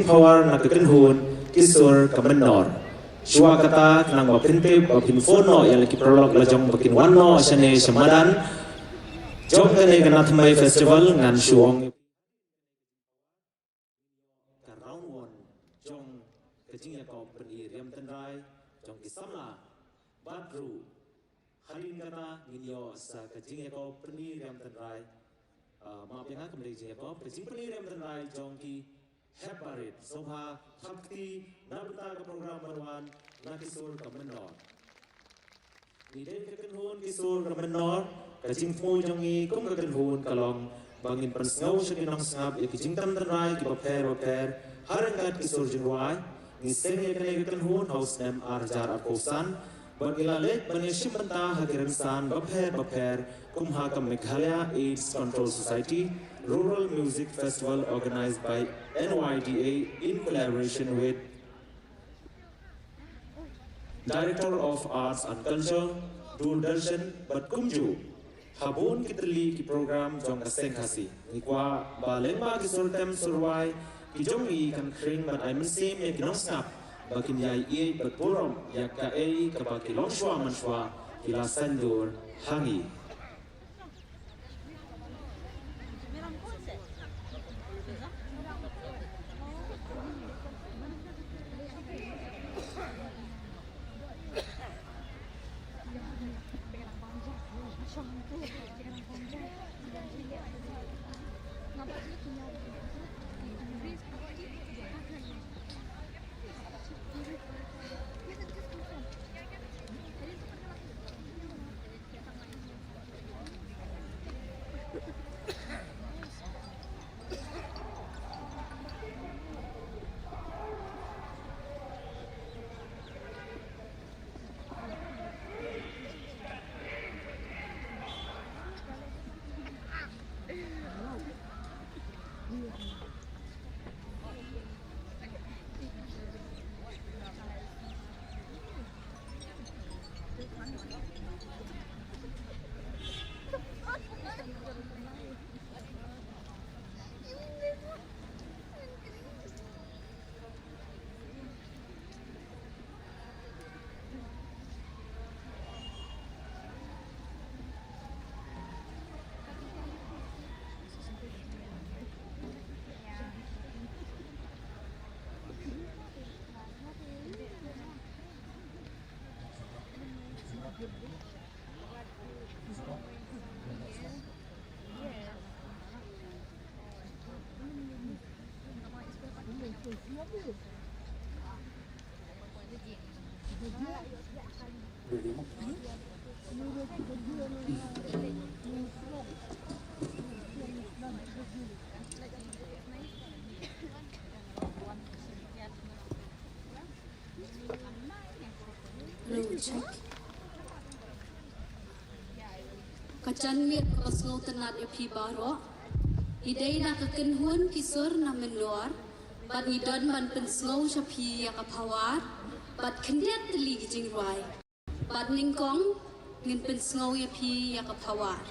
kajing power na kakenhun kisur kamenor. Shua kata nang bapinte bapin fono yang lagi prolog lajong bakin wano asyane samadan. Jom kene kana thamai festival ngan shuong. Ka round one jong kajing ya kau peni riam tenrai jong kisamla badru halin kata nginyo sa kajing ya kau peni riam tenrai. Maaf yang aku mending ya kau kajing peni riam tenrai jong ki Heparit, Soha, Hakti, Nabata ke program Marwan, Nakisur ke Menor. Nidai ke kenhun kisur ke Menor, kacing fu jongi kum ke kenhun kalong, bangin persngau syakinong sngap ya kicing tam tenrai ki baper, harangkat kisur jengwai, ngiseng ya kene ke kenhun haus nem arjar akosan, bagilalet banyesim mentah hakiransan baper, kumha ke Meghalaya AIDS Control Society, Rural Music Festival organized by NYDA in collaboration with Director of Arts and Culture, Doordarshan, Batkumju, Habon Kitali ki program jong aseng hasi. Nikwa balemba ki surtem surwai ki jongi kan kring ban ay mensim ya kinong snap bakin yai ie batpurom ya ka ei kabaki longshwa manshwa kila sandur hangi. Kacan liat kosngo tenat ya pi baro. Idai nak kekenhun kisur na menor. Bat idon ban pensngo syapi ya kapawar. Bat kendiat teli gijing ruai. Bat ningkong ngin pensngo ya pi ya kapawar.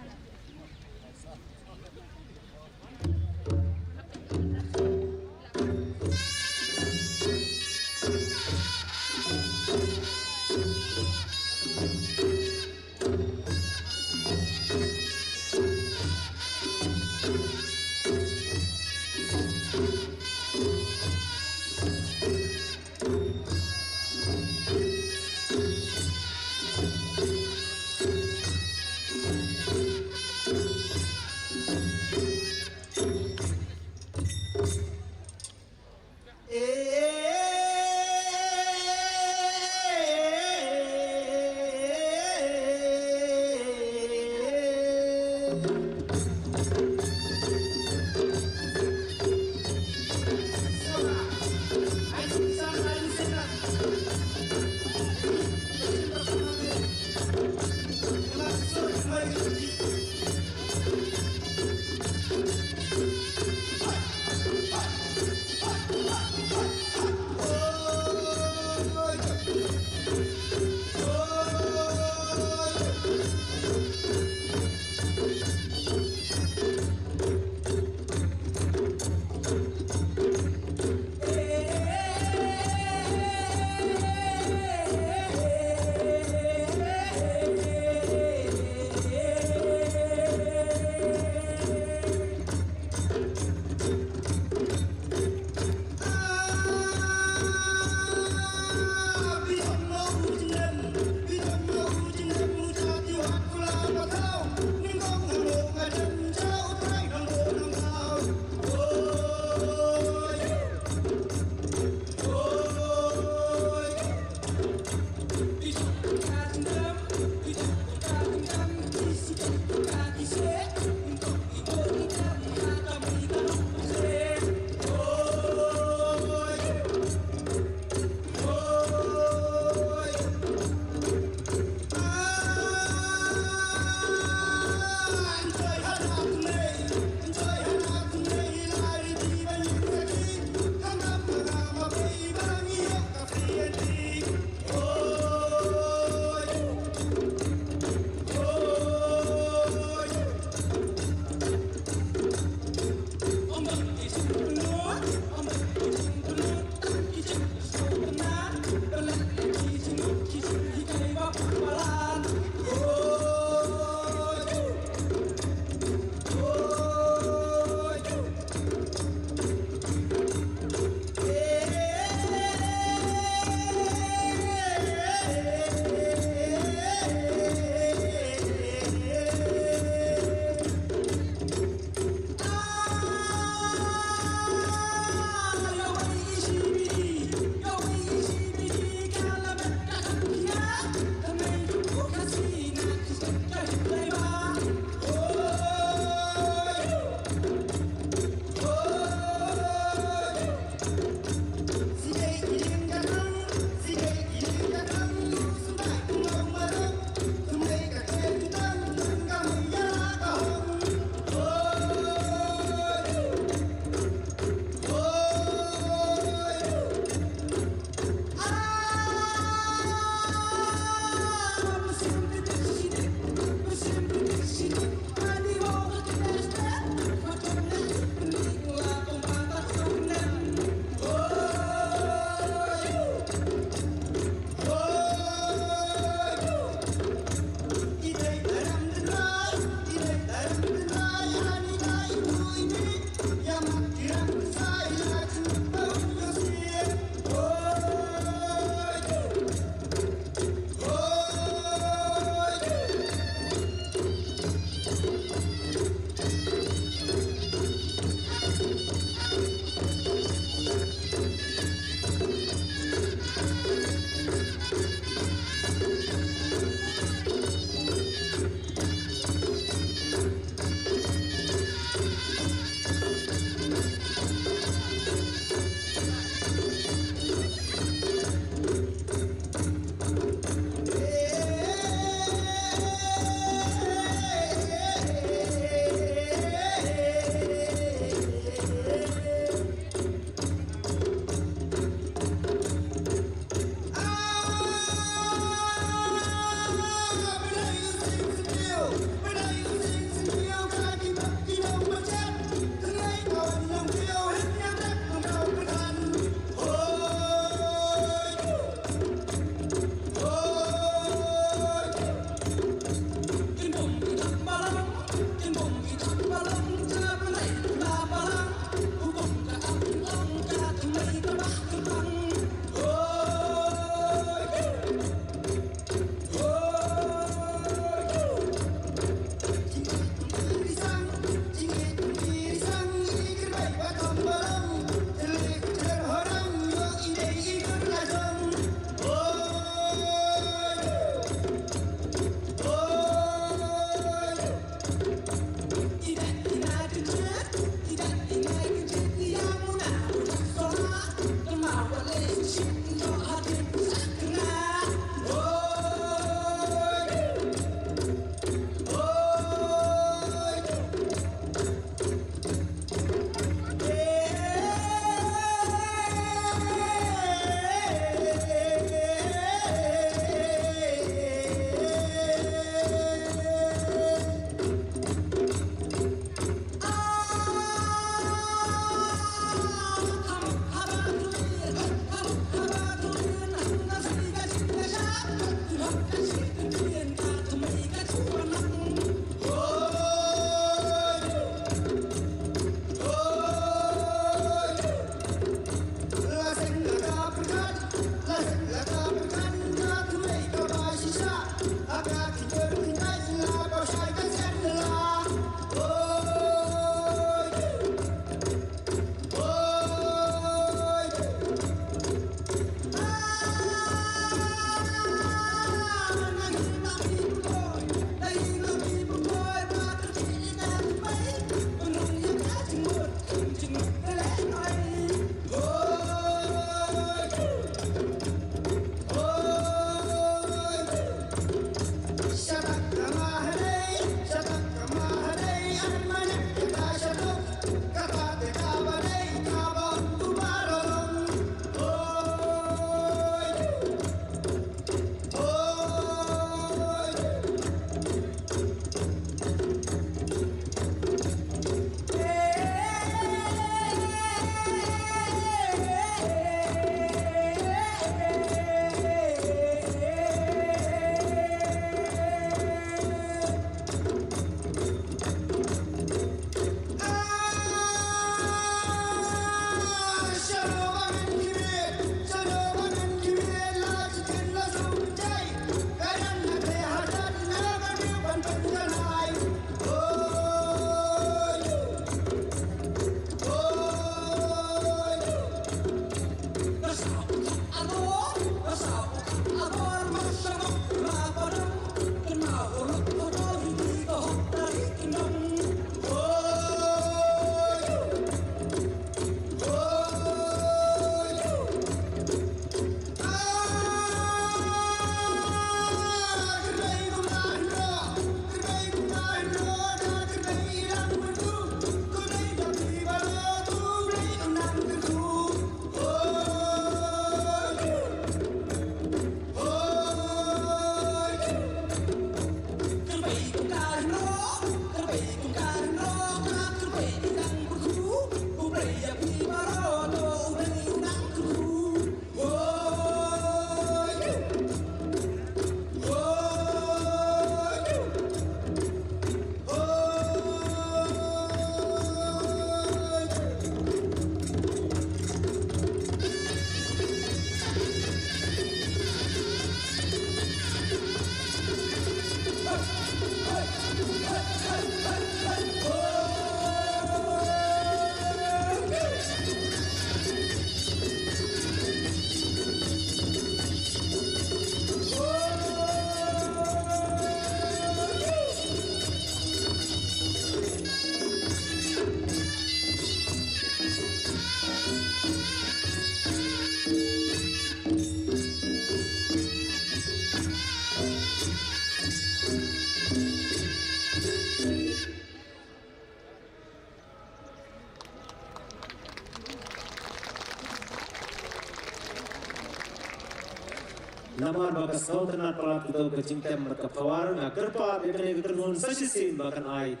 Namar bakas kau tenat pelat itu kecingtem mereka pawar na kerpa bebene kekenun sasisim bahkan ai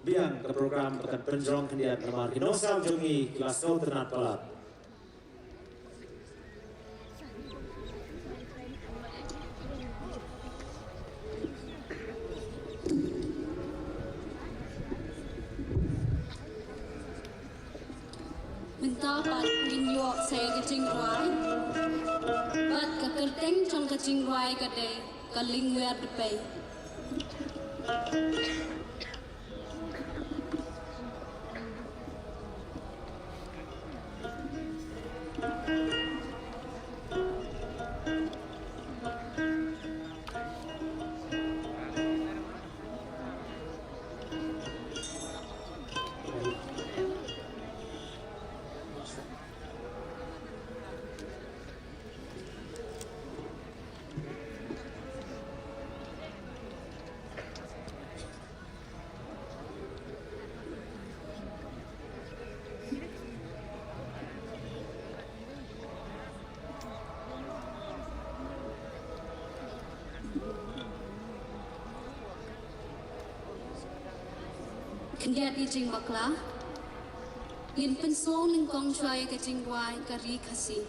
biang ke program bahkan penjong kendiat namar kinosam jongi kelas kau tenat pelat. Minta bat ginyo saya kecing ruai. Bat kekerteng trong kecing ruai kade kaling wer depay. Kendiat ijing bakla, yin pensong ning kong chwai ka jing wai ka ri khasi.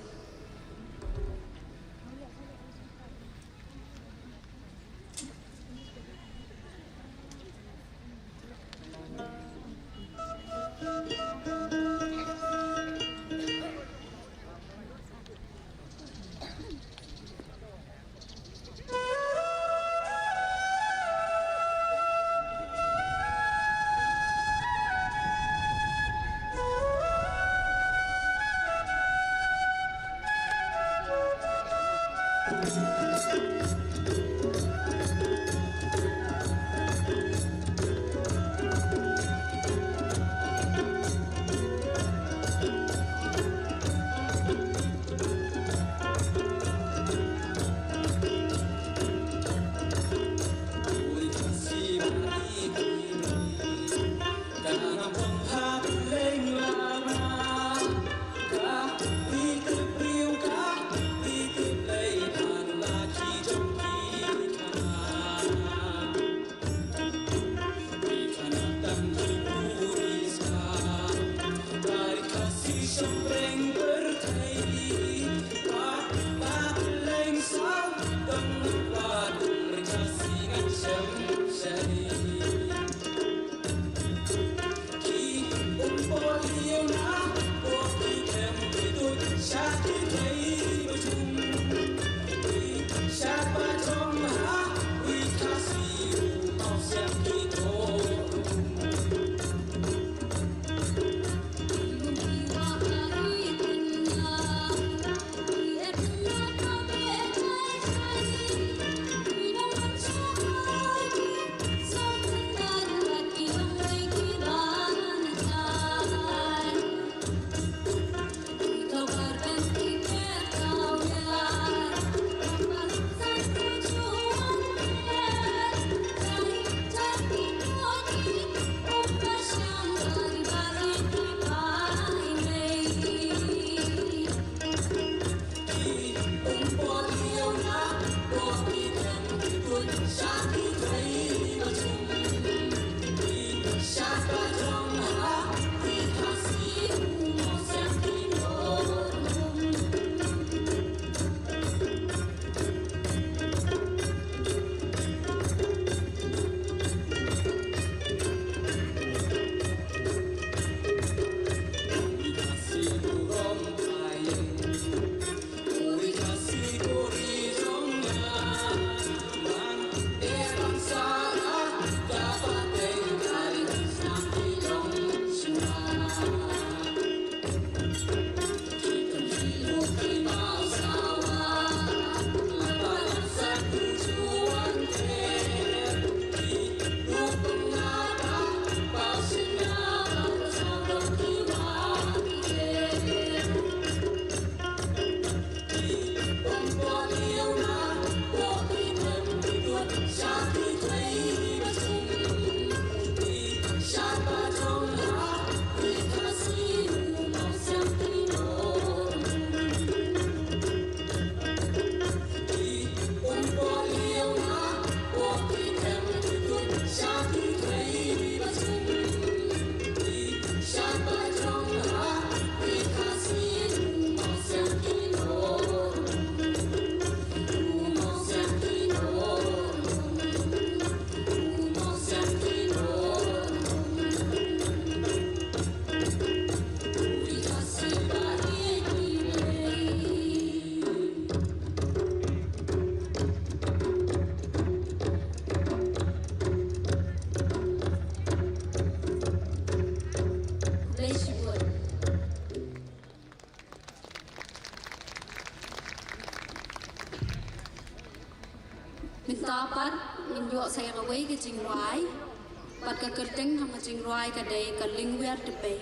minta pat min yo sayang away ke jingwai pat ka kerteng hang jingwai ka dai ka lingwer de bay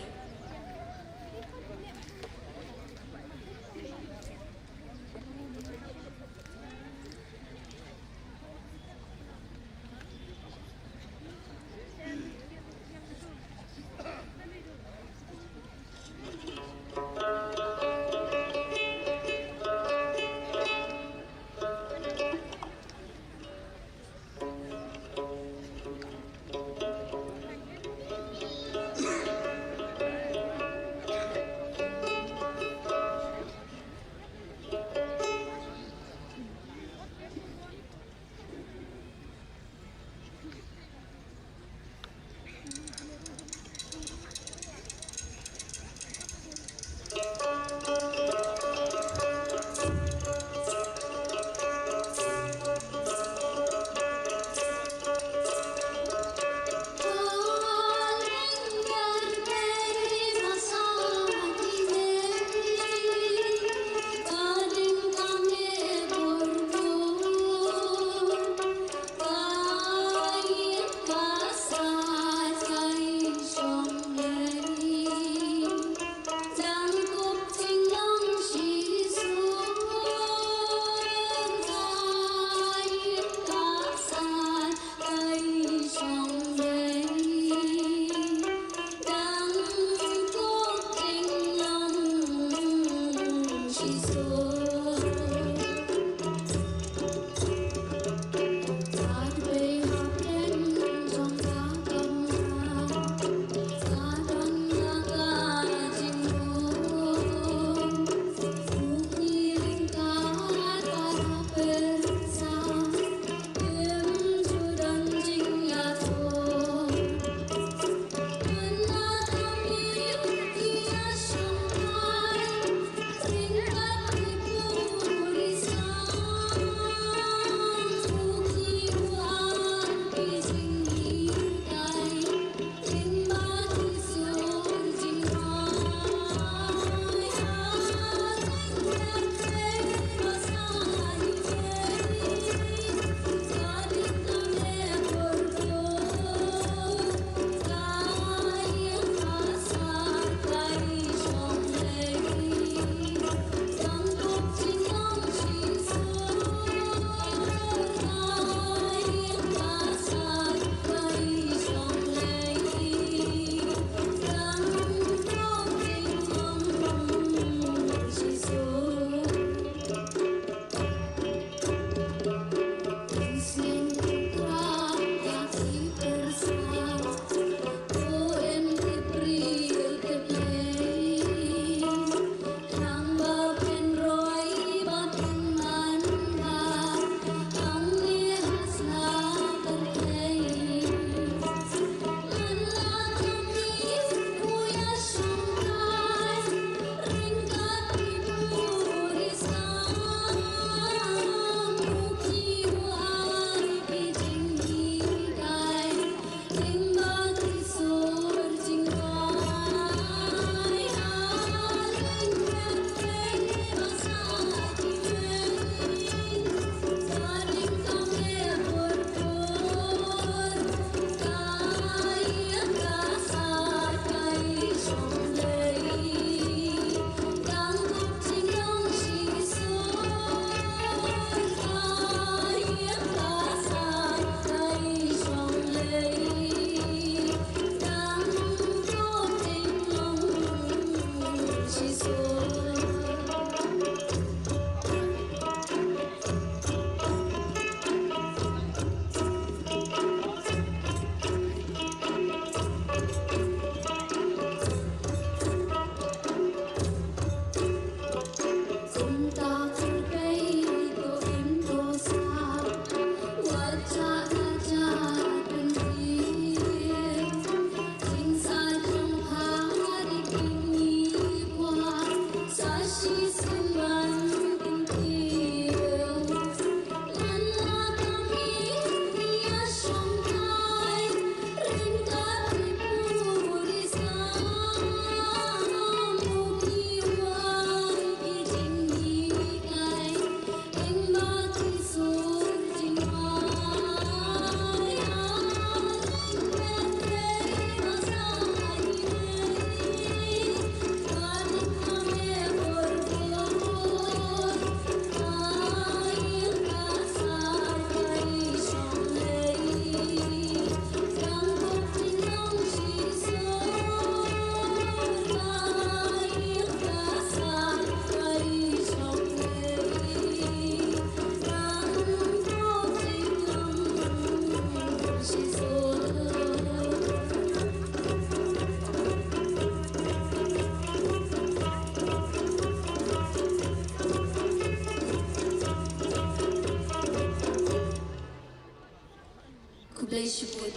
kublai syubut.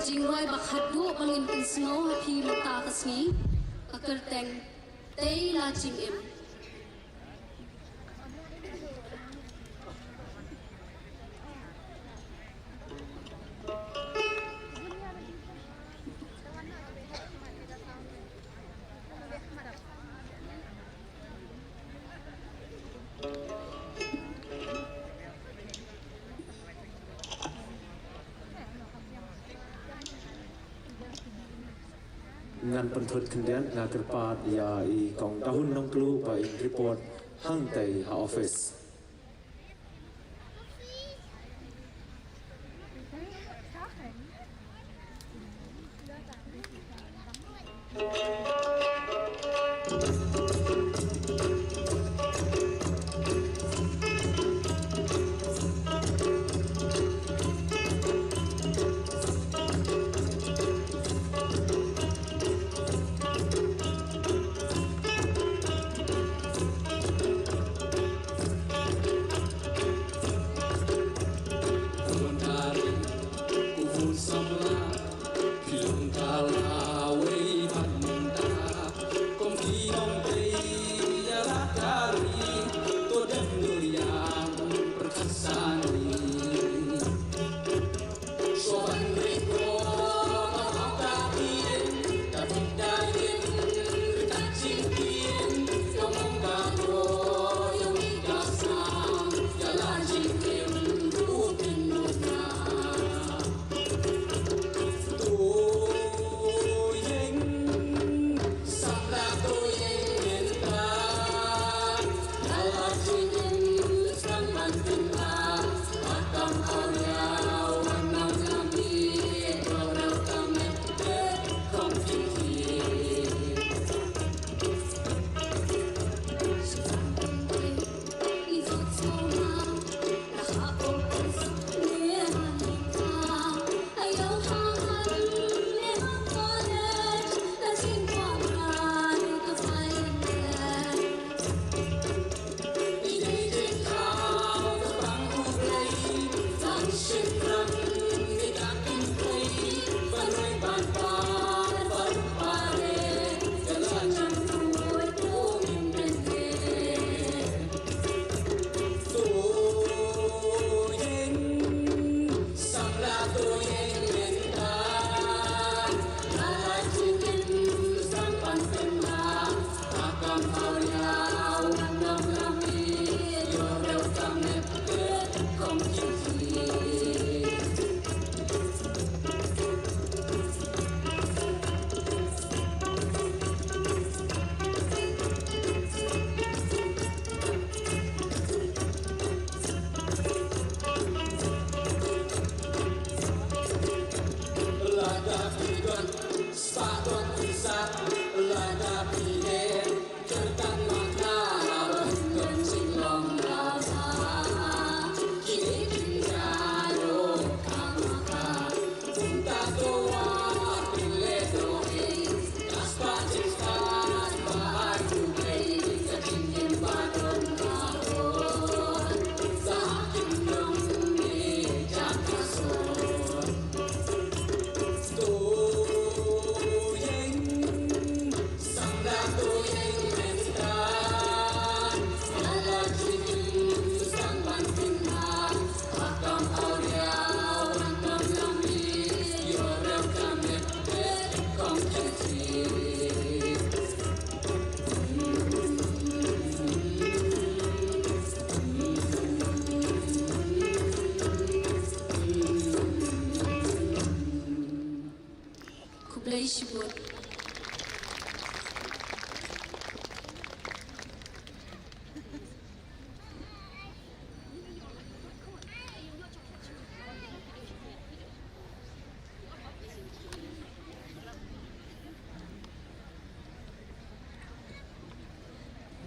Jingwai bakhat du bangin pinsno hapi mata kasni kakerteng tei la jing em. Ngan penthut kendian na kerpat ya I kong tahun nong klu pa in report hang tei ha office. Kublai syubut.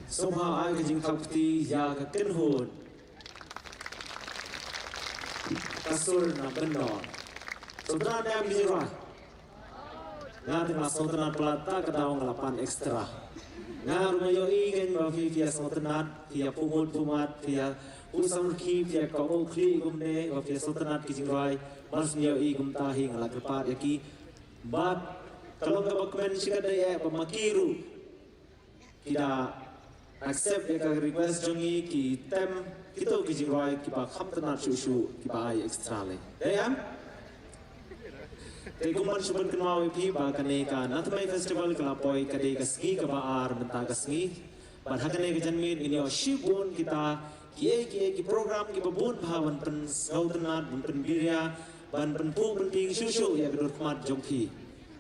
Somehow I can kapti ya ka kenhun. Kasur na benor. Sebenarnya bisa Nanti mas nonton pelata ke daun 8 ekstra. ngaru mayo igen ba via sotanat via pumut pumat via usam ki via kau kli gumne ba via sotanat ki jingrai mas mayo igum tahi ngala kepat yaki bat kalau ka bakmen sikada ya pemakiru kita accept ya request jongi ki tem kita ki jingrai ki ba khap tanat shu ki ba ai extra le dayam Teguman suban kenal pi ba kaneka natmai festival kelapoi kadai kasgi ke baar benta kasgi ban hakane ke janmin ini shibun kita ki program ki babun bhawan pen sautanat bun pen birya ban pen pu pen ting shu ya kedur kmat jongki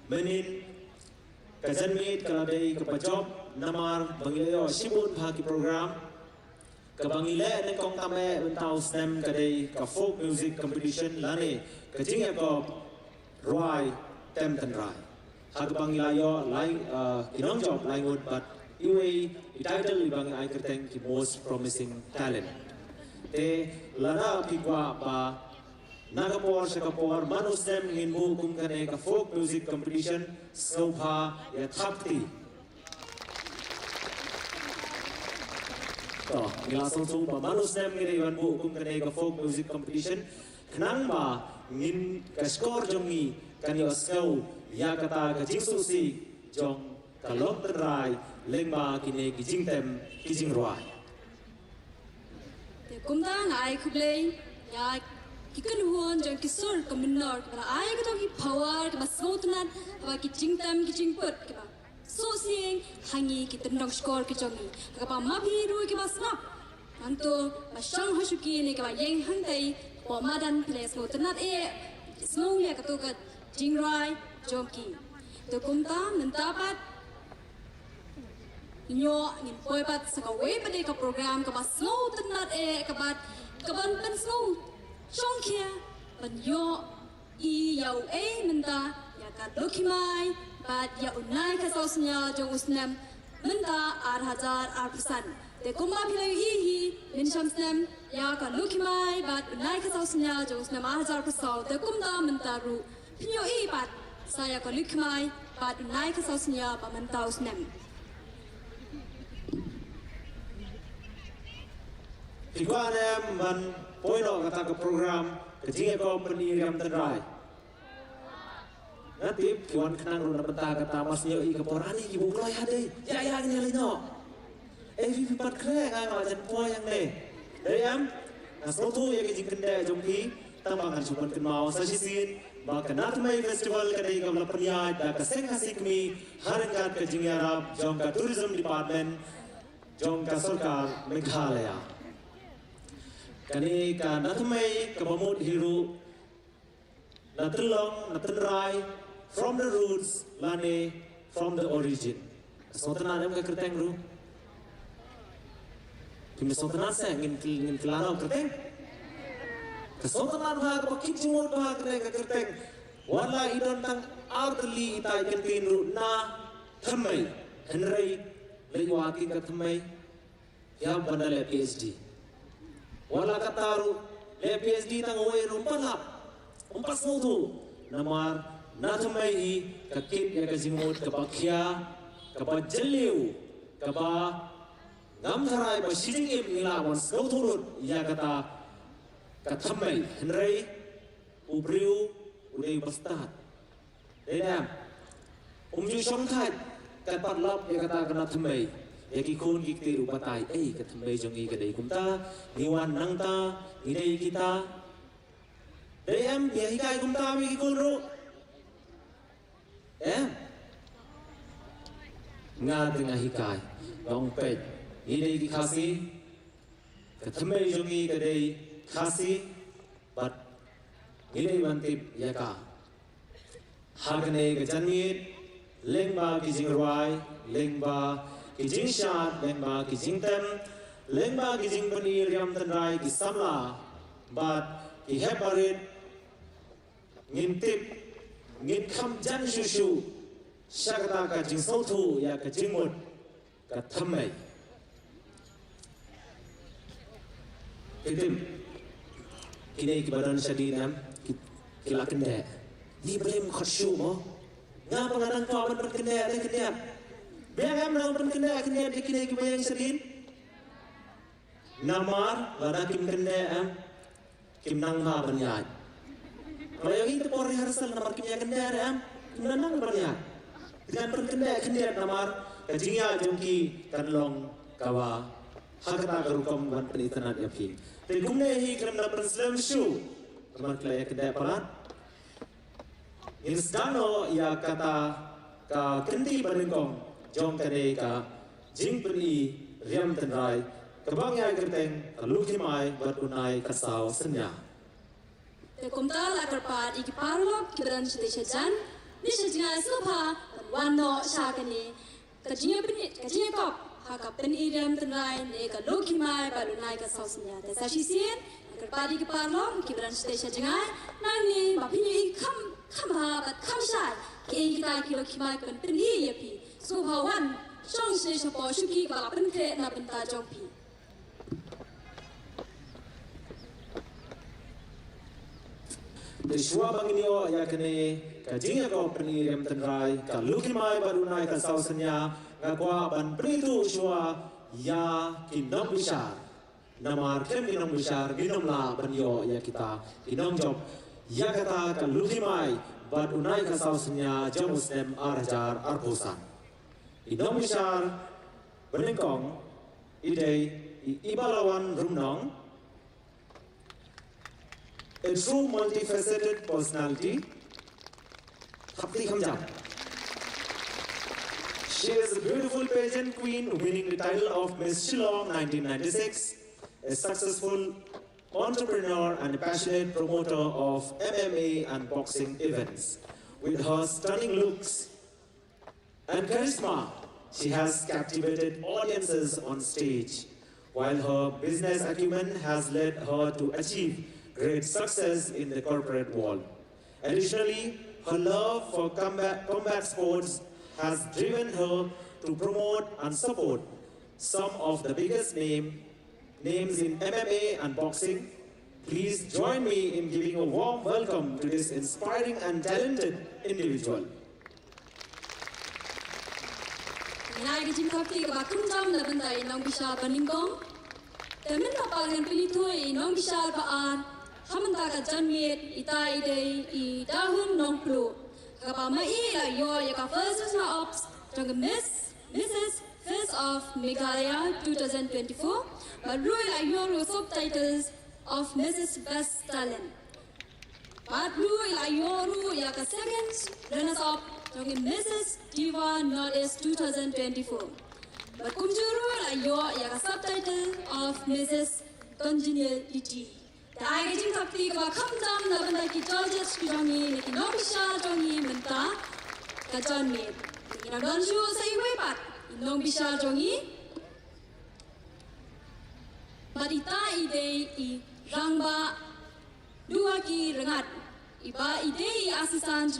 menin ke janmin kadai ke pajob namar bangileo shibun bha ki program ke bangile ne kong tame bentau stem kadai ke folk music competition lane ke jingya ko Roy tem tan rai hag bang ilayo lai kinong job lai ngut but iwe title ibang ai kerteng ki most promising talent te lana pikwa ba nagapor sakapor manusem in mu kum kane ka folk music competition sobha ya thapti to ngila so ba manusem ngi wan mu kum kane ka folk music competition khnang ba ngin ka score jongi kan yo snow ya kata ka jingsu si jong ka lok trai lengba kine ki jingtem ki jingroi te kumda ngai khublei ya ki kan huon jong ki sur ka minor ka ai ka to ki power ka sotnat ba ki jingtem ki jingput ka so sing hangi ki tendong score ki jongi ka pa ma bi ru ki ba snap anto ma shang hasuki ne ka yeng hantai po madan place sotnat e snow ya ka to ka jingrai jongki to kumta mentapat nyo ngin poi pat sa ka we pa de ka program ka ba snow tanat e ka bat ka ban pen snow jongkia ban yo I yau e menta ya ka dokimai bat ya unai ka sosnya jong usnam menta 8,000 te kumba pilai hi min shamsnam ya ka dokimai bat unai ka sosnya jong usnam 8,000 te kumda mentaru Pinyo ibat saya ko likmai pat unai ka sosnya pa mantaus nem. Iguanem man poino kata ke program kejinga ko peniriam tenrai. Nanti kiwan kenang runa benta kata masnya I keporani ki bukloi hade. Ya nyalino. Vi pat krek ang ajan po yang ne. Dayam nasotu ya kejing kende jongki tambangan suban kenmau sasisin Baka natmai festival kadai kam lapanya da kaseng hasikmi harangat ka jingyarab jong ka tourism department jong ka sarkar Meghalaya kani ka natmai ka bamut hiru natlong natnrai from the roots lane from the origin sotana nem ka kerteng ru kimi sotana se ngin kelano kerteng Kesotanan bahag pakit jumur bahag mereka kerteng wala idon tang artli itai kentin ru na thamai henry lewati ka thamai ya bandale PhD wala kataru le PhD tang oe rumpalap umpas mutu namar na thamai I kakit ya ka jimut ka pakhya ka bajliu ka ba ngam tharai ba sijing im nilawan sauturut ya kata Kathamai Henry Ubriu Udai Bastat Dedam Umju Shongkhat Katpat Lop ya kata kena thamai ya ki kun ki tiru patai kathamai jongi kadai kumta niwan nangta idai kita Dedam ya hikai kumta mi ki kun ru nga tengah hikai long pet idai ki khasi kathamai jongi kadai Khasi bat ini mantip ya ka hagne ke janmit lengba ki jingrai lengba ki jingshat lengba ki jingtem lengba ki jingpanir yam tanrai ki samla bat ki heparit ngintip ngin kham jan shushu shakata ka jingsautu ya ka jingmut ka thamai kitim Kini kibaran syadinam kila kende. Ni belum khasyu mo. Ngapa ngadang kawan berkende ada kende. Biar nang berkendara dikini kebayang sedin. Namar lada kim kendara kim nang ma bernyai. Kalau yang itu por rehearsal namar kim ya kendara kim nang bernyai. Dengan berkendara namar kajingya jongki kanlong kawa hakata karukom wan penitanan yapi. Tapi gumne hi kram na Muslim show namar kelaya kendara palat. Insdano ya kata ka kenti banengkong jong kane ka jing peni riam tenrai kabang ya gerteng kalukimai batunai kasau senya. Te kumta la karpat iki parlok kibran chite chajan ni chajinga sopa wano shakani kajinya penit kajinya kop haka pen iriam tenrai ne kalukimai batunai kasau senya. Te sashi sien karpat iki parlok kibran chite chajinga nangni bapini kam bat kam shai ke kita kalukimai pen peni yapi sopa wan chong se chapo shuki ba pen kre na benta jongpi. Deshwa banginyo ya kene kajingya ko peniriam tenrai kalukimai badunai kasau senya ngakwa ban pritu shwa ya kinong bishar namar kem kinong bishar ginom la banyo ya kita kinong job ya kata kalukimai badunai kasau senya jom Muslim arjar arbosan kinong bishar benengkong idei ibalawan rumnong. A true multifaceted personality, Thapti Khamjam. She is a beautiful pageant queen winning the title of Miss Shillong 1996, a successful entrepreneur and a passionate promoter of MMA and boxing events. With her stunning looks and charisma, she has captivated audiences on stage, while her business acumen has led her to achieve great success in the corporate world. Additionally, her love for combat sports has driven her to promote and support some of the biggest names in MMA and boxing. Please join me in giving a warm welcome to this inspiring and talented individual. Nai gijim kapti ka bakum jam na bentai nong bisa baningkong. Temen kapal ngan pilitui nong bisa baan. Hamanta ka janmiet itai dei I dahun nong plu. Kapa mai la yo ya ka first na ops jong Mrs. First of Meghalaya 2024. But rui la yo subtitles of Mrs. Best Talent. But rui la yo ya ka second runners up jong Mrs. Diva Northeast 2024. But kumjuru la yo ya ka subtitle of Mrs. Congeniality. Dai gijing kapti ka khamjam na banda ki Georges ki jongi ne ki nobisha jongi menta ka jonmi ina donju sai we pat nobisha jongi barita ide I rangba dua ki rengat iba ide assistant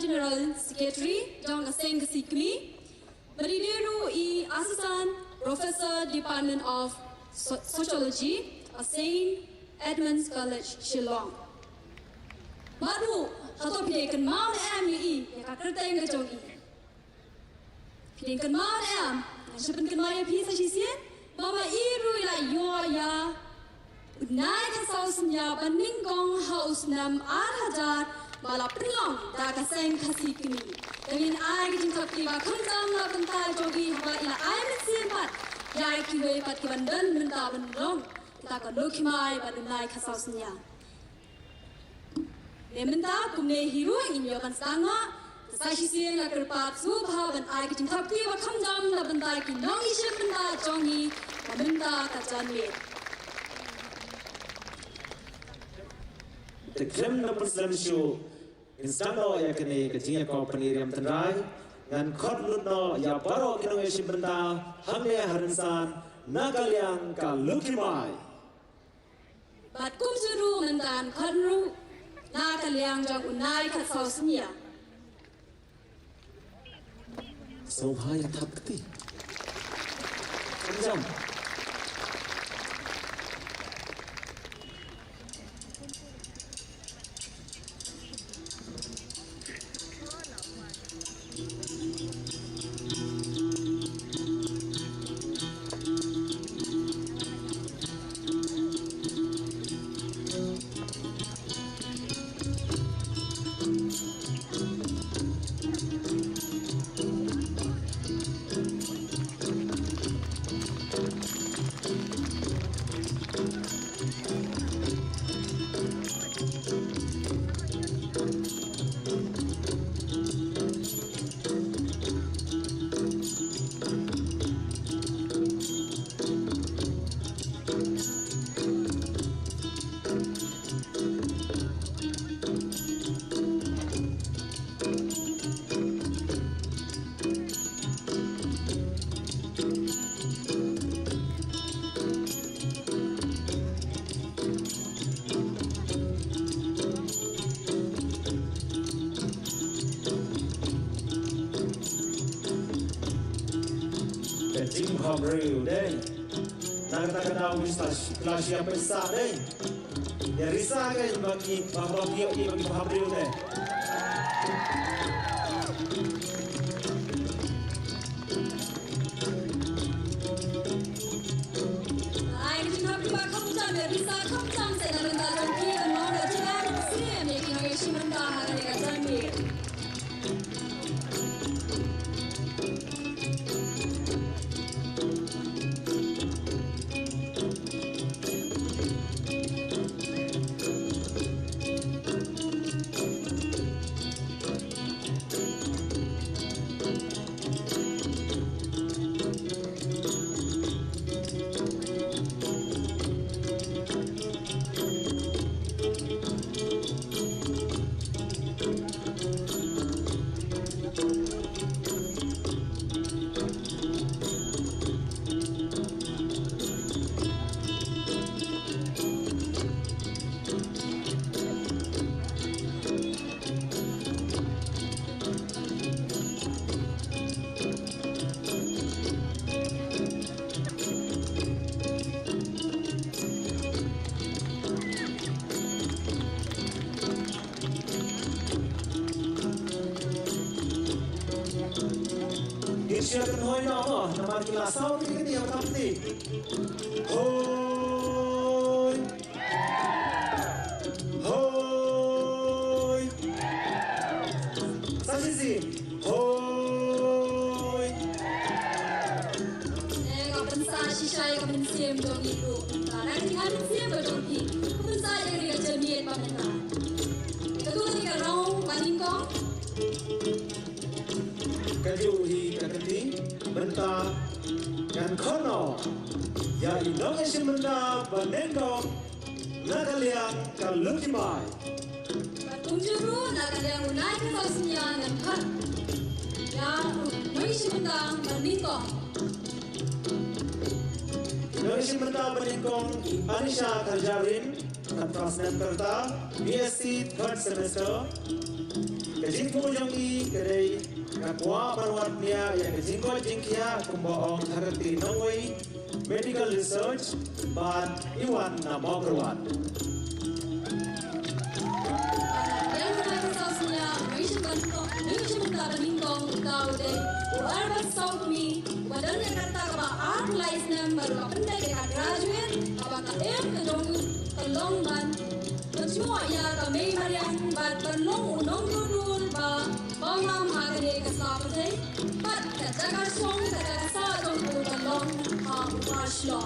general secretary jong aseng sikmi barideru I assistant professor department of sociology St. Edmunds College, Shillong. Baru, atau pilihan mau MUI, yang kakak yang kejongi. Pilihan mau sebenarnya maya bisa sisian, mama iru ila yo ya. Unai kasau senya beningkong haus 6,000 bala penlong dah kaseng kasih kini. Dengan air jengkap tiba kembang la bentar jogi haba ila air simpat. Jai kiwe pat kibandan bentar benlong. Kita akan lukimai badunai kasau senya. Nementa kumne hiru inyo kan stanga. Sashi siang la kerpat subha ban ai kiting thapti wa khamjam la bentai ki nong ishe benda jongi benda kajanwe. The Kremna Muslim show instano ya kene kajingya ko peniriam tenrai ngan khotluno ya baro kinong ishe benda hamne harinsan nagalyang ka lukimai. Bat kumjuru mendan khanru na kalyang jong unai kasau senya. Sobha ya thapti. Jam. Abril deh. Nagkakadaw klasya pesa deh. Ya risa kan bagi bahwa bagi Abril deh. Silakan hoi nama, nama kita saw ni kita yang tamti. Hoi, hoi, saksi hoi. Kau pensar sisa yang kau siam dong itu, karena tinggal siam dong itu. Kau pensar yang dia jemiat pameran. Kedua tiga round paling kau. Kajuhi kakenti benta kan kono ya Indonesia benda banengkong nakaliang kalukimai Tunjuru nakaliang unai kesausinya dan kan ya Indonesia benda banengkong Indonesia benda banengkong Anisha Karjarin Katrasnan Kerta BSc 3rd semester Kajingko Yongi Kadai Kakwa Parwatnia yang kejingko jingkia kumboong harati nongway medical research ban Iwan Namokerwan. Yang unai kesausinya Indonesia benda banengkong kau deh Uarbat Saukmi Badan yang kata kaba art license baru kapendai dekat graduate apakah kedong telong ban semua ya kami marian bat benong unong dudul ba bangam agade kasapate bat kata song kata sa dong telong ha maslo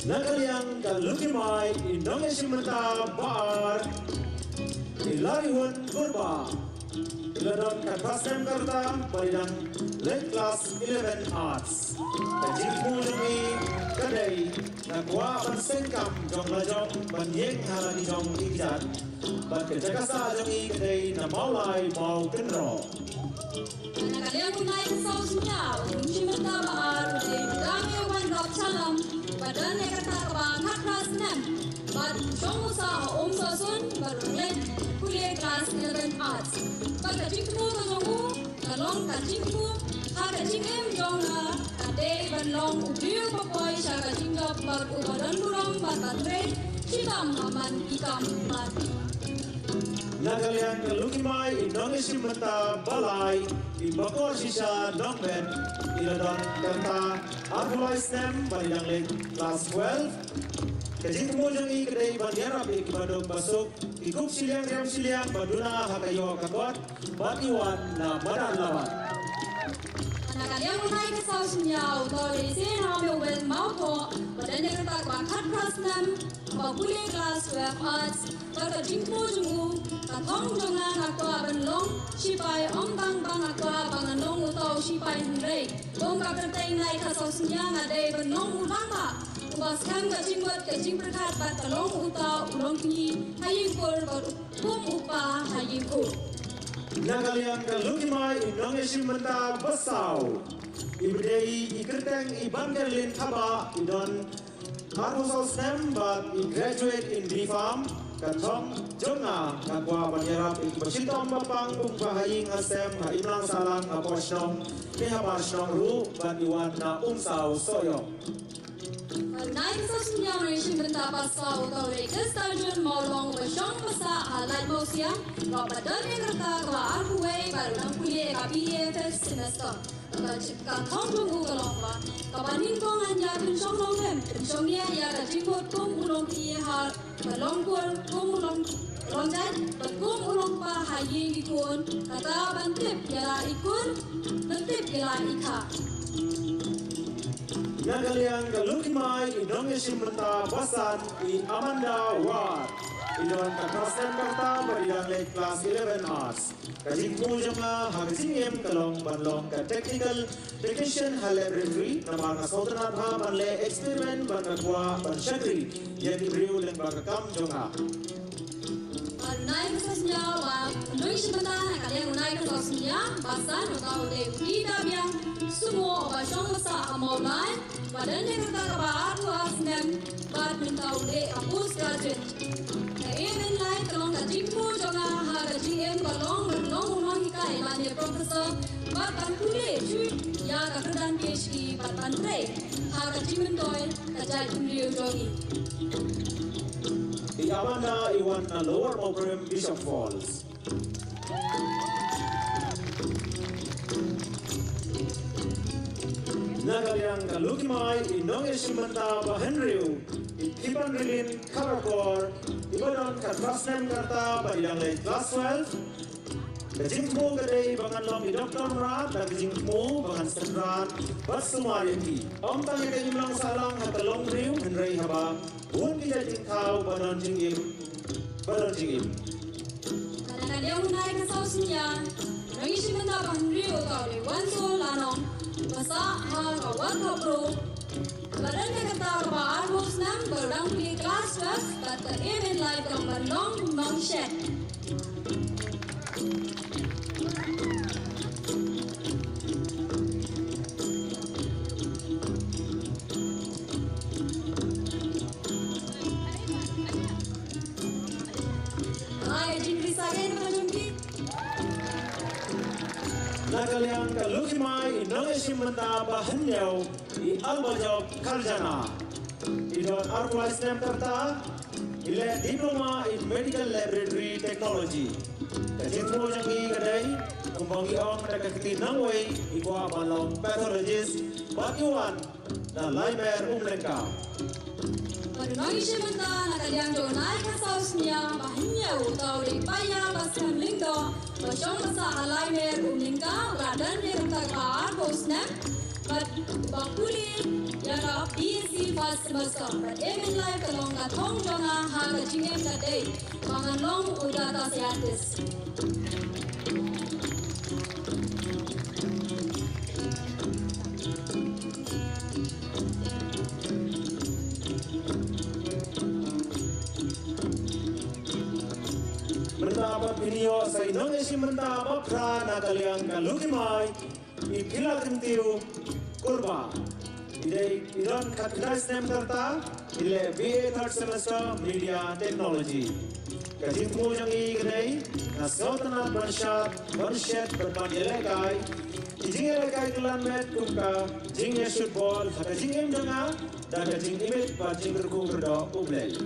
Nakaliang kalukimay Indonesia Mata Bar Ilariwan Purba Iladon Katrasnan Karta Paridang Late Class 11 Arts Kajingmu Jungi Kadai Nakwa Pansengkam Jong Lajong Banyeng Halani Jong Ikijan Bat Kejakasa Jongi Kadai Namaulai Mau Kenro Nakaliang unai kesausinya Indonesia Mata Bar Dami Wan Rob Salam Badan yang kata kebang kelas 6 Bad Jong Usaha Om Sosun Berulek Kuliah kelas 11 Arts Bad kajingmu kajongku Kalong kajingmu Kajing Jongna Kade Banlong Ubiu Papoy Sya kajing job Bad Ubadan Burong Bad Batre Shibam Aman Ikam Bad Nakaliang kalukimay Indonesia Mata Balay Ibakor Sisa Nongben Iladon Kanta Arhulai STEM Paridang Late Class 12 Kajing Kemujangi Kedai Bandiarap Ikibadog Basuk Ikup Siliang Riam Siliang Baduna Hakayo Kakwat Batiwan na Badan Lawan Nakaliang unai kesausinya Utoli Sin Hamil Wen Maupo Badan yang kata kebang kelas 6 Kuliah kelas 12 Arts Kajing Kemujangu Katong Jongan Akwa Benlong Sipai Om Bang Bang Akwa Banganong Utau Sipai Hendrei Bong Kakerteng Nai Kasausinya Ngadei Benlong Ulama Ubaskan kajing buat kajing berkat bat kalong utau ulong tinggi hayim kur bat kum upa hayim kur. Nakaliang kalukimay Indonesia Mata Basau Ibadai ikerteng iban kerlin kaba idon Arusal STEM but graduate in B.Farm Katong Jonga Nakwa Banyarap Ikbasitom Bapang Pagpahaying Asem Haimlang Salang Aposnong Kehabasnong Ru Baniwan na Umsaw Soyo Nai sosnya Malaysia benda pasal atau rekas tajun maulong bersong masa halal mosia kau badan yang kerta kau arhuai baru nang kuliah KPA first semester kau cipta tonggung ugalongba kau banding kong hanya pensong longem pensongnya ya kajipot kong ulong kihar balong kong ulong lonjat kong ulong pa hayi ikun kata bantip ya ikun bantip ya ikha Nagaliang kalukimay idong isimenta basan I Amanda Ward idong kakrasan karta badidang late class 11 arts kajing mujanga hagajingem kalong banlong ka technical technician laboratory namang asotanat ha manle experiment banakwa bansyagri yang ibriu leng bakakam jonga Nai sosnya wa Indonesia benda kalian nai sosnya basan atau dewi dabiang semua basong masa amaulai badan yang kata kabar was nem bad mintau de apus graduate even like kalong kajimu jonga ha kajiem kalong berlong hikai lanya profesor bad ban kule ju ya kakedan PhD bad ban tre ha kajimen toy kajai kumriu jongi Di Amanda Iwan na Lower Mogram Bishop Falls Nagaliang kalukimay inong isimenta bahenriu Ikipan rilin karakor Ibadon katrasnem karta badidang late class 12 Kajingmu kadai bangan long i Dr. Mrat dan kajingmu bangan senrat bas sumariki Om tanya kajimlang salang hatalong riu henrei haba Buon kita jingkau badan jingim Kadang-kadang naik ke sosnya Nangisi benda bahenriu kau le wanso lanong Masa ha kawan kau bro Badan yang kata kaba arbos nam berdang pilih kelas 12 But the event live kau berlong bang shed Nagaliang kalukimay inong isimenta bahenyaw I Albajob Karjana Idon Arkwais Nem Karta Ile Diploma in Medical Laboratory Technology Kajingmu jangi kadai Kumbangi ong nakakiti nangway Ikwa balong pathologist Bakiwan na Laimer Umlengka Nangisi benda nakaliang do naik ke sosnya bahenyaw tau di paya baskan lingdo Basong masa alai mer umlingka badan yang kata kaba arbos nam But bakuli ya ka BSc first semester But even life kalong katong jonga ha kajingem kadai Mangan long udata seatis Mendapat video sa inong isimenta bapra nagaliang kalukimay Ipila kentiu kurba Idon katkidas nem karta Ile BA third semester media technology Kajingmu jangi kadai Nasotanat Banshat berban yelekai Ijing yelekai kelan met kumka Jing yashut bol haka jingem janga Dan kajing imit bajing berku berdo ublel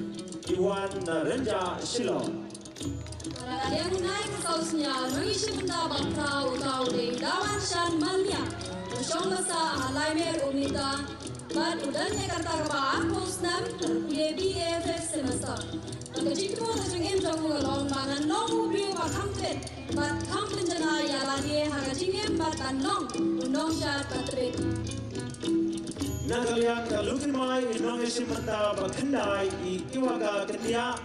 Iwan na renja Shillong Kadang naik ke sosnya Nangisi benda bakra utau di dawan shan malia Bersong masa halai mer umita Bad udannya kata kaba arbos nam Terkuliah BA first semester Kajingmu kajingem jongu galong bangan long ubriu bak hampit Bad hampit jana ya lagi kajingem bad ban long Unong syat batrit Nagaliang kalukimay inong isimenta baghenday I Iwaga Kenya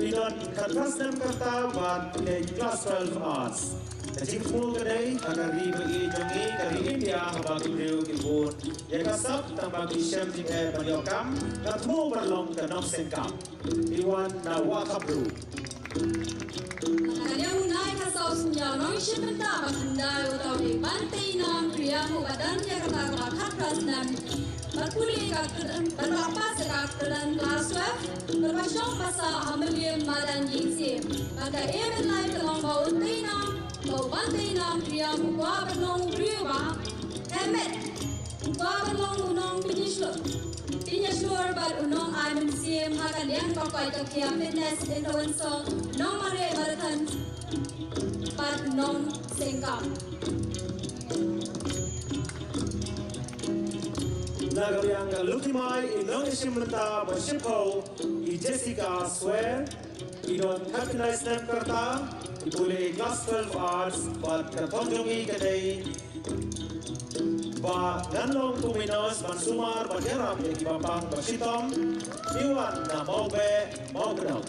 Idon katrasnem karta bad late class 12 arts Kajingmu kadai agari bagi jongi kari India habag ibriu kilbun Yakasap tambag isyam jing banyokam Katmu berlong kanong sengkam Iwan na wakabru Kalian unai kasau sunya nong shimenta bakandai utau di bantai nam kriamu badan ya kata kakat rasnan berpuli kakran berapa sekakran laswa berpasyong pasa hamiliam madan yingsim maka even lai telong bau untai nam bau bantai nam kriamu kwa bernong riuba emet kwa bernong unong pinyislo Pinyasur bar unong amin siem hakan yang pakai tokia fitness influencer nong mare baratan pat nong sengkam. Nagariang Lukimai Indonesia Menta Bashipo I Jessica Swear Idon Katinai Snap Karta Ipule Class 12 Arts Bat Katonjongi Kadai Ba Ganlong Tuminos Mansumar Bageram Yang Bampang Bashitom Iwan Na Maube Maubenau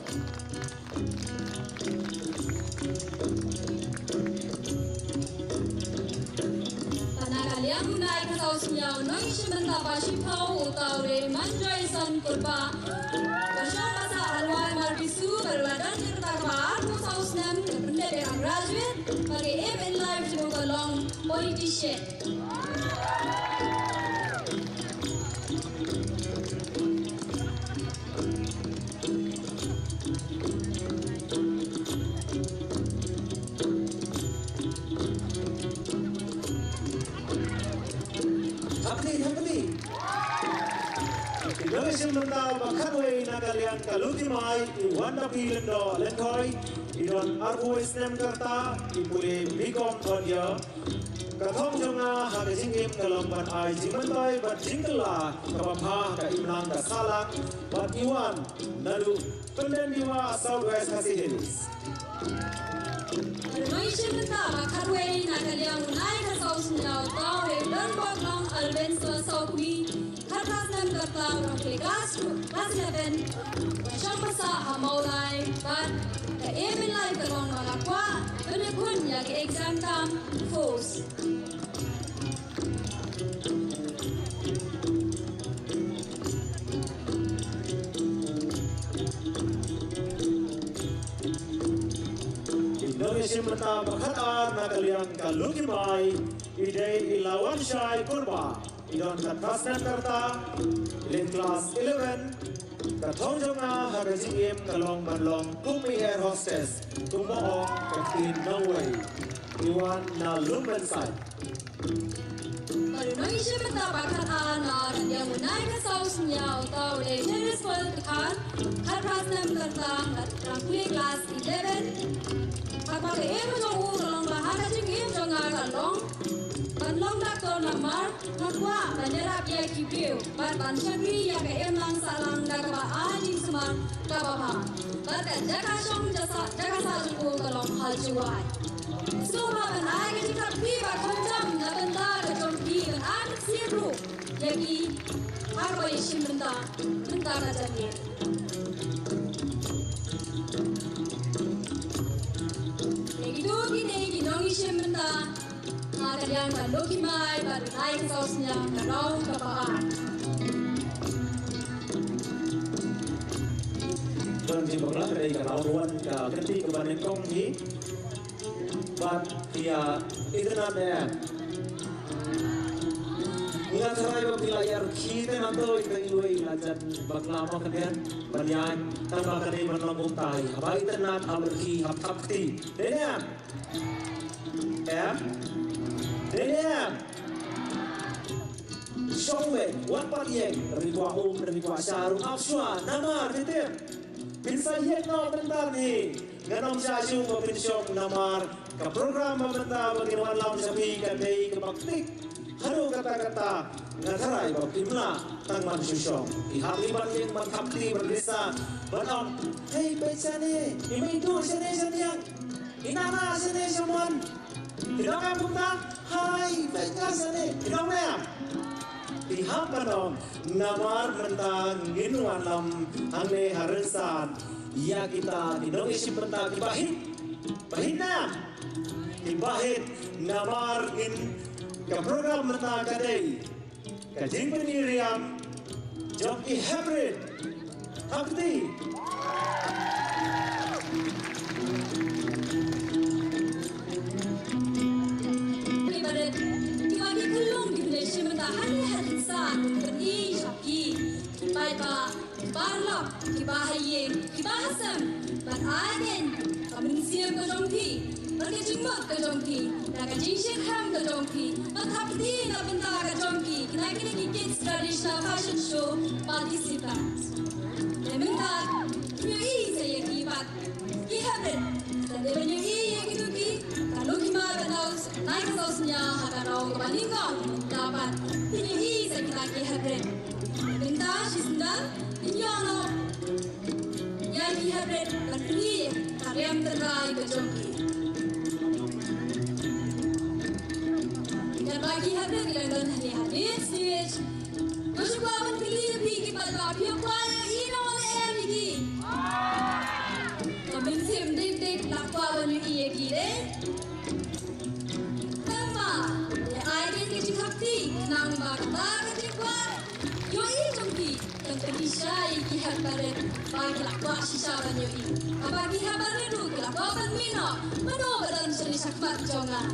Kalian unai kasau sunya nong shimenta Bashipo utau re manjai san kurba Basyong pasa alwai marbisu berbadan cerita kabar musau snam kepende beang graduate bagi aim in life jemu kalong politician. Indonesia mental bakatwe nagalian kalutimai Iwanda Pilendo Lenkoi Idon Arbu Islam Karta Ipule Bikom Kodya Kathong Jonga Haga Jingim Kalomban Ai Jimantai Bat Jingkala Kabapha Ka Imnang Ka Salak Bat Iwan Nadu Penden Diwa Southwest Khasi Hills Indonesia mental bakatwe nagalian unai kasau sunya utau re dan baklong alben sosokwi Kartasnem Karta Kelas 11 Basyong pasa amaulai Bat Ka emin lai kalong malakwa Benekun yagi exam kam Fos Indonesia Menta Bakhatar Nagalian Kalukimai Idei Ilawan Syai Kurba Idon Katrasnan Karta Lin Class 11 Kathong Jonga Haga Jingim Kalong Banlong Kumi Air Hostess Tumoong Katin Norway Iwan Na Lumbensai Indonesia Menta Bakhatar yang unai kasau sunya utau le tennis politikan Kartasnem Karta Rangkuli Class 11 Kapag emo jong urong bahana jingim jong agalong Banlong dakto namar Nakwa banderap ya kipiu Bat bansyagri ya ke emlang salang Dagaba ajing sumar kababa Bat jaka syong jaka sajungku kalong haljuwai Suma ban ay kajikap piba konjam Na benda kajong pi ban anak siru Yagi harway shimbenta Benta kajangir Shimenta Kalian bandoki mai baru naik sausnya karau kapaan. Vâng, thì bằng lắm đây cả lão luôn cả cái tí của bạn đến công thì bạn thì internet này nggak cerai waktu layar kita nanti kita ilui lajan baklama kalian banyan tambah kali menolong tai apa internet alergi hap kapti denya ya denya Shongwe wan pat yeng dari tua dari tua syarum afswa namar titir bisa yeng no bentar nih nganom syasyu ko pinsyong namar ke program bentar bagaimana lam sabi kadai ke baktik halo kata-kata ngatarai bab imla tang man syusyong ihari ban yeng man kapti berdesa banom hei baca nih ini itu sene yang inana sene saman tidak kamu tak hai baca sene tidak mem Pihak banom namar mentang ginuan lam angne haresan ya kita di Indonesia mentang dibahit bahitna dibahit namar in ke program mentang kadai kajing peniriam joki hybrid hakti Ibarat kiwagi kulung di Malaysia mentahan hadit saan beri syaki kibai ba barlok kibahaye kibahasam beragen kamin siam ke jongpi pergi jingmak ke jongpi naga jingsik ham ke jongpi mathapti na benta ke jongpi kena kini kids traditional fashion show participants Mementa nyui saya kibat kihabret dan dia nyui yang itu ki kalau kibat atau naik sosnya hakarau kebalingkong dapat nyui saya kita kihabret Mementa sisndang inyono yang kihabret berni karyam terai kejongki dan bagi habret yang hadir stage Bersyukur pilih lebih kibat bagi kuala ino oleh lagi. Kami sim dek lakwa banyu iya kire. Tema ya air kecil hakti nang bakta kecil kuat. Yo i jompi yang terhisai kihat baret bagi lakwa sisa banyu i. Bagi habaret du lakwa ban mino mano badan seni sakbat jongan.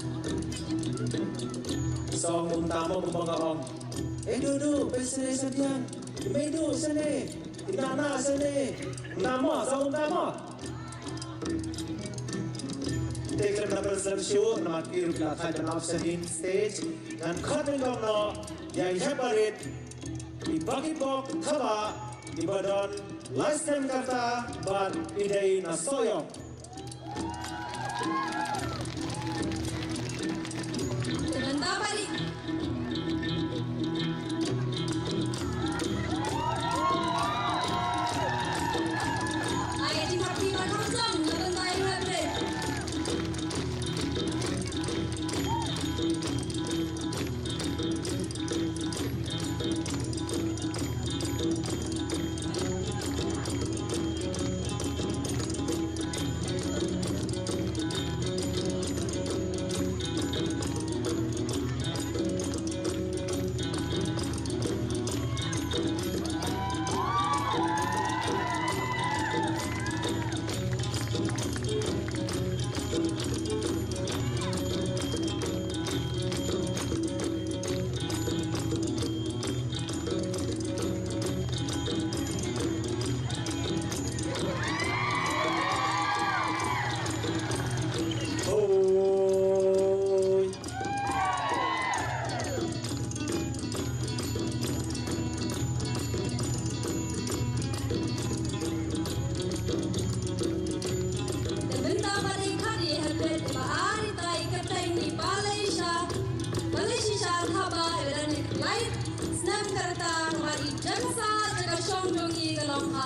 Song untama pembangaong. Duduk, pesene sedian. Duduk sini. Inana sini. Nama, song utama. Take the numbers of show, not here to have an option stage. Dan cutting of no, yang hebarit. Di bagi bok thaba, di badan lifetime kata, but idei na soyong. Dan tabali.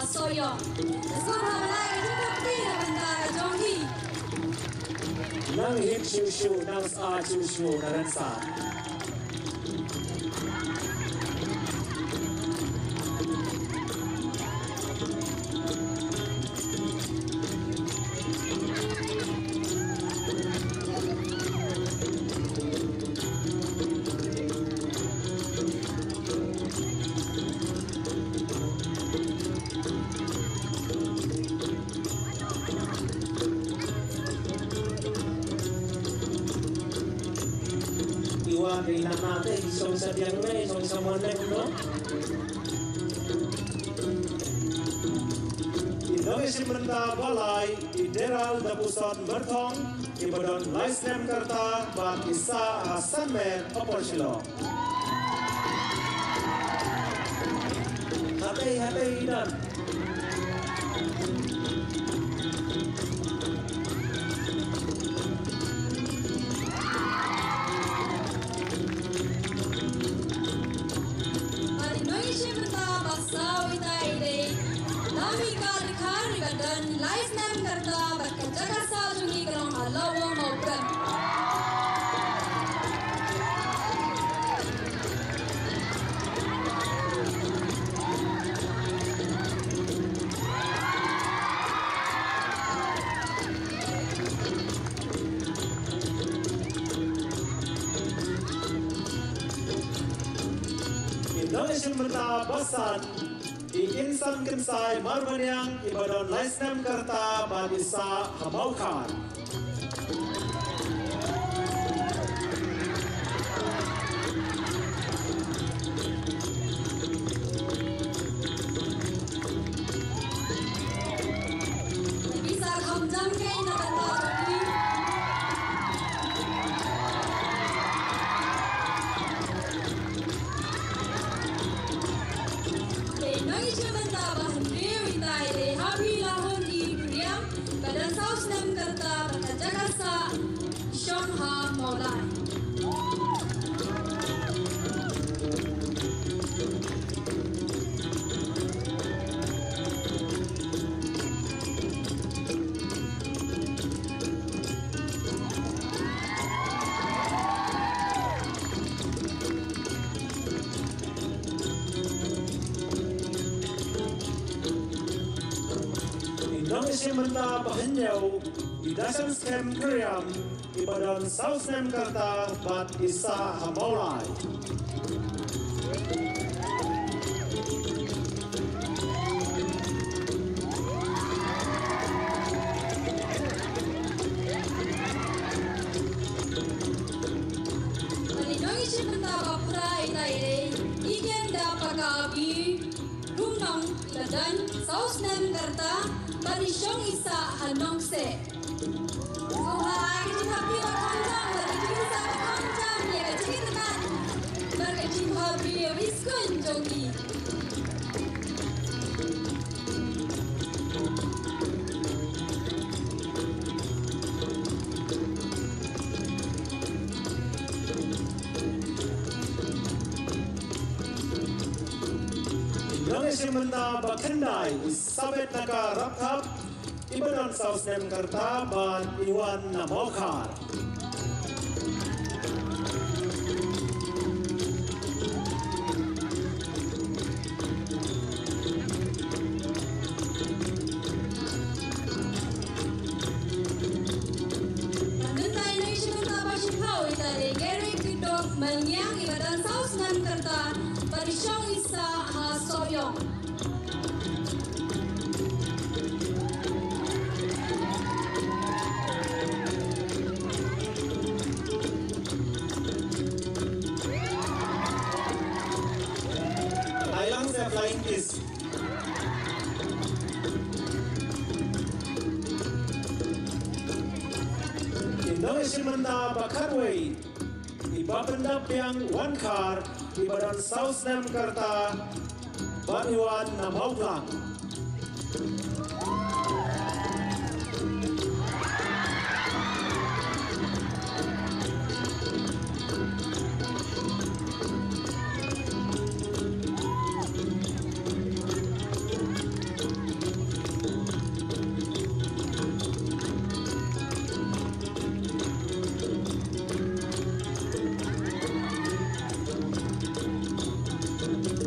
Soyo, sekolah lagi juga pilih bentar jongki. Nang hit shushu, nang sa shushu, naran sa. Kay nanate isong sa diyang me isong sa monek no Indonesia simrenta balai ideral da pusat bertong ibadon livestream karta bat isa Hasan Mer oporshilo hati dan Indonesia bertabasan di insan kensai marmanyang ibadon laisnem karta badisa hamaukan. Bisa hamjam kay na tatabi. Nang isumenta bahan dewi tay de habi lahon di Kriam badan saus nem karta bakajaga sa Shongha Maulai. Indonesia menta bahanyaw di dasar skem Kriam ibadon saus nem karta bat isa hamaulai. Nang isumenta bapura itay de igen da pagabi rumnong ladan saus nem karta Barishong isa hanong se. Suhay happy makanjang lagi sa makanjang ya kecilkan. Berkecil happy wiskun jogi. Indonesia menta bakandai sabet naka rathap ibadon saus nem karta ban iwan namokar. Nandunay na isumenta bashipaw itay Gary Kidok manyang ibadan saus nem karta Barishong isa ha soyong. Thailand sa flying kiss. Indonesia menta bakadway ibabendap yang one car ibadon saus nem karta ban iwan namauklang.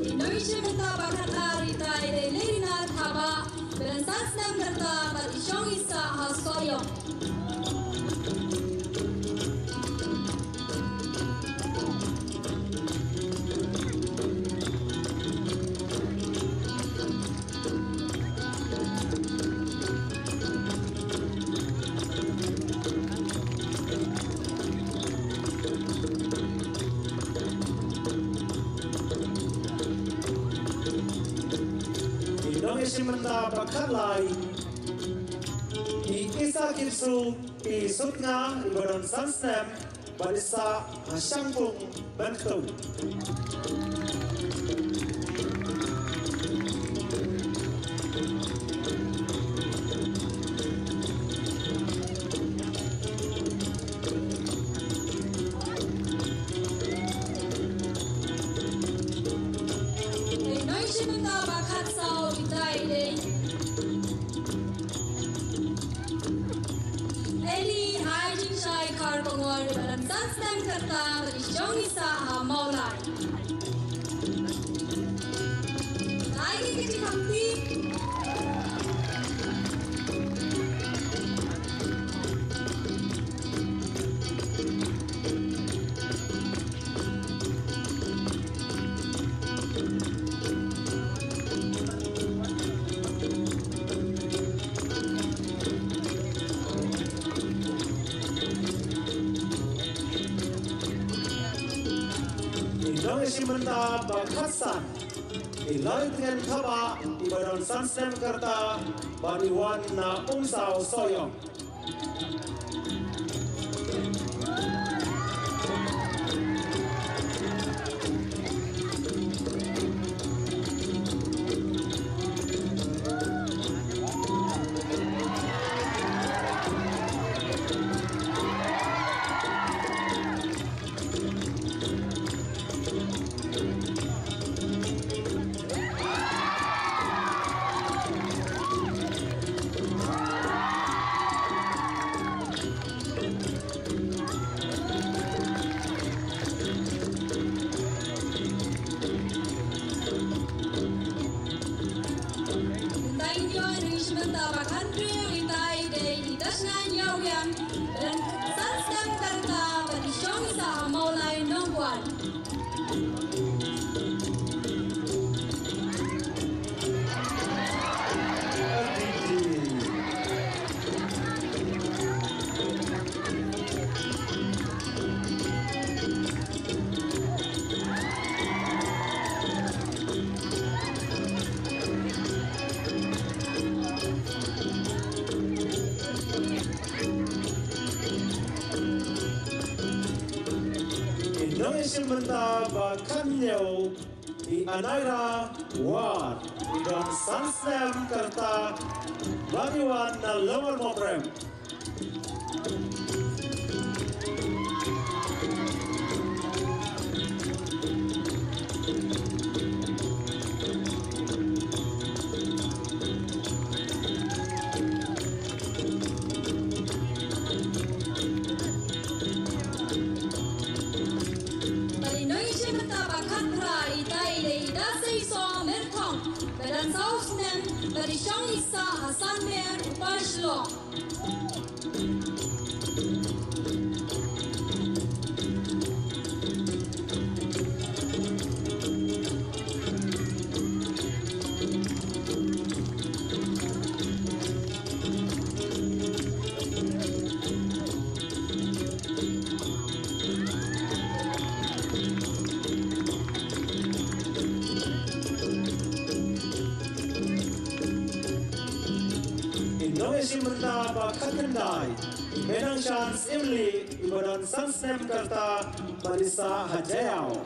Indonesia menta bakat ari tay de lerina thaba dan sas nem karta Barishong isa ha soyong. Indonesia menta bakalai di isa kitsu di sutnga ibadon sansnem badisa hasyangpung bentuk. Indonesia menta bakat sao itay de Eli Haijin Shai Karbongor badan sas nem karta Barishong isa ha Maulai. Lagi kecil hampi. Indonesia menta bakhasan ilai dengan khaba ibadan sansem karta baniwan na umsao soyong. Indonesia menta bakhanyo di anaira war idon sansem karta baniwan na lower moprem. Dari Syang Isa Hasan Mer Upashlo. Indonesia menta bakhandai menang chance imli ibadan sansem karta barisa hajayao.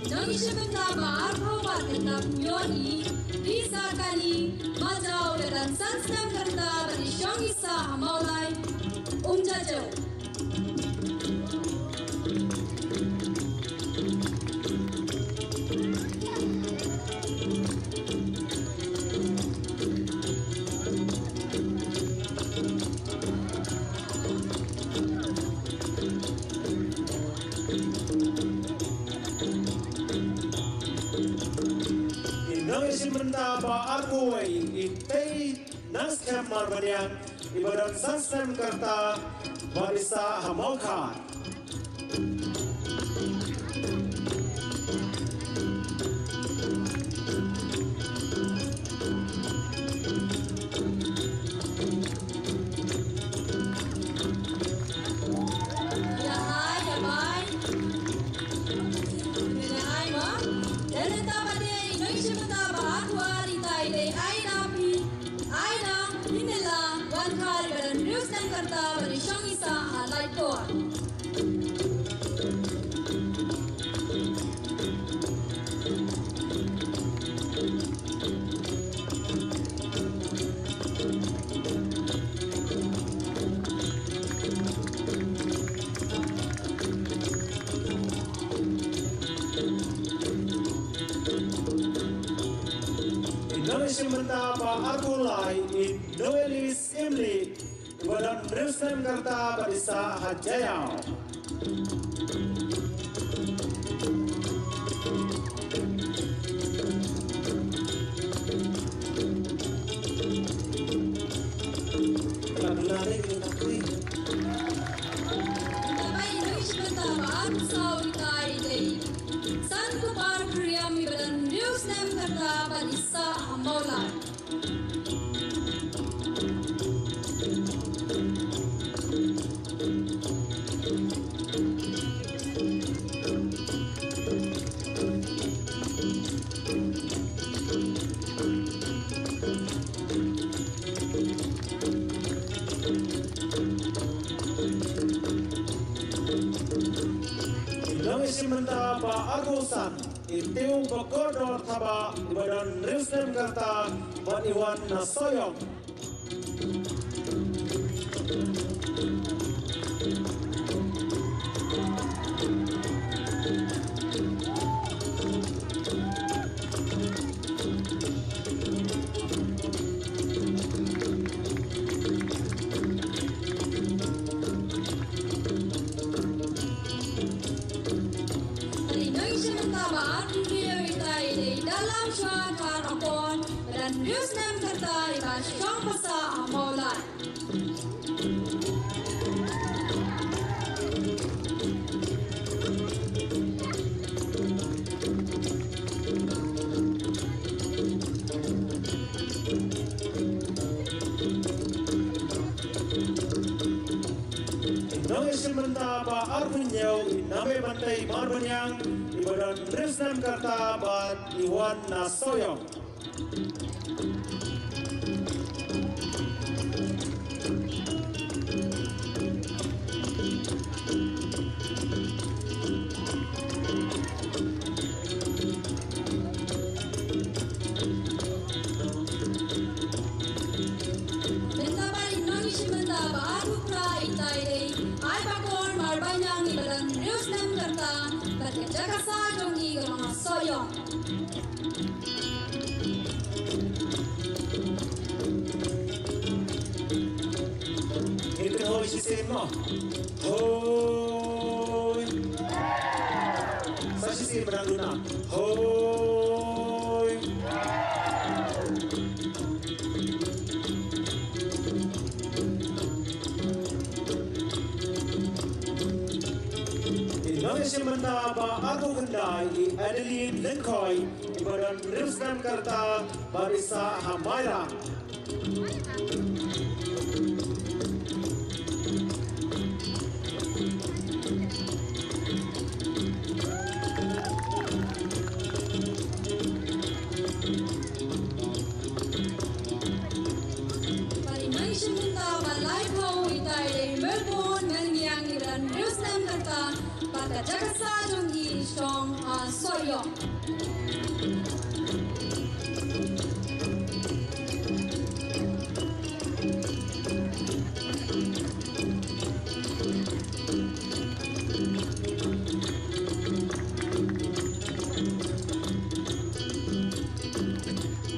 Indonesia menta baarbawa tentang nyoni Bisa kali majau dan sansem kerta dari Syang Isa maulai jajau. Indonesia menta baarbuai itay naskem marbanyang ibadan sansem karta barisa hamaukan. Indonesia menta baargulai Indoelis imli ibadan Rustem karta barisa hajayao. karta balisa amola. Nang isimenta pa agusan itiung bagodor taba ibadan Risnem karta ban iwan na soyong. Dalam syakar apon dan Risnem karta iba syong pasa amola. Nang isimenta pa arpunyaw iname bantay marbanyang ibadan Risnem karta ban iwan na soyong. Soyong. Itu hoy sisin mo. Hoy. Sa sisin berang luna. Hoy. Indonesia menaba aku kendai di Adeline Lenkoy ibadan Risnem karta barisa Hamaira. Jakarta Jonggi Shong Soyong.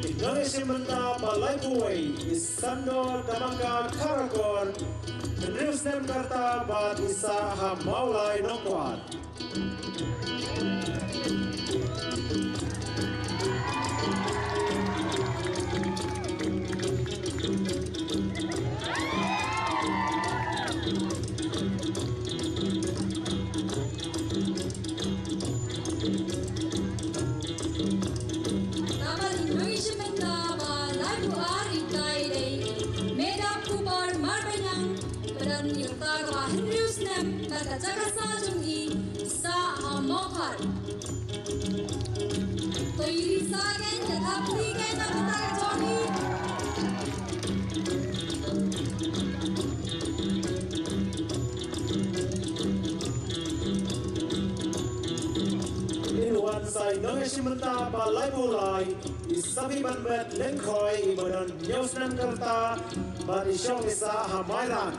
Indonesia menta balai buai Isandor Damangka Karagor Risnem karta bat isa hamaulai nongkwat. Jakarta Jonggi sa Amokhar. To irisa again, tatapli kayo na kita Jonggi. Inuan sa Indonesia menta balai bulai isabi banbet Lenkoy ibadan Risnem karta bat isyong isa Hamairan.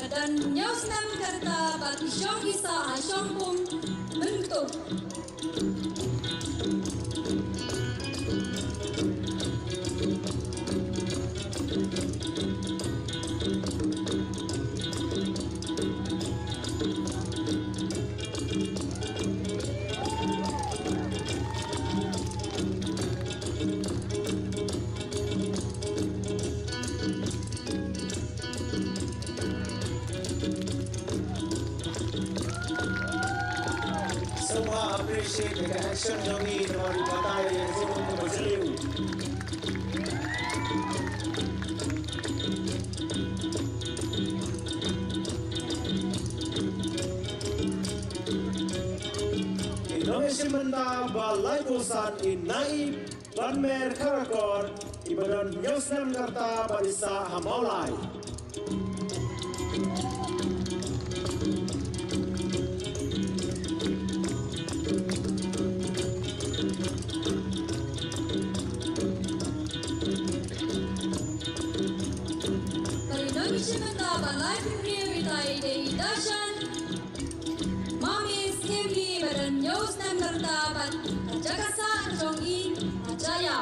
Dan Risnem karta bat isyong isa asyong pong bentuk. appreciate the action jongi dari batai yang sudah berseliu. Indonesia menda balai kosan inai Banmer Karakor ibadan Nyosnem Karta Badisa Hamaulai. Indonesia menda balai Premier Witai Dei Darshan Mami Skimli badan Nyosnem Karta Bad Jakasa Jongi Ajaya.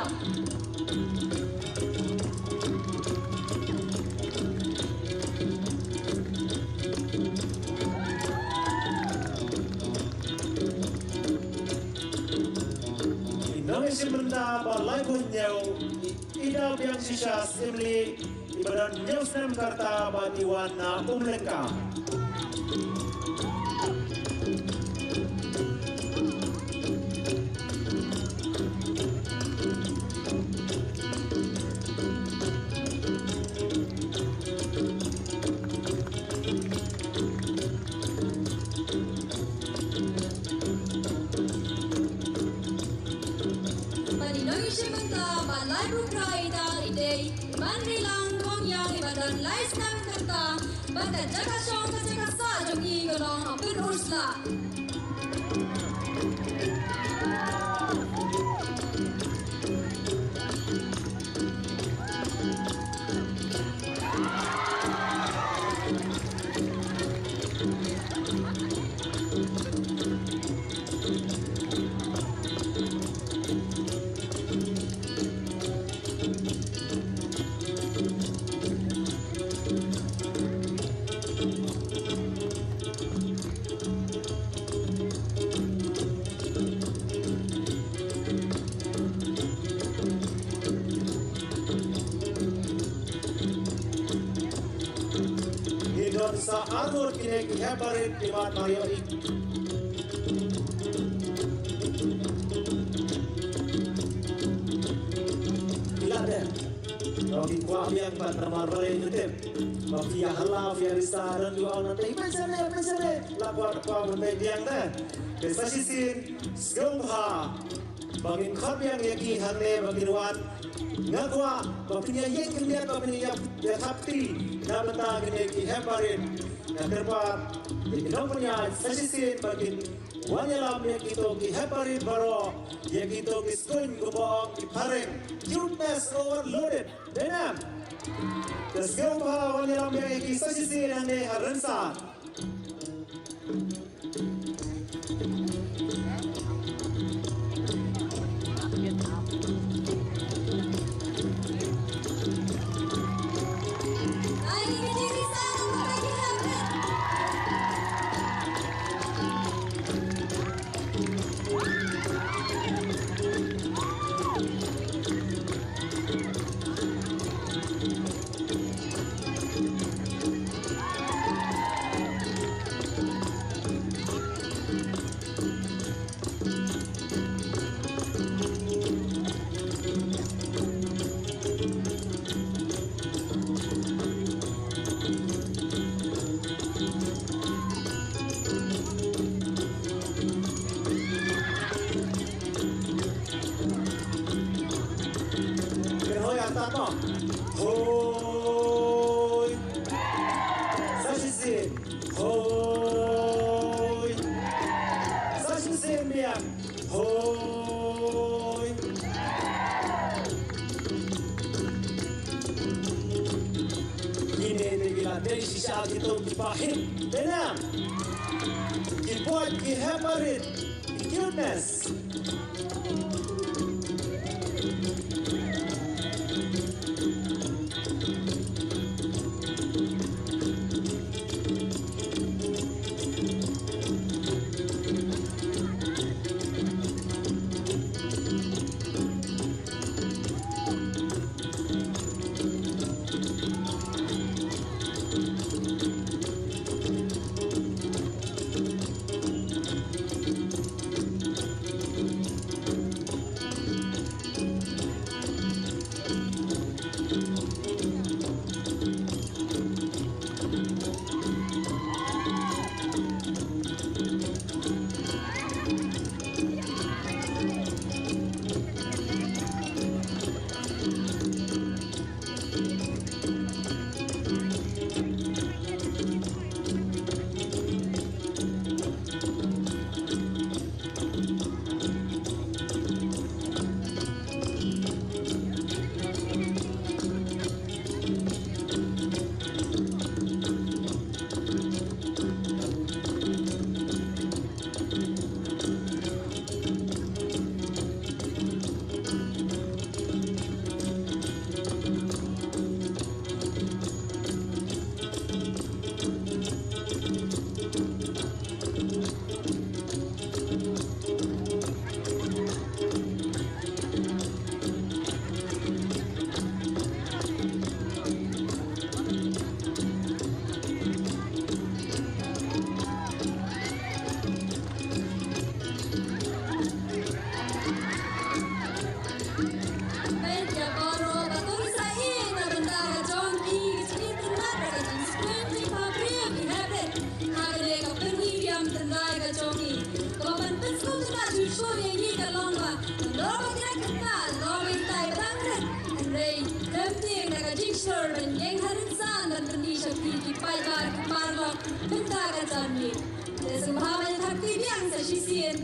Indonesia benda balai bunyau idap yang sisa simli ibadan Nyosnem Karta Batiwana Umlengka. Indonesia menda balai bukrai dal idei Manrilang Kongyang ibadan lais nam kerta Banda jaga syong kasa jongi golong apun ursla. Sa arur kine kihabarit dimat mayori. Ilade, rogi kuah yang bernama Ray Nutip, mafia halaf yang risaran dua nanti macam lakukan kuah nanti diang deh. Kesasisin, sgomha, bangin kop yang yaki hane bangin wan. Ngakwa, bapinya yang kelihat bapinya ya hati, nabata kene kihabarit. Yang terpat, di nomornya sasisin bagian wanyalam yang itu kihabarit baro, yang itu kiskoin gubong kipareng, cuteness overloaded, denam. Tersekarang wanyalam yang kisasisin yang ne harensa. Hoi, sasisin, hoi, sasisin biang, hoi. Ini bila dari sisa itu dipahit, tenang. Dibuat kihabarit, cuteness. so ye ni ka long ba lo ba ya ka na lo ba tai ba dang re re kem ti na ka jing sure ben yeng harin san dan ni sha pi ki pai ba ki par lo ben ta ka jan ni de sum ha ba thak pi biang sa shi sien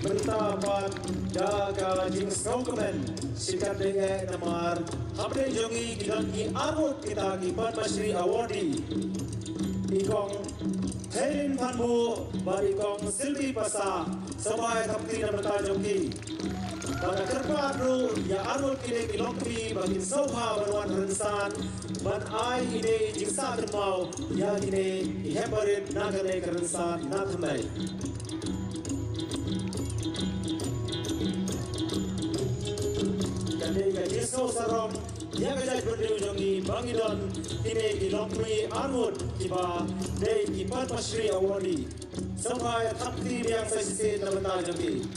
Bertapat jaga jing songkemen sikat dengan namar hamde jongi gidan ki arut kita ki Padma Shri Awardee ikong Herin Phanbu barikong Silvi Pasa sampai thapti na berta jongi pada kerpat ru ya arut kini kilokpi bagin soha banwan rensan ban ai ine jingsa kenmau ya ine ihebarit nagane kerensan nathamai Yeso sarom yang kejai berdiri jongi bangidon kini kilokmi armut kiba dei ki Padma Shri Awardee sampai thapti yang sesi na bata jongi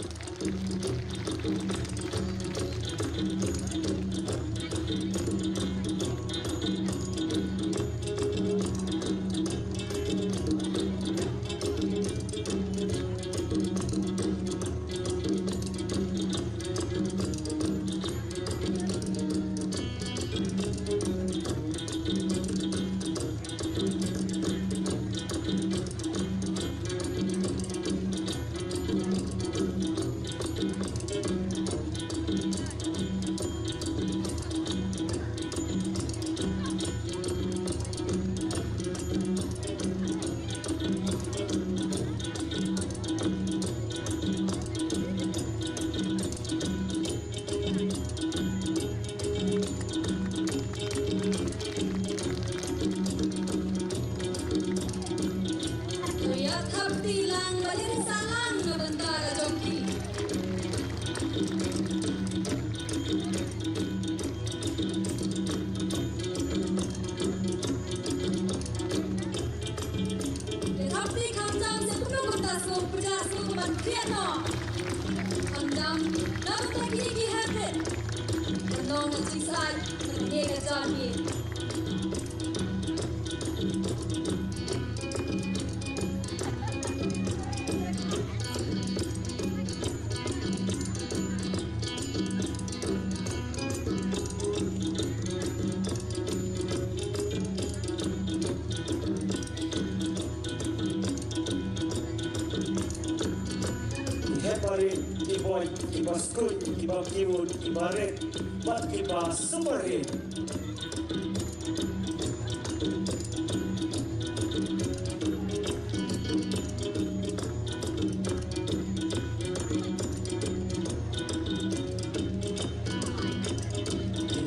Kiba skut, kiba kiwud, kiba red, bat kiba super hit.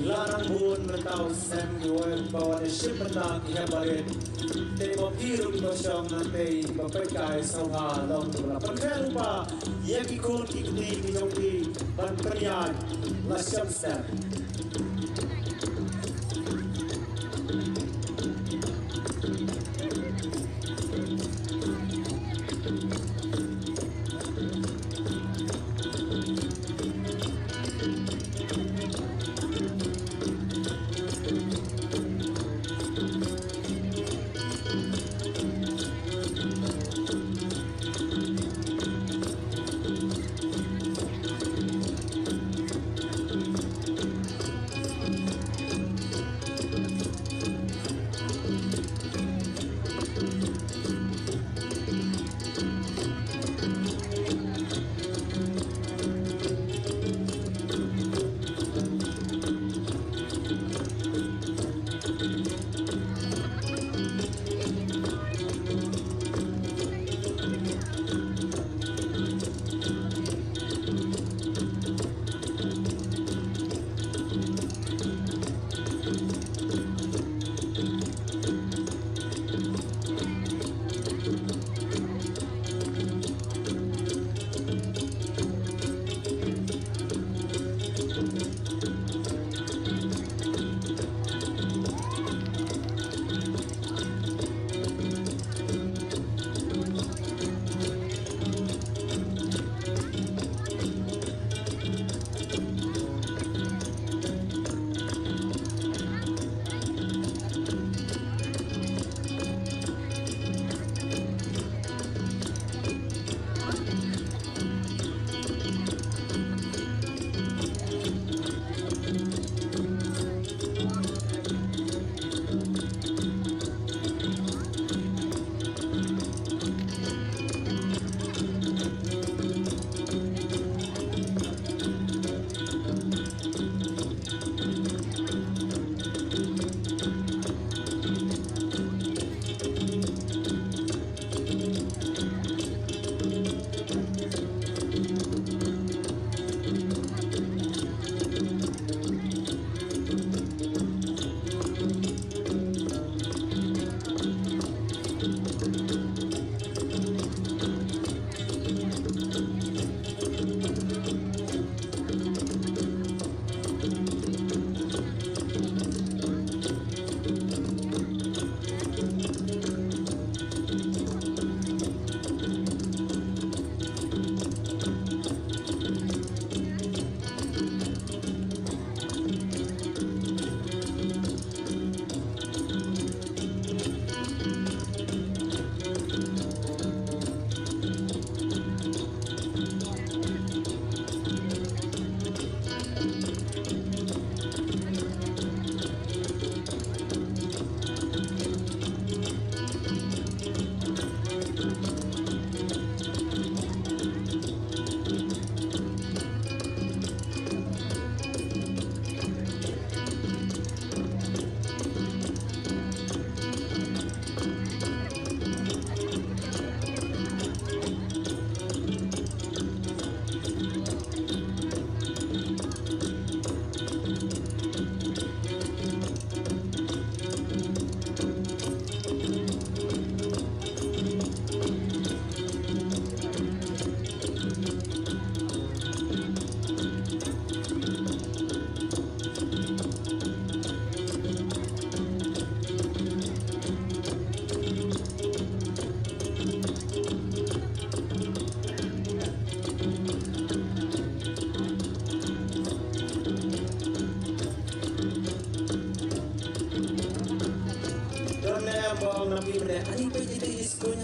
Larang bun mentau sem yuan bawa de ship menang ihabarit. Temo piru kiba syong nanti kiba pekai sauha long tula pakai lupa. Yang ikut ikuti kijongki ban perian lasyam step.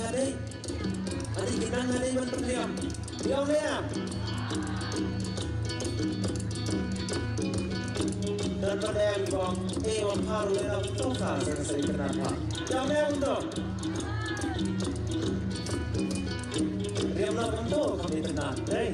ada. Adi kinang ada man pendiam. Diam diam. Dan pada yang bang, orang haru yang tokar saya kenapa? Diam diam untuk. Diam nak untuk kami tenang, deh.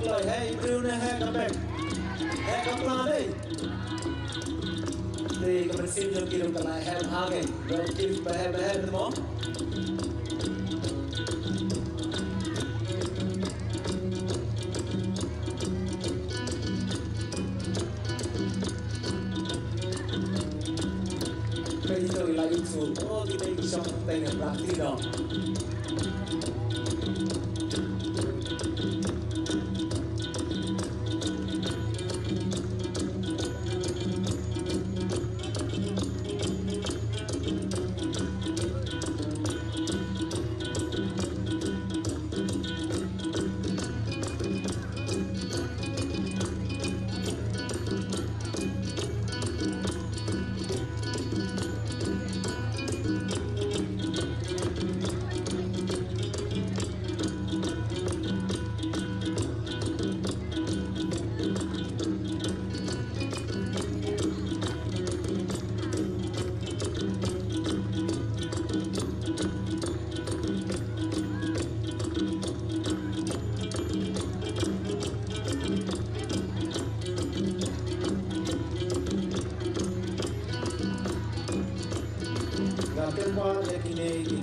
Lời hay yêu này hay các bạn hay các bạn đây thì các bạn xin cho kêu cả lại hay hai cái rồi kêu bé đúng không bây giờ là dùng xuống thì đây trong tay là làm gì đó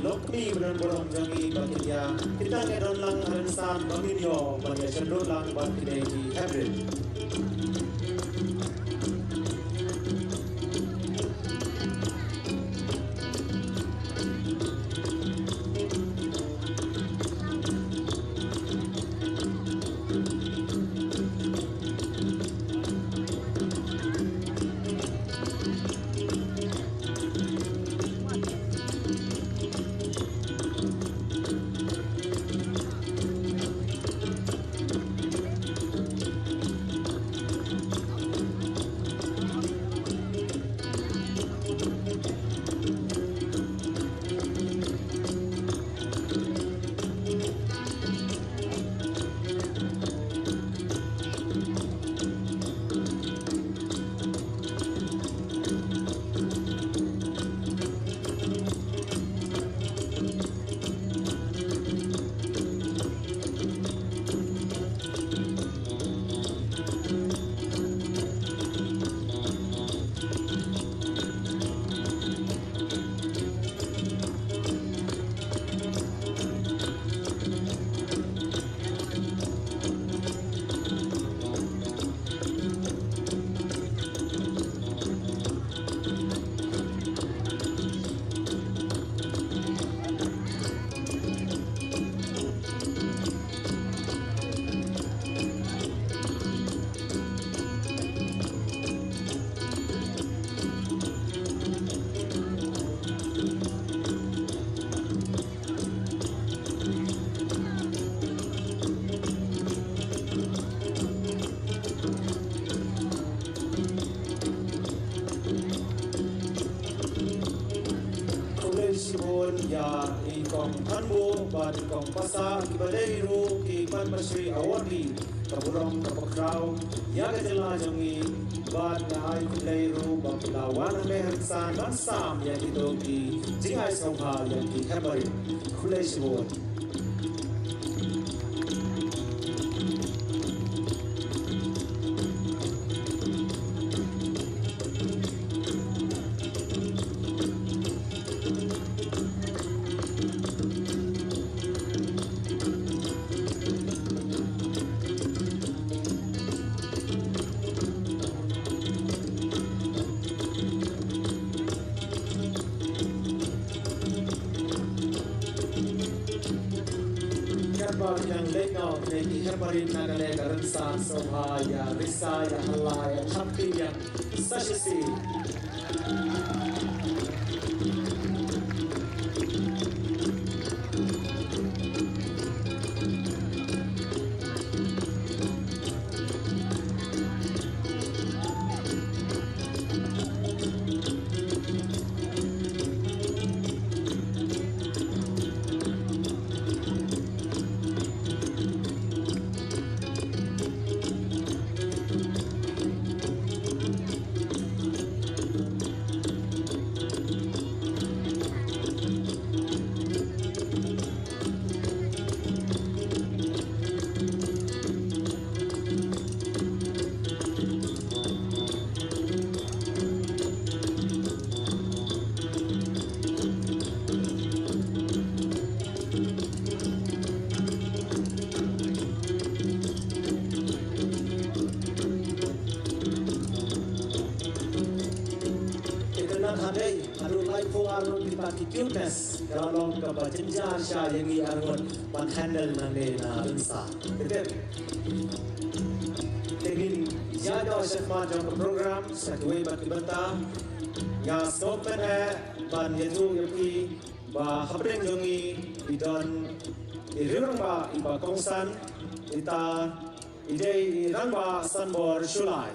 Lokni benar bolong jangi bagian kita kedon lang harensan baginyo bagian cenderung lang bagian di hybrid. Ya ikong kanbo ban ikong pasa kibadai ru ki ban bersri awadi kaburong kapakraw ya kajala jangi ban ngai kibadai ru baklawan mehansan ban sam ya didogi jingai songha ya ki hebari kulai sibon Terima yang lekau neki heparin nagale karensan soha ya risa ya hala ya hapti yang sashisi. Cuteness kalau kebajenjar sya yang diarun pan handle nange na insa. Tetep. Tegin jado sefa jong program satwe baki banta ya sopen ban yetu yoki ba habreng jongi bidon irang ba iba kongsan ita idei irang ba sanbor shulai.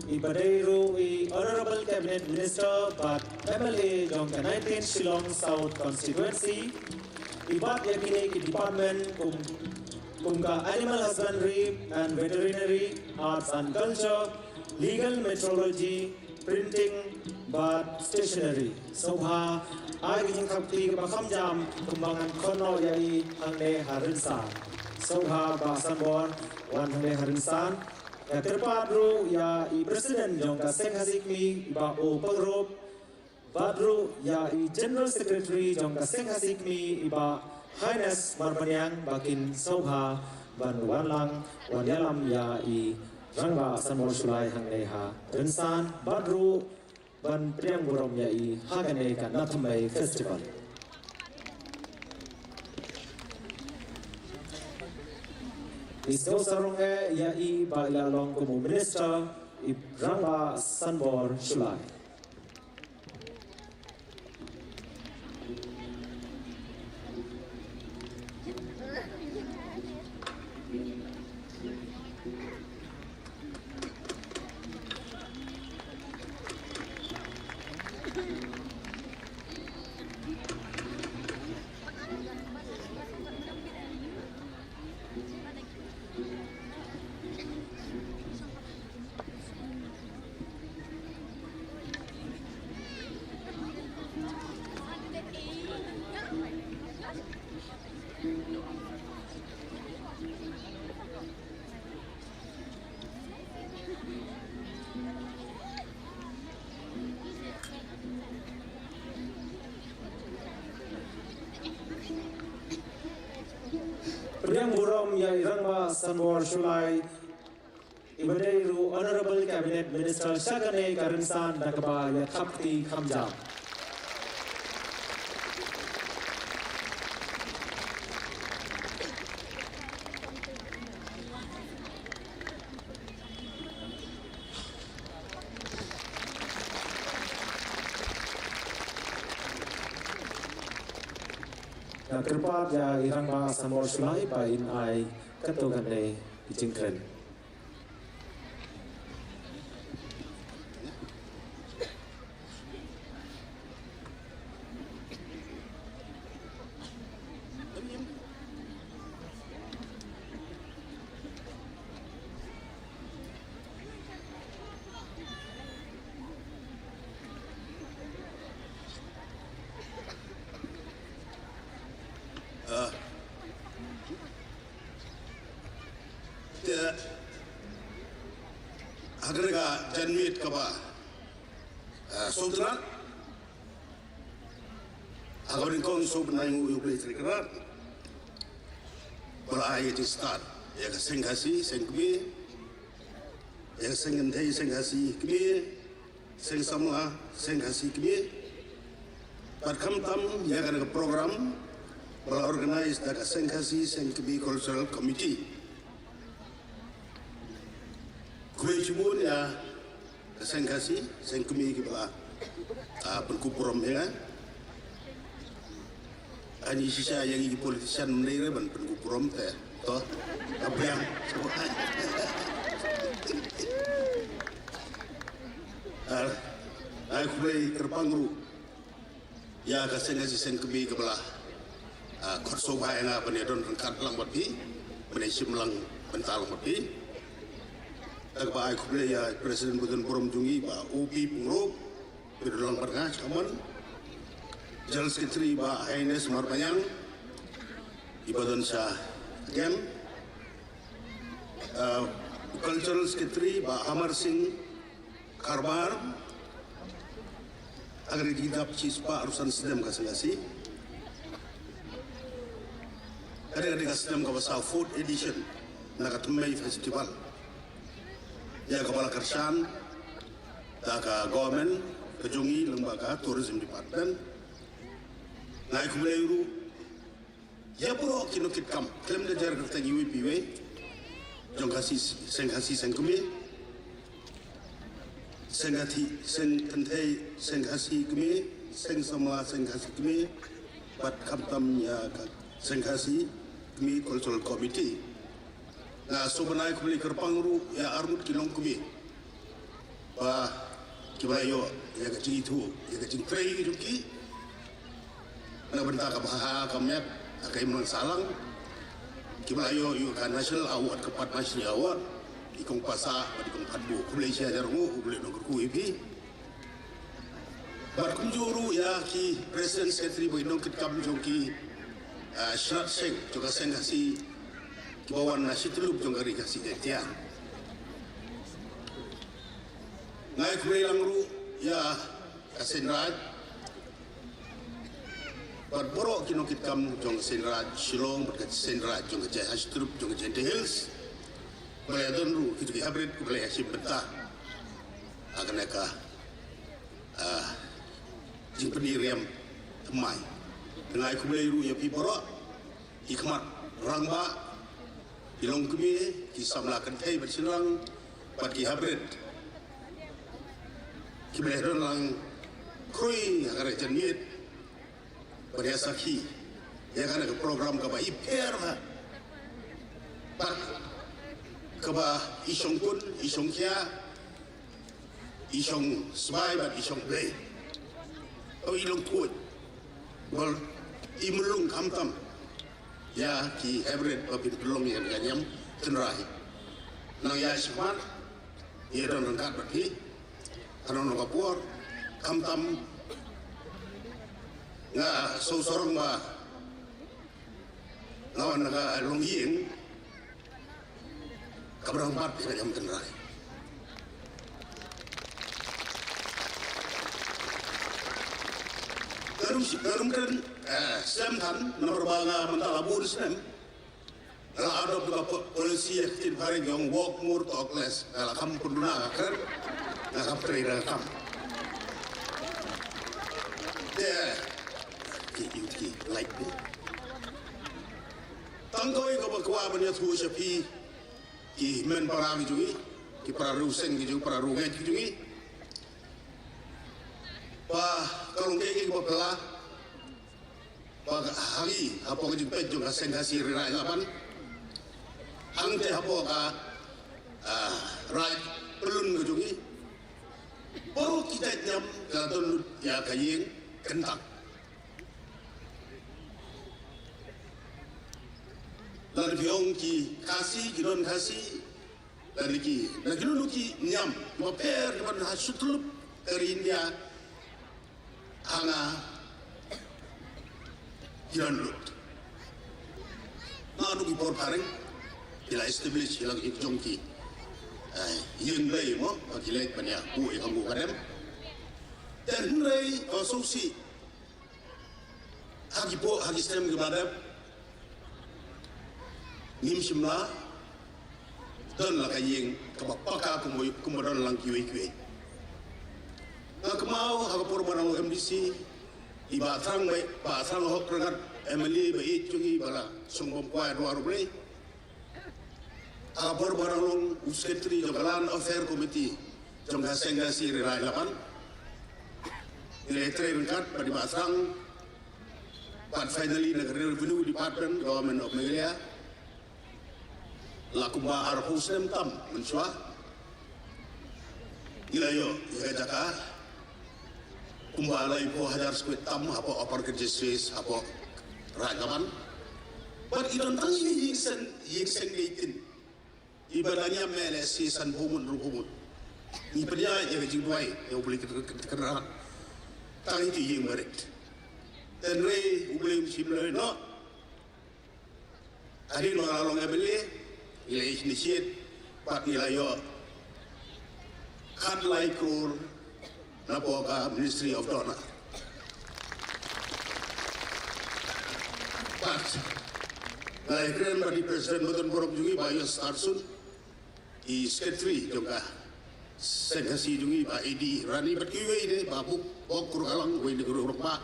Ibadairu Honorable Cabinet Minister but MLA jong 19 Shillong South Constituency. Ibat yakini ki Department kumka Animal Husbandry and Veterinary, Arts and Culture, Legal Metrology, Printing, but Stationery. Sobha ay gining kapti bakam jam kumbangan kono yai hangne harinsan. Sobha basanbor wan hangne harinsan. Ya terpadu ya i Presiden jong ka Seng Hasikmi ba o Pagrop Badru ya i General Secretary jong ka Seng Hasikmi iba Highness Marmaniang bakin Sobha ban wanlang wanyalam ya i Rangba Sanbor Sulai hang neha Rensan Badru ban Priang Burom ya i Hagane ka Natamay Festival. Isdo sarongge ya i ba ilalong kumu minister i Rangba Sanbor Sulai. Priang Burom ya Rangba Sanbor Sulai Ibadairu Honorable Cabinet Minister Syagane Karinsan Nakaba ya Kapti Kamjam. Yang keempat ya Rangba Sanbor Sulai pain ai ketukan ne ijingkren. Agrega janmit kaba sultan agarin kong sobenang uyup letrikrat berayat start ya sengkasi sengkbi ya sengentai sengkasi kbi seng samla sengkasi kbi berkamtam ya kan program organize the Sengkasi Sengkebi Cultural Committee. Kue cubun ya Sengkasi Sengkebi kita perkupuram ya. Ani sisa yang ini politician menira ban perkupuram teh toh apa yang aku boleh terpangru ya Sengkasi Sengkebi kebelah korso bahaya na penedon rengkat lang berpi menesim lang bental berpi agak aku boleh ya Presiden Bukan Puram Jungi ba Upi Pungro berdolang berngah kaman General Secretary ba Haines Marpanyang ibadan sa again Cultural Secretary ba Amar Singh Karbar agar digidap cispa urusan sedem kasih ada sedem kabasa food edition nakatumay festival ya kepala kersan taka government kejungi lembaga tourism department naik kulayuru ya puro kinukit kam klaim da jar kerta UPW jong Sengkasi Sengkebi Sengkasi kami sama Sengkasi kami bat kamtam ya Sengkasi kami Cultural Committee nah sebenarnya kembali kerpangru ya armut kilong kami bah kibayo ya kecing itu ya kecing tray gitu ki na benta ka baha kamyak akai menang salang kibayo yu kan national award kepat national award ikong pasa ikong padbu kulay siya jarungu kulay nong kuibi bar kunjuru ya ki President Secretary boy nong kitkam jongki Shrat Singh juga Sengkasi kibawan nasi teluk jong ari kasi dia naik kulay langru ya Senraj bar borok kinong kitkam jong Senraj Shillong berkat Senraj jong Jai Hastrup jong Jai Hills Balai Donru itu di hybrid balai asyik betah akan mereka jing pendiriam temai dengan aku balai ru ya pi borok hikmat rangba ilong kami kisah melakukan thai bersilang bagi hybrid kita balai lang krui agar jenit pada sakhi ya kan ada program kaba iper lah kaba isong kun, isong kia, isong sebai bat isong play, atau ilong kuat, bol imulung kamtam, ya ki hybrid babin pelong yang ganyam tenrai, nang ya semat, ia dan rengkat berki, karena nong kapur, kamtam, ngah sorong ba, ngawan naga long yin. Kabarang bat di dalam tenrai. Darum kan sem tan nomor banga mentalabur sem. Kalau ada juga polisi yang tin hari yang walk more talk less. Kalau kamu penduna kan, nak pergi kam. Dia ki like ni. Tangkoi kau berkuah banyak tu sepi. Ki men para juga, ki para ruseng juga, para runget juga. Wah, kalau kayak gini bapak, hari apa kerja pet juga Sengkasi rai lapan, hang teh apa rai pelun juga. Baru kita jam kalau ya kayak kentang. Lalu biong ki kasih, kidon kasih, lalu dulu ki nyam, maper, kiban hasutlup dari India, hanga, kidon lut. Nah, dulu por pareng, bila establish hilang ikjong ki, yang lain mo, bagi lain banyak bu yang kamu kadem, dan mulai asosiasi, hagi sistem kemadam. Nim simla don la kayeng kabapaka kumodon lang kiwe nak mau aga porban MDC iba trang hok rengat emeli ba ichungi bala sungbom kwa dua ruble abor baralong usketri jogalan affair committee jongga senga siri rai lapan ile train card pada basang but finally negara revenue department government of Meghalaya lakuba arhusem tam mensua ilayo ya jaka kumbalai po hajar squid tam apa opor kerjaswis apa ragaman but idon tangi yingsen gaitin ibadahnya melesi san humun ruhumun ibadahnya ya jingwai ya boleh kena tangi tu ying merit dan re boleh simle no adin orang ngabeli ila initiate pat nilayo kad laikur napoka Ministry of Donor pat laikren dari Presiden Boten Borok juga Bayu Starsun i Secretary juga Senghasi juga Pak Edi Rani berkiwe ini babuk bokur kalang gue di guru rumah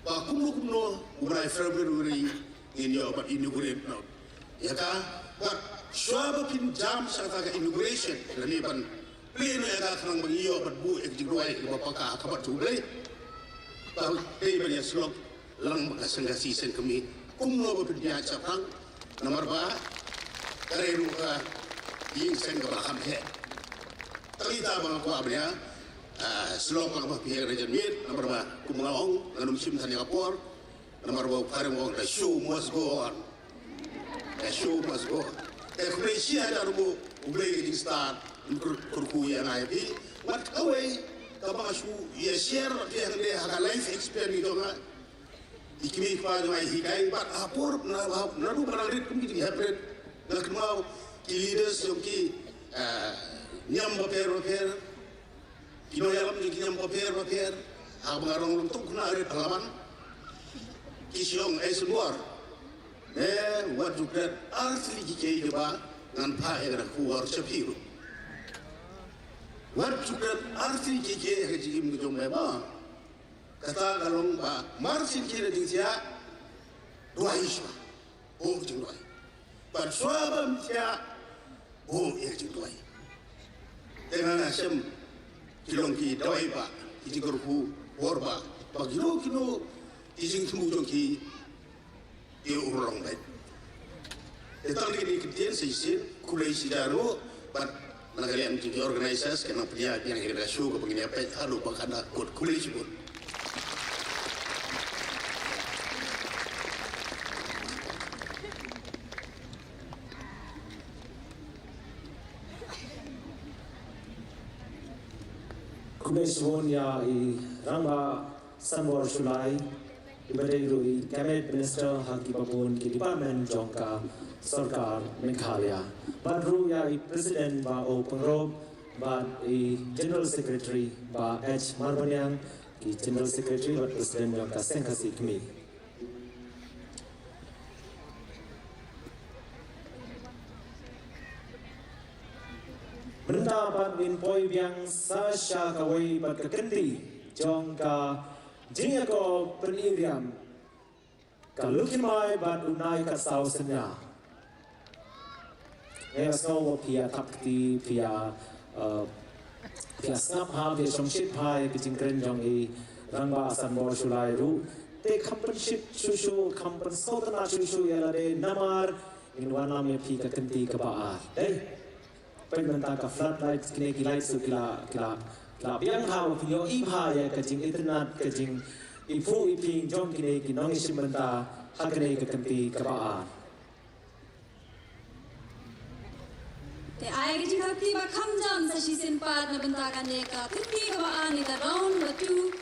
Pak kumno mulai Februari ini obat inaugurate now ya kan but suaba pinjam sa ka inauguration lani ban pleno ya ka kanang magiyo bat bu ek jigwai bapa ka kabat jublay ba dei ban ya slok lang makasangasi sen kami kumno ba pinjam sa pang nomor ba kare ruka ying sen ka bakam he talita ba ko abnya slok ka ba pihak rejenmit nomor ba kumlaong nganum sim tani kapor nomor ba kare mo the show must go on. The show must go. Kemudian ada rumu ubay di start kurkuy yang ayat. What away kapag asu ya share dia hande haka life experience itu nga ikimi pa ngai hikai bat apor na ru barang rit kum ki hapret nak mau ki leaders yung ki nyam paper kino yalam ki nyam paper abang arong luntuk na rit halaman kisyong ay semua what you get artli kike juba nan pa era kuwar chapiru what you get artli kike heji im gujong ba kata galong ba marsin kire dingsia dua iswa jeng dua but swabam tia jeng dua dengan asem kilong ki doi ba ki gorku worba pagino kino izing tumujong ki urang baik. Datang lagi kemudian sisi kulai sidaru, but nagalian jadi organisasi kena punya yang kita show ke begini apa? Halu bahkan akut kulai sebut. Kulai sebut ya rangba sanwar sulai. Ibadai rui Cabinet Minister Haki Babun ki Department Jongka Sarkar Meghalaya. Badru ya President ba O Pengrop ba General Secretary ba H Marbanyang ki General Secretary ba President Jongka Senghasi Kmi. Benda bat win poi biang sa sha kawai bat kekendi Jongka Jingya ko peniriam kalukimai bat unai kasau senya. Esau pia takti pia snap ha pia somship hai kijingkren jong rangba asan bor sulai ru te companship susu compan sotana susu yalade namar in wana me pi ka kenti ka baar. Pagmenta ka floodlights kine ki lights su kila biang hao pinyo ibha ya kajing internet kajing ifu iping jom kine kinong isimenta hakane kakanti kabaan. Te ay kajing hakti ba kamjam sa shisin pad na bentakan ka kanti kabaan ita round batu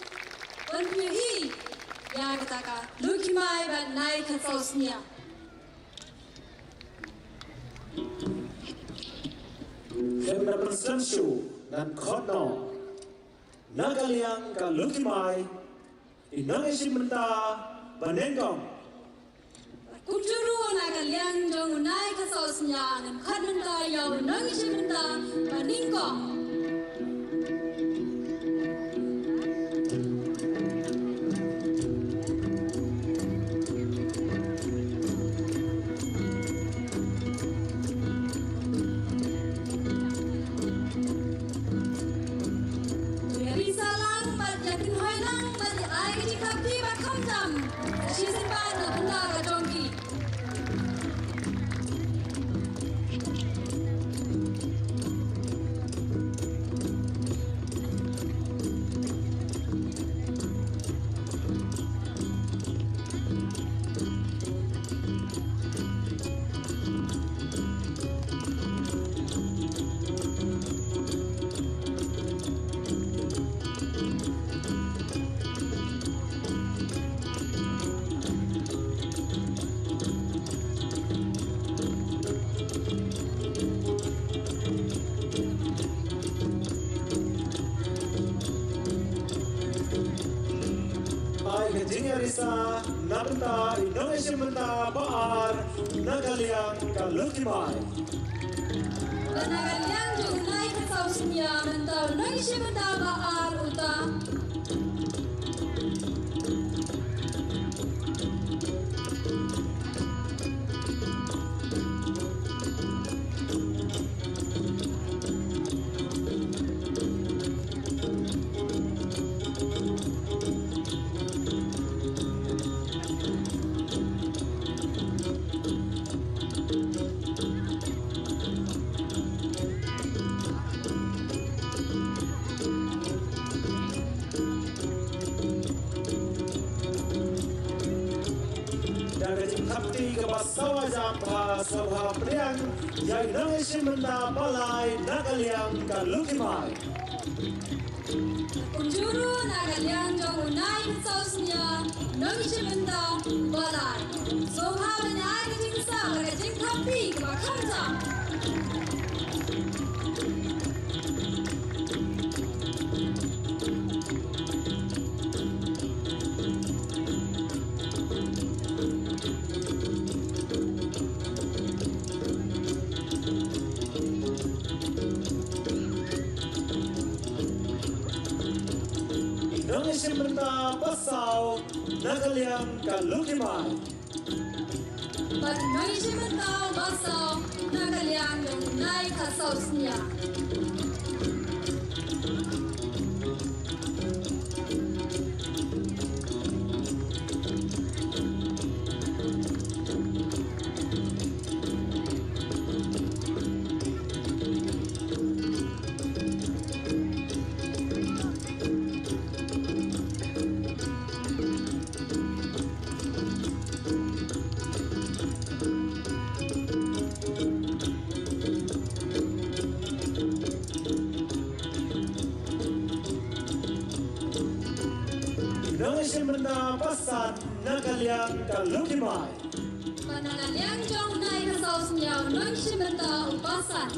ban pinyo i ya kata ka lukimay ba nai kasaus niya. Hemna Presidential dan Kodno Nagaliang ka lukimay inang isimenta banengkong. Kujuru nagaliang jong unay kasaus niya ng kadmenta yaw nang isimenta banengkong. Kajing Arisa Nabenta Indonesia Benta Baar Nagaliang Kalukimai Nagaliang Junai Kasau Sunya Benta Indonesia Benta Baar Uta Sabha Priang Yai Indonesia Benta Balai Nagaliang Kalukimai Kunjuru Nagaliang Jongunai Kasau Sunya Indonesia Benta Balai Soha Benai Kajing Sa Kajing Kapi Kebakamta Indonesia Benta Basau Nagaliang Kalukimai Indonesia Benta Basau Nagaliang Jongunai Kasau Sunya Indonesia Benta Pasan Nagaliang Kalukimai Nagaliang Jongunai Kasau Sunya Indonesia Benta Upasan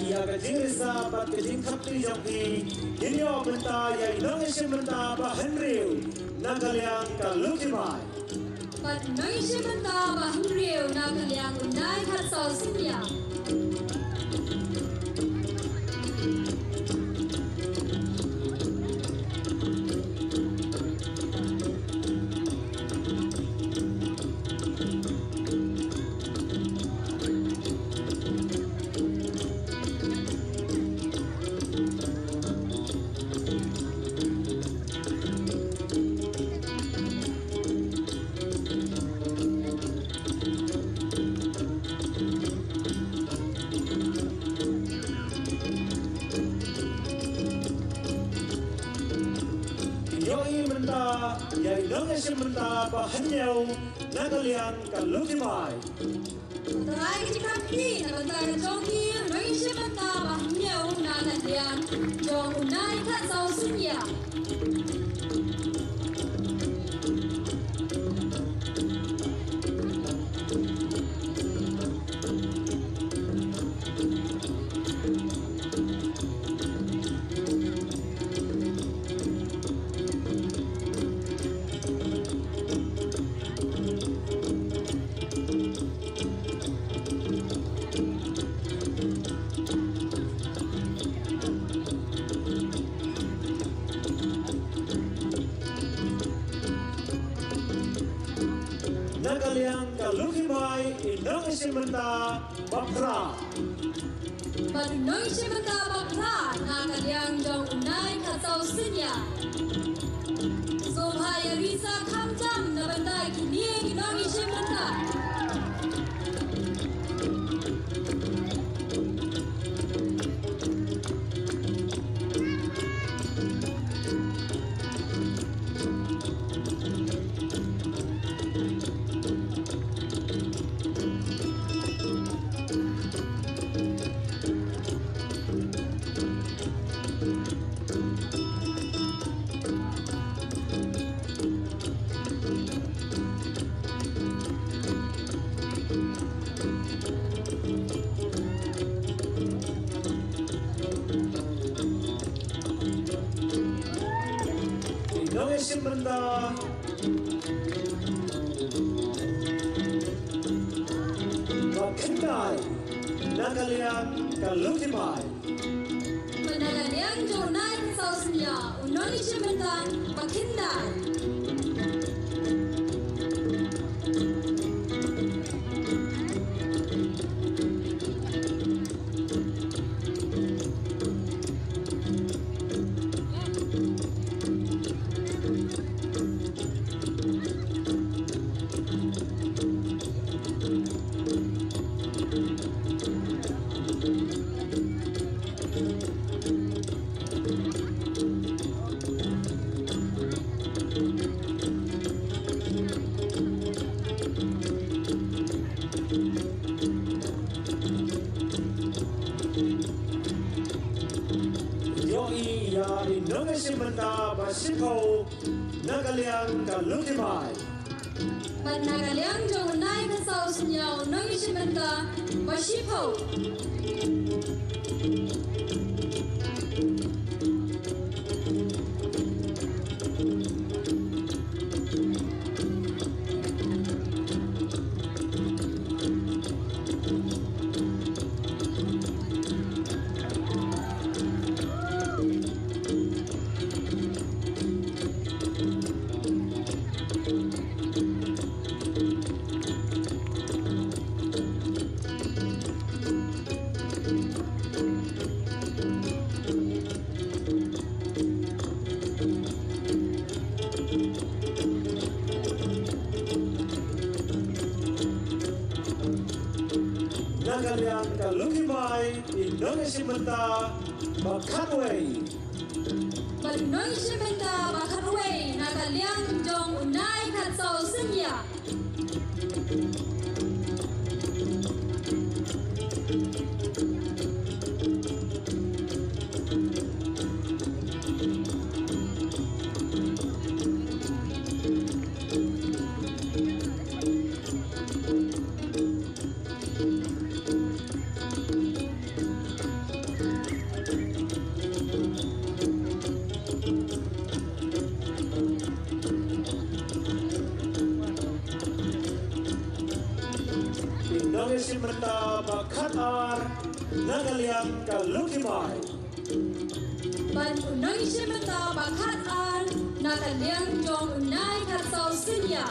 Ya Kajing Risa Bat Kajing Kapti Jompi Inyo Benta Ya Indonesia Benta Bahenriu Nagaliang Kalukimai Indonesia Benta Bahenriu Nagaliang Unai Kasau Sunya Ya Indonesia Benta Bahenyau Nagaliang Kalukimai Terai Kajikapi Nagaliang Jongi Indonesia Benta Bahenyau Nagaliang Jongunai Kasau Sunya Nagaliang kalukimay inong isimenta bakra. Panunong isimenta bakra nagaliang jong unay katsaw sinya. Sobhaya risa kamjam na banday kini inong isimenta. Inong isimenta bakhinday. Nagaliang kalukimay. Panagaliang jong unay katsaw sinya. Unong isimenta bakhinday. Yoi ya inong isimenta basipaw. Nagaliang kalukimay. Panagaliang jong unay katsaw sinya. Unong isimenta basipaw. Nagaliang kalukimay inong isimenta bakhanway. Panunong isimenta bakhanway nagaliang jong unay katsaw sinya. Inong isimenta bakhatar. Nagaliang kalukimay. Panunong isimenta bakhatar nagaliang jong unay katsaw sinya.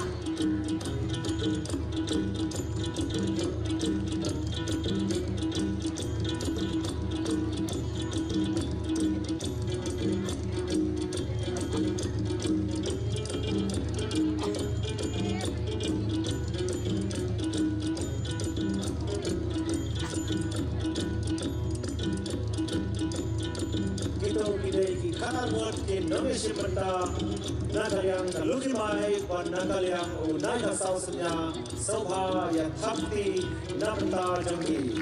Inong isimenta nagaliang kalukimay. Panagaliang unay kasawsanya. Sobha yathapti namta jangi.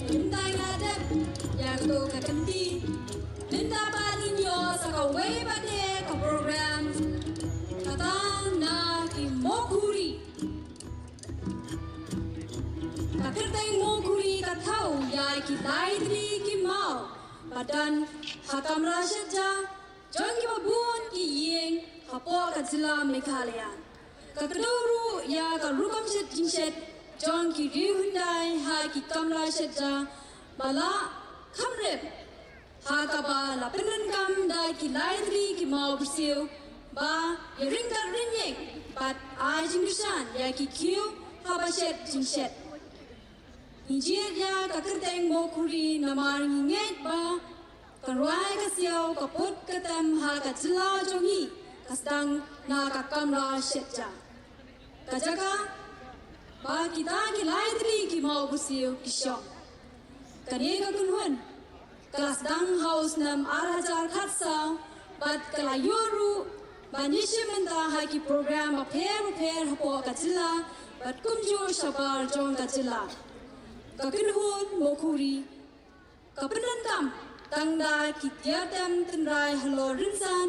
Lintay ngadep yang to kakenti. Linta paninyo sa kaway pade ka program. Katang na kimokuri. Kakirtay mokuri kathaw yay kitay dili kimau. Padan hakam rasyadja. Jong kibabun iyeng hapo kadzila Meghalaya. Kakaduru ya karukam shet jinshet. Jong ki rihundai ha ki kamla shetja. Bala kamrep Hakaba la penengam da ki laitri ki mau bersiu ba ya ringkat ringyek bat ai jingdusan ya ki kiu habashet jingshet Injir ya kakerteng mo kuri namar nginget ba Karuai kasiau kaput ketem ha kacila jongi kasdang na kakamra shetja Kajaka ba kita ki laitri ki mau bersiu kisyok Kani kakunhun kelas dang haus nam arajar khatsau bat kalayuru banishe menta haki program repair hapo kachila bat kumjur shabar jong kachila kakinhun mokuri kapenan kam tangda kityatam tenrai halo rinsan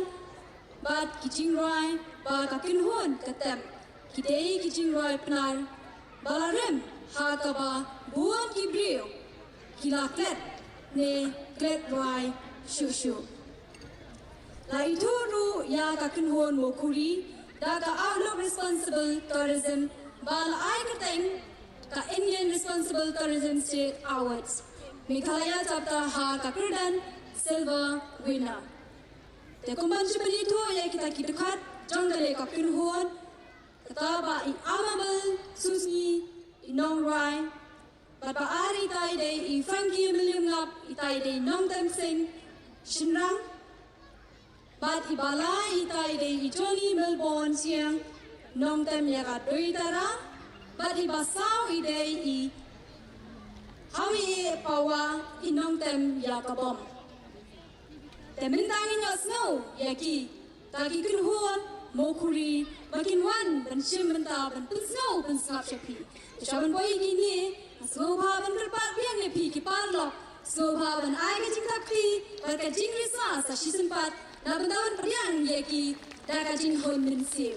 bat kijingrai ba kakinhun katem kidei kijingrai penar balarem hakaba buan kibriu kilaklet ne klet rai shushu la ituru ya kakinhon mokuri da ka outlook responsible tourism bal ai kateng ka Indian responsible tourism state awards Meghalaya chapter ha kakirdan silver winner te kumban chupali tu ya kita kidukhat jongale kakinhon kata ba in amable susni inong rai But ari tai de I Frankie William Lap itai de Nong Tam Singh Shinrang But ibala itai de I Johnny Melbourne siang Nong Tam yaga doi tara But ibasau ide I Hawi pawa I Nong Tam yaga bom Temintangin yo snow yaki Taki kinhuan mokuri Makin wan ban shim benta ban pun snow ban slap shapi Shaban boy gini Snowbhavan berpat biang nepi ki parlok Snowbhavan ai ka jing takti Barka jing risa sa shisempat Na bentawan periang yaki Daka jing hon min siu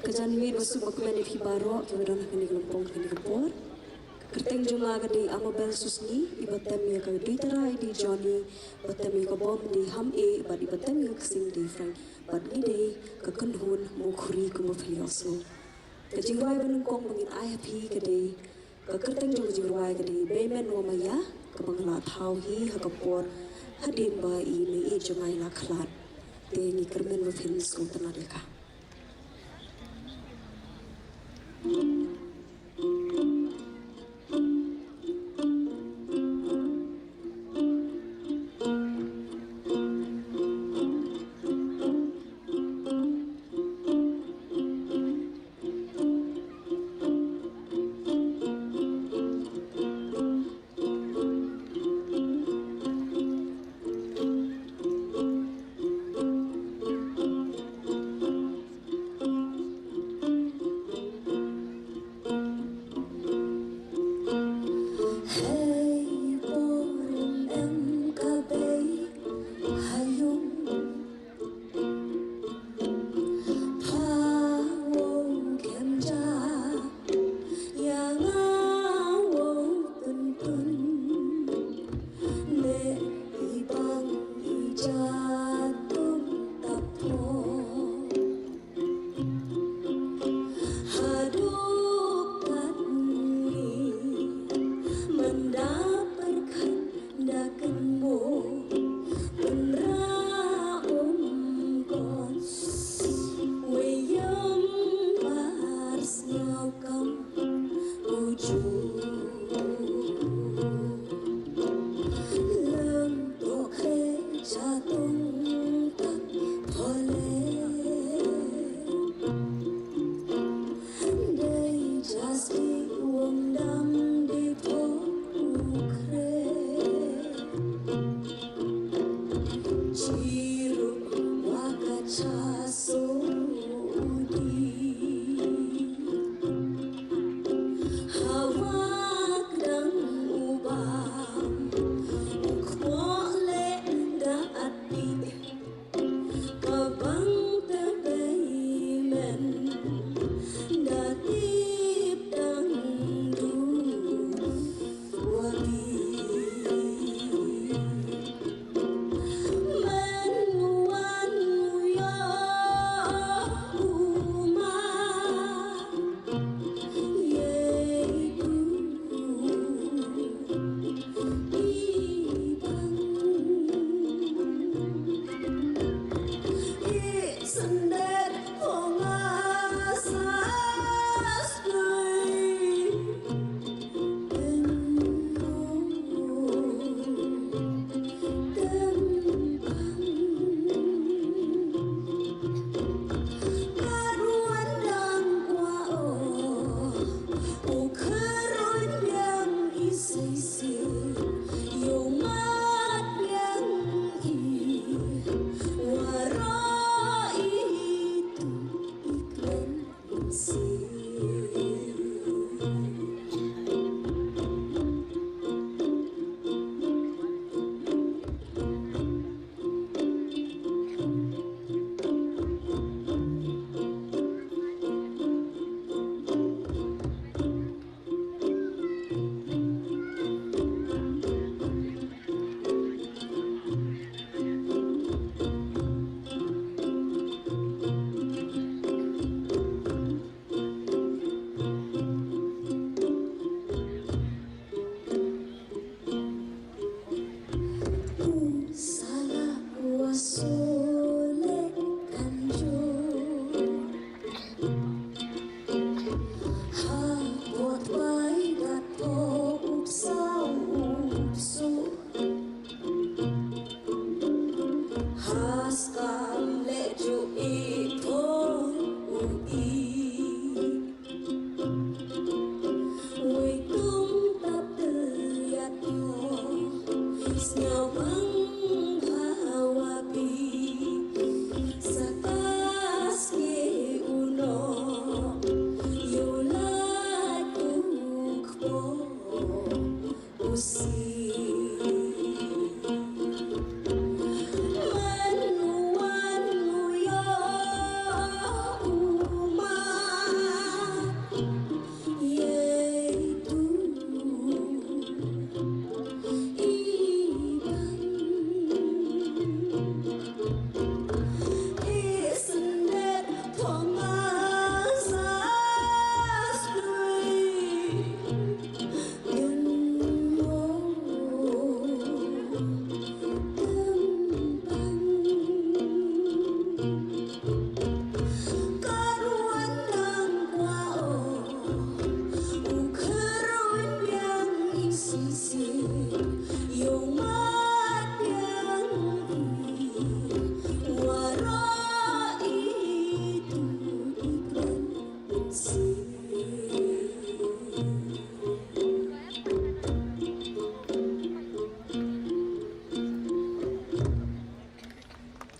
Kajan mir masuk bakuan di Baro, kemudian kini kelompok kini kepor. Kerteng jumlah di Amabel Susni, ibatem ya ke di terai di Johnny, batem ya ke bom di Ham A, bad ibatem ya kesing di Frank, bad ide ke kenhun mukuri kumufilioso. Kejingwai benungkong mengin IFP kede, ke kerteng jumlah kede, Bayman Wamaya, ke bangla tau hi hakapor, hadin ba ini jumai laklat, tengi kermen wafin skul tenadeka.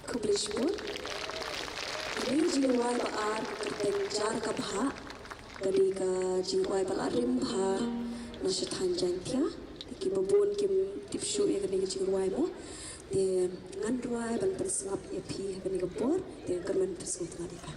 Kublishpun, ini jiwai baar kerteng jar kabha, kadi ka jiwai baar rimbha nasyathan jangkya, ki babun kim tipshu ya kadi jiwai mo, de ngandwai ban persngap ya pi kadi kapor, de kerman persngap ngadika.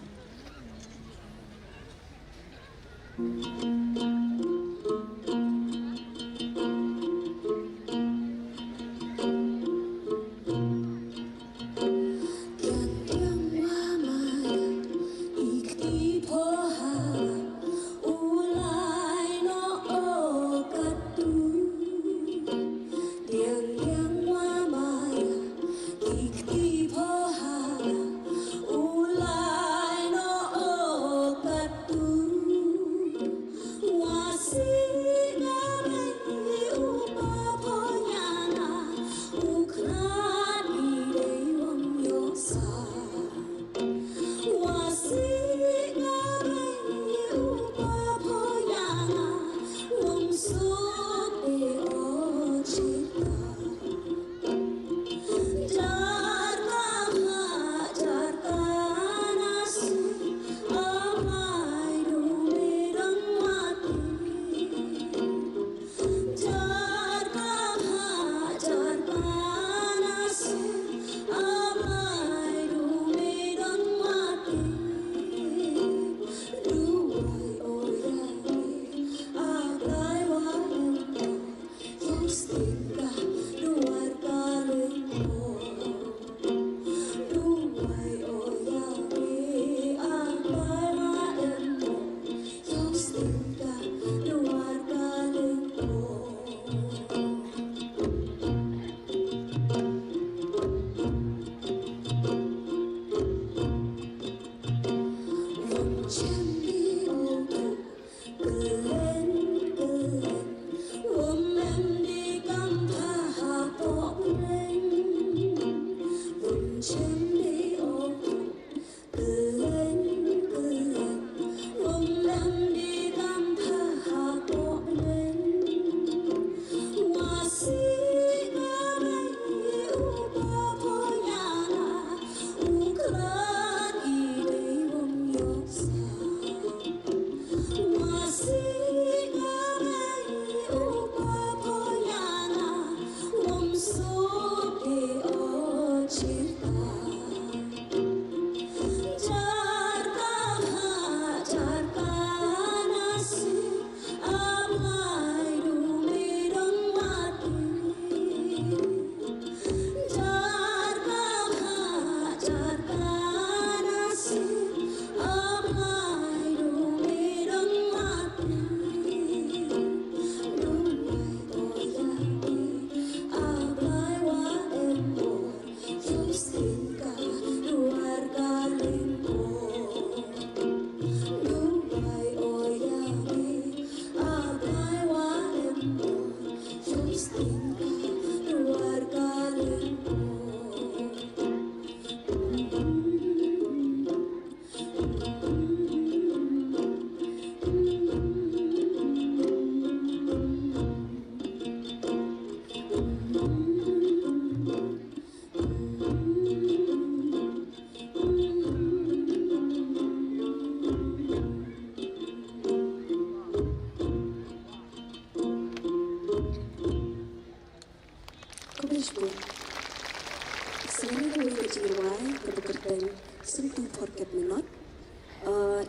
bank sentuh forget me not.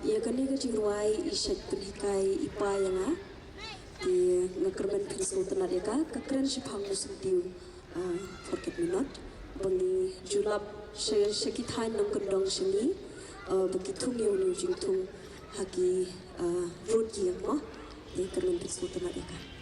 Ia kini ke jingruai isyad penhikai ipa yang di ngakerban Sultan Adeka kekeren sipang musentiu forget me not. Bangi julap sekitar nang kendong sini begitu ngiu jingtung hagi road yang mah di kerban Sultan Adeka.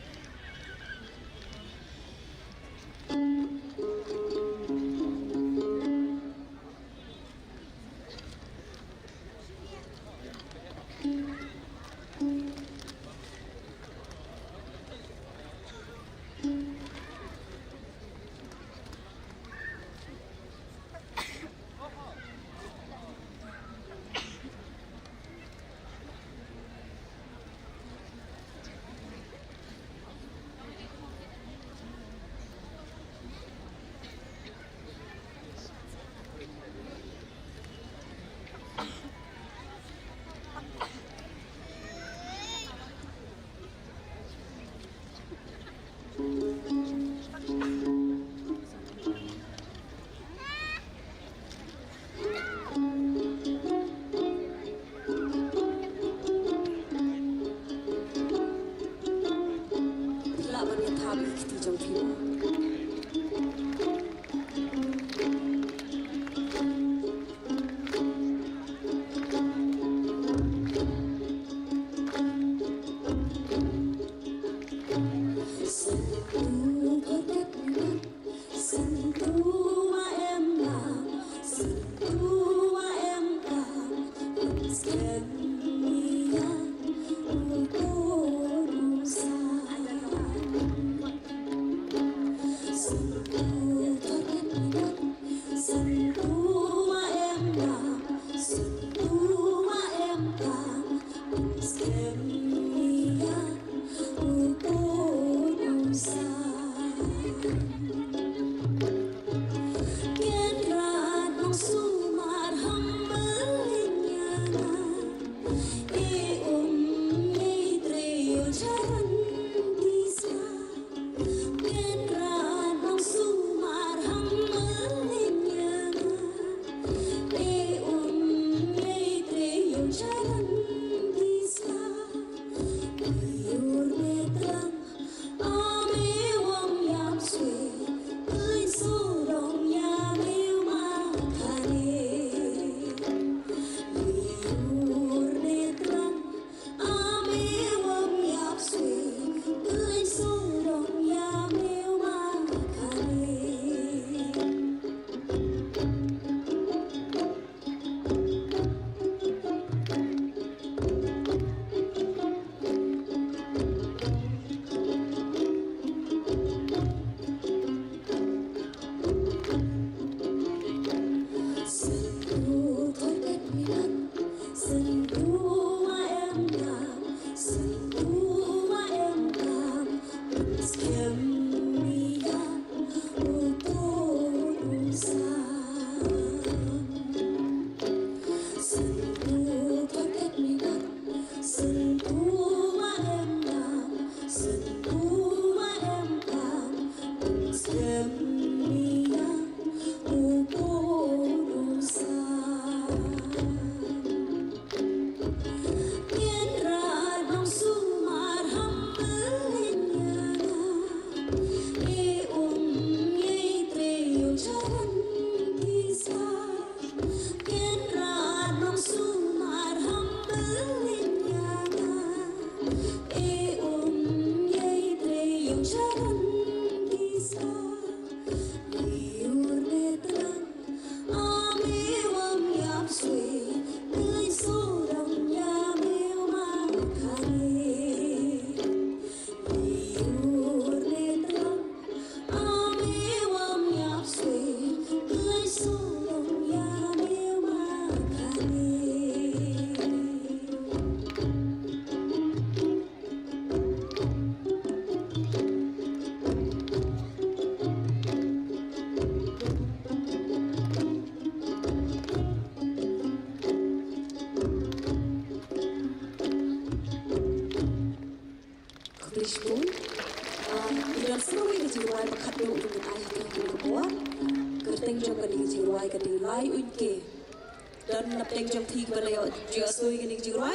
dan napeng jom thi kepada yo juga sui gini juga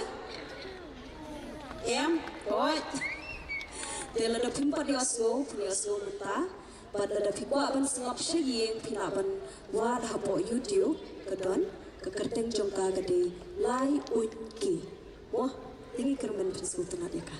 em rồi để là đập phim bắt yo số menta pada ada fikwa ban sengap syeng pina ban wa da po YouTube kedon kekerteng jom ka gede lai unki wah tinggi kerman prinsip tunat ya ka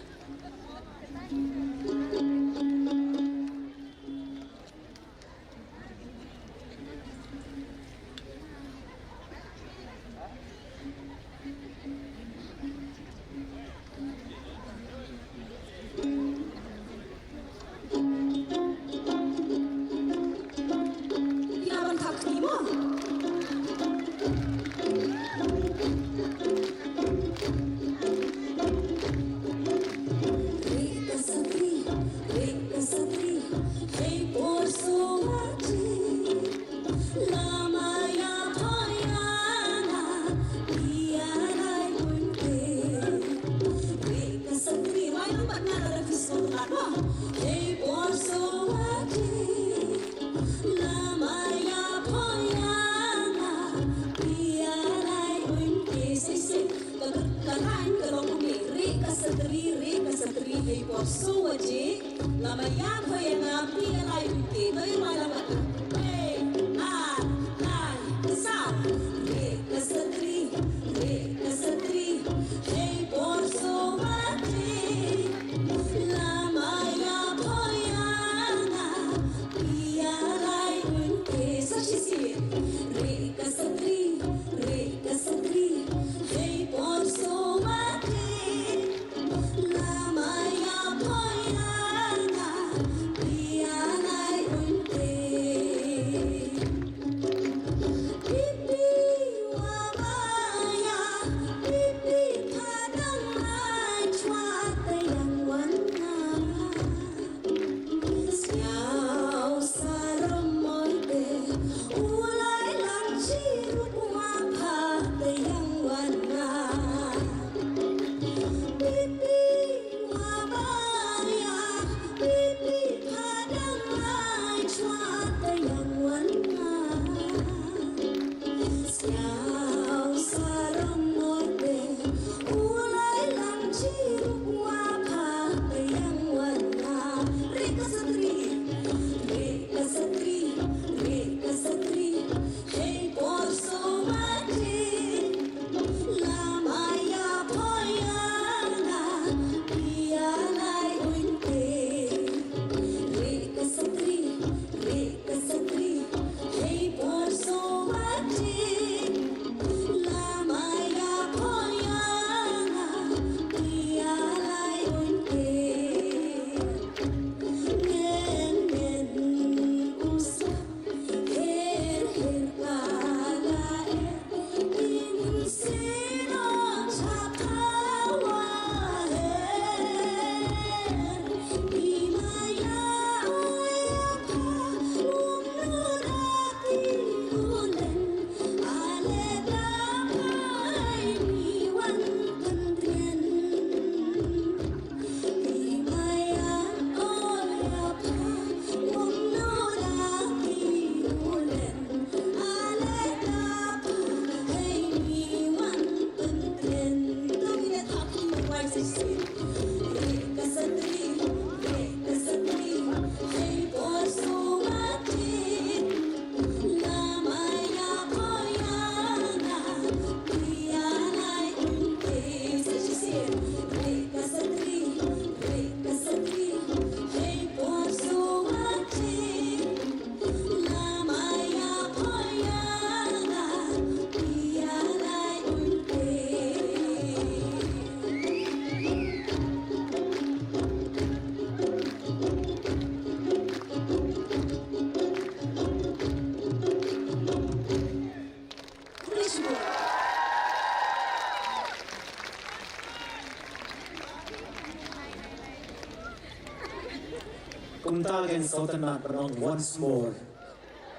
Kumtagen Sultanat Penong once more.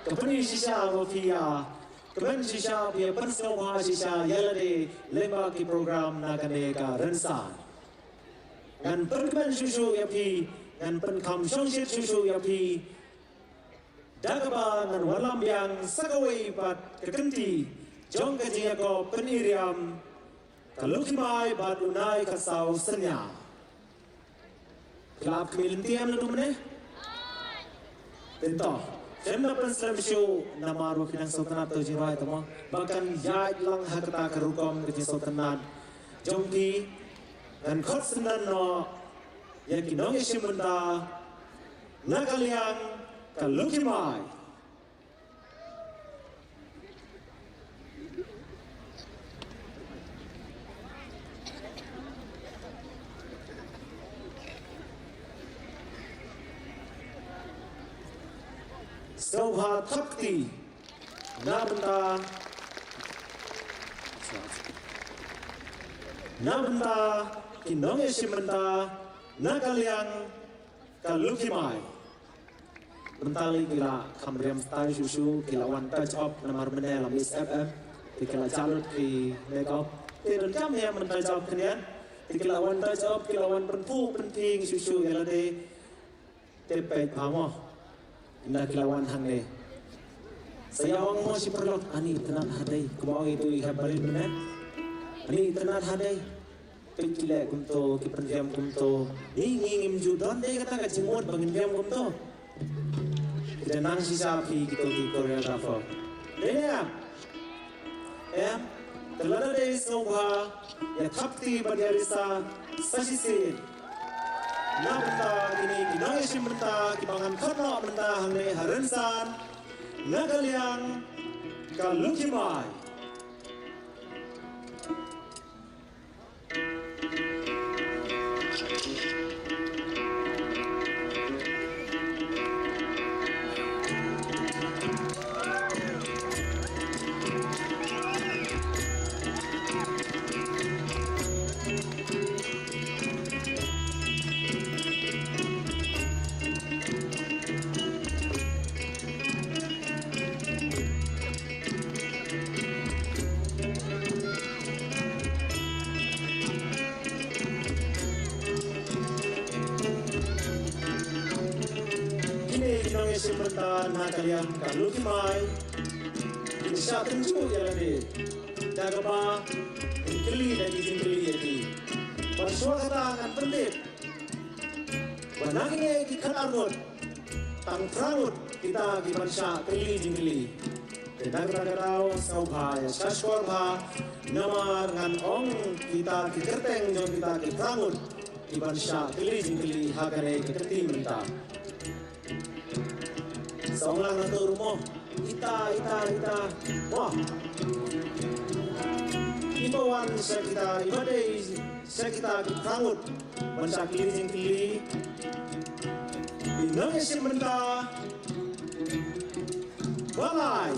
Kapani shisha wafia, kapan shisha pia pensloha shisha yalade lemba ki program nagane ka rensan. Ngan penkaman shushu yapi, ngan penkam shongshit shushu yapi. Dagaba ngan walam yang sakaway pat kekenti jong ke jia ko peniriam kalukimai badunai kasau senya kelap kelintiam lu mana tento Kena pensam show nama ru kinang sultanat tu jirai temo bahkan yai lang hakata kerukom ke sultanat jongki dan khot senan no yang kinong isimunda nakaliang kalukimai Sova Thakti Nabenda Kinong Esimenda Nakaliang Kalukimai Bentali kila kamriam style susu kila one touch up namar menel Miss FM kila jalur ki makeup tidak jam ya mental job kalian kila one touch up kila one penting susu kila de tepet pamo Indah kilawan hangge. Saya awang mo si perlot ani tenat hadai. Kumau itu ihabalin benar. Ani tenat hadai. Pekile kumto kipendiam kumto. Ingim judon deh kata kacimut bangindiam kumto. Kita nang si sapi kita di koreografer. Deh ya. Terlada deh sobha ya thapti badiarisa sasisin. Na benda ini kinong isim benda kibangan kono benda hangne harensan nagaliang kalukimai Simrata nakaliang kalukimai insya tenju ya lade dagaba keli dan izin keli yati persua kata akan pendip wanangnya ikan arut tang trangut kita di bangsa keli jingkeli dan dagatau saubha ya saskorba nama dengan ong kita kerteng jom kita trangut di bangsa keli jingkeli hakane kekerti mentah Songlang atau rumah ita wah ibawan kita ibadai kita kangut mensakili jingkili inang esim benda balai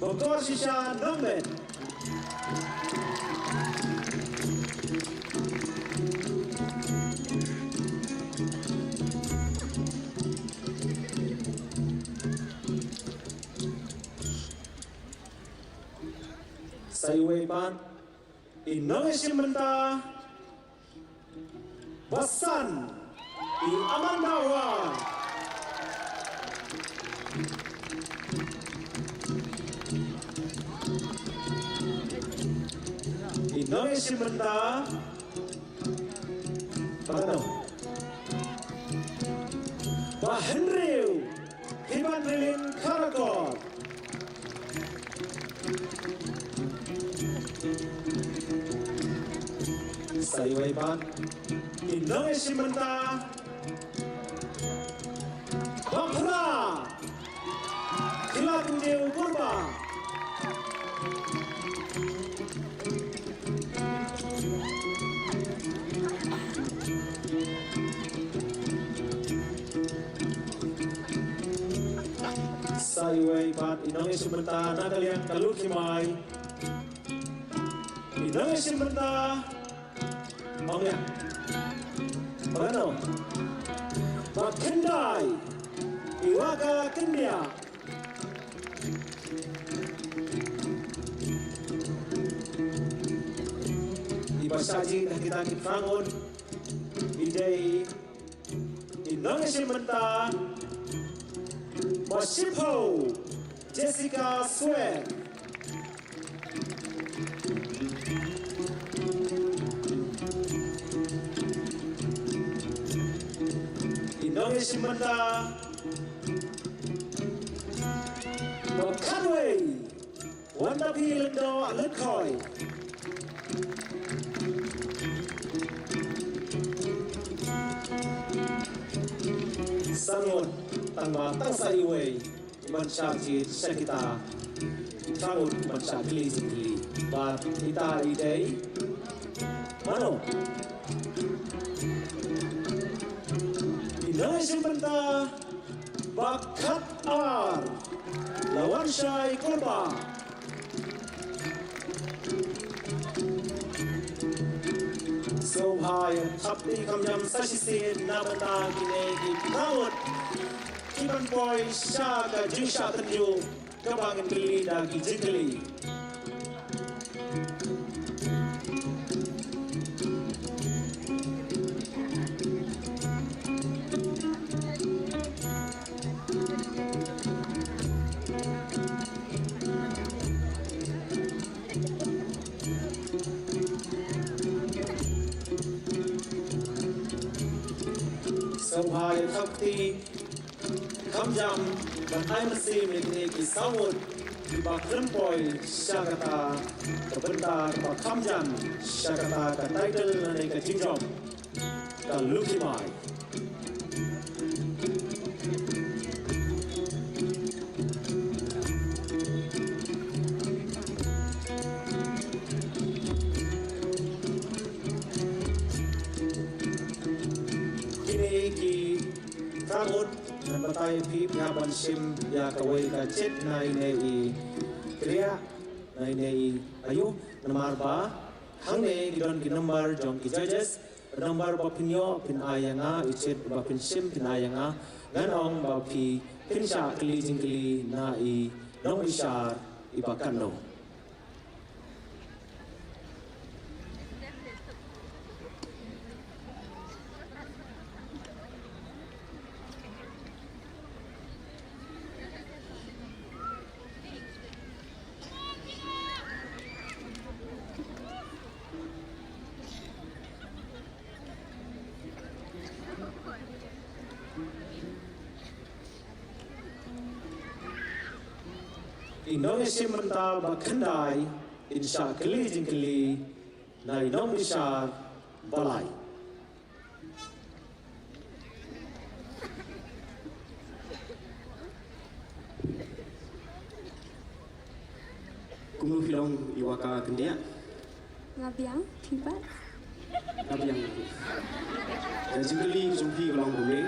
Bogor sisa nombet Sayuepan Indonesia mentah Basan di Amandawa Indonesia mentah Pagano Pak Henry Iban Rilin Karakor Sayuepan Indonesia mentah Bapra Kilat Dew Purba Sayuepan Indonesia mentah Nakaliang Kalukimai Indonesia mentah Maunya Pagano Makendai Iwaka Kendia Ibasaji kita kifangon Ijai Indonesia mentah Masipo Jessica Sweat Indonesia Simenta Kanway Wanda Pilendo Letkoi Sangon Tangwa Tangsaiway Manshaji Shakita Trangut Manshakili Zikili But Ita Idei Mano Indonesia Simenta Bakat Ar Lawan Syai Korba Sohai Tapti Kamjam Sashisin Namana Ginegi Kawut Kiban Boy Shaka Jinsha Tanju Kabangan Gili Dagi Jingli Sohai Tapti Kamjam dan IMC Mikniki Sawut Bakren Boy Syakata Kebentar Bak Kamjam Syakata Ka title Nane Ka Jingjom Ka Lukimai Kini ki Trangut Nabatay Pip Yaban Sim Ya Kaway Ka Chit Na Inei Kriya Na Inei Ayu Namar Ba Hang Ne Gidon Ki Number Jom Ki Judges Number Ba Pinyo Pin Ayanga Ichit Ba Pin Sim Pin Ayanga Ganong Ba Pi Pin Sha Kili Jingkili Na I Nong Ishar Ibakano Indonesia Mental Bakandai Insya Keli Jingkeli Na Inong Bishar Balai Kumlu Filong Iwaka Kendia Ngabiang Tibat Ngabiang Jingkeli Jumpi Ulang Bumi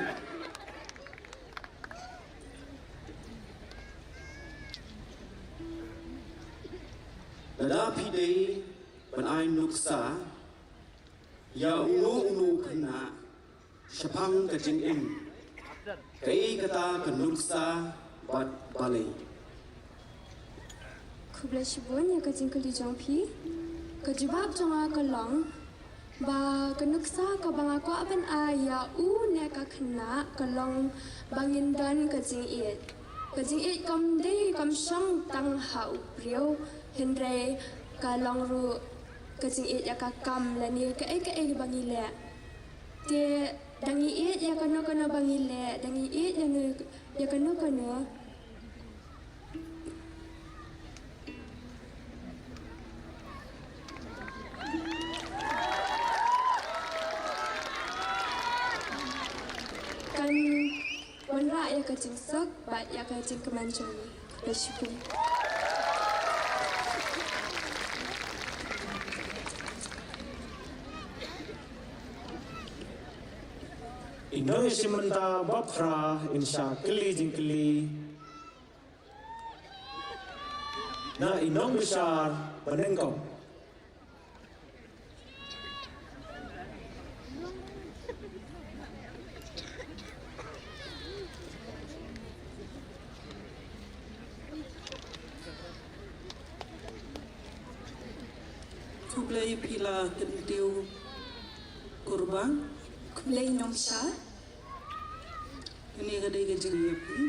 Lada Pidei Banai Nuksa Ya Unu Kena Syapang Kajing Im Kai Kata Kenuksa Bat Balai Kublai Shibun Ya Kajing Keli Jongpi Kajibab Jonga Kalong Ba Kenuksa Kabang Aku Aban Aya U Neka Kena Kalong Bangin Dan Kajing It Kajing It Kam Dei Kam Shang Tang Hau Priyo Henry Kalong Ru Kajing It Ya Kakam Lani Ka Bangi Le Te Dangi It Ya Kano Bangi Le Dangi It Ya Kano Kan Wanra Ya Kajing Sok Bat Ya Kajing Kemanjoni Bersyukur Indonesia Mental Bapra Insya Keli Jingkeli Na Inong Bishar Banengkong Kublai Pila Kentiu Kurban Kublai Nomsha Ini kadai kejeng yapi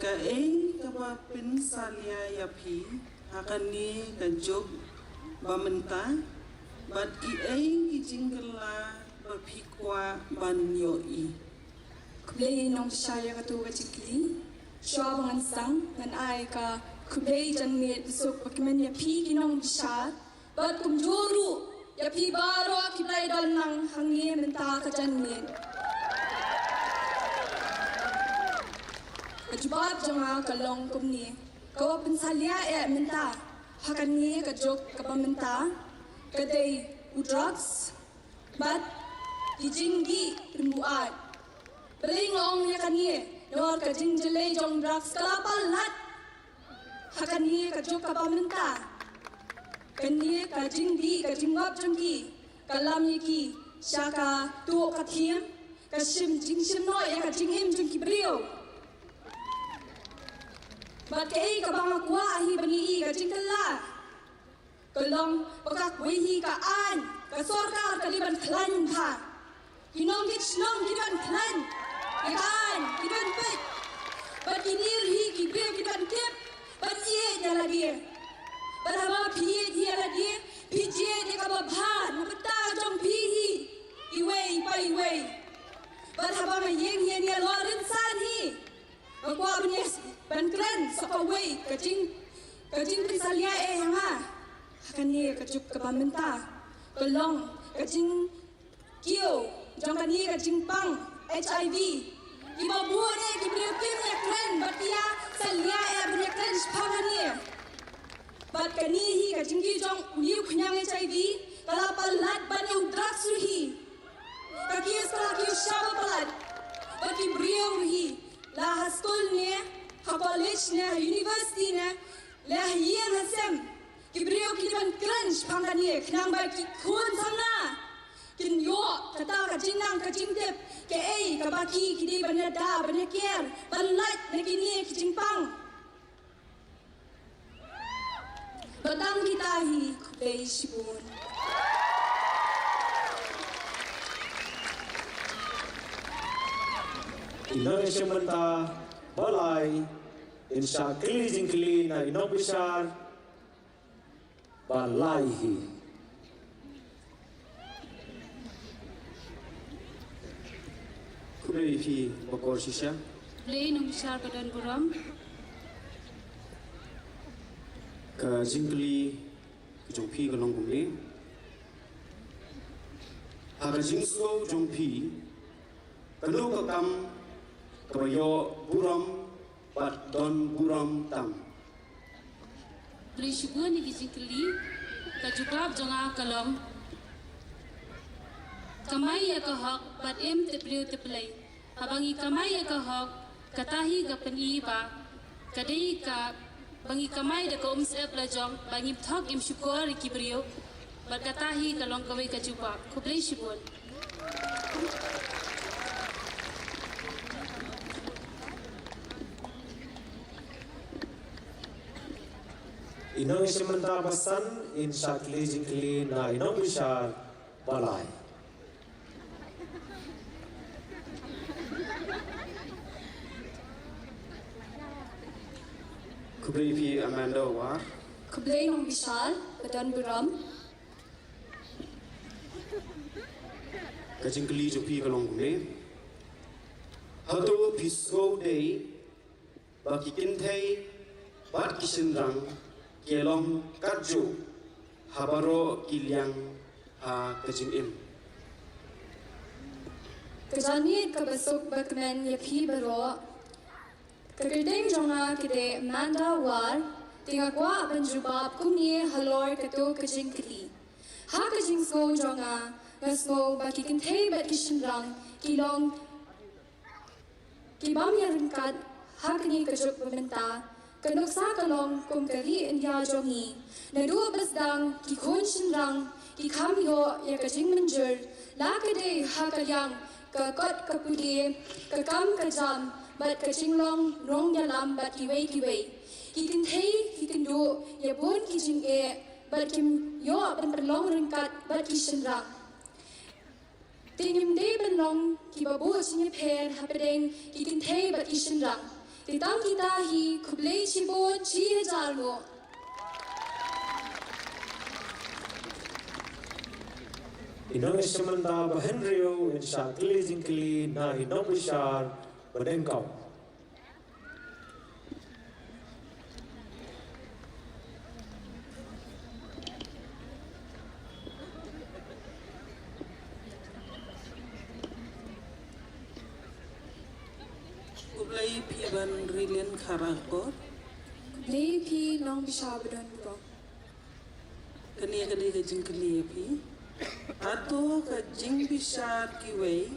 Ka kapapin salia yapi Akan ni kajog Bamenta Bat ki kejeng gela Bapikwa ban yoi kublai nong shaya ka tu ka chikli shwa bangan sang ngan ai ka kublai jan me sok pakmen ya pi ki nong shat bat kum joru ya pi baro kiblai dal nang hangi menta ka jan me kajubab janga ka long kum ni ka pensalia menta hakan ni ka jok ka pamenta ka dei drugs but dijinggi pembuat beling long ya kan ye nor ka jing jele jong drugs kalapal lat hakan ye ka jok ka pamenta kan ye ka jinggi ka jingwap jongki kalam ye ki syaka tu ka thiam ka sim jing sim no ya ka jing him jongki brio bat ke ka bang kwa hi bani i ka jing kala kalong pakak wi hi ka an ka sorkar ka liban klan tha kinong kiban klan ikan kiban pet bat kinir hi kibre kiban kep bat ye jala dia bat hama pie dia la dia pije dia ka babhan mata jong pi hi iwei pai wei bat hama ma yeng ye dia lo rin san hi kwa ban klan sa ka wei ka jing prisalia hanga kan ni ka juk ka pamenta kalong ka jing kio jong kan ni ka jing pang HIV iba buone ki brio kim ya kren batia salia brio kren phang ni bat kan ni hi ka jing ki jong liu khnyang HIV kala palat ban yu drugs hi ka kies kala ki shaba palat bat ki brio hi la school ni ha college ni university ni la yen hasem Kibriyo kiniban crunch pangkaniye knang ba ki khun samna kin yo kata ka jinang ka jingtep ke ei ka baki kidi banya da banya ker ban light ne kini ki jingpang batang kita hi kublai shibun Indonesia menta balai insya kili jingkili na inok besar balaihi kublai fi bakor shisha Play nung besar badan buram ka jingli jong pi ka long kumle ha ka jingso jong pi ka lo ka kam ka yo buram bat don buram tam Play shibun ni gizikli kajubab jonga kalom kamai ya ka hok bat em te priu te play habangi kamai ya ka hok katahi ga pani ba kadai ka bangi kamai da ka se pla jong bangi thok im syukur ki priu bat katahi kalong kawai kajubab ko play shibun Indonesia menta basan insya kili jingkili na inok besar balai kublai fi Amanda war kublai nong bisal badan buram ka jingli jong pi ka long kumle hato pisgo dei baki kinthei bat kisinrang kelong karjo habaro kilyang ha kajing im Kajani kabasok bakmen ya phi baro kakerdeng jonga kide manda war tinga kwa banjubab kumye halor kato kajing kli ha kajing so jonga ngasmo baki kinthei bat kishinrang kilong kibam ya ringkat ha kini kajok bamenta kanuksa kalong kum kali india jongi nadu basdang ki khon shinrang ki kham yo ya kajing manjur la kade ha kalyang ka kot ka pudi ka kam ka jam bat ka jinglong rong ya lam bat ki wei ki kin thei ki kin do ya bon ki jing e bat kim yo ban long ringkat bat ki shinra tingim de ban long ki babu sing pher hapedeng ki kin thei bat ki shinra Titang kita hi kublai chibon 6,000 lo. Inong Eshamanta Bahenrio in Shakli Jinkli na Inong Bishar Badengkong. Kublai piban rilin karakot. Kublai pi nong bisha badon bro. Kani ke jingkli pi. Ato ke jing bisar kiwei.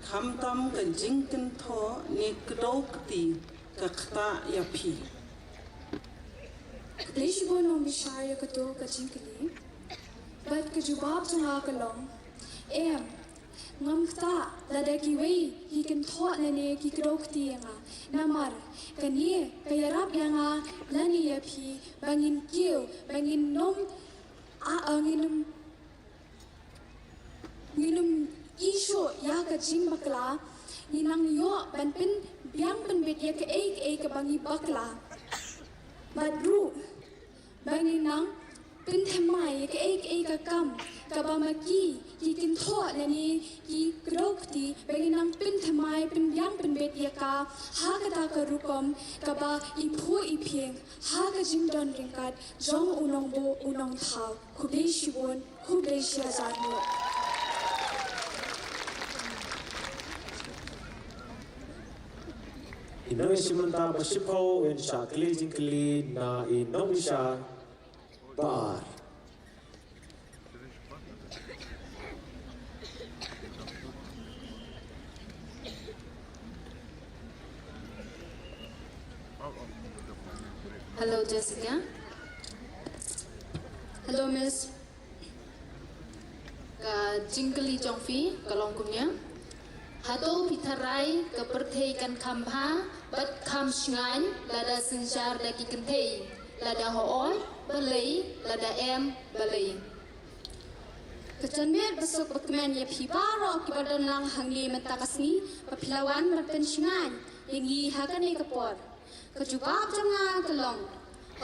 Kamtam ke jingken tho ni kedokti ke kata ya pi. Kublai shibo nong bisha ya kato ka jingkli. Bat ke jubab tunga kalong. Ngam kta lada kiwei hi kan tho lane ki kedokti nga. Namar kani kayarap yang lani ya pi bangin kiu bangin nom nginum isho ya ka jing bakla ninang yo ban pin biang pen bet ya ke ek bangi bakla badru bangin nang pin themai ke ek ka kam ka bamaki ki kin tho lani ki krokti bangin nang pin themai pin biang pen bet ya ka ha ka ta ka rukom ka ba iphu ipheng ha ka jing don ringkat jong unong bo unong thau kublai shibon kublai shazano Inong Eshamanta Bashipo in Shakli Jinkli na Inong Bishar Baar. Hello, Jessica. Hello, Miss. Ka Jingkli Jongfi, kalong kumnya. Hato pitarai ke perthei kan khamha, bat kham shngan, lada senjar daki kenthei, lada hooi, balai, lada em, balai. Kecanmet besok berkemen ya pibaro ki badan lang hangli mentakasni, papilawan berpen shngan, yang i hakane kapor. Kejubab jangan kelong,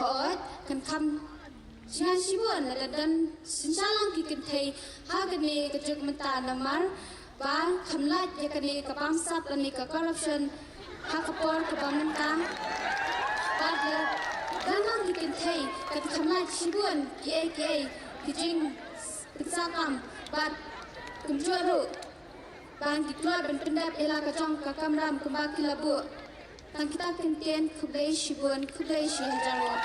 hoot kan kam shngan shibun lada dan senjalang ki kenthei, hakane kejuk menta namar. Bang kamlat ya kani ke bangsap dan ke corruption hakapor ke bangmentang bad ya ganang dikin thai ke kamlat shibun ki jing pinsakam bad kumjuru bang diklar ben pendap ela ka jong ka kamram kumbak kilabu tang kita kenten kublai shibun kublai shihajaro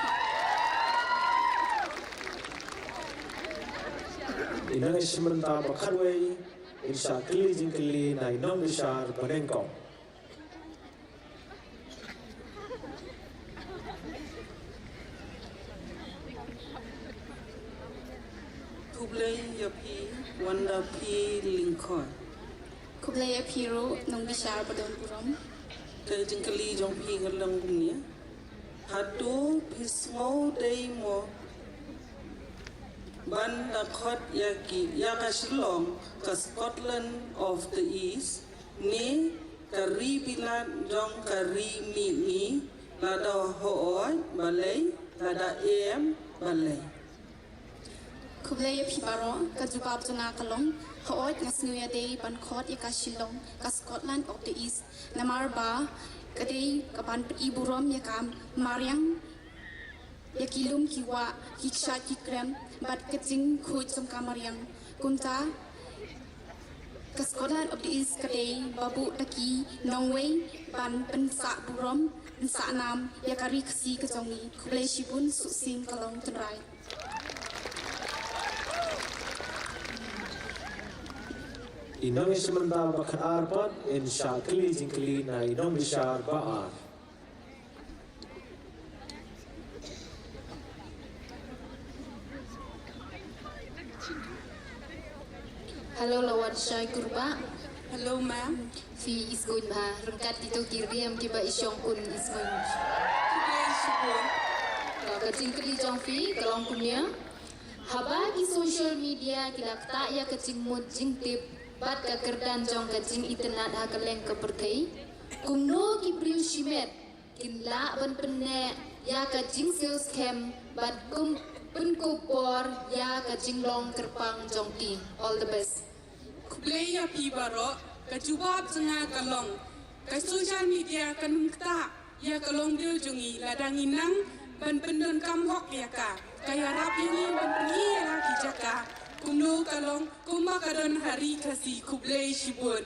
Inong Eshamanta Bakharway in Shakli Jinkli na Inong Bishar Badengkong. Kublai ya pi wanda pi lingkot. kublai apiro nong bishar badon burom Ke jingkli jong pi galang gumnia. Hatu pismo dei mo Banda khot yaki yaka Shillong ke Scotland of the East ni kari bilan jong kari mi lada hooi balai lada em balai. kublai apibaro ka jubab jana kalong hoot ngasnuya day ban khot ya ka Shillong ka Scotland of the East namar ba kadai ka ban iburom ya kam mariang ya kilum kiwa kiksha kikrem bat kecing khuj som kamariang kunta ka Scotland of the East kadai babu taki nongway ban pensa burom pensa nam ya kari kesi kejongi kublai shibun susing kalong tenrai Inong Eshamanta Bakhar Arpat in Shakli Jinkli na Inong Bishar Baar. Hello lawan Syai Kurba hello ma'am fi isgoin ba rengkat itu kiriam kiba isyong kun isgoin kublai shibon ka jingkli jongfi kalong kumya haba ki social media kilak ta ya kecing mut jingtip bat ka kerdan jong kecing internet ha kaleng ka perthei kumno ki priu shimet kinla ban penne ya kecing sales cam bat kum Penkupor ya ke Jinglong Kerpang Jongki. All the best. Kublai ya pi baro ke jubab cenga kalong ke social media ke nungta ya kalong bil jungi ladang inang ban pendon kamhok ya ka kaya rapi ni ban pengi ya laki jaka kumlu kalong kuma kadon hari kasi kublai shibun.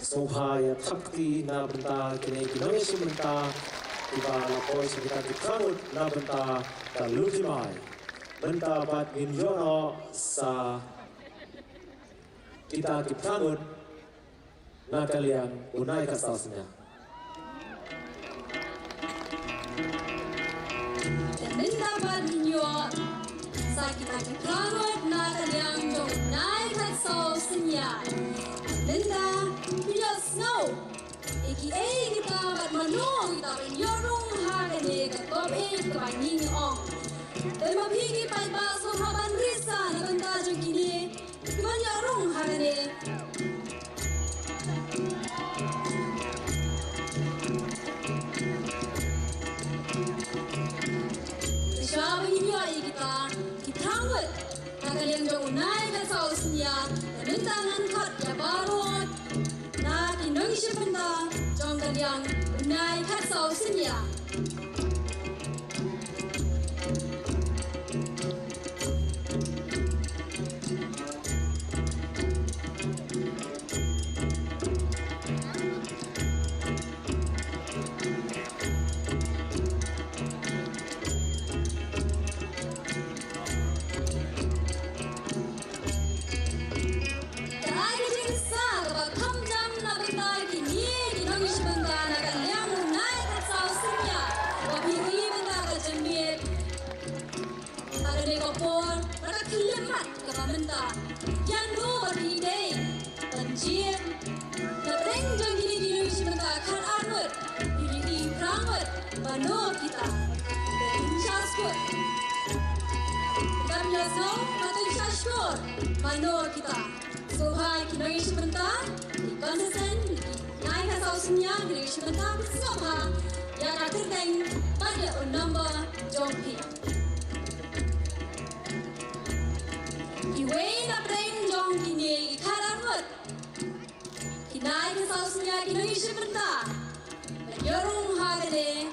Sohaya thakti na benta kini kinongi simenta tiba lapoi sekitar dikrangut na benta kalutimai benta bat minyono sa kita dikrangut na kalian unai kasasnya. Benta bat minyo sa kita dikrangut na kalian unai kasasnya. Benta snow, aka kita bat mano kita penyorong hagane katop kabanging ong. Dan mapigi pai baso haban risa na benta jong kini penyorong hagane. Siapa ini ay kita ngut kagaliang jong unay kasau senya benta ngangkat ya barot. Nong isipenda jong kaliang unai kasau senya. Yang dua berdiri pencium, tereng jang kini kini sebentar kan anut, ini perangut, bano kita, insyaskur, kita biasa atau insyaskur, bano kita, sohai kini sebentar, konsisten, naik kasau senyap kini sebentar bersama, yang akan teng pada number jompi. Iway na preng jong kini ikaranut. Kinai kasau senya kinoi sebentar. Yorong hagade.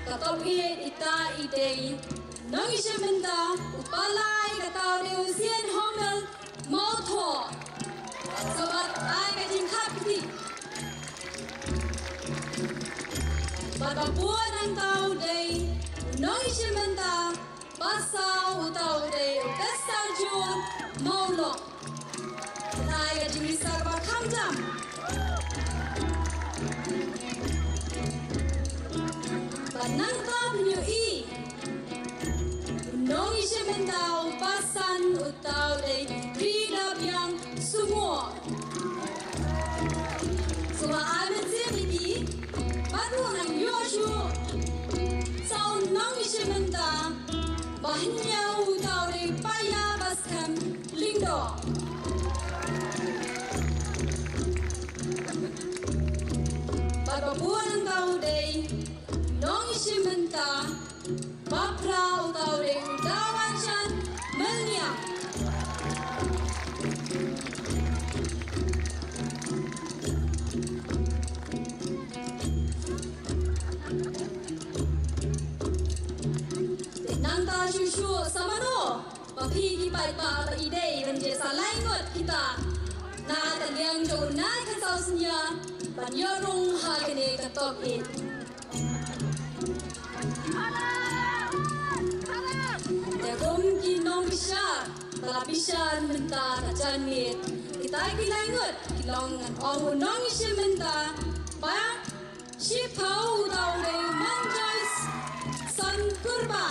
Katopi ita ide. Noi sebentar. Upalai katau de usian homel motor. Sobat ai kajing kapiti. Bababuan ang tau de. Noi sebentar. Pasau utau de besar jun maulo. Nai kajing risar bakam jam. Banang tam nyo i. Nong isementau pasan utau de kridap yang semua. Semua amin siriki. Baru nang yoshu. Sau nong isementau. Bahnya utau de paya baskan lindo. Bababuan ang tao de nong isimenta mapra utau de udawan siyan meliang. chu samano papi ki pai pa ide ban je salai ngot kita na ta liang jo na ka sau snya ban yo rung ha kene ka top it ya gom ki nong bisha bala bisha menta ka chan mit kita ki lai ngot ki long an ong nong shi menta ba shi pau dau de man jois san kurba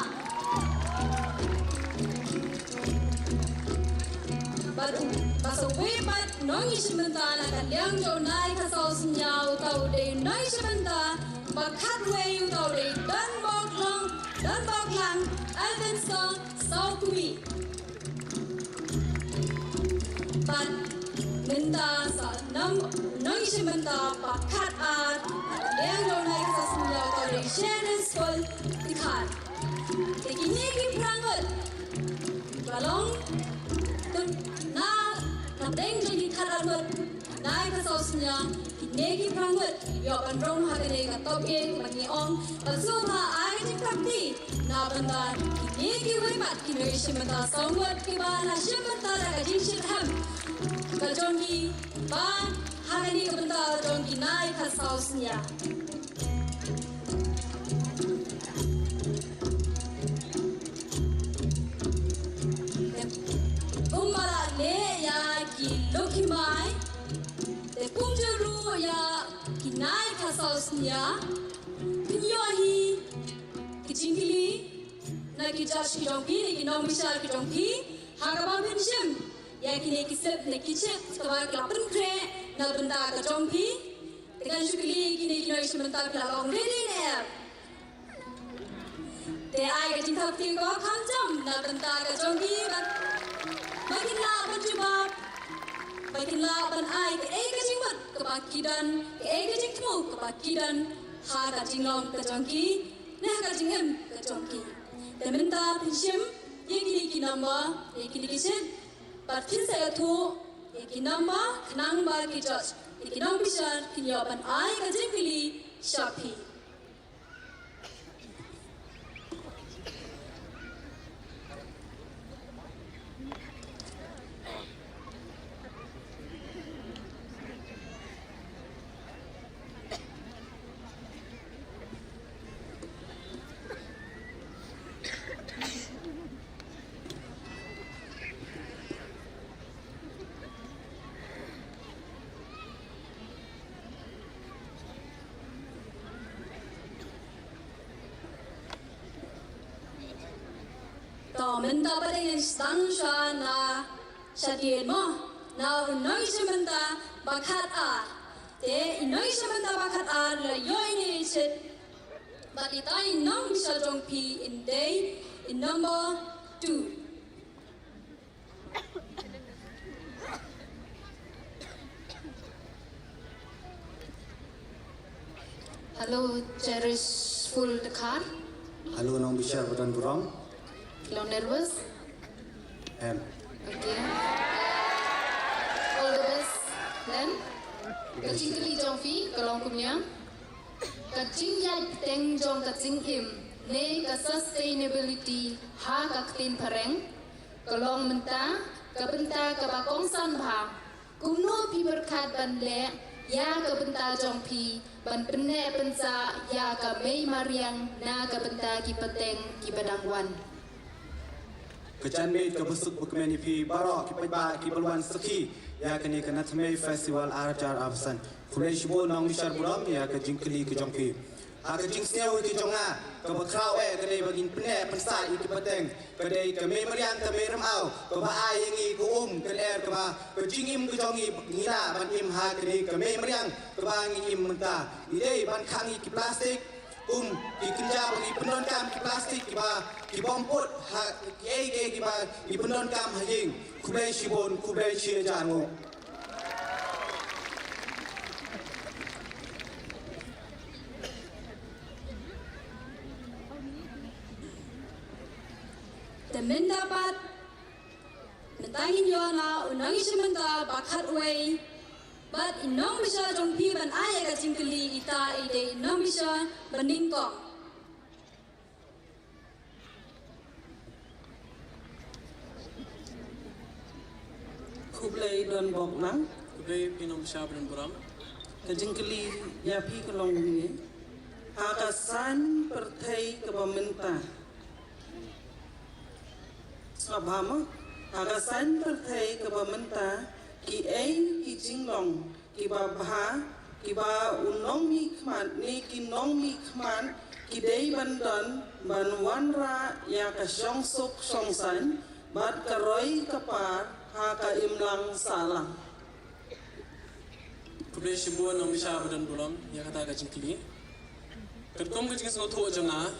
Baso webat nong ishmenta na kalyang jo nai ka sau sinyao tau de nong ishmenta bakat wei tau de dan bok lang alven sau kui ban menta sa nong ishmenta bakat at kalyang jo nai ka sau sinyao tau de shannon sol ikat tekini ki prangot balong Deng jadi karanut naik ke sosnya negi prangut yo bandrong hagane ka top e bagi ong basuma ai di prakti na bandar negi webat kinoi shimata songwat ki ba na shimata ka jinshit ham ka jongi ba hagane ka bandar jongi naik ke sosnya Loki mai, te punjaru ya kinai kasausnya, pinyohi, kijingili, na kijash kijongpi, ni kinong bishar kijongpi, hagabang pinshim, ya kini kisep na kichet, kabar kelapan kre, na benda kijongpi, tekan shukili kini kinoi shimenta kelabang ready ne. Te ai kijingkap tiga kamjam, na benda kijongpi, makin lah penjubab. Bakin laban ai ke ega jingmat ke bakidan ke ega jingmu ke bakidan ha ka jinglong ke jongki nah ka jingem ke jongki tementa pinshim ye ki namba ye ki kishin batin saya tu ye ki namba khnang bar ki judge ye ki nong bishar ki yoban ai ka jingli shapi Menta pada yang stansha na syadien mo na unoi sementa bakat a te unoi sementa bakat a la yoi ni sit but it I nong bisa jongpi in day in number 2 Hello, cherish full the car. Halo nong bisa badan buram. Lo nervous? Em. Okay. All the best. Then, kacing keli jong fi kalong kumnya. Kacing yai teng jong kacing im. Ne ka sustainability ha ka ktin pareng. Kalong menta kabenta ka bakong san bha. Kumno pi berkat ban le ya kabenta jong pi ban penne pensa ya ka mei mariang na kabenta ki peteng ki badangwan. Kecan mei ke besuk bukmeni pi barok ki paiba ki balwan saki ya kini ke natmei festival arjar absan kulai shibo nong bishar buram ya ke jingkeli ke jongpi ke jing sneu ke jonga ke bakrau ke bagin pene pensa ki peteng ke dei ke mei marian ke mei ramau ke ba ai ngi ke ke er ke ba ke jingim ke jongi ngila ban im ha ke mei marian ke ba ngi im menta idei ban khangi ki plastik ki kerja bagi pendon kam ki plastik ki ba ki bompot ha ki ba ki pendon kam hajing kubai shibon kubai chia jango temen dapat mentangin yona unangi sementa bakat way but inong bisa jongpi ban ayah kacing keli ita ide inong bisa beningkong Kublai don bok lang. Kublai pinom siya dan buram. Kejengkeli ya pi kelong ni. Akasan pertai ke pemerintah. Sabama akasan pertai ke pemerintah ki ki jinglong ki babha ki ba unong mi khman ni ki nong mi khman ki dei bandan banwanra ya ka song sok song san bat karoi kapar ha ka imlang salang. Kublai shibuan nong siya dan buram ya kata kejengkeli. Kerkom kejeng sengau tu jengah.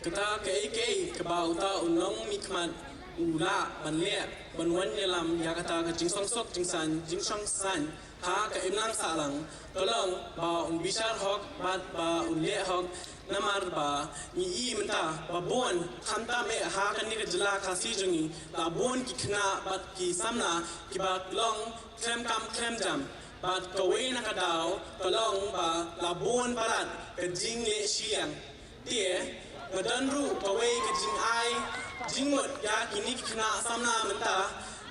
Kata kei kebau ta unong mikman ula banlek banwan yelam ya kata kejeng songsok jengsan jeng songsan ha ke imlang salang tolong ba un bishar hok bat ba un le hok namar ba ni menta ba bon khamta me ha kan ni jela khasi jungi la bon ki khna bat ki samna ki ba long krem kam krem jam bat kawai na kadao tolong ba labon parat kejing le siang tie madanru kawai kejing ai jingmot ya kini kena samna menta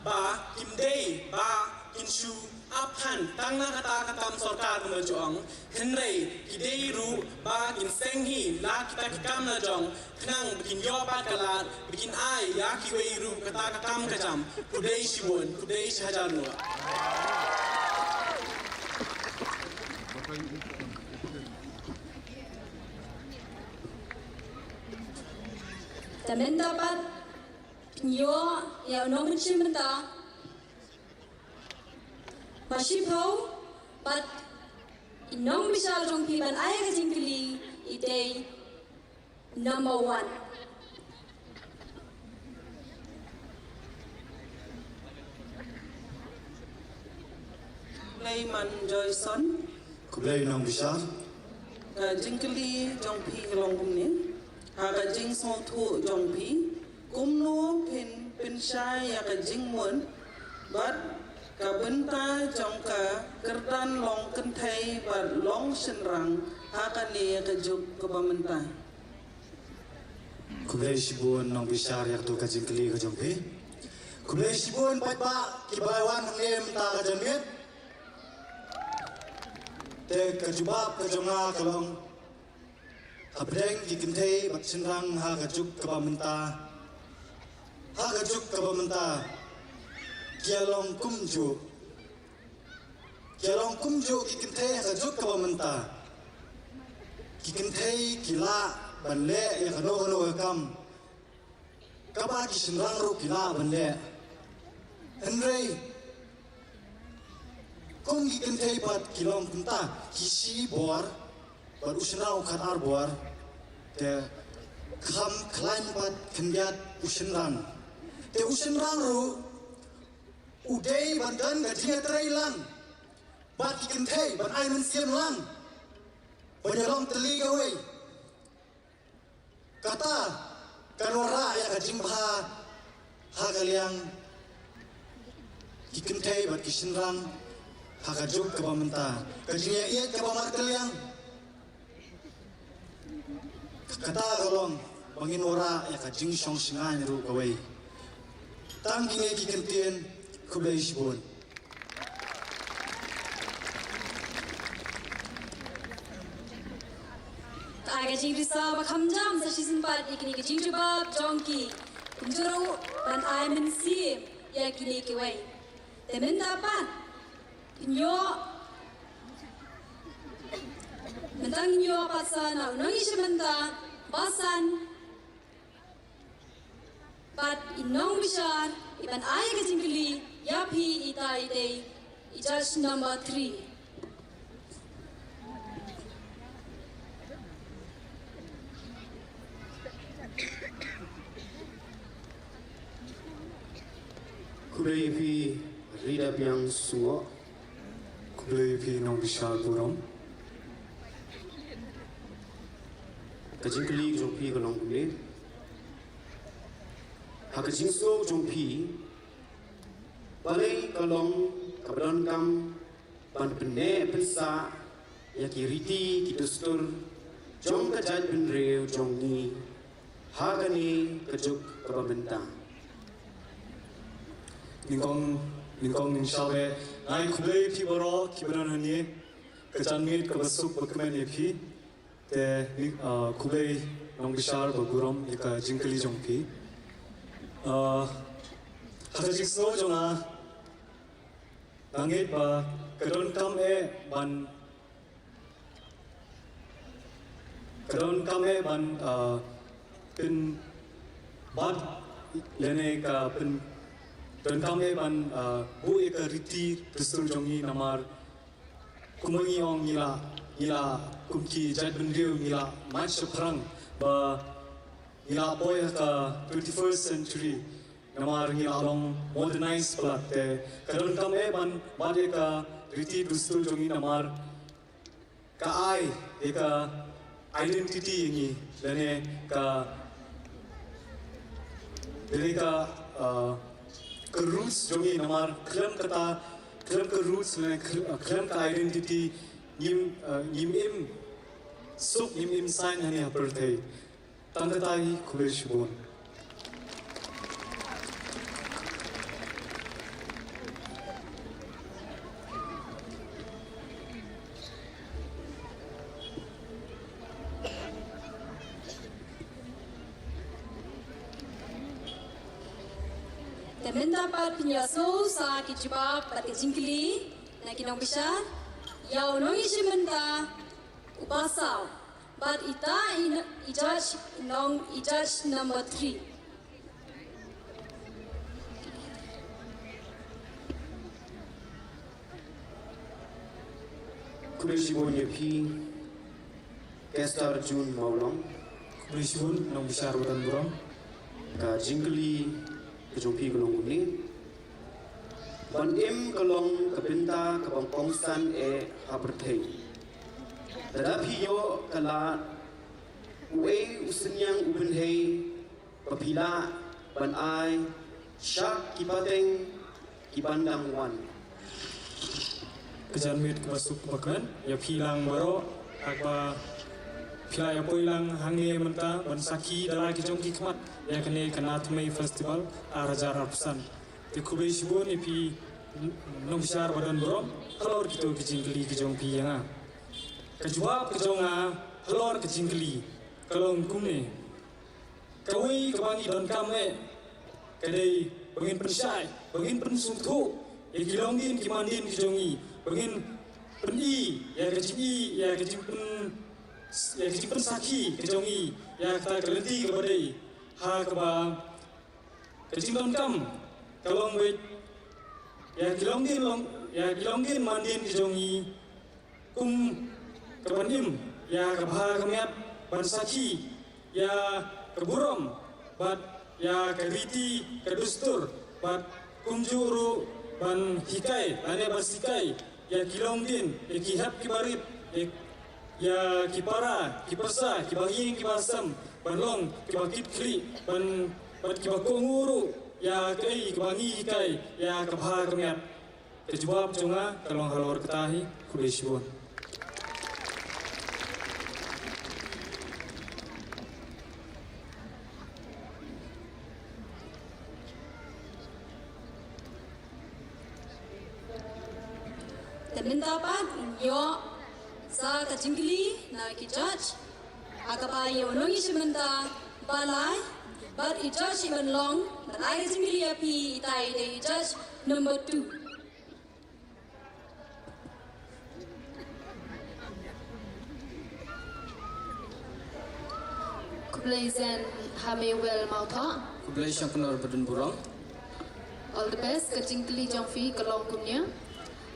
ba kimdei ba kinshu aphan tangna kata katam sarkar mejong henrei kidei ru ba kinsenghi la kita kikam na jong kenang bikin yobat kalat bikin ai ya kiwei ru kata kakam kajam kudei shibun kudei shajar nuwa. Tamen dapat nyo ya unong mencinta masih pau bat inong bisa jong piban ayah kejengkeli ide number 1. Kublai man Joyson. Kublai nong bisa. Jengkeli jong pi kelong kumni. Haka jing song tu jong pi kumno pin syai ya ka jing mun bat ka benta jong ka kerdan long kentai bat long senrang haka ni ya ka juk ke pemerintah. Kublai shibun nong bishar yak tu ka jingkeli ka jong pi. Kublai shibun pat ba ki bawan ngem ta ka jamit. Te ka jubab ka jonga kalong Apreng di kentai bat senrang ha kajuk ke pemerintah, ha kajuk ke pemerintah, kialong kumju di kentai kajuk ke pemerintah, di kentai kila banle ya kano kam, kapa di senrang ru kila banle, Henry, kum di kentai bat kilong kumta kisi bor. Bat usnau kat arbor te kham klain bat kendiat usnran te usnran ru udei bandan gajinya terailang bat kintei bat ai mensiam lang banyalong teli gawe kata kanora ya gajing bha ha kaliang kintei bat kisnran ha kajuk ke pamenta gajinya ia ke pamar kaliang kata kalong bangin ora ya kajing song singan ru kawai tang gine ki kentien kublai shibun ta kajing bisa bakamjam sa season 4 ikini kajing jubab jongki kumjuru ban ai men sim ya kini kiwai temen dapat nyo mentang nyo pasana unang isibenta basan bat inong bishar iban ay kajingkeli yapi ita ide ijaz number 3. Kublai pi rida piang suo, kublai pi nong bishar buram. Kajingkeli jong pi kalong kublai. Hakajing suo jong pi. Balai kalong kabadan kam pan pene pensa yaki riti kitustur jong kajat benreu jong ni hagani kajuk kababenta. Ningkong Ninshabe, Nai Kublai Pibaro, Kibaran Hani, Kajanmit Kabasuk Bakman Epi, the Kublai Nongbishar Baguram, Yaka Jinkali Jongpi. Hatajik Snow Jona, Nangit Ba, Kadon Kam Ban Pin Bad Lene Ka Pin Dan kami ban bu eka riti kristal jongi namar kumangi ong nila kumki jad bendiu nila match perang ba nila boy ka 21st century namar nila long modernized plat te kadon kami ban bad eka riti kristal jongi namar ka ai eka identity ini lene ka ke roots jongi namar klem ke roots le klem ka identity nim im suk nim im sign hani apertei tangkatai kubeshbon Minta pat penyaso sa kijibab pat kijingkili na kinong besar yaw nong isimenta upasaw but ita i-judge number 3. Kubeshbon yepi Kestar Jun Maulong Kubeshbon nong besar Badan Buram ka jingkili Kejumpi kelong ini, ban im kelong kepinta kepongkongsan habertei. Tetapi yo kala ue usenyang ubenhei papila ban ai syak kipateng kibandang wan. Kejanmit kebasuk kebakan, ya pilang baro, apa pila ya poilang hangi menta ban saki dalai kijong kikmat. Ya kene Kanathmei Festival Arajar Arpusan. Di Kubeshbon ipi Nongbishar Badan Buram halor kito kijingkeli kijong pi yang kejuap kejonga halor kijingkeli kalong kumne kawi kebangi don kamne kadai bangin pensai bangin pensungtu ya kilongin kimandin kijongi bangin peni ya kejingi ya kejing pensaki kijongi ya kata kelenti kebadai ha keba kecington kam kalong wait ya kilongin mandin kijongi kum kebandim ya kebha kemiat bansaki ya keburom bat ya keriti kedustur bat kumjuru ban hikai ane basikai ya kilongin ya kihap kibarip ya kipara kipersa kibahing kibasam banlong kibakit kli ban kibakonguru ya kai kibangi kai ya kabha kemiat kejubab jonga kalong halor ketahi kubeshbon Minta pat yo sa kajingkili na ki-judge akapa yo nong isimenta balai but i-judge even long but I kajingkili api itai de i-judge number 2. Kublazen Hamewel Mauta. Kublazen Penor Badan Buram. All the best kajingkili jongfi kalong kumnya.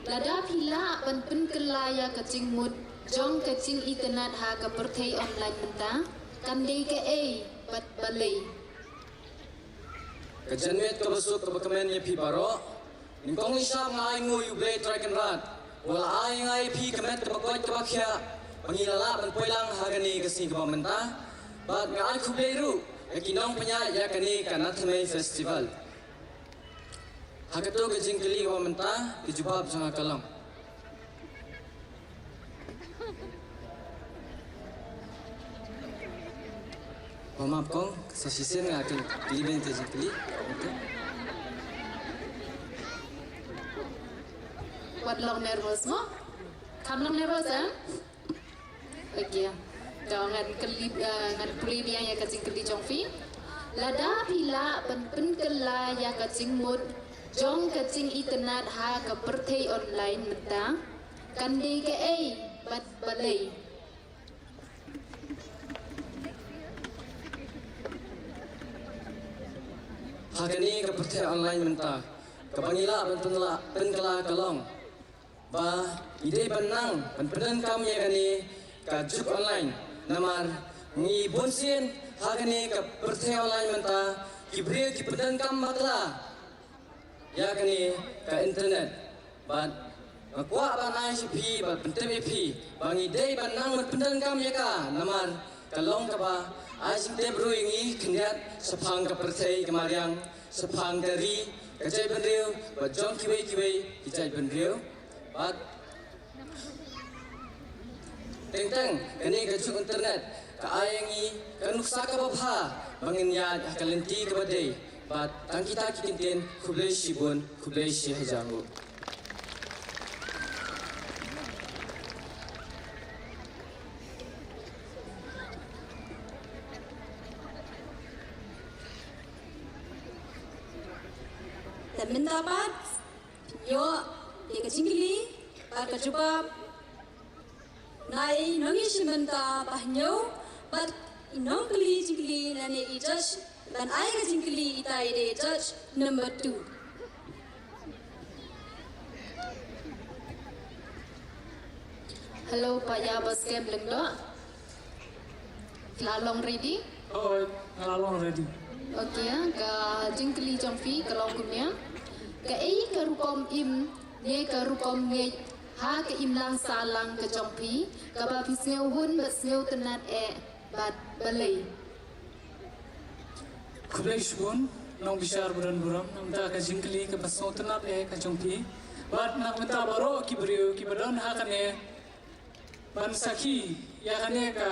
Lada pila ban pen kelaya kacing mud jong kacing internet ha ka perthei online menta kandei ke bat balei Kajanmet kabasuk kabakamen ye pi baro ningkong isap ngai ngu yu blade dragon rat wala ai ngai pi kamet kabakoi kabakya pangilala ban poilang hagani kasing kabamenta bat ngai kubleru yakinong penya yakani Kanathmei Festival Hakato kejingkeli kabamenta kijubab sangat kalang maaf kong sasisen ngakin keliben kejingkeli bad long nervous mo kam long nervous okey jangan kelib ngan puli biang ya kacing keli jong fi lada pila pen kela ya kacing mud jong kacing internet ha ka perthei online menta kan di ke bad balai Hakani ke perthei online menta kepangila penkela kalong ba ide benang penpenan kam ya kani ka juk online namar ngi bonsin hakani ke perthei online menta kibre ki pedan kam bakla ya kani ka internet ba kwa ba nai sipi ba pentem pi ba ngi ide benang penpenan kam ya ka namar kalong ka ba asing te bro ingi kendat sepang ke perthei kemariang sepang dari kecai benriu bajong kiwei kecai benriu bat teng kini kecuk internet ka ayangi kanuksa ka babha bangin ya kalenti ka badai bat tang kita kitinten kublai shibun kublai shi hajangu mendapat yo dia kecingkili pada coba nai nongi simenta pahnyo but inong keli cingkili nane ijaz dan ai kecingkili ita ide ijaz number 2 hello pak ya bos kem lengdo lalong ready oh lalong ready okey ka jingkli jongfi kalong kumya ka ka rukom im ye ka rukom nge ha ka im lang salang ka jongfi ka ba piseu hun baseu tenat bat balai kublai shibun nong bishar buran buram namta ka jingkli ka baseu tenat ka jongfi bat nak menta baro ki brio ki badon ha kane ban saki ya kane ka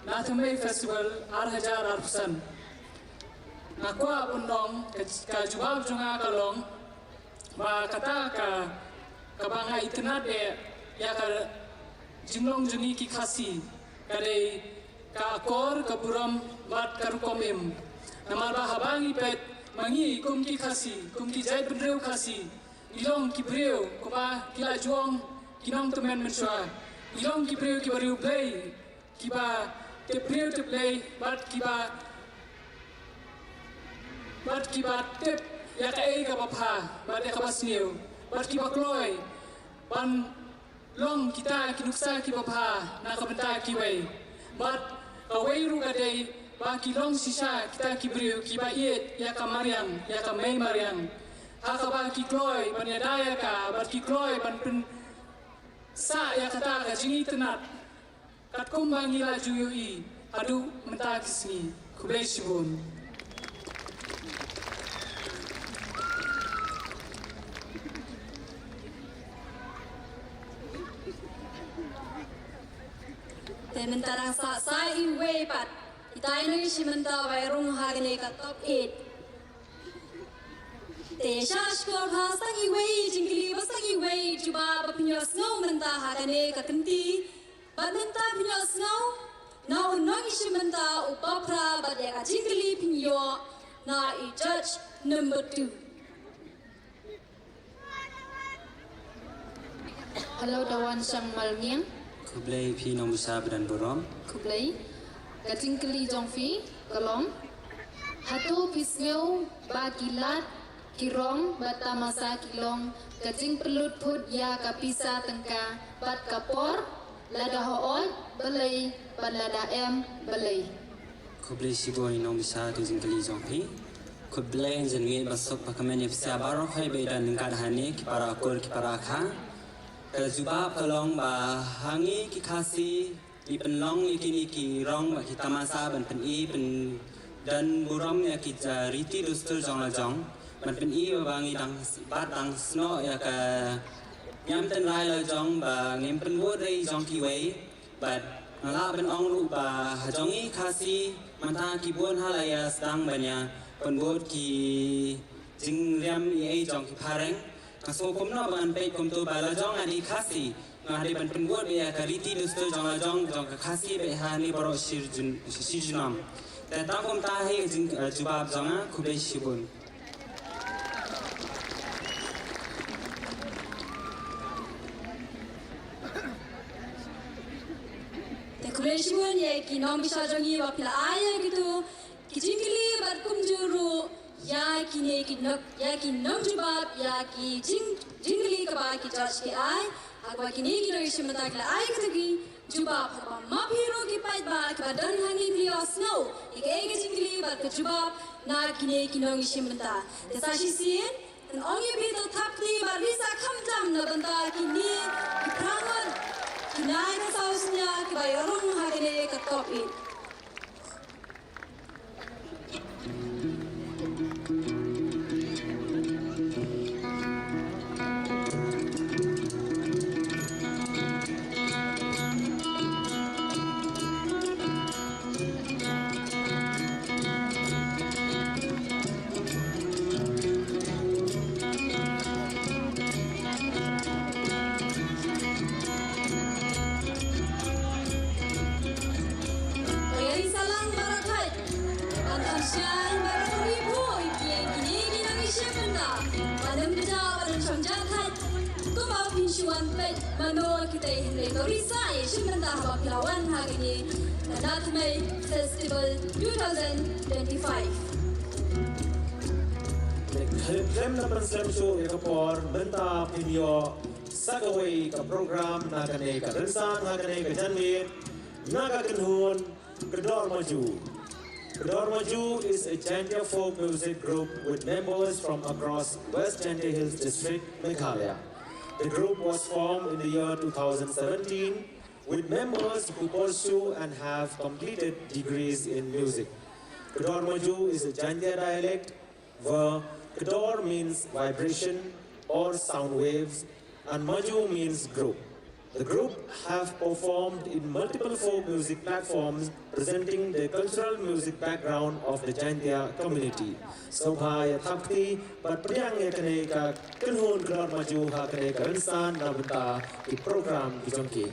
nathmei festival 8,000 nakwa undong ka jawab junga kalong ba kata ka banga itna de ya ka jinglong jungi ki khasi kare ka akor ka buram bat karu komim namar ba habangi pet mangi kum ki khasi kum ki jai breu khasi ilong ki breu ko ba kila juong kinong tumen menswa ilong ki breu ki bariu play ki ba te breu te play bat ki ba tip ya ka ka bapha bat ya ka basniu bat ki bakloy ban long kita kinuksa ki bapha na ka benta ki wei bat ka wei ru ga dei ba ki long sisa kita ki briu ki ba yet ya ka mariang ya ka mei mariang ha ka ba ki kloy ban ya daya ka bat ki kloy ban pen sa ya kata ka jingi tenat kat kumbangi la juyui adu menta kisni kublai shibun Sementara sa iwe pat itai nui simenta wairung hagene ka top 8 te shashkor ha sang iwe jingkili basang iwe juba bapinyo snow menta hagene ka kenti bat menta pinyo snow na unong simenta upapra bat ya ka jingkili pinyo na I judge number 2 hello dawan sang malngiang kublai pi nong bisa buran buram kublai ka jingkli jongfi kalong hatu pismeu ba kilat kirong bata masa kilong ka jing pelut put ya ka pisa tengka bat kapor lada hooi balai ban lada balai kublai siboi nong bisa ke jingkli jongpi kublai jenwi basok pakamen ifsa baro khai bedan ngad hani ki para akor ki para kha Kejubab kalong ba hangi ki khasi di penlong iki rong ba kita masa ban pen I pen dan buram ya ki riti dustur jong la jong ban pen I ba ngi dang bat dang sno ya ka nyam ten lai la jong ba ngim pen wo dei jong ki wei bat la ben ong ru ba jong I khasi manta ki bon halaya stang banya pen bot ki jing riam I jong ki pareng Kasokom na bangan pay kom tu balajong ani khasi ngari ban penbuat be kariti dusto jong khasi be hani baro sirjunam ta kom ta he jubab jonga khube shibun khube shibun ye ki nom bisa jongi wa pila aya gitu ki jingli bar kum juru ya ki ne ki nok ya ki nom jubab ya ki jingli ka ba ki charge ki ai agwa ki ne ki no ishim ta kla ai ki jubab ha ma phiro ki pai ba ka dan hangi brio snow ike ki jingli bar ka jubab na ki ne ki no ishim ta te sa shi sin an ongi bi to thap ni bar ri sa kham jam na banda ki ni ki prangon ki nai ka sausnya ki ba yorong ha ki ne ka top it Festival 2025. Klem na pansem show ekapor benta pinyo sakaway ka program nagane ka rinsan nagane ka janmit nagakanhun Kedor Maju. Kedor Maju is a Jaintia folk music group with members from across West Jaintia Hills District, Meghalaya. The group was formed in the year 2017 with members who pursue and have completed degrees in music. Kedor Maju is a Jaintia dialect where Kedor means vibration or sound waves and Maju means group. The group have performed in multiple folk music platforms presenting the cultural music background of the Jaintia community. Sobhaya Thakti, but Priang Yakaneka, Kunhun Kedor Maju Hakaneka Rinsan Nabunta, the program Kijongki.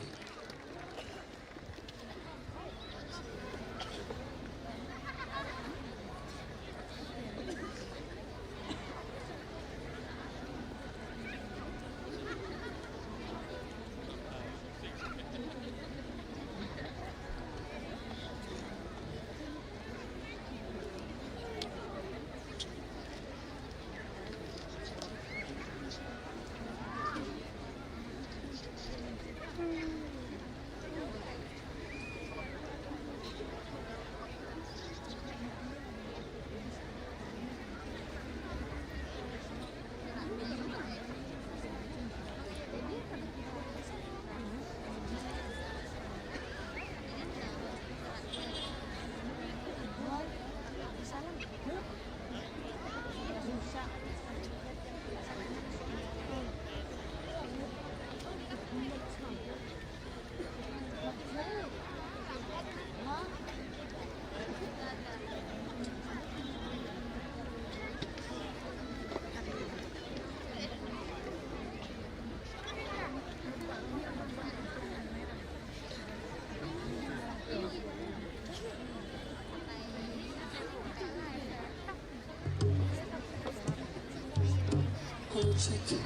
Check.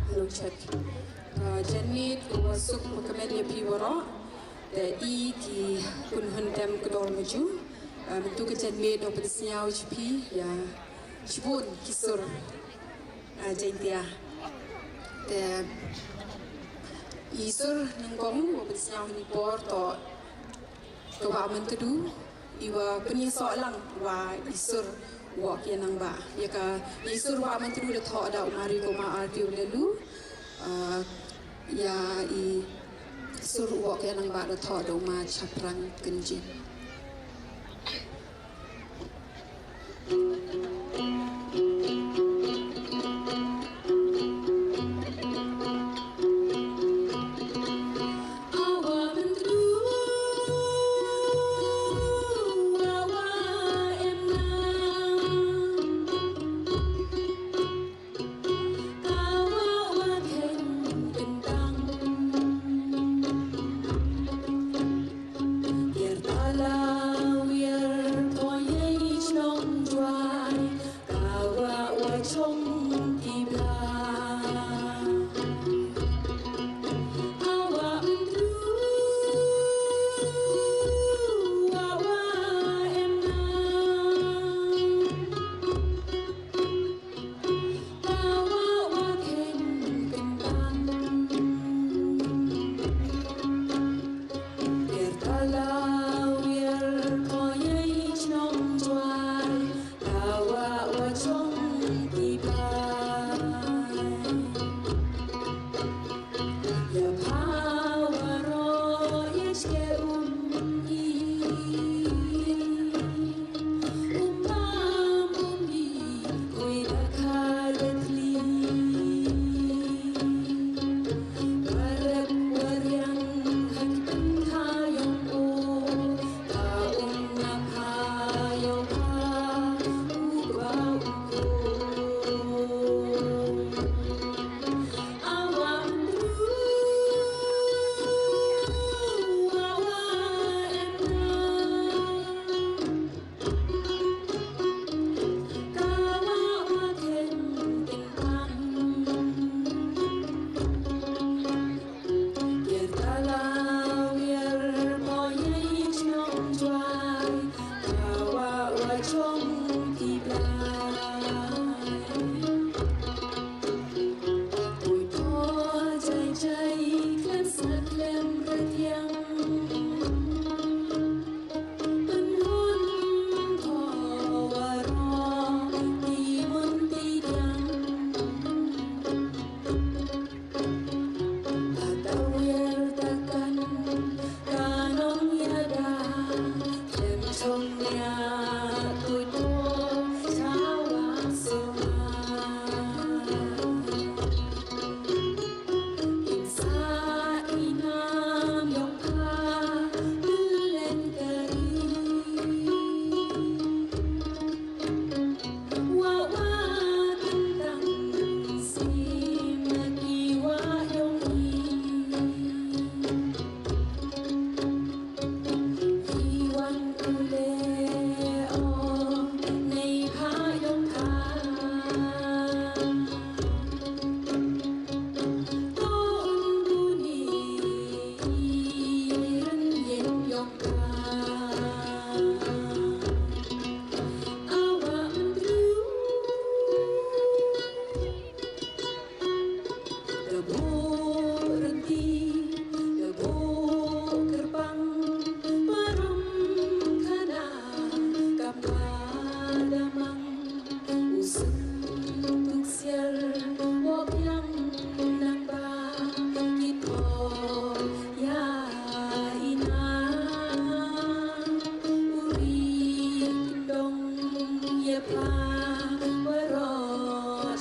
Hello, check. Janit masuk Kementerian Piwara dari di Kunhundam Kedor Maju. Bentuk Janit operasinya HP ya Cibun Kisur Jaintia. Isur nengkong operasinya ini porto kewaman kedu iwa penyesoalang wa isur wa kianang ba ya ka isur wa man kedu de tho da umari ko ma artiu lelu ya I sur wa kianang ba de tho do ma chaprang kenjin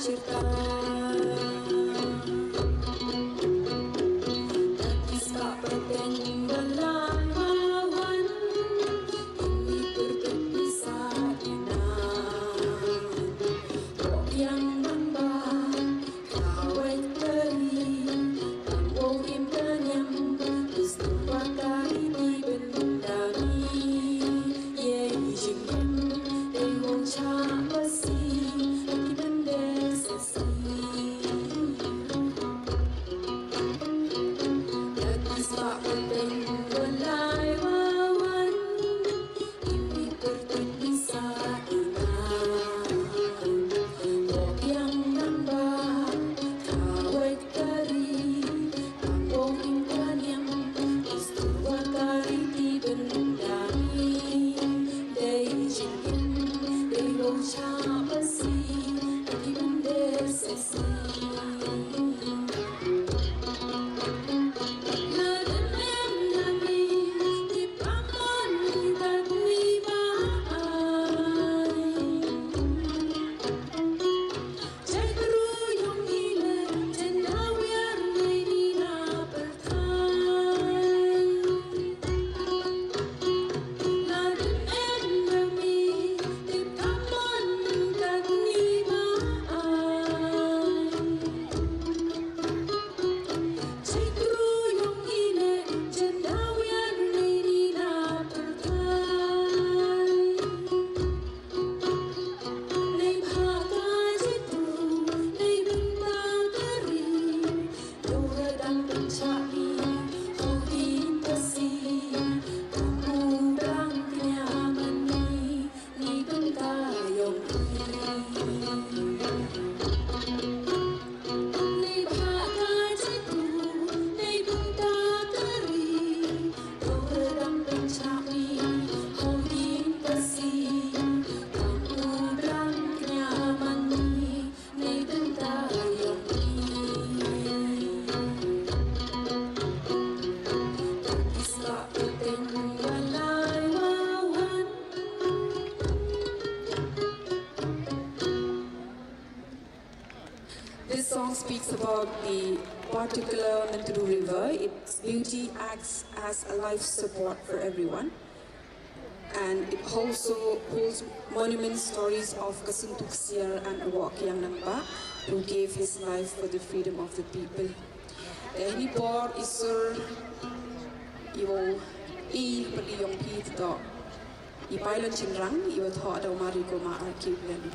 cerita Takis tak penting berlawan Ini berpisah dinan Kok yang nambah kawet teri Tanggung imkan yang Istiwa kali dibendami Ye jingin Tengok cak besi Lagi bendek sesi Lagi sebab penting belai wawan Ini berpisah ingat Kok yang nambah kawet teri Tanggung imkan yang Istiwa kali dibendami Day jingin Tengok cak besi Lagi bendek sesi This song speaks about the particular Menturu River. Its beauty acts as a life support for everyone. And it also holds monument stories of Kasuntuk Siar and Awak Yang Nampa, who gave his life for the freedom of the people. Ini por isur iwo I pergi yang pi to I pilot cinrang iwo tho ada mari ko ma arkiv lani.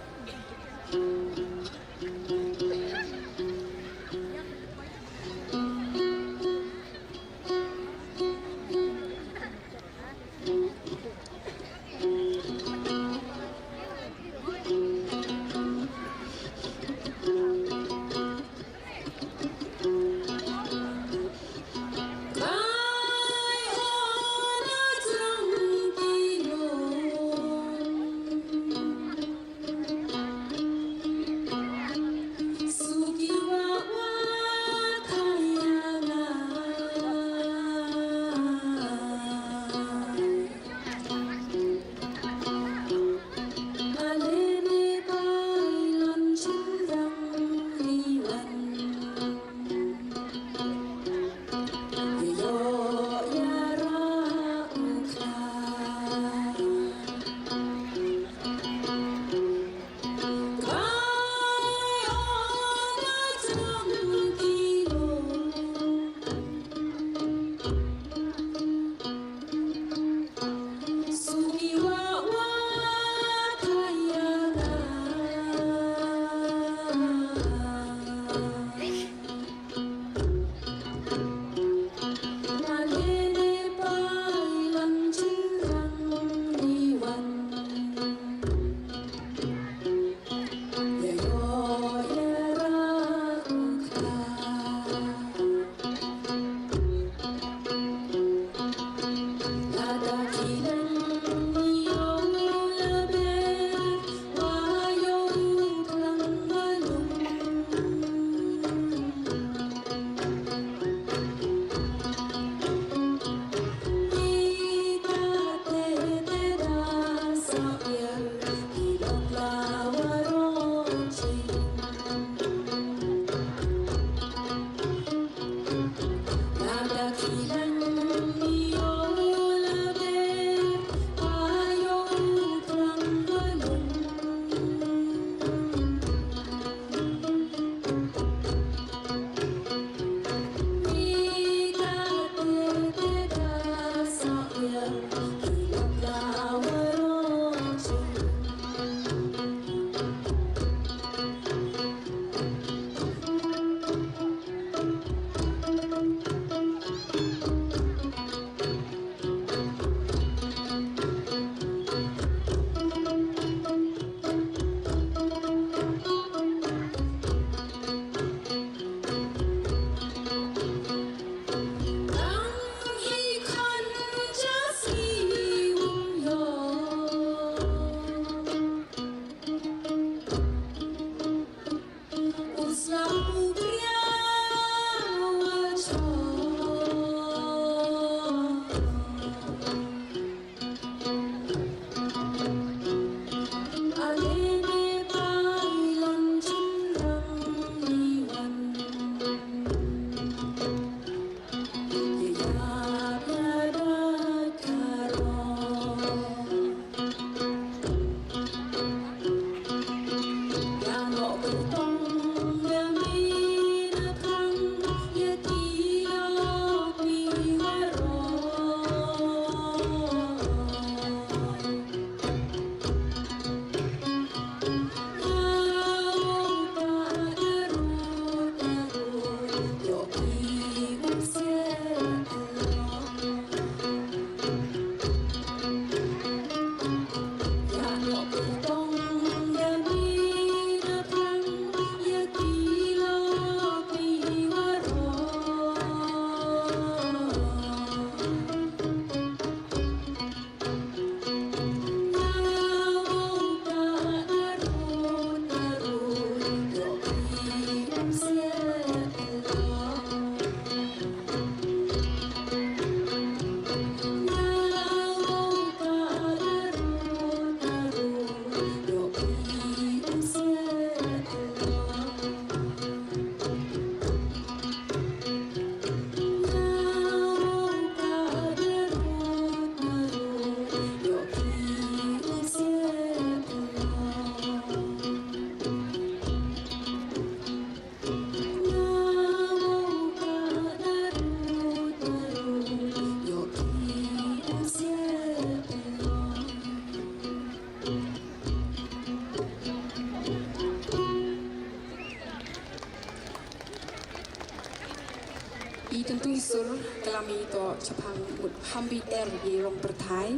Tapi tentu isur kelami to capang hambi di rong pertai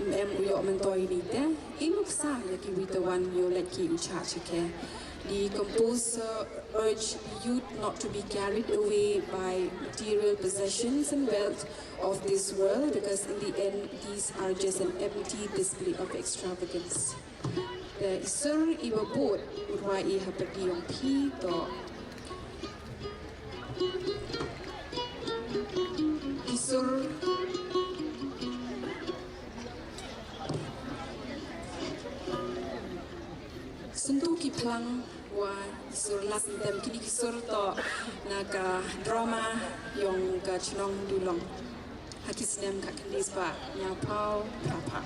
uyok mentoi ni te inuk sah ya ki witawan yo leki ucha chike. The composer urged youth not to be carried away by material possessions and wealth of this world, because in the end these are just an empty display of extravagance. The isur iba bot urwai hapati yong pi to isur sentuh ki pelang wa isur las dem kini isur to naga drama yong ka chnong dulong hakis dem ka kendis ba nya pau papa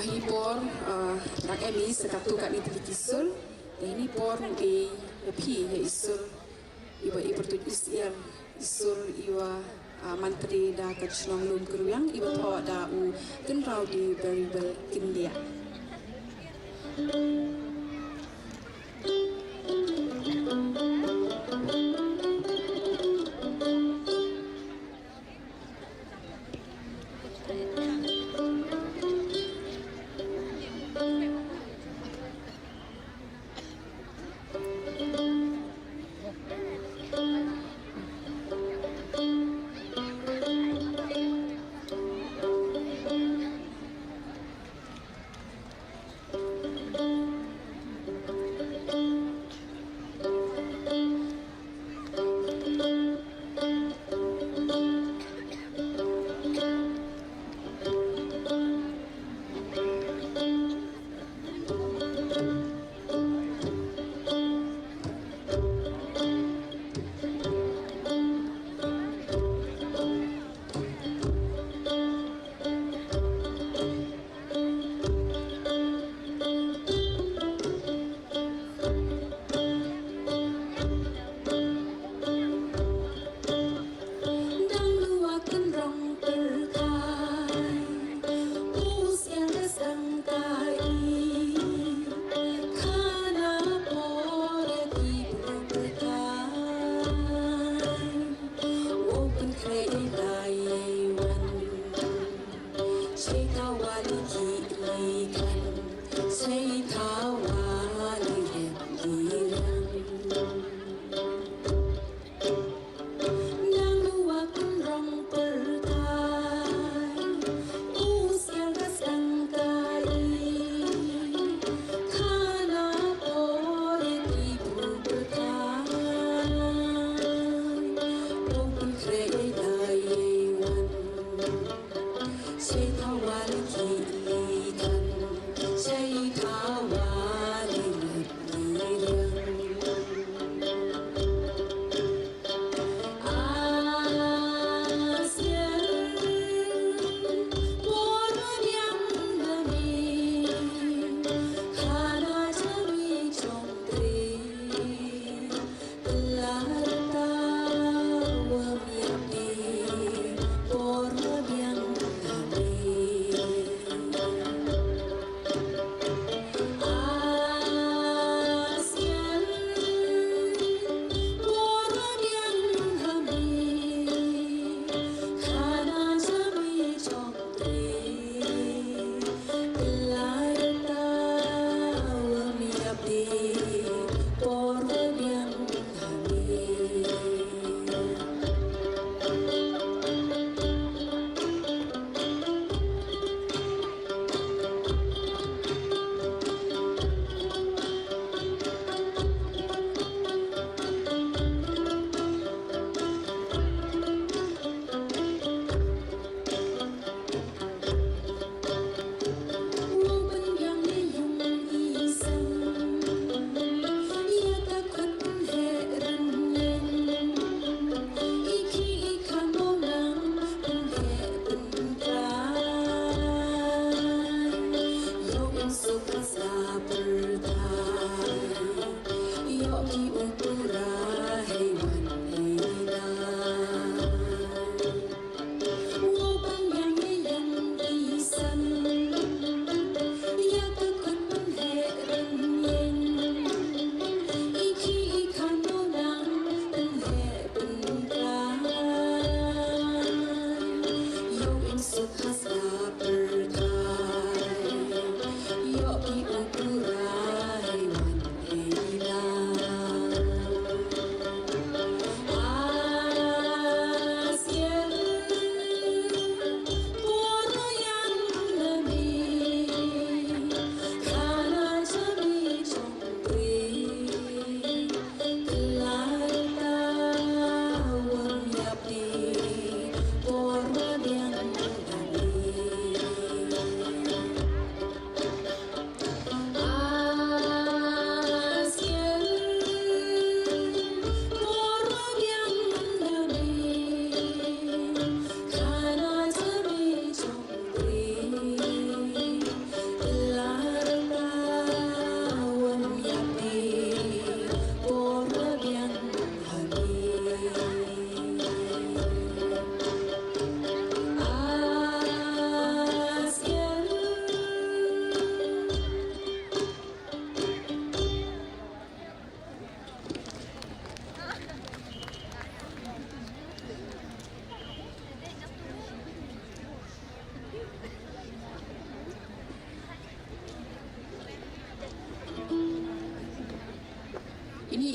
pi por rak emi sekatu kat ni tili kisul. Ini por pi ya isul iwa ipertulis yang isul iwa mantri da kacnong lum keruyang iwa thaw da u kenrau di beribel kindia.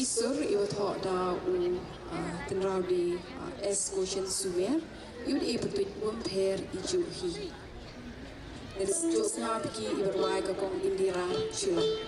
kisur iwa thok da u tenrau di es goshen sumer iwa di ipatuit pair iju hi. Dan sejauhnya pergi iwa ruai ke kong Indira Shilong.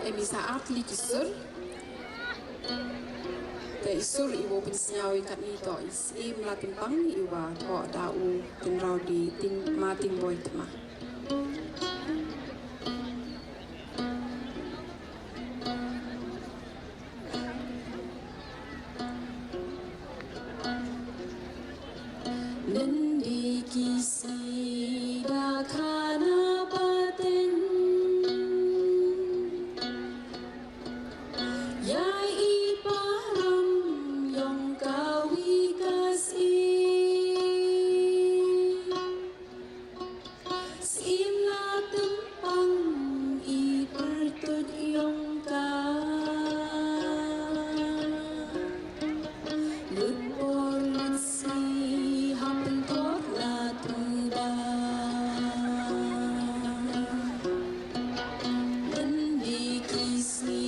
emisa atli kisur. Te isur iwo pinsnyaw ikat ni to is melatin pang iwa to dau tenrau di mating boy tema. Nendi kisi dakana baten Yai iparam yang kawi kasih Simla tempang i pertut yang ka Lutpor lutsi hapen tot la tuba Nendi kisi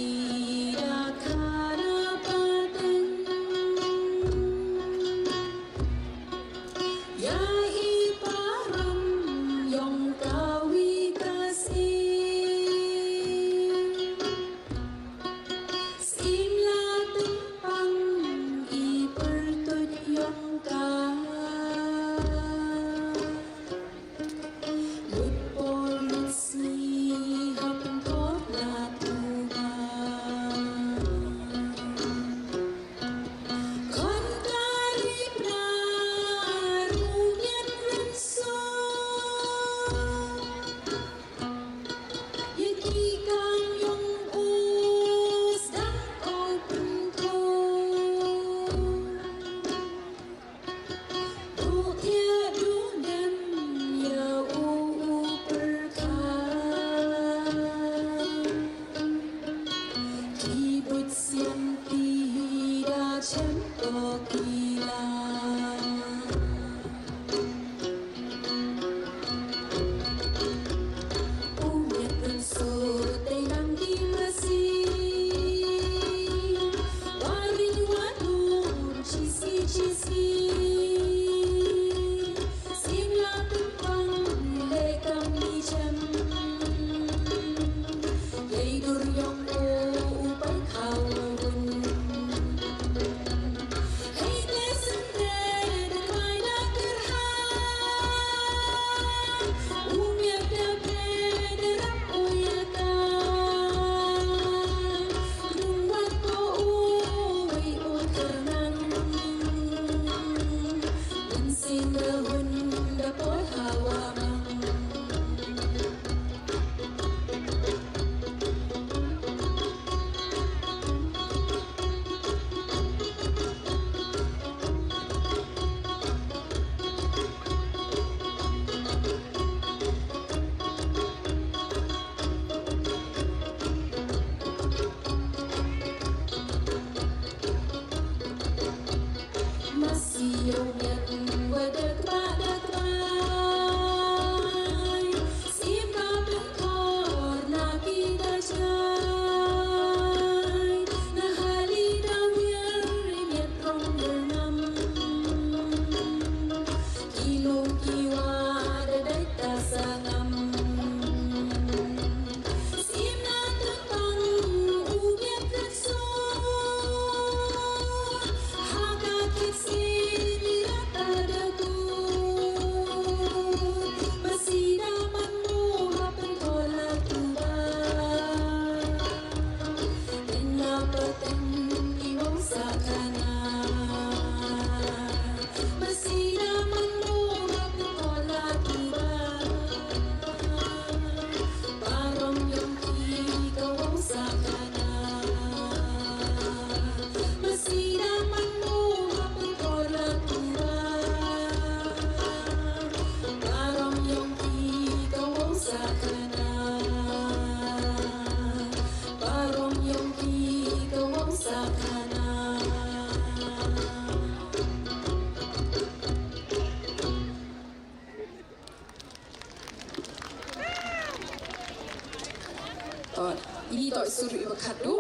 ini tak suri waktu,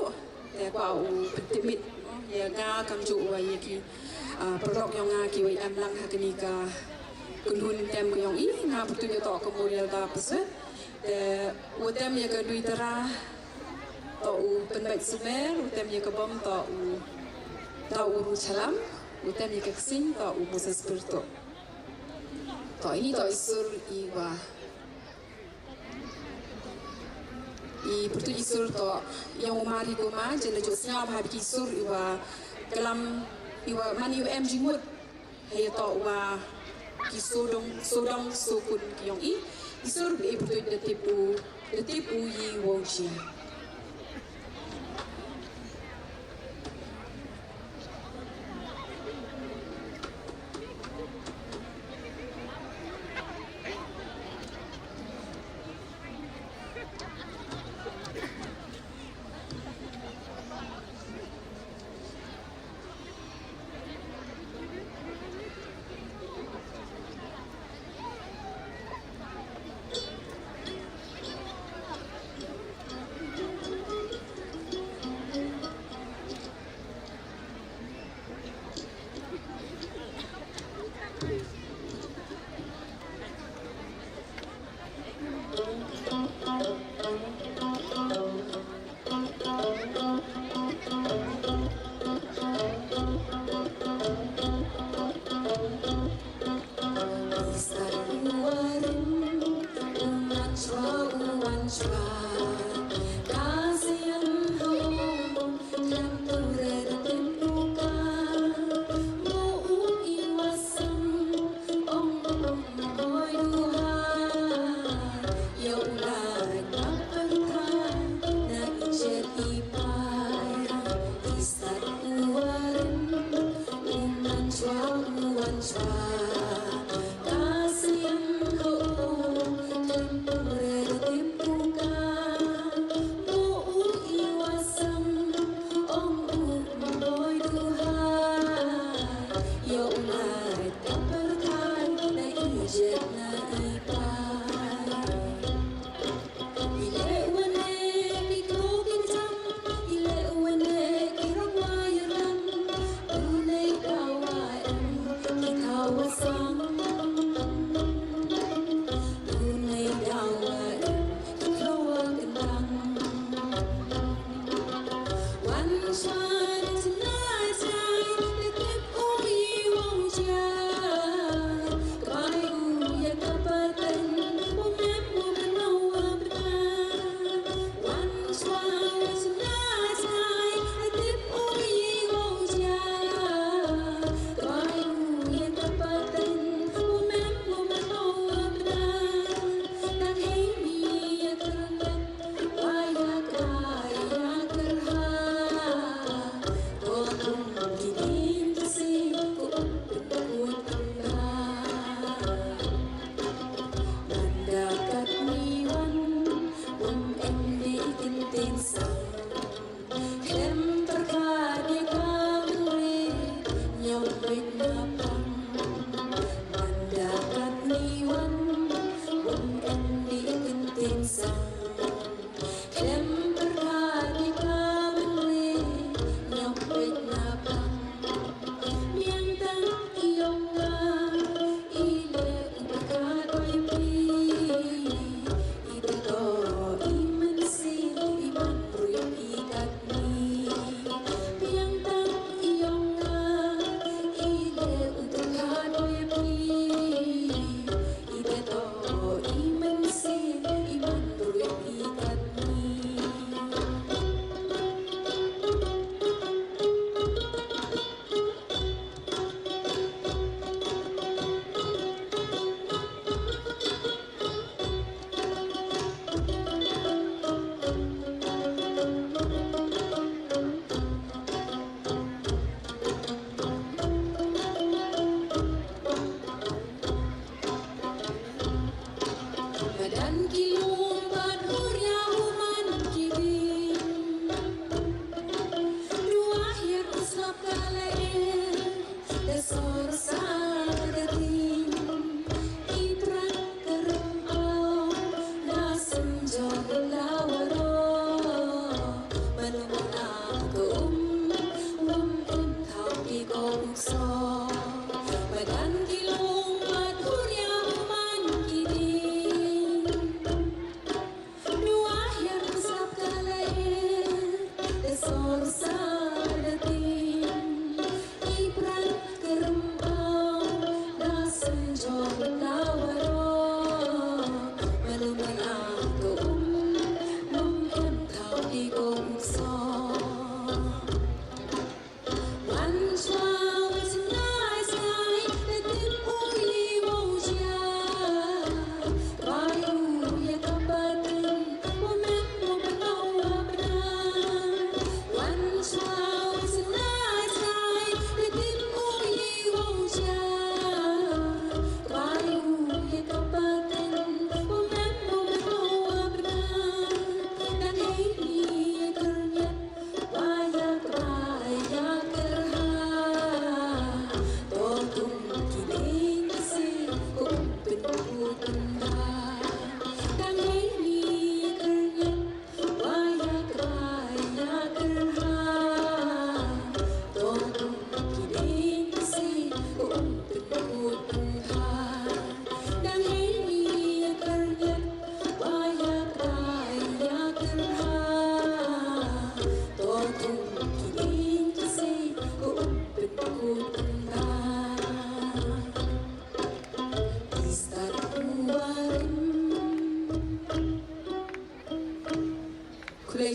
ya kau pentimit ya ga kamju wa yaki produk yang ngaki wa amlang hakini ka kulun tem ko yang i nga putu yo to ko model da pese de wotem ya ka duitara u penbaik sumer utem ye kebom to u ruchalam utem ye keksing to u Moses Spirito. To ini to isur iwa i pertu isur to yang umari koma jele jo sia ba bi isur iwa kelam iwa mani em jingmut he to wa ki sodong sokun ki yong i isur be pertu de tipu yi wongchia.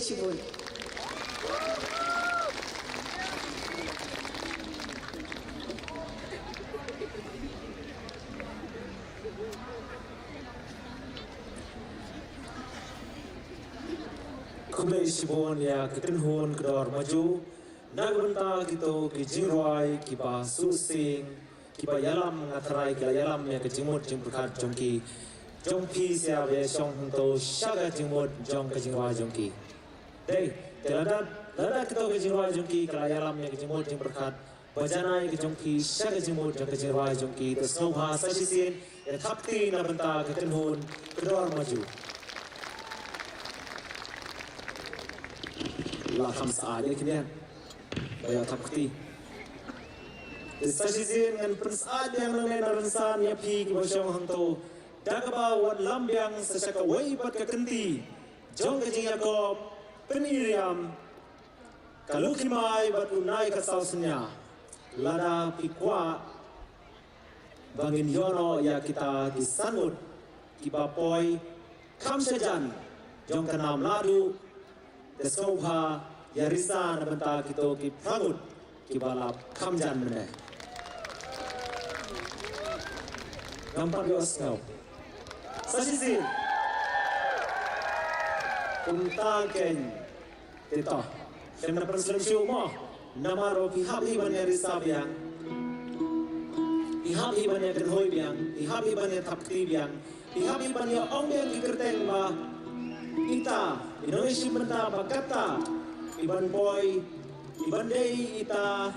Shibun. Kumlei Shibun ya kekenhun kedor maju nagbenta gitu kijingwai kiba susing kiba yalam ngatarai kila yalam ya kejimut jimpukat jongki jongpi siap ya syong hento syaga jimut jong kejingwai jongki deh lada kita kejingwai jongki kila yalam ya kejimut jimpukat bajanai kejongki syaga jimut jong kejingwai jongki tersnobha sasisin ya thapti nabenta kekenhun kedor maju lah khamsa aja kini bayar thapti sasisin ngan persad yang nang naransan ya pi kibasyong hangto dagaba wan lambyang sasaka wai pat kakenti jong kajing Yakob peniriam kalukimai bat unai kasausnya lada pikwa bangin yono ya kita disanut kibapoi kamsajan jong kanam ladu Desnobha yarisa nabenta kito ki prangut ki balap kamjan mene. Gampang yo asnau. Sasisi. Unta ken. Tito. Kena perslam siumo. Namaro pihab iban yarisa biang. Pihab iban ya kenhoy biang. Pihab iban ya thapti biang. Pihab iban ya ong biang ki kerteng ba. Ita Indonesia benda bagata iban boy iban day ita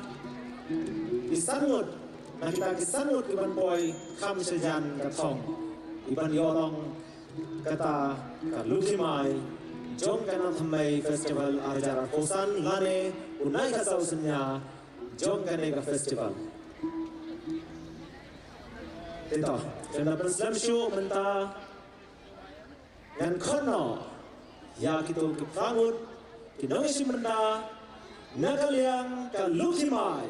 isanut na kita kisanut iban boy kam sejan katong iban yorong kata kalukimai jong kana thamai festival arjara kosan lane unai kasausnya jong kana festival ito kena perslam show menta dan kono ya kita kipangut kinongisi menda nakaliang kalukimai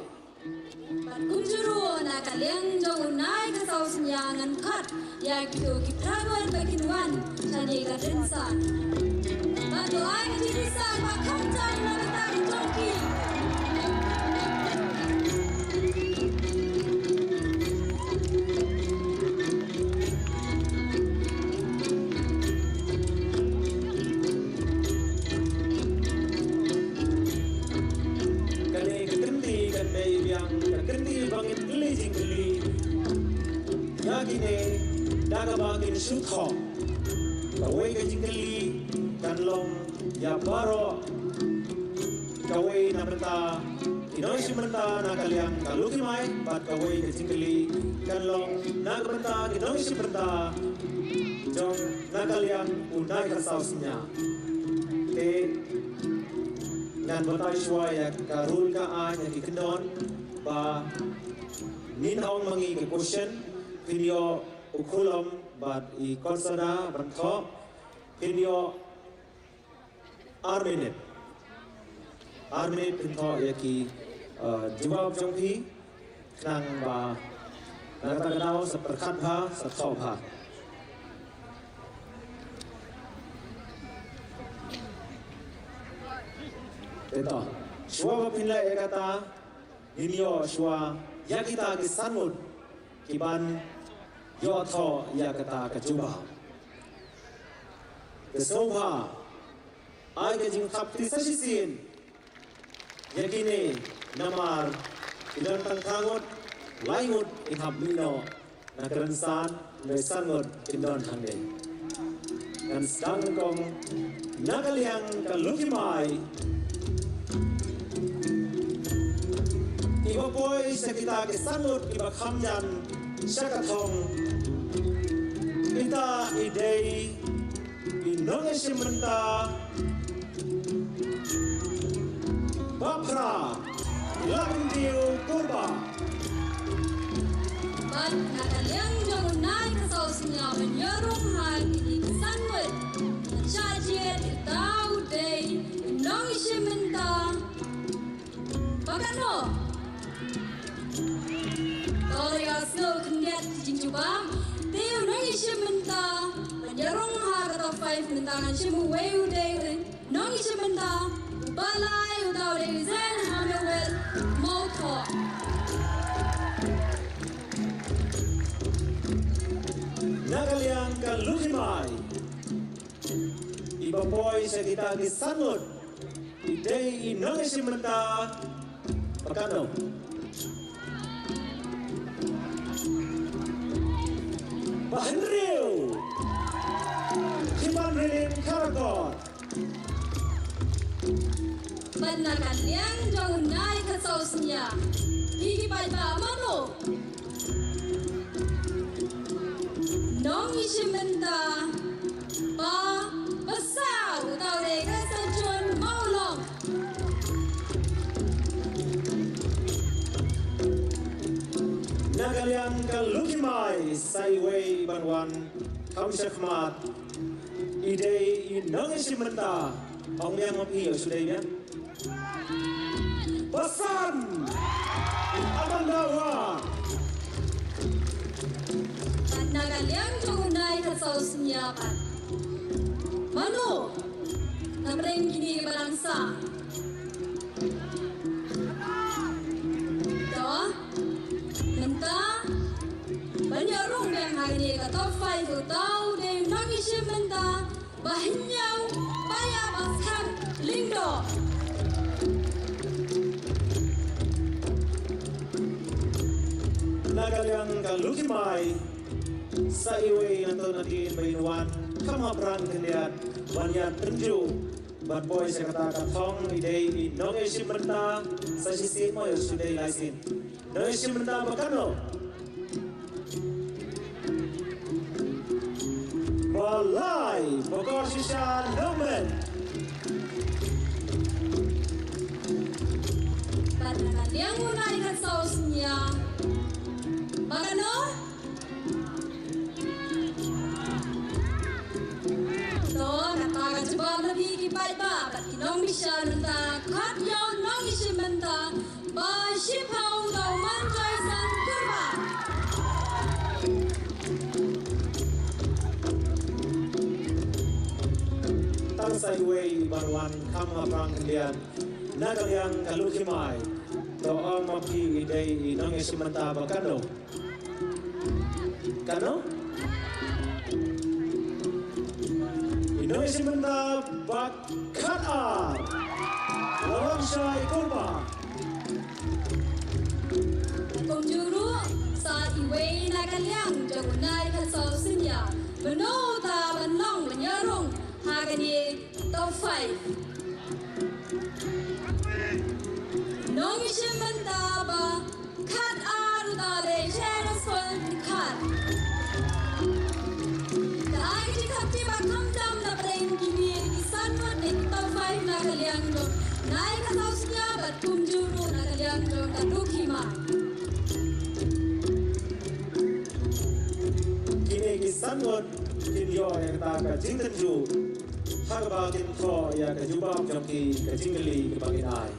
Kumjuru nakaliang jong unai kasausnya ngan kat ya kita kipangut baginwan tani kadensan batu ay kajirisan makamjan nabetang jongki Dagabagin syutho kawai kajingkali kanlong ya baro kawai nabenta Indonesia benta nakaliang kalukimai bat kawai kajingkali kanlong nagbenta Indonesia benta jong nakaliang unai kasausnya te ngan benta iswa ya karul ka anya kikendon ba ninong mangi ke question video ukulam bat I konsada banto video arminit pinto yaki jawab jongpi nang ba nagtaganaw sa perkatha sa thobha ito shwa pinla ekata video shwa yakita kisanmud kiban yo tho ya kata kajuba Desnobha ay kajing thapti sasisin yakini namar ilan tangkangot laingut inhablino nakaransan nesangot indon hangde dan sedang kong nakaliang kalukimai iba poy sa kita kisangot iba kamjan syakatong ita idei Indonesia menta bapra lakindiu kurba bat nakaliang jong unai kasausnya menyerung hal ini kesanwet cajet tau day Indonesia menta bakano Korea snow kendiat jinjubam Teo Indonesia menta menyerung hal kata 5 mentangan simu weu day Nong Ishimanda, Balai Udao de Zen Hamewell, Moto. Nagaliang kalukimay. Iba boy sa kita gisanod. Iday inong Ishimanda. Pagkano? Bahanriw. Kiman Rilim Karagon. Banakan yang jauh naik ke sausnya. Higi baita mano. Nong Ishimanda. Ba besar utau deka sejun maulong. Nagalian kalukimay sa iway banwan kamsakmat. Iday inong Ishimanda. Ang yang mapiyo sudah yan. Basan! Amandawa! Nagaliang tunay ka sa usinyakan. Mano? Namreng kini balangsa. Ito? Nanta? Banyarong yang hari ka top 5 utaw de nangisimenta bahinyaw bayabaskan lindo. Nagaliang kalukimay sa iway nanto natin bayuan kamabran kandiat banyan tenju bad boy sa katakatong iday inong Ishimanda sa sisim mo yung suday laisin nong Ishimanda bakano balay bokor sisa nomen Banakan yang unay ka sa usinya. Bakano? So, katakan jebab lebih kipai ba, kat kinong misya nanta, kat yaw nong Ishimanda, ba shiphaw daw manjay san kurba. tang sa iway barwan kamabran kandiat nagaliang kalukimay doang mapi iday inong Ishimanda bakano kano? Inong Ishimanda bakana lawan siya ikurba Kung juru sa iway nagaliang jagunay ka sa usinya, menuta banong menyerong hagani top 5. Nong Ishimanda ba kat aru dare shadows for kat. Kaagi di kapi ba kamdam na brain kini isanwat ni top 5 nagaliang do. Naik ka sa usinya bat kung juru nagaliang do kadukima. kini kisanot kinyo yang taka jingtenju hagabakin ko ya kajubab jongki kajingali kebaginay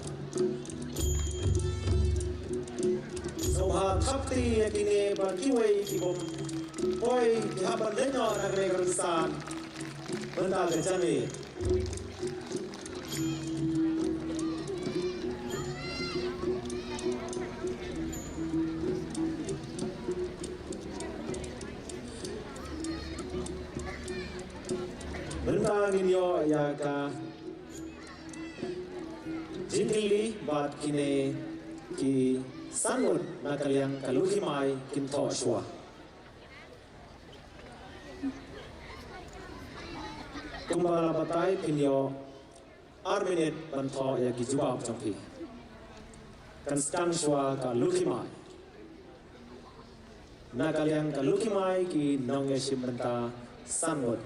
Soha kapti ya kini bakiway kibom boy kihaban lenyo nagre karusan benda kejami benda ninyo ya ka jingili bat kini ki sanut nakaliang kalukimay kinto shwa kumbala batay kinyo arminit banto ya gijubab jongki kan stang shwa kalukimay nakaliang kalukimay ki nong Ishimanda sanut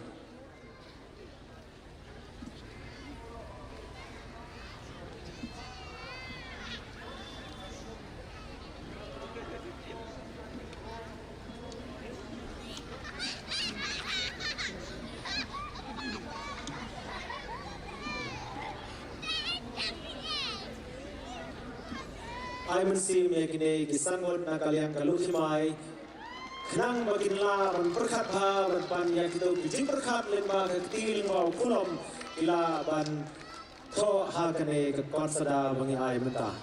ay mensi mekine kisangot na kaliang kalukimay Nang makinla man perkat ha man pan ya kita kijing perkat len ba ketil ba kulom kila ban tho ha kane ke konsada bangi ai mentah.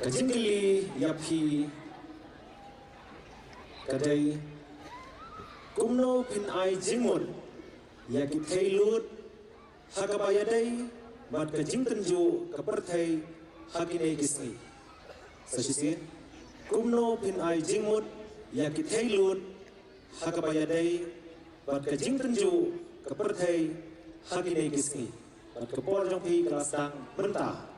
Kajingkili yapi kadai kumno pin ai jingmun yaki thailut hakabayadai bat kajing tenju kaperthai hakine kisni sasisi kumno pin ai jingmut yaki thailut hakabayadai bat kajing tenju kaperthai hakine kisni bat kapor jongpi kelasang mentah.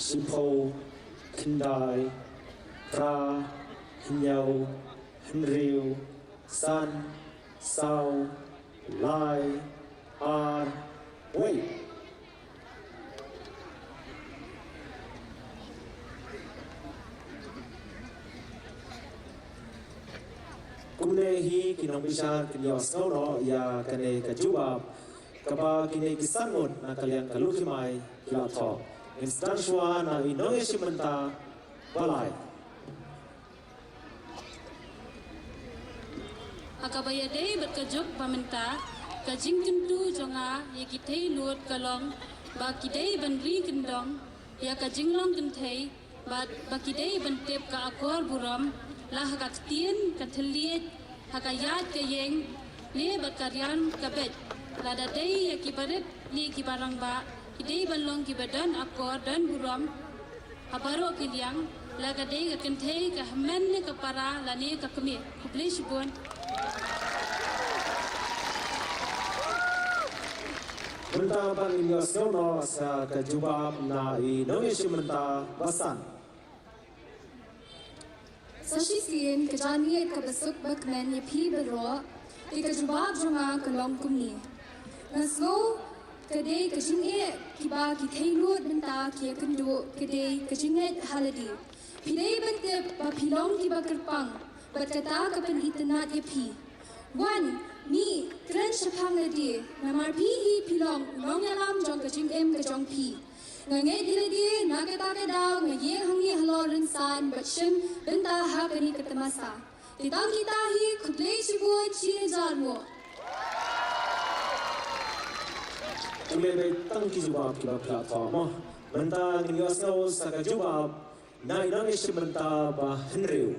Sipo, Kendai, Pra, Hinyau, Henriu, San, Sau, Lai, Ar, Wei. Kumnehi kinong bisa kinyo snono ya kane kajubab kaba kine kisangot na kaliang kalukimay kilato. Instanswa na inoy simenta balay. Akabayade berkajuk pamenta kajing tentu jonga ya kitei luot kalong ba kidei bandri kendong ya kajing long kentai ba kidei bantep ka akor buram lah kaktien kathliet hakayat kayeng ne bakaryan kabet lada dei ya kibaret ni kibarang ba kidei balong kibadan akor dan buram habaro kiliang laga dei ka kentai ka hamen ne ka para lane ka kemi kublish bon. Menta ban inyo snono sa kajubab na inoy simenta basan. Sashisin kajaniet kabasuk bakmen yapi bero di kajubab jonga kalong kumni. Nasgo kadai kajinge kiba kitailut benta kia kendo kadai kajinget haladi. Pidai bente ba pilong kiba kerpang bat kata kapan itanat yapi. One, ni keren syapang lagi. Namar pi pilong nong yalam jong kajing kajong pi. Ngangai dilagi nak kita daw ngaye hangi halor insan bachim benda hakani ketemasa. Ditang kita hi kublai cibu ci jarmo. Kemudian tang kijubab kita platform. Benda ni asal sakajubab na Indonesia benda bah Henry.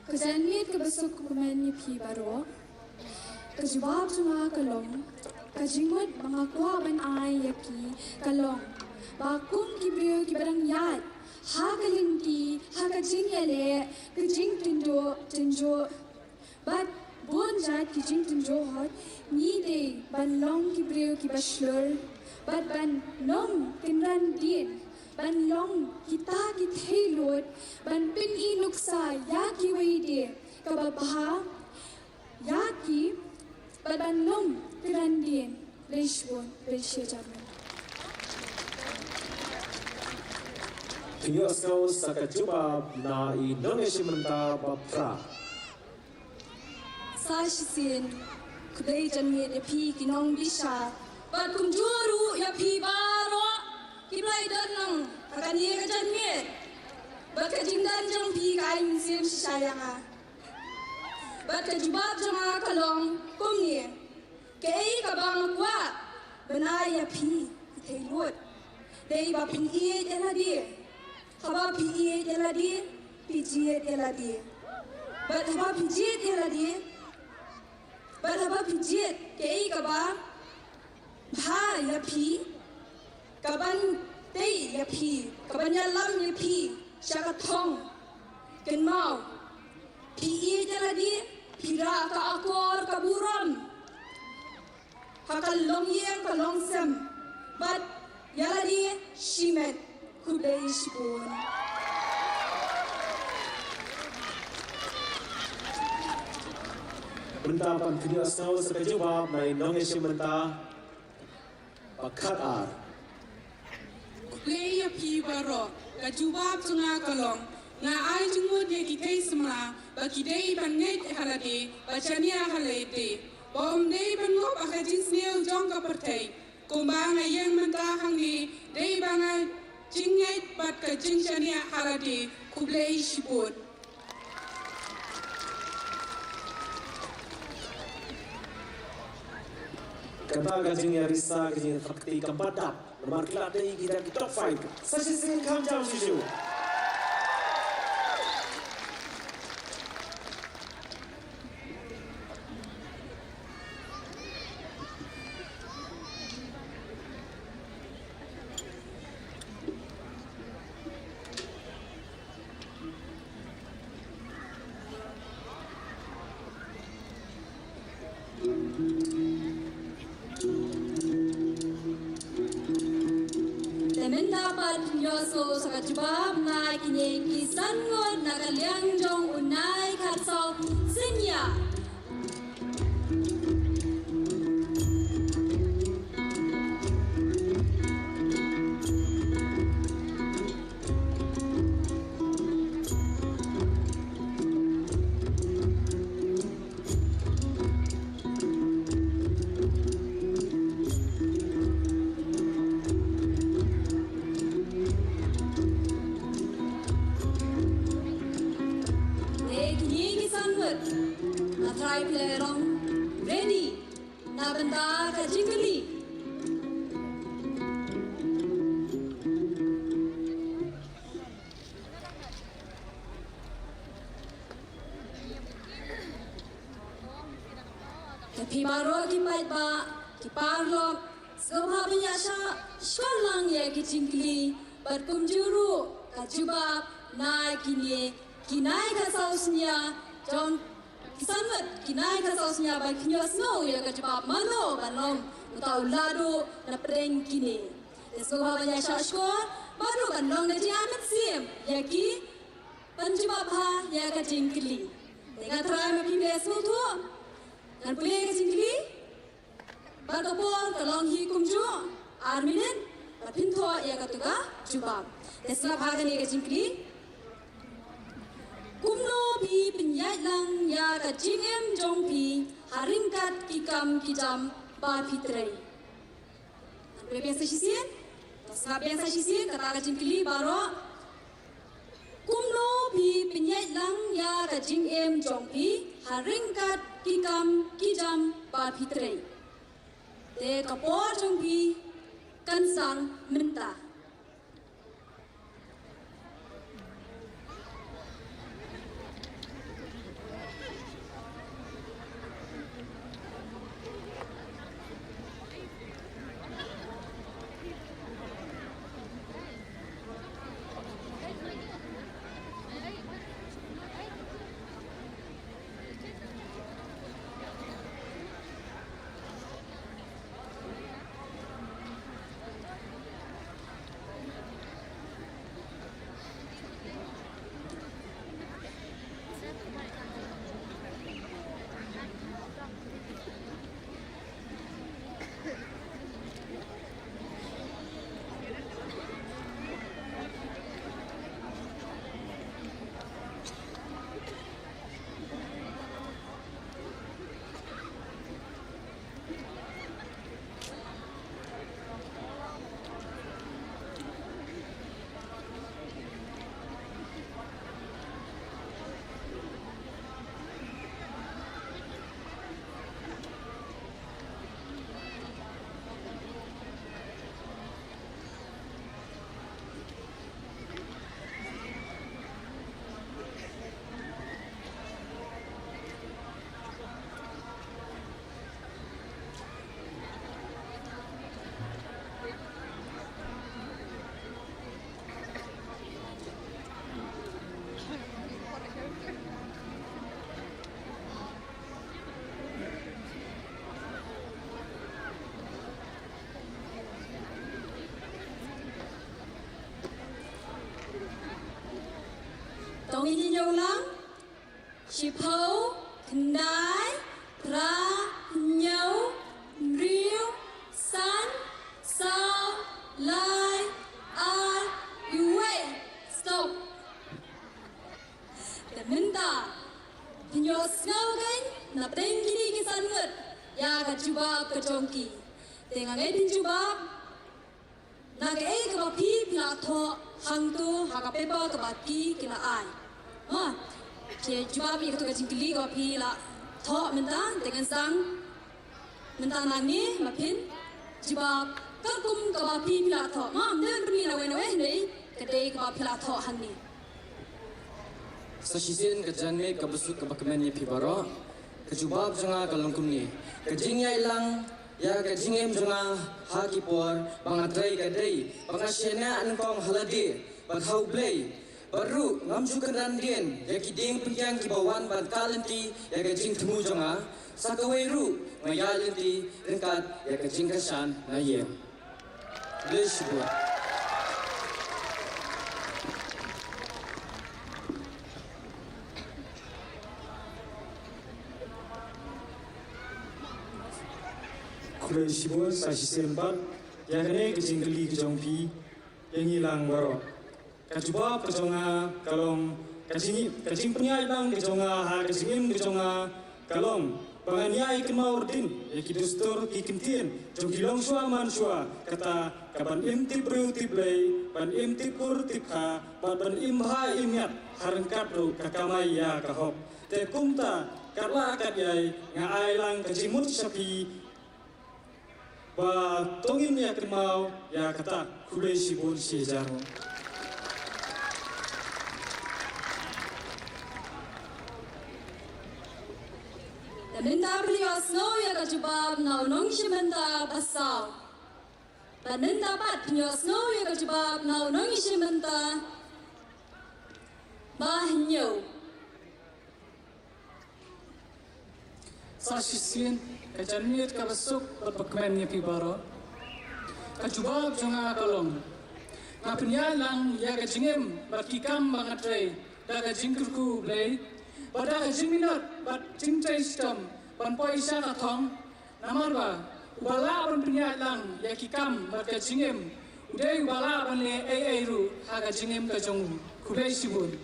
Kejanit kebesuk kumennya pi baru. Kejubab cuma kalong. Kajimut mengakua ban ai yaki kalong. Bakum kibriu kibarang yat. Ha kalinti, ha kajing yale, kajing tinjo. But bon jat kajing tinjo hot. Ni de ban long kibriu kibaslur. But ban long kinran din. Ban long kita kithelot. Ban pin inuksa yaki waide. Kababaha yaki. Ban long Kirandien, Leishwon, Leishajaman. Tinggal sekau sakajubab na Indonesia benda bapra. Sashisin, kudai janmit ya pi kinong bisa. Bat kumjuru ya pi baro. Kiblai danang, akan ye ka janmit. Bat kajingdan jang pi kain sim sisayanga. Bat kajubab jang kalong kumni. Kei kabang kuat benaya pi itelut. Dei bapin iye jeladi, haba pi iye jeladi, pijiye jeladi. Bat haba pijiye jeladi, bat haba pijiye kei kabang bha ya pi, kaban dei ya pi, kaban yalam ya pi, syakatong, kenmau, pi iye jeladi, pira ka akor kaburam. Hakalong yang kalong sem, but yaladi shimet kudai shibun. Benda pantinya asal sakajubab na Indonesia benda bakat ar. Kublai ya pi baro, kajubab sunga kalong. Nga ai jumud ye kitay semla, bakidai banget halade, bacania halade. Bom dei bangop akajin sneo jong ka pertai. Kumbang ayang mentahang ni dei banga jingai bat ka jinjania halade kublai shibut. Kata kajing yarisa kajing fakti kembadap. Nomor kelat dei kita di top 5. Sasi kam jam sisu. Yoso sakajubab na kinye kisangot na kalyang jong unay katsaw sinya. Ready, na benda kajingkeli. Tapi baru kipai ba, kiparlo, semua penyasa sekolah yang kajingkeli berkumjuru kajubab naik kini kinai kasausnya jom. Kisanmat kinai kasausnya ban kinyo snow ya kajubab mano banom utau lado na preng kini. Desko babanya shashkor baru banong na jiamat sim yaki panjubab ha ya kajingkeli. Tengah try mapimles mo tu. Kan pulih kajingkeli. Bagapol kalong hi kumju arminen papinto ya katuga jubab. Desko bhagani kajingkeli. kumno pi pinyai lang ya ka jingem jong pi haringkat kikam kijam ba pitrei biasa sisien tak biasa sisien kata ka jingkili baro kumno pi pinyai lang ya ka jingem jong pi haringkat kikam kijam ba pitrei te kapor jong pi kan sang minta Tong ini nyulang, shipau, kendai, tra, nyau, riu, san, sao, lai, ar, iwe, stop. Dan minta, tinyo snow kan, na tinggi di kisan ngut, ya ka jubab ke jongki. Tengah ngedin jubab, na ke ke bapi pila tho, hang tu haka pepa ke baki kila ai. Ma, ke jubab ni ketua jingkili ke bapi la tho minta dengan sang minta nani mapin jubab kakum ke bapi pila tho. Ma, amden bermi nawe ni kedai ke bapi pila tho hani. Sasisin ke janme ke besuk ke bakmen ye pibaro ke jubab jonga ke longkum ni ke jingya ilang ya ke jingem jonga ha ki por bangatrai ke dei bangasyena angkong haladi bathau blei baru ngamju kenan dien ya ki ding penjang ki bawan ban kalenti ya ke jing temu jonga sakaweru mayalenti ringkat ya ke jing kesan na ye lesbu Kulai sibuk sasi serempat, yang kene kejingkeli kejongpi, yang hilang baro. Kajubab kejonga kalong, kajing penyai lang kejonga ha kajingim kejonga kalong. Penganyai kemau din, ya kidustur kikintien, jongkilong shua man shua, kata kapan imtip riu tiplay, pan imtip pur tipha, pan imha imyat, harengkat ru kakamai ya kahop. Te kumta karla kadyai, ngai lang kajimut sapi. Ba tongin ya kemau ya kata kulai sibun si jaro. Minta beliau snow ya kajubab nau nong shimenta basau. Minta pat beliau snow ya kajubab nau nong shimenta bahnyo. Sasisin kajanmit ka besuk bakmen ye pibaro kajubab jonga kalong ngapinyalang ya kajingem bakikam bangatrai da kajingkurku blei pada kajingminot bat cingcai stom ban poisa ka thong namarba ubala ban pinyalang ya kikam bat kajingem udai ubala ban le ai ru ha kajingem kajong kulai sibun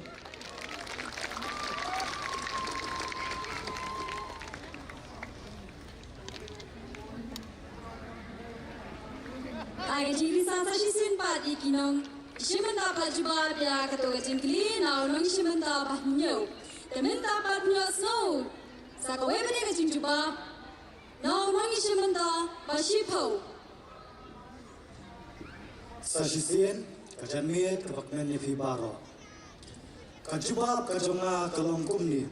Ai ka jingli sa shi sin pa di kinong shimenta pa juba dia ka to ka jingli na nong shimenta pa nyo. Tementa pa nyo snow. Sa ka webe ka jing juba. Na nong shimenta pa shipau. Sa sisian kajanmiet kapakmen ni Fibaro. Kajubab kajonga kalong kumni.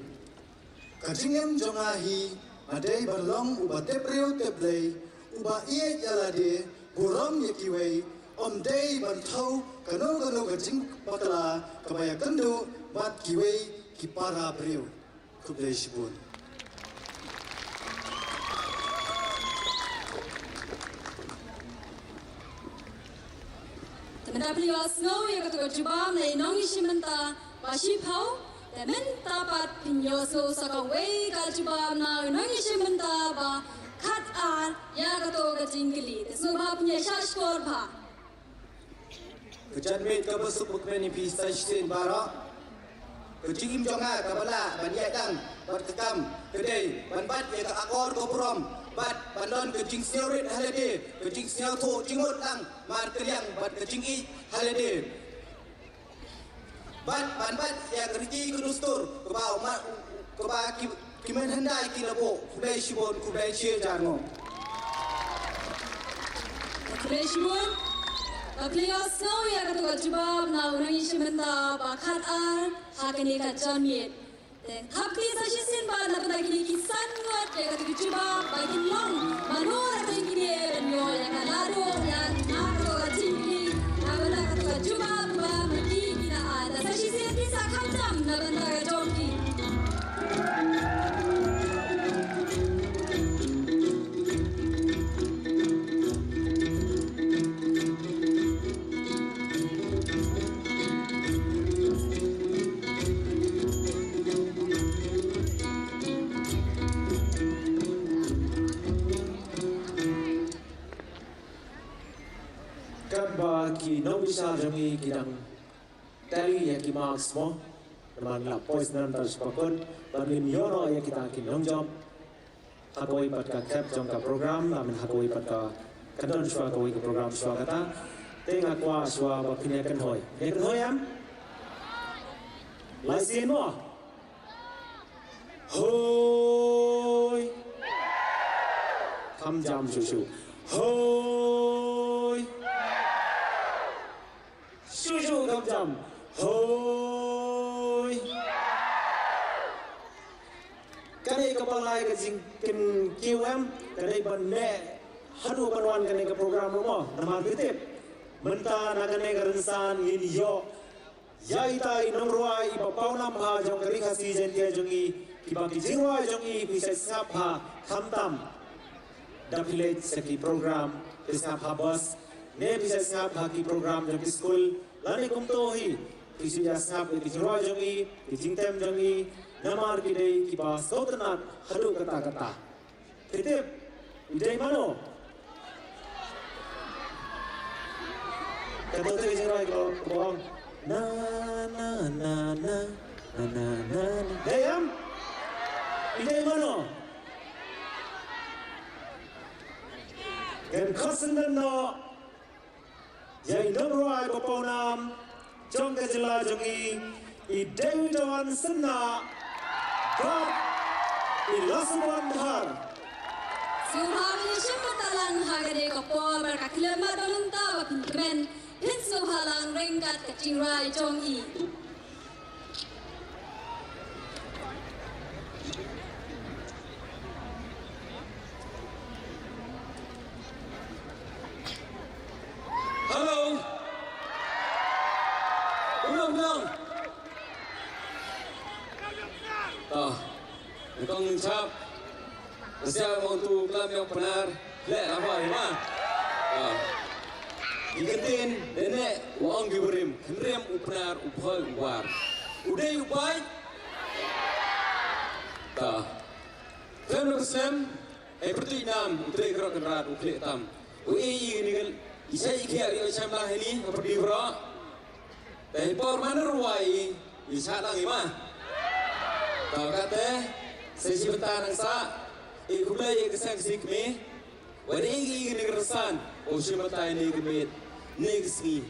Kajingem jonga hi adai balong uba tepreu teplei uba iye jalade buram yekiwei om dei bantau kano kajing bakala kabaya kendu bat kiwei kipara preu kublei shibun. Tementa beliau snow ya kata jubam na inong ishimenta pasipau. Tementa pat pinyoso sakaway ka jubam na inong ishimenta ba kat ar ya kata kajingkili. Tesubha punya shashkor ba. Kejanmit kabasuk bukmeni pisa shisin bara. Kejingim jonga kabala banyak dang bat kekam kedai banbat ya ke akor koprom bat bandon kejing siorit halade kejing siau tu jingut lang mar keriang bat kejing i halade bat banbat ya kerji kedustur kebau mak keba kimen hendai kilabo kulai shibon kulai cie jango kulai shibon beliau snow ya kata jubam na unang ishimenta ba kat ar hakani ka janmit. Hakli sa shisin ba na patagini kisan ngot ya kata jubam ba kinlong manora ka kini benyo ya kalaro ya naro ka tingli na bala kata jubam ba mati kina ada sa shisin kisa khamjam na banda ka jongki. Ki no bisa jangi kidang tali ya ki marks mo naman la pois nan tar spakon panin yono ya kita ki nong job hakoi pat ka cap jong ka program naman hakoi pat ka kadon shwa koi ka program shwa kata tenga kwa shwa ba kinya kan hoy am laisin mo hoy kam jam shushu hoy Shushu kamjam, hoi. Kanai kapalai ke jingkin QM, kanai bande hadu banwan kanai ke program rumah nama bitip. Menta na kanai ke rensan in yo. Ya ita inong ruai ipapau nam ha jong kari kasi jentia jongi kibaki jingwa jongi bisa sap ha kamtam. Dapilet seki program bisa ha bos. Ne bisa sap ha ki program jong school. Lani kumtohi, kisuya sap kisirwa jongi, kijingtem jongi, namar kidei kiba sotenat hadu kata-kata. Titip, idei mano. Kata tu kisirwa iko bohong. Na na na na na na na. Dayam, idei mano. Kan kosendan no. Yang nomor Baponam, Jong Kajila Jongi, I David Wan Senna, God, I Lasuan Har. Suhawi Shimatalang Hagade Kapor, Kakilema Donunta, Pinkamen, Pinsu Halang Ringat Kachingrai Jongi. Hello. Ulang. Engkau ngucap. Siapa untuk kelam yang benar? Lek apa ya? Iketin nenek uang diberim, henrem benar ubah ubar. Udah ubah. Film Muslim, seperti nam, udah gerak kerat, udah tam. Ini kan. Isai ikhya rio chamlah ini seperti bro. Tapi por mana ruai isa lang ima. Tahu kata sesi bentar nangsa. Ikulai kesang sikmi. Wadegi ni kersan, o simatai ni kemit, ni kesni,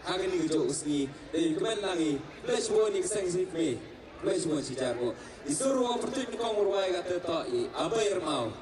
hagen ni kejok kesni, dari kemen langi, belas buah ni keseng sih kemit, belas buah si jarbo. Disuruh orang pertut ni kau meruai kata tak, abai ermau.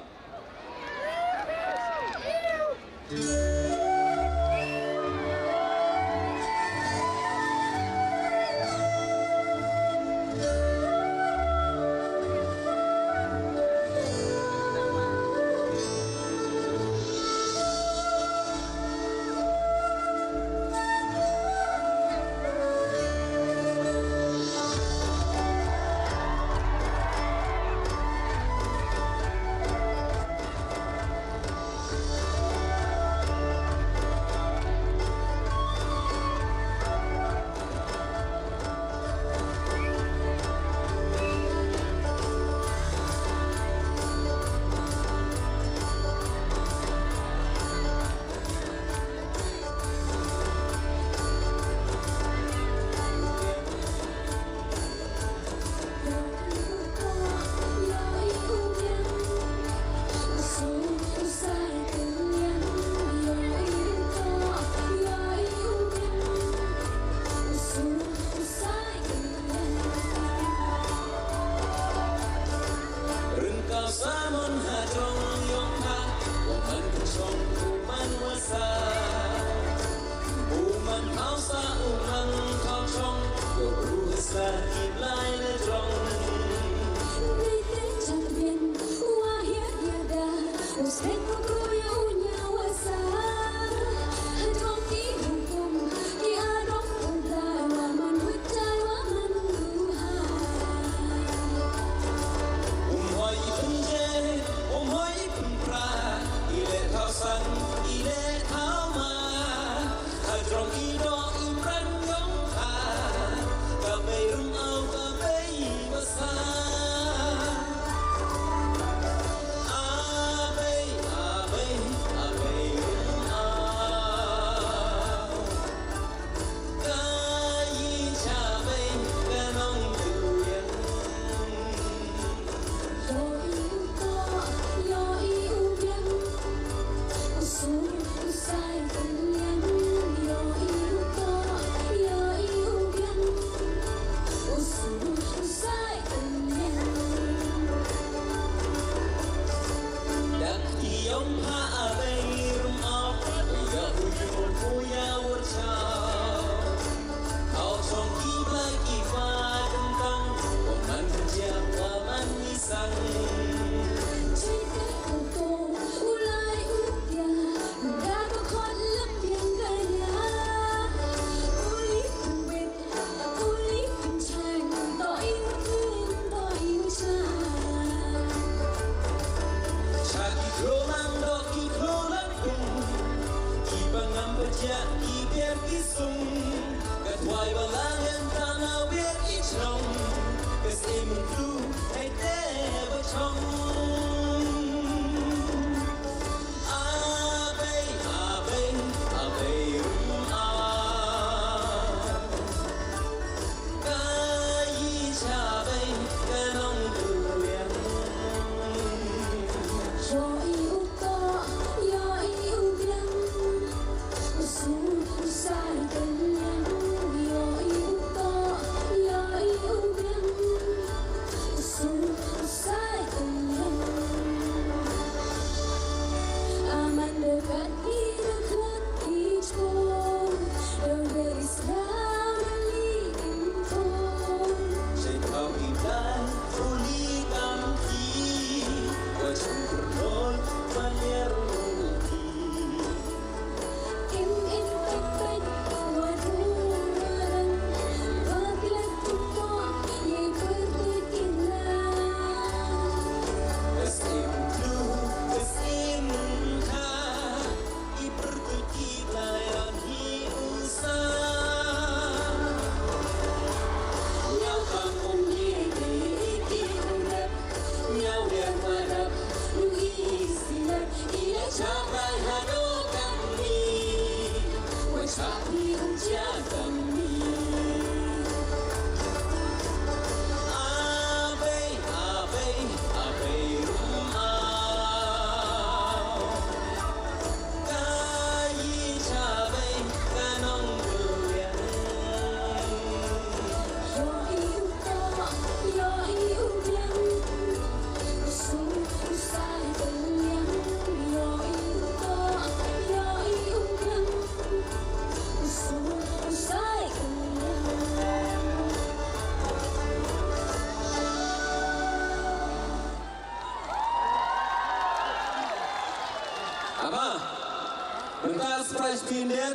West Indian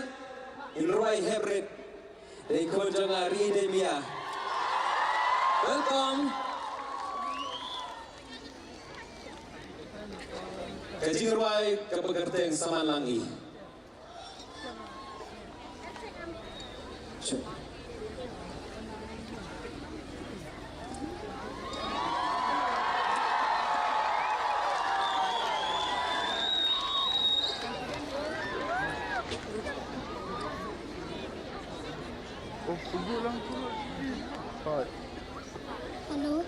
in Roy Hebrid. They call Jonga Ridemia. Welcome. Kajing Roy kepekerteng Samanlangi. Hello,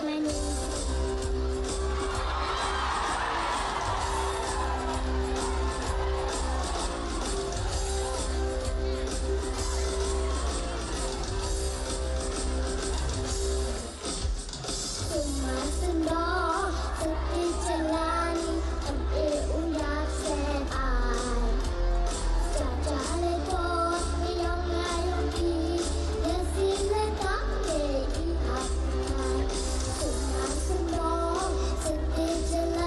my name is Jelani.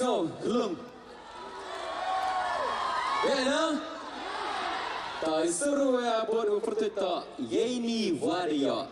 go. Lung. Ya, tak seru ya buat pertuta. Yeni Waria.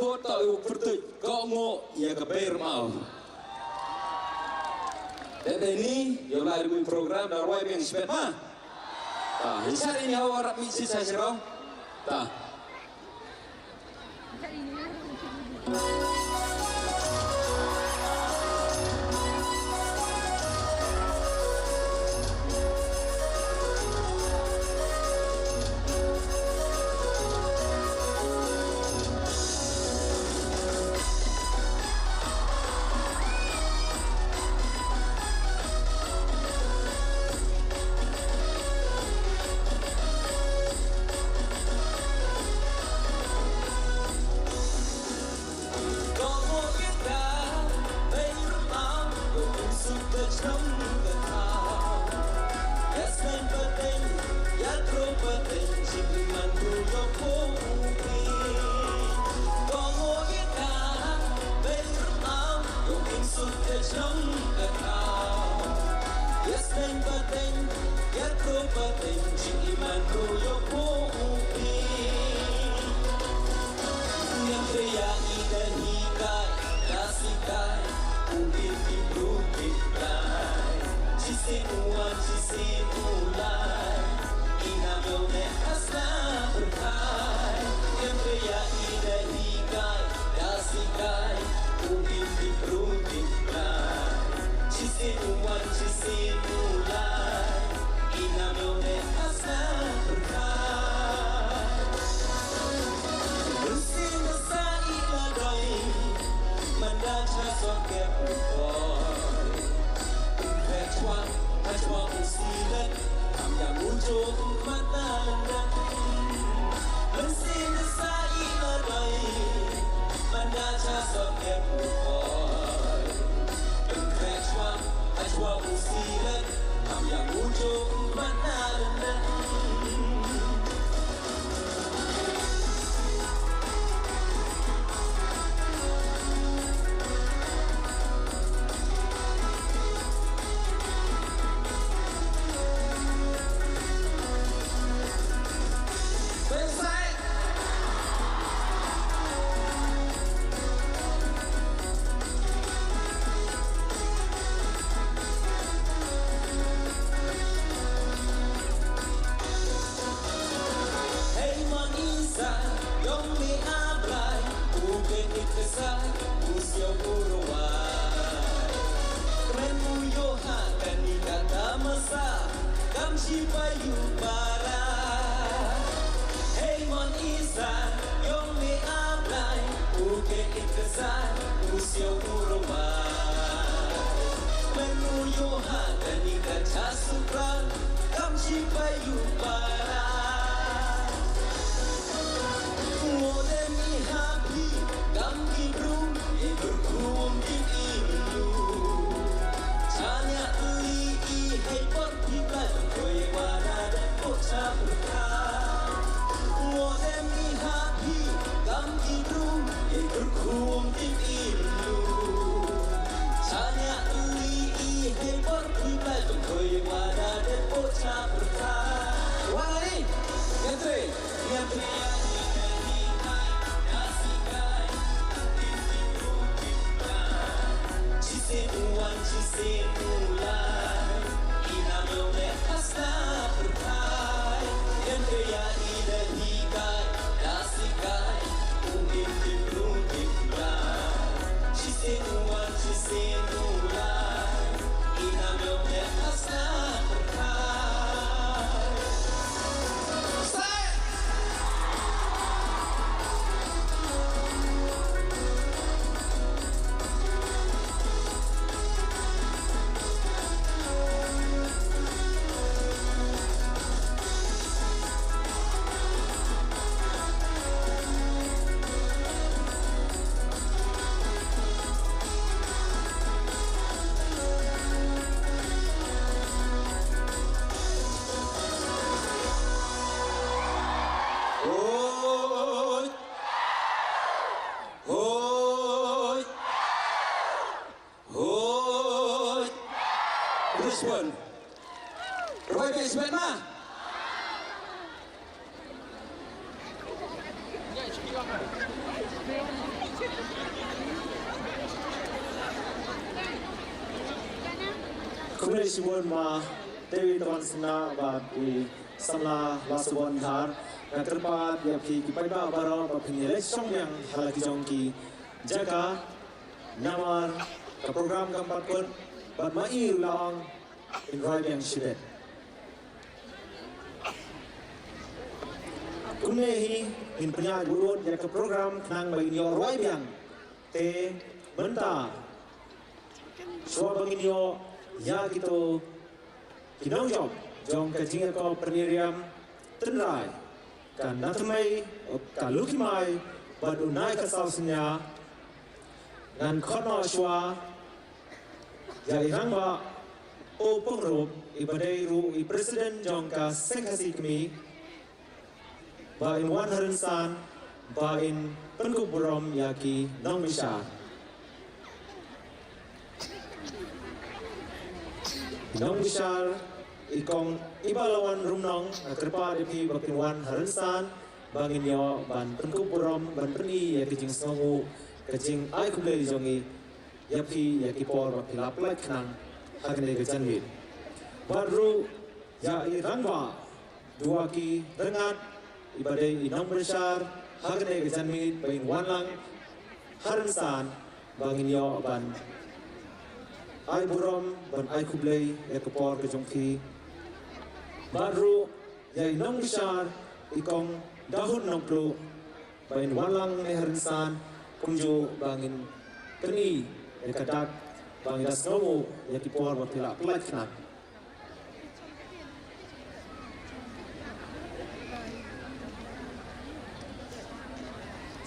buat tak bertuj kau ngo ya keber mau. Dan ini yang lari program darwai yang sepet mah. Tah, hisar ini awak misi saya serong. Tah. Brisbane. Roy Brisbane mah. Kulai Shibun ma Dewi Tawan Sena ba di Samla Lasubon Thar na terpat ya ki kipai ba baro ba pinile song yang halaki jongki jaga namar ka program keempat pun bat mai ulang in Roy yang Shibet Kunehi in punya gurun ya ke program nang ba inyo Roy yang te benta so banginyo ya gitu kinong job jong kajing ko perniriam tenrai kan natmai kalukimai badunai kasausnya dan kono shwa jadi rangba o pengrup ibadai ru i presiden jong ka sengkasi kami ba in wan harinsan ba in penkuburom yaki nong misha Nong Bishar ikong ibalawan rumnong terpa depi bapinwan harensan bangin yo ban penkupurom ban peni ya kijing songu kijing ai kumle jongi yapi ya kipor bapilap lek nang hagne gejanwit baru ya irangwa dua ki rengat ibadai Nong Bishar hagne gejanwit bain wanlang harensan bangin yo ban ai burom ban ai kublai ya kepor ke jongki baru ya Nong Bishar ikong dahun nong plu bain walang ne harinsan kumju bangin keni ya kadak bangin das nomu ya kepor bapila pelak nak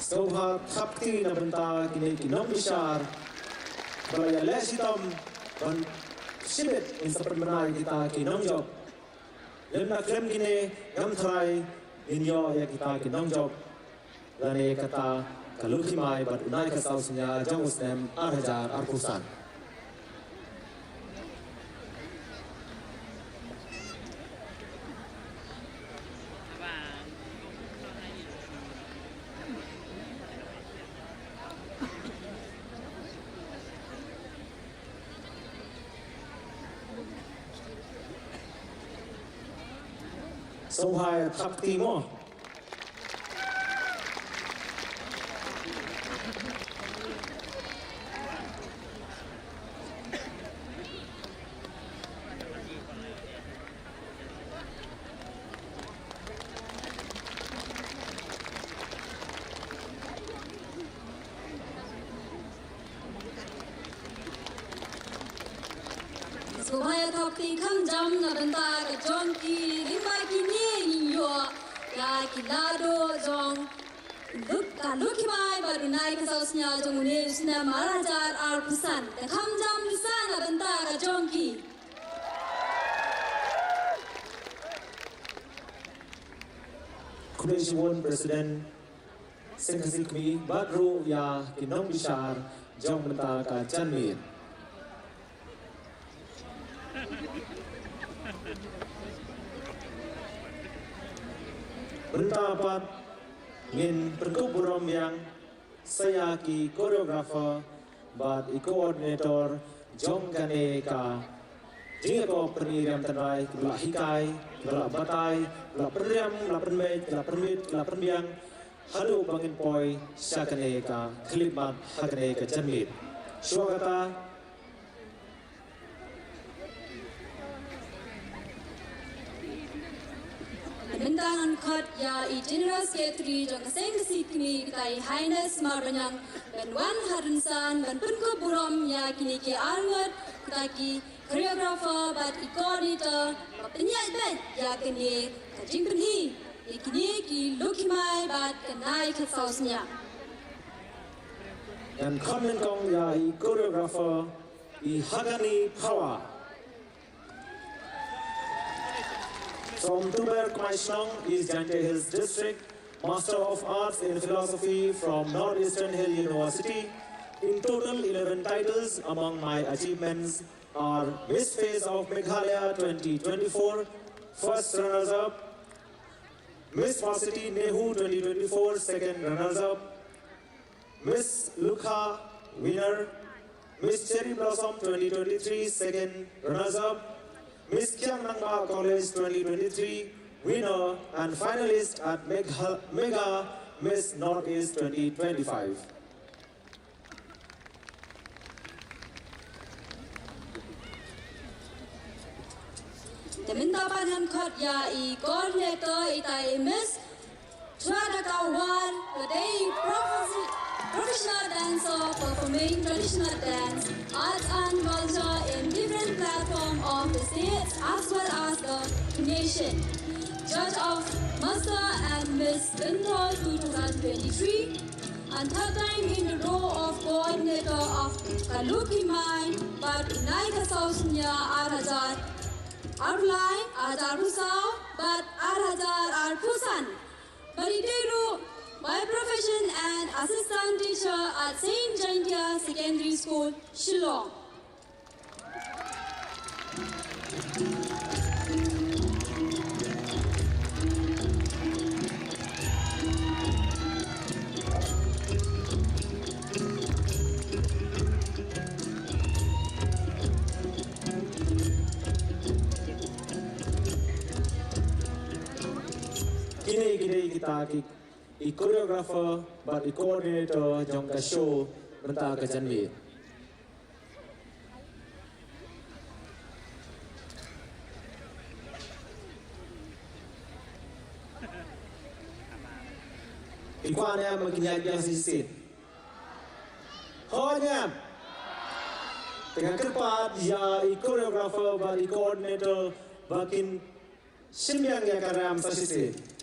Soha khapti na benta kini Nong Bishar Balaya lesitam ban sibet in sepermenai kita kinong job. Lemna krem gine gam try inyo ya kita kinong job. Lane kata kalukimai bat unai kasausnya jang usnem arhajar arpusan. Sohai khapti mo Sohai khapti kham jam na benta ka jongki rimba kini ya kilado jong lukimai badunai kasausnya jong unisnya marajar arpusan kham jam lisan benta ka jongki Kulai Shibun Presiden Sengkasi Kmi Badru ya Nong Bishar jong benta ka Janwir Bentapat ngin perkuburom yang saya ki koreografer bat i koordinator jong kane ka jinga ko perniriam tanrai kula hikai kula batai kula periam kula permet kula permit kula perbiang halu bangin poi syakane ka klimat hakane ka janmit swagata Bentangan kot ya i General Secretary jong kaseng kini kita Highness Marbanyang ben wan harinsan ben penkuburom ya kini ki arwat kita ki choreographer bat i coordinator penyanyi ben ya kini kajing penhi kini ki lukimai bat kenai kasausnya dan komen kong ya i choreographer i Hagani Power From Tuber Kumaishnong, East Jante Hills District, Master of Arts in Philosophy from Northeastern Hill University. In total, 11 titles. Among my achievements are Miss Face of Meghalaya 2024, first runners-up, Miss Varsity Nehu 2024, second runners-up, Miss Lukha winner, Miss Cherry Blossom 2023 second runners-up, Miss Kiang Nangma College 2023 winner and finalist at Mega Miss Northeast 2025. Minta panhan khot ya I coordinator itai Miss Tradakawan, today professional dancer performing traditional dance, arts and culture in different platforms of the states as well as the nation. Judge of Master and Miss Indoor 2023, and third time in the role of coordinator of Kaluki Mine, but Naika Sausnya Arhazar. Outline Ajar Pusau, but Arhazar Arpusan. Marideru by profession and assistant teacher at St. Jaintia Secondary School, Shillong. Kini kita choreographer but coordinator jong ka show benta ka janwi. Ikwannya menginjak sisit. Hanya dengan kerpat ya choreographer but coordinator bakin simbiang ya karam sisit.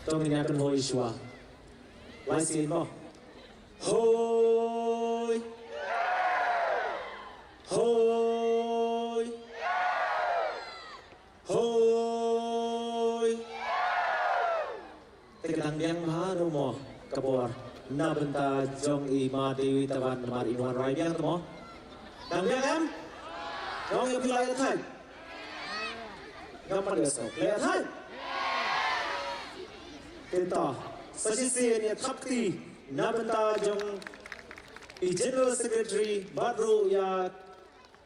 Tông mình akan hoi shua. Lai sin mo. Hoi. Hoi. Hoi. Tegang yang mahal mo. Kapor. Na benta jong I ma dewi tawan mar inwan rai biang mo. Dang biang em. Jong yang pilai thai. Gambar gaso. Pilai thai. Kita sasisian ya thapti nabenta jong I General Secretary Badru ya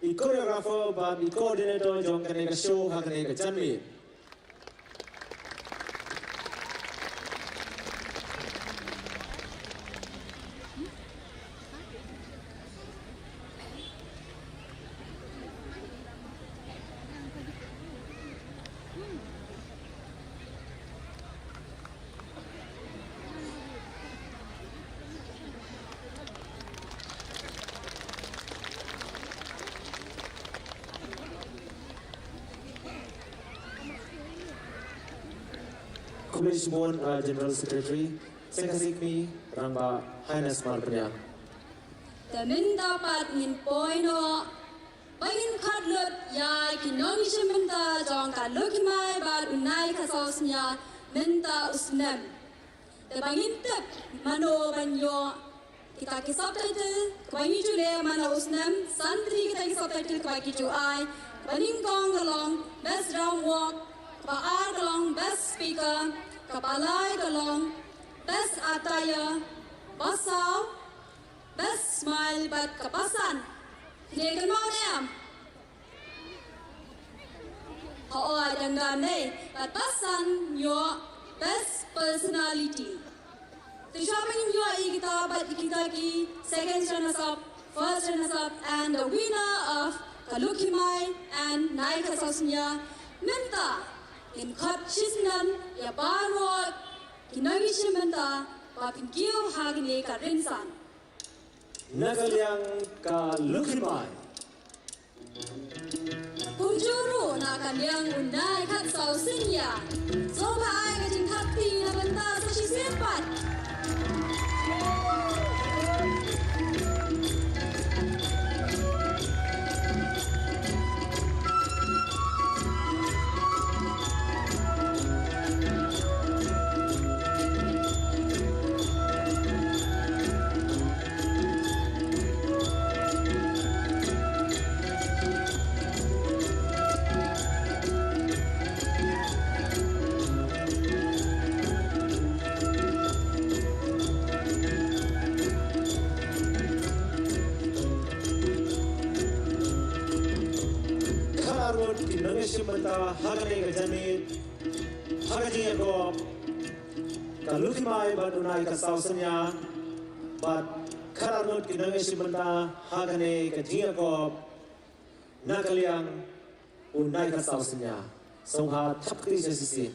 I choreographer but I coordinator jong kene ka show ha kene ka janwi. Kulish Bon General Secretary Sengkasikmi Rangba Highness Marpenya. Tamin dapat ngin poino bangin khatlut ya kinong minta jong kalukimai bad unai kasausnya minta usnem. Tabangin tep mano banyo kita ki subtitle kwangi jule mana usnem santri kita ki subtitle kwaki ju ai baning kong galong best round walk Baar galong best speaker, kapalai galong best attire, basau, best smile but kapasan. Negan mau niam. Hoai danggan ne, but pasan your best personality. Tishaming your kita but kita ki second runners up, first runners up, and the winner of Kalukimai and Naika Sosnya Minta. In cut chisnan ya baro kinagi shimenta papin kiyo hagine ka rinsan Nagalyang Kalukimai Kunjuru na kanyang unay kat sausinya so ba ay kajing kapti na banta sa sisipat shimanta hagane ka jamit hagajing ko kalukimai badunai ka sausanya bat karanut kinang shimanta hagane ka jinga ko nakaliang unai ka sausanya songha thapti sisi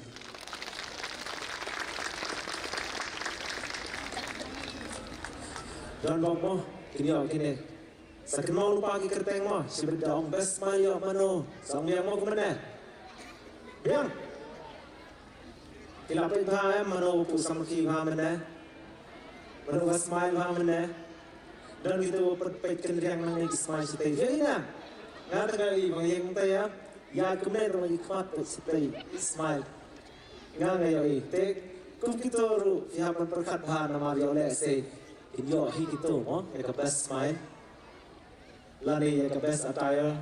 dan bangmo kini sakit mau lupa lagi kerteng mo si berdaung best mayo mano sang yang mau kemana biang kilapit bahaya mano pusam ki bahaya mano best mayo bahaya dan gitu perpet kendriang nang ni smile sitai jadi na ngata kali bang yang taya ya kemana tu lagi kuat sitai smile nganga yo te kum kita ru siapa perkat bahaya mari oleh se inyo hi kita mo ya best smile Lani ya ke best attire,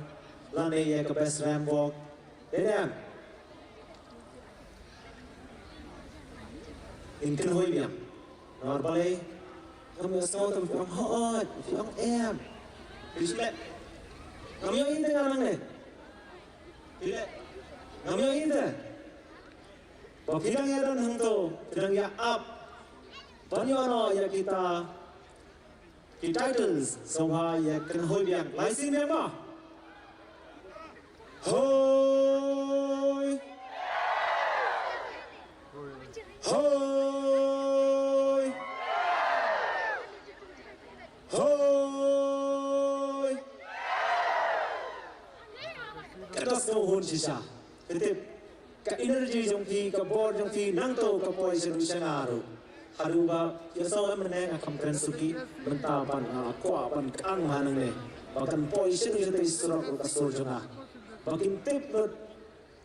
lani ya ke best ramp walk. Deniam. Inken hoi biang. Normally, kami asal tu orang hot, orang em. Bismillah. Kami yang ini orang ni. Bila, kami yang ini. Bapak kita yang ada hang tu, kita yang up. Banyak ya kita. Di titles soha ya kan hoi biang laisin biang ma hoi hoi hoi kata sohon sisa ketip ka energy jong ki ka board jong ki nang to ka poi solution aru haruba ya so amne akam kan suki mentapan akwa pan kang manang ne bahkan poison itu dari surau ke surjana bakin tip not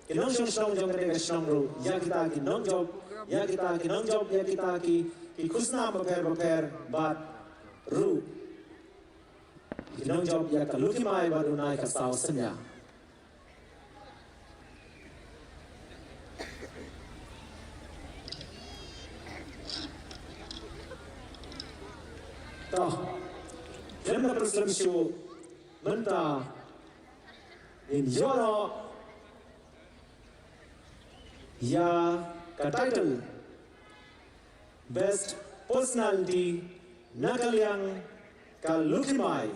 kinong shong jong kene shong ru ya kita kinong job ya kita kinong job ya kita ki kusna paper bat ru kinong job ya kaluki mai baru naik ke sausnya Jemna Muslim show menta in Europe ya ka title best personality nakaliang kalukimai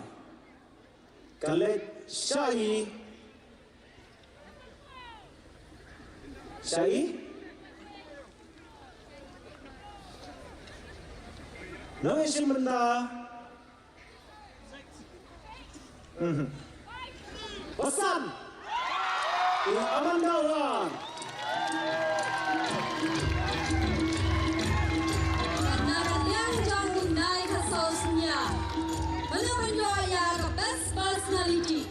kalet Shai Nangis benda Bosan Ini aman daulan Karena yang jauh naik ke sosnya Menurut ya ke best personality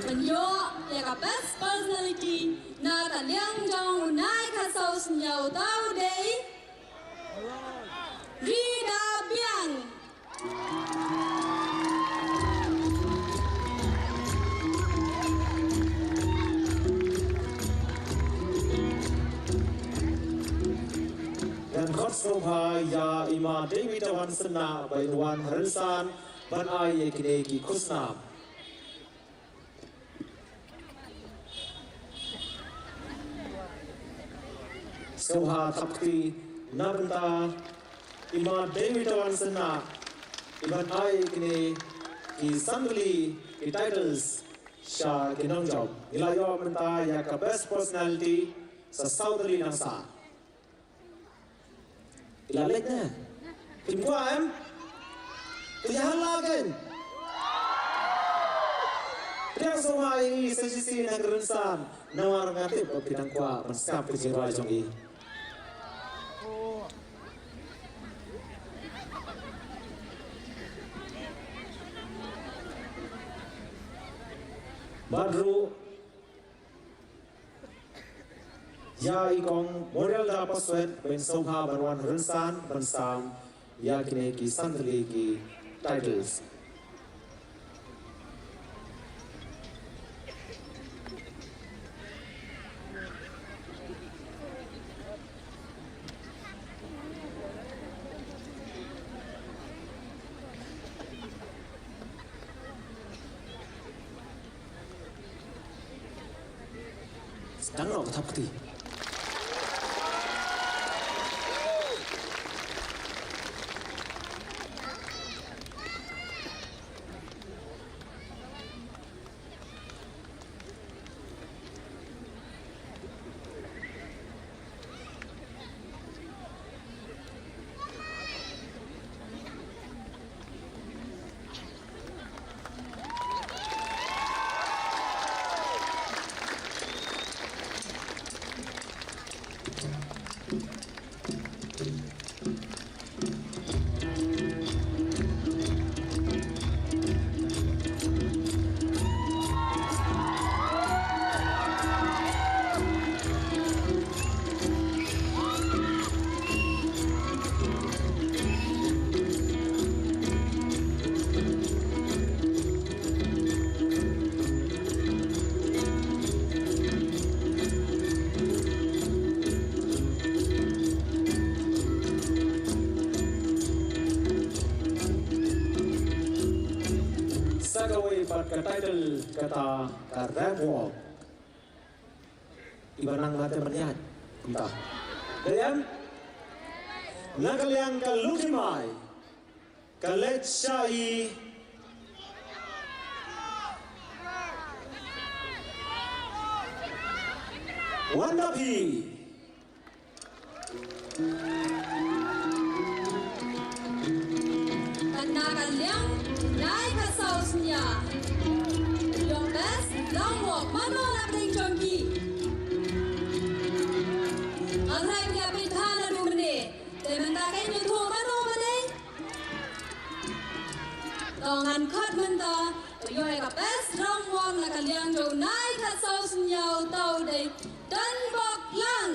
Menurut ya ke best personality Nah kan yang jauh naik ke sosnya Tahu deh Rida Biang dan khotsoba ya ima David Wan Sena Bainuan Harinsan ban ai kineki kusna Soha Thapti Nabanta ima David Wan Sena iban ai kineki sandli ki titles sha kinong job ilayo menta ya ka best personality sa Saudari Nangsa Ilalit na. Timpa em. Tiyahan lagin. Tiyak sumai sa sisi na kerensan. Nawar ngati pa pinangkwa manskap ke jirwa jong i. Badru ya ikong model da paswet ben soha banwan rensan bensam ya kine ki sandli ki titles sedang nak bertapati. Ke title kata rap walk ibanang mata meniat entah dan nakaliang ke lukimai ke letsyai wandapi nakaliang naik ke sausnya long walk mano na pring chompi anrai pia pithana dumne te manda kai nyu tho mano mane tongan khat manda yo ka best long walk na kalyang jo nai kha saus nyau tau dei dan bok lang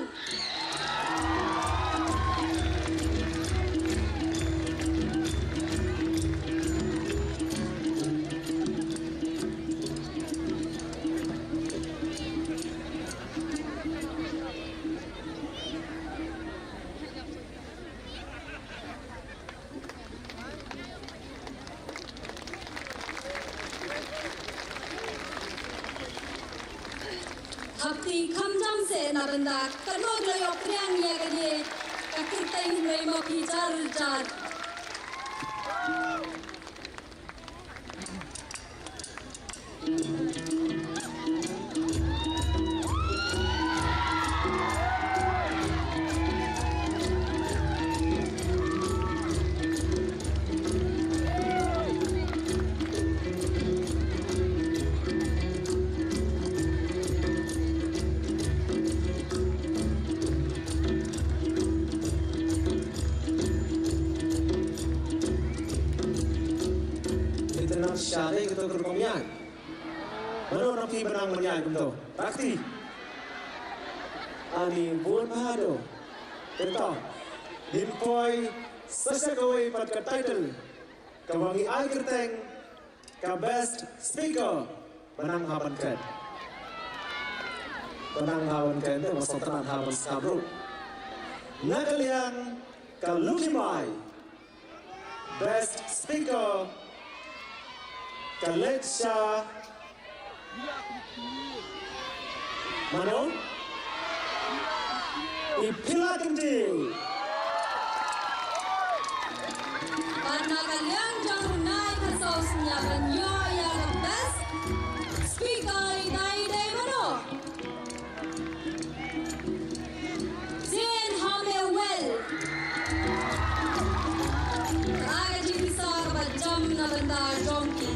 Hati kamjam se na benda kanod layo priang ya gade kakirtai himai ma pijar jar syari kita kerkomian. Mana napi benang menyan kumto. Rakti. Ani buon mahado. Kita dimpoi sesakoi pat ke title. Kawangi ai kerteng ka best speaker benang haban kan. Benang haban kan itu masuk tenan haban sabru. Nakalian ka lukimai best speaker Kaletsha Mano Ipilakindi Karena kalian jangan naik ke sausnya banyo yang best speaker dari Mano Jin Hamewell Raga bisa kebajam na benda jongki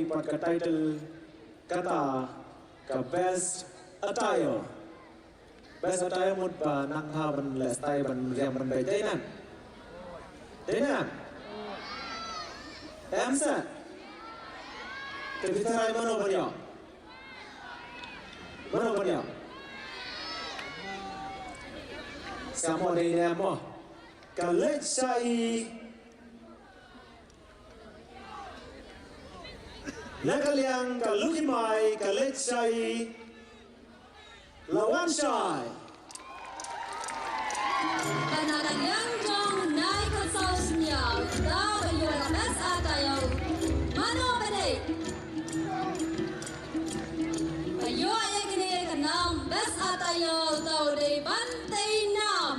pot ka title kata ka best attire. Best attire mut ba nang ha ban le style ban riam ban bai dai nan. Dai nan. Em sa. Ke bitarai mano bania. Mano bania. Samo dai ne mo. Ka le sai Nakaliang kalukimay kaletsay lawan shy. Kanakaliang jong nai kasaus niyaw daw ayo bes atayo mano bade. Ayo ay gini kanang bes atayo daw de bantay nam.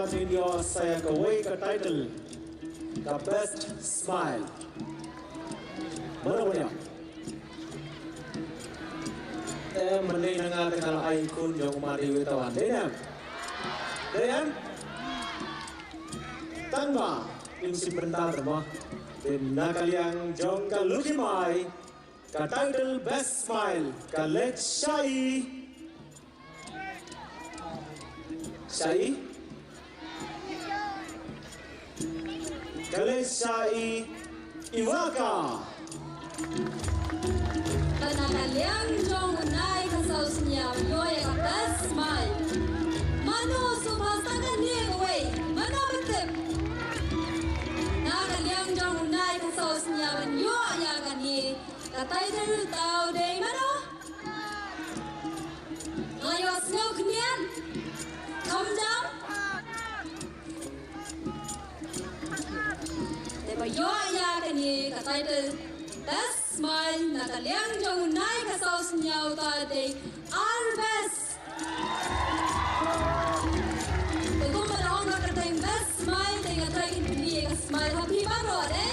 Video saya kawai ke title The Best Smile. Mana punya? Mending nangal kenal aikun yang umari witawan. Denam, denam. Tanpa ingsi bentar mah. Dan nakaliang jong kalukimai. Ka title Best Smile. Ka let Shai. Shai. Kalesai Iwaka. Kanakaliang jong unay kasaus niyaw yoy ka best smile. Mano sumasagan niya away. Mano betip. Nakaliang jong unay kasaus niyaw yoy ka ni katay dal tao day mano. Ngayos ngaw knian. Come down. Yo ya kani katay de best smile nakaliang jong nai kasaus niyaw ta de our best. Kung malawang nakatay best smile de katay hindi ka smile happy baro de.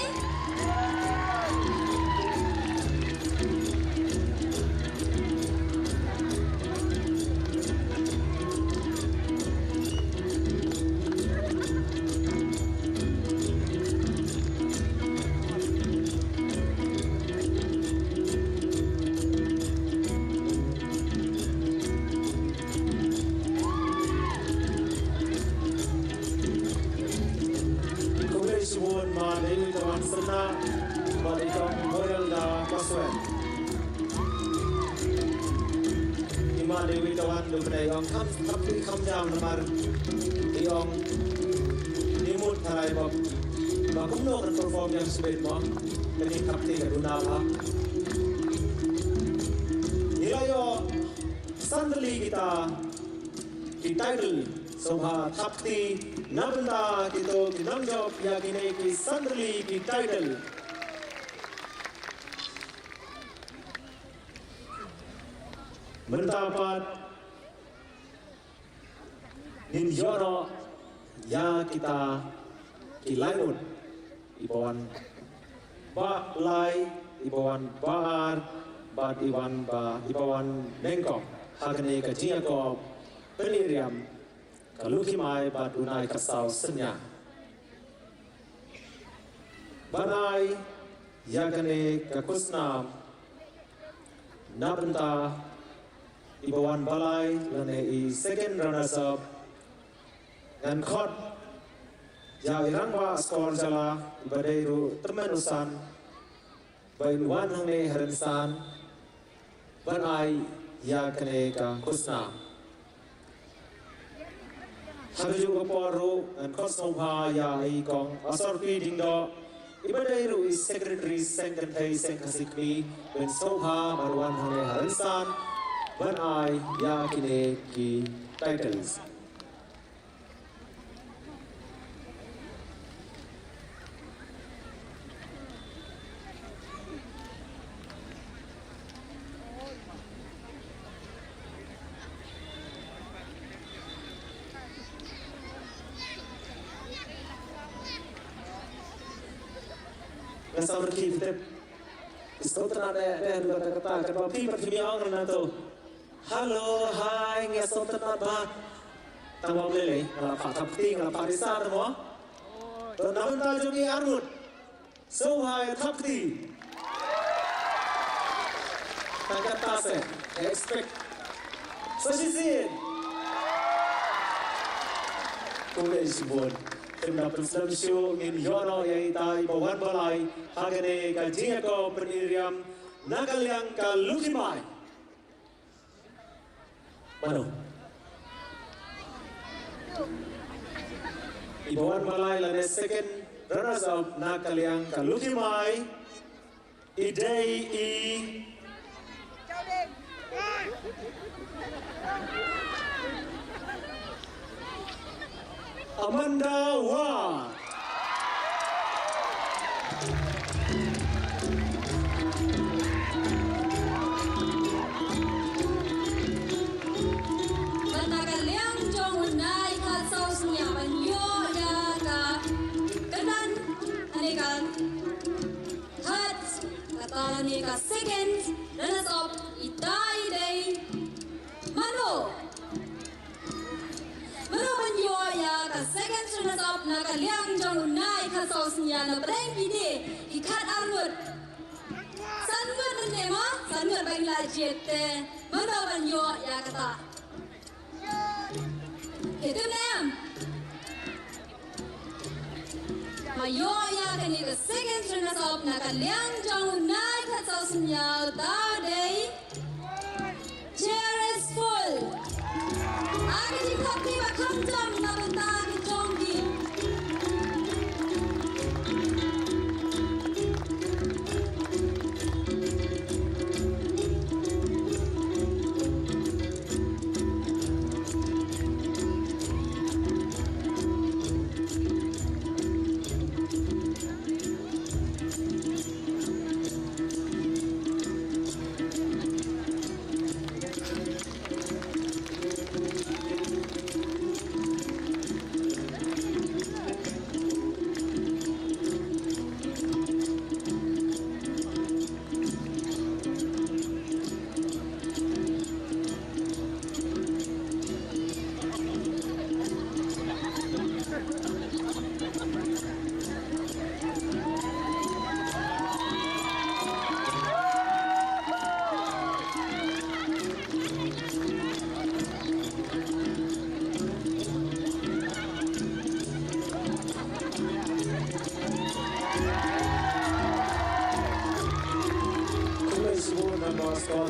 Dewi Tawan do pedai ong kam jam lemar di ong nimut tarai bob bakum no kan perform yang sebet mo kini kapti ka dunawa nilayo sandali kita di title sobha kapti nabenda kito kinamjob ya kini ki sandali ki title mendapat ninjoro ya kita kilaun ibawan ba lai ibawan baar bat iwan ba ibawan bengkok hakane kajia ko peniriam kalukimai bat unai kasau senya banai yakane kakusna nabenta ibawan balai lane i second runners up dan khot ya irang ba skor jala ibadairu temenusan bainuan hangne harensan banai ya kene ka kusna Habiju kaporo and kosnomha ya ikong asorpi dingdo ibadairu is secretary sengkantai sengkasikmi ben somha marwan hangne harensan banai ya kine ki titles Kasar kita istotra ada kata tapi pertimi orang nato halo hai ngesotra ba tawam lele ngala patapti ngala parisar mo to namun ta jogi armut so hai thapti tangkat tase expect sosisin College board Terima kasih in Yono yang itai bawan balai hagane kajian ko peniriam nagal yang kalukimai. Mano. Ibawan balai lane second runners up nagal yang kalukimai. Idei I. Amanda Wa. Managaliang jong unay katsaus niya banyo ya ka kanan anikan hat katalan ni ka second runners up itai day Mano banyo ya ka second runners up na kaliang jong unay katsaus niya na breng gini ikat armut sanmut nema sanmut bangla jete Mano banyo ya kata Itu nem. Mayo ya kani the second runners up na kaliang jong unay katsaus niya day. Chair is full. Akin di kapi bakam jam na bentang jonggi.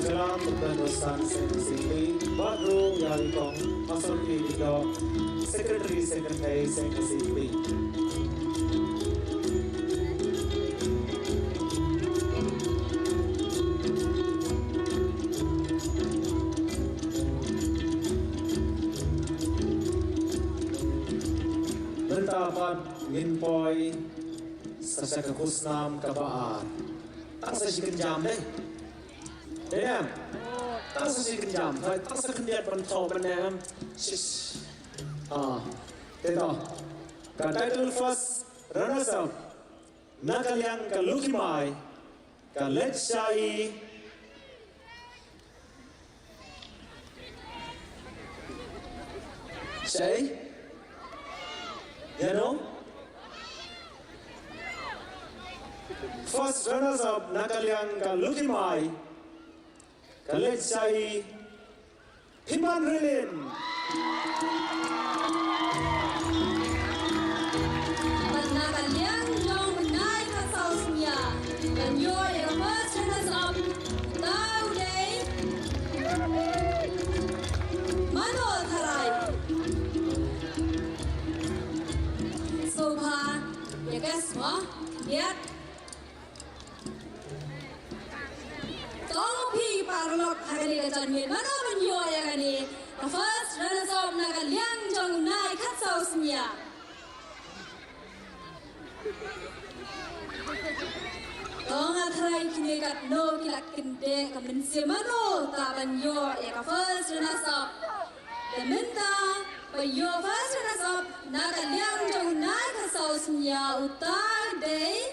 Jalan berterusan sengkasi Badru Yalikong Asal Kido Secretary Sengkasi Bertapat Minpoi Sasaka Kusnam Kabaan Tak sesikan jam deh Damn. Tak sesikan jam. Tak sekendiat bentau benam. Shish. Itu. Ka title first runners up. Nakaliang kalukimai. Ka let's shai. Shai? You know? First runners up nakaliang kalukimai. Khaled Shahi, Himan Rilin. banyo ya first runners up tau dei Mano Tharai Sobha ya guys mo lihat Tolong pi parlok hari ke janmin Mano banyo ya kani first runners up naga liang jong nai khatsau smia Tong atrai kini kat no kilak kinde kamen semano taban yo eka first runners up. Tementa payo first runners up naga liang jong nai kasau semia utar day.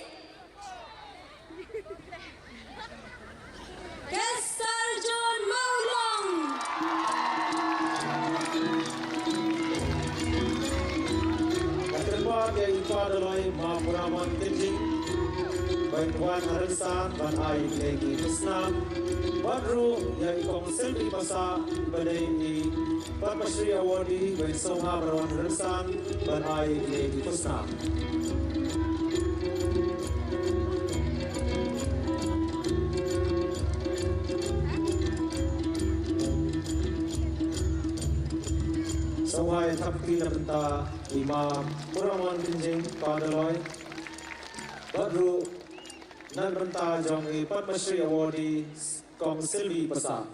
Kesar John Maulong. Ketempat yang itu adalah Mahmuraman Kenjing Bantuan Haransan Ban Ai Legi Musnam Badru yang ikong selfie masa Badai di Padma Shri Awadi Ban Soha Barawan Haransan Ban Ai Legi Musnam Sawai Thapki Labenta Imam Puraman Kenjing Padaloi Badru Nan Benta Jong Padma Shri Awadi Kong Selvi Pasa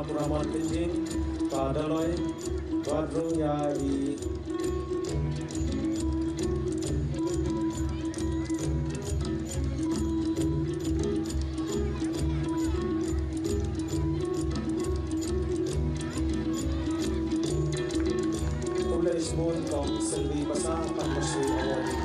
Puraman Kenjing Padaloi Badru Yai Tulis Mon Kong Selvi Pasang Padma Shri Awadi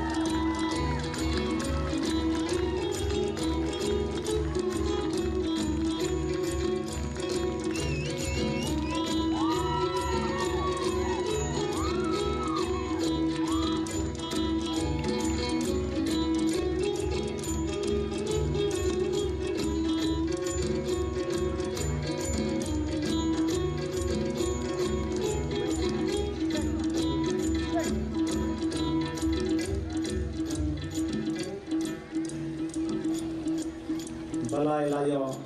Balai layo,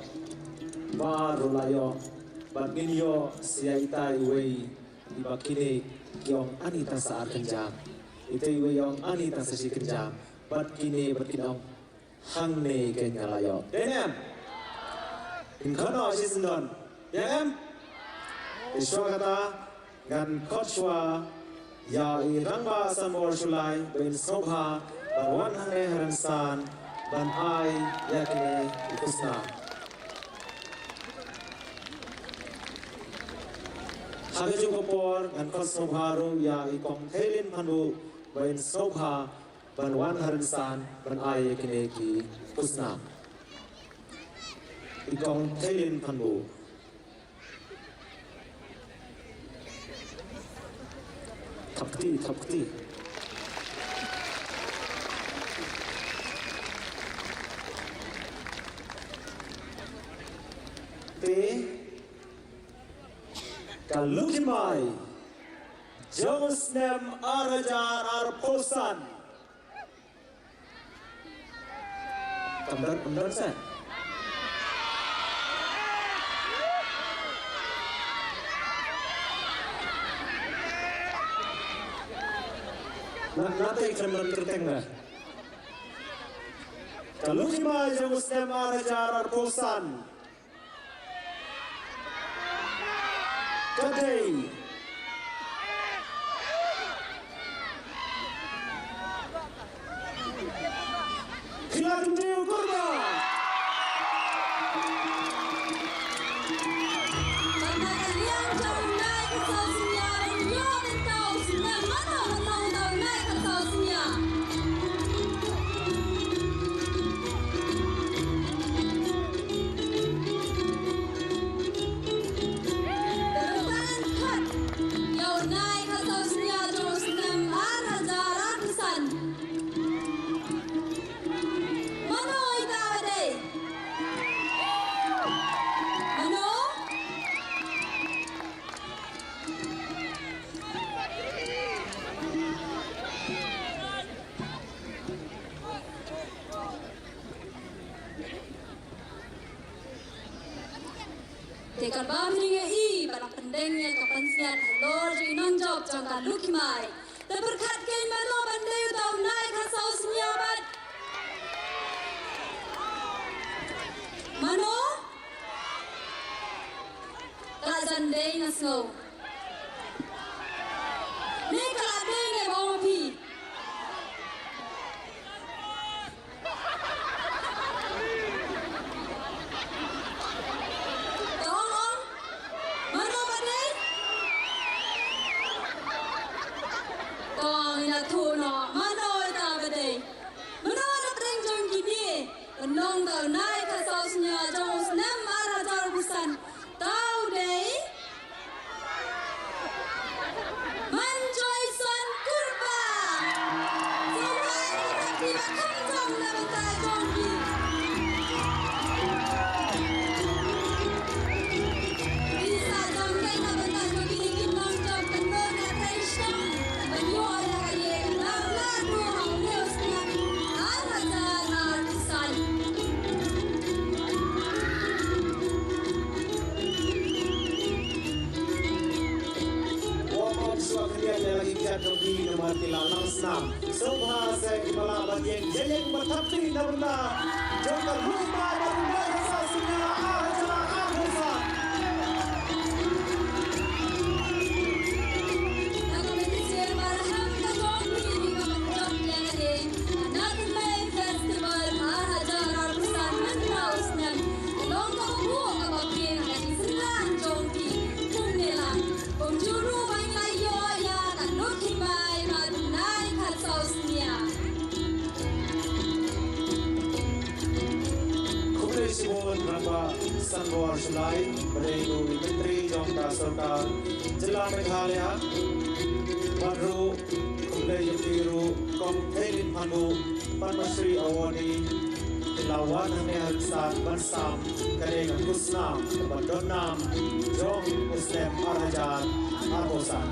baru layo, bagin yo siya ita iway, ibakine yung anita sa arkanjam. Ita iway yung anita sa si kanjam, bagkine bagkinong hangne kanya layo. Denem, inkono si sendon, denem, iswa kata gan kotswa ya irangba samor sulai ben sobha barwan hangne haransan. Dan ai yakni ikusna Hagaju kopor dan kosmobharu ya ikong thelin panu bain sobha ban wan haransan ban ai yakni ki kusna ikong thelin panu thapti Kalukin mai Josnem Arajar Arposan cầm đất sẽ nanti kemen terteng dah. Kalau lima yang Muslim arajar arposan, kadai. Khilafin Dew Kurban. Tekan bamrinya i pada pendengnya kepensian halor jadi nonjob jangka lukimai. Terberkat kain mano bandai utau naik hasau senyabat. Mano? Tak jandai nasno. Ni kalau ada ni bawa pi. Nong tau naik ke sausnya jauh senam arah jauh busan tahu deh manjoy son kurban semua ini tidak kencang dalam tajongki bisa jangkai dalam tajongki ini nong jauh penuh attention menyoya kaya lalu hang leo senam arah jauh busan. Lagi jatuh di nomor tilang senam. Semua saya kepala bagian jelek bertapri nabunda. Jangka lupa nabunda sasnya aja aja. Aku berjaya marham kajong ini kajong yang ada. Anak main festival aja ratusan menau senam. Long kau buat apa pun yang senang jongki kumnelang. Penjuru banyak yo. Lukimai madunai kasausnya. Kumpulan Simon Ramba Sanwar Sulai Menegu Menteri Jangka Serkar Jelang Meghalaya Badru Kumpulan Yutiru Kompetin Panu Padmasri Awadi Lawan Hanya Saat Bersam Kadang Kusnam Badonam Jong Muslim Arajan Arbosan.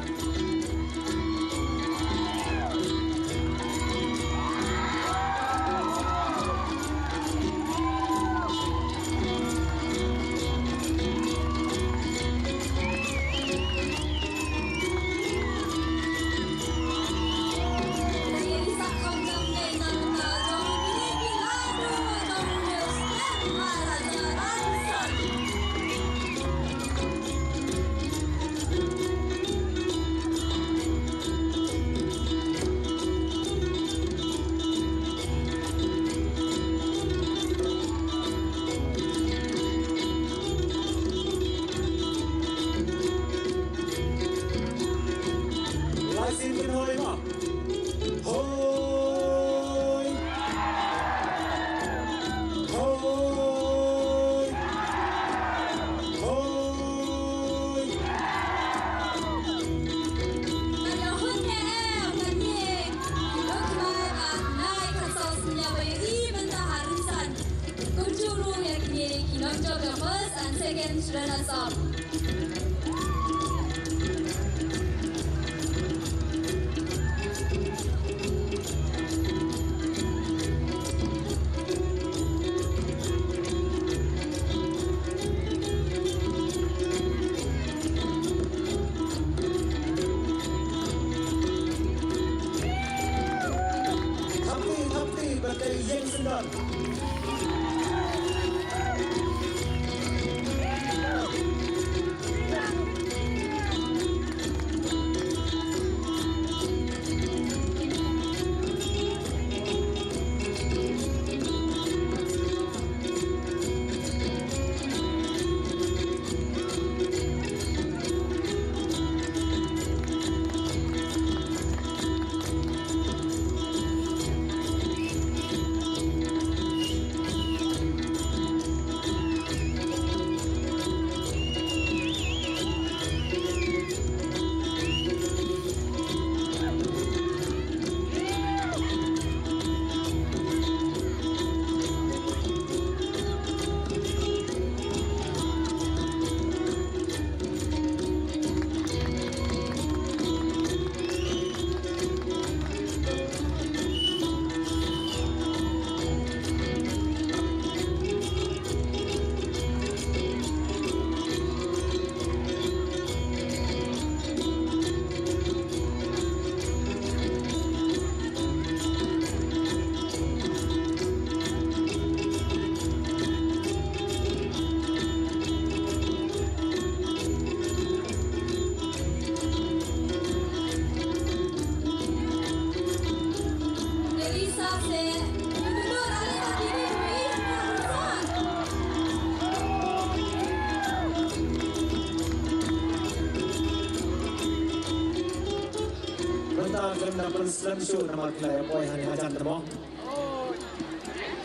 film dapat slam show nama kita boy hanya ajan temo.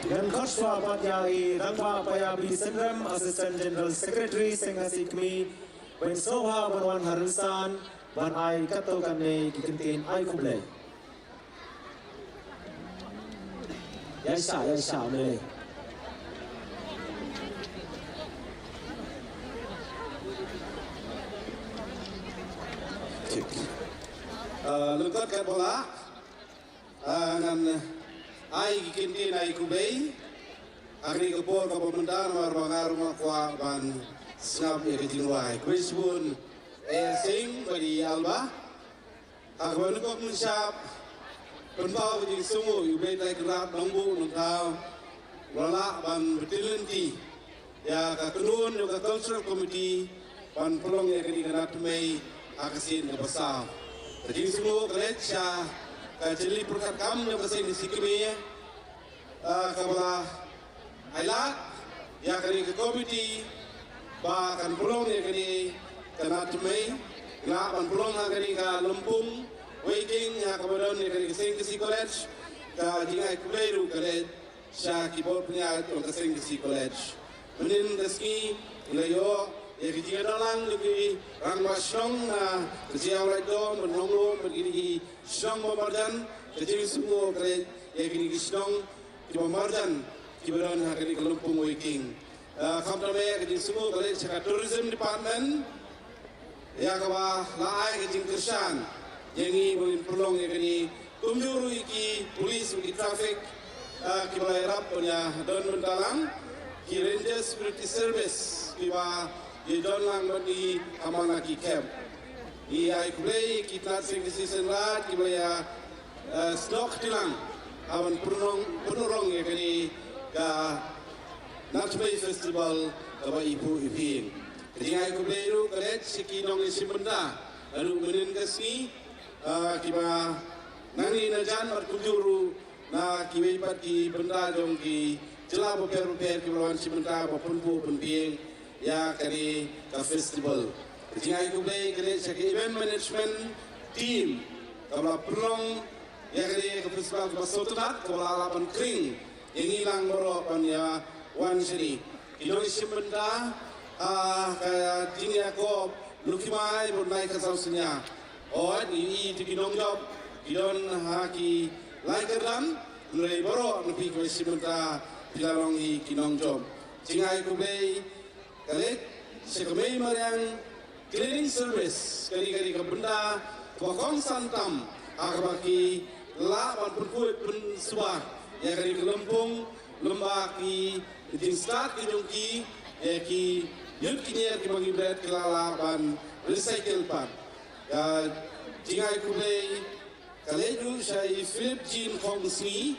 Dan Khoswa Patyai Rangpa Payabi Sendram Assistant General Secretary Senghasi Kmi Wen Soha Banwan Harusan Ban Ai Kato Kane Kikintin Ai Kublai Ya Sha Mele Lengkap kat bola dengan ai kinti nai kubei agri kepor ke pemendan marbangar makwa ban snap ya kejingwai kuisbun sing bagi alba akban kok mensyap penpau kejing sungu ubei tai kerat nongbu nongtau wala ban betilenti ya ka kenun juga cultural committee ban pelong ya kedi kerat mei akasin ke besar kejing sungu kelecah jadi perkat kam yang kesini sikimi kabla ailat ya kini ke komiti bahkan pulang ya kini kena tumai lapan pulang ya kini ke Lempung waiting ya kemudian ya kini kesini ke college ke jingai kuleru college sya kibor punya untuk kesini ke college menin keski ilayo ya kini dalang lagi rangwa syong na kesiau rajo menonglo begini syong memarjan kecil semua college ya kini syong Kiba Marjan, Kibaran hari ini Kelumpung Waiting. Kamtame kejing semua college cakap tourism department. Ya kawa laai kejing kersan. Yangi boleh perlong ya kini kumjuru iki polis iki traffic. Kiba erap punya don mendalang. Ki Ranger Security Service kiba ye don lang bagi kamana ki camp. Ai kulei kita sing season rat kiba ya stok tilang. Awan penurong ya kini ke Natmei Festival kaba ibu iping. Jadi aku beliau college sekinong isimbenda lalu menin kasih kiba nani najan berkunjuru na kibai pat ki benda jong ki celah beper kibawan simbenda berpunpu penting ya kini ke festival. Jadi aku beliau college seki event management team kaba penurong ya kini ke festival ke Sultanat ke Balapan Kering yang hilang merupakan ya wan sini Indonesia benda kayak ini aku lukimai bernai ke sausinya ini itu kinong job kidon haki laikerdan mulai baru nabi ke benda pilalongi kinong job cingai kubei kali sekamai mariang cleaning service kali ke benda kokong santam akbaki lawan perkuat pensuah ya kali kelempung lembah ki jing start ki jongki ya ki yut kinyer ki bagi berat kelalaban recycle pan ya jingai kubei kaleju syai Philip Jean Kongsi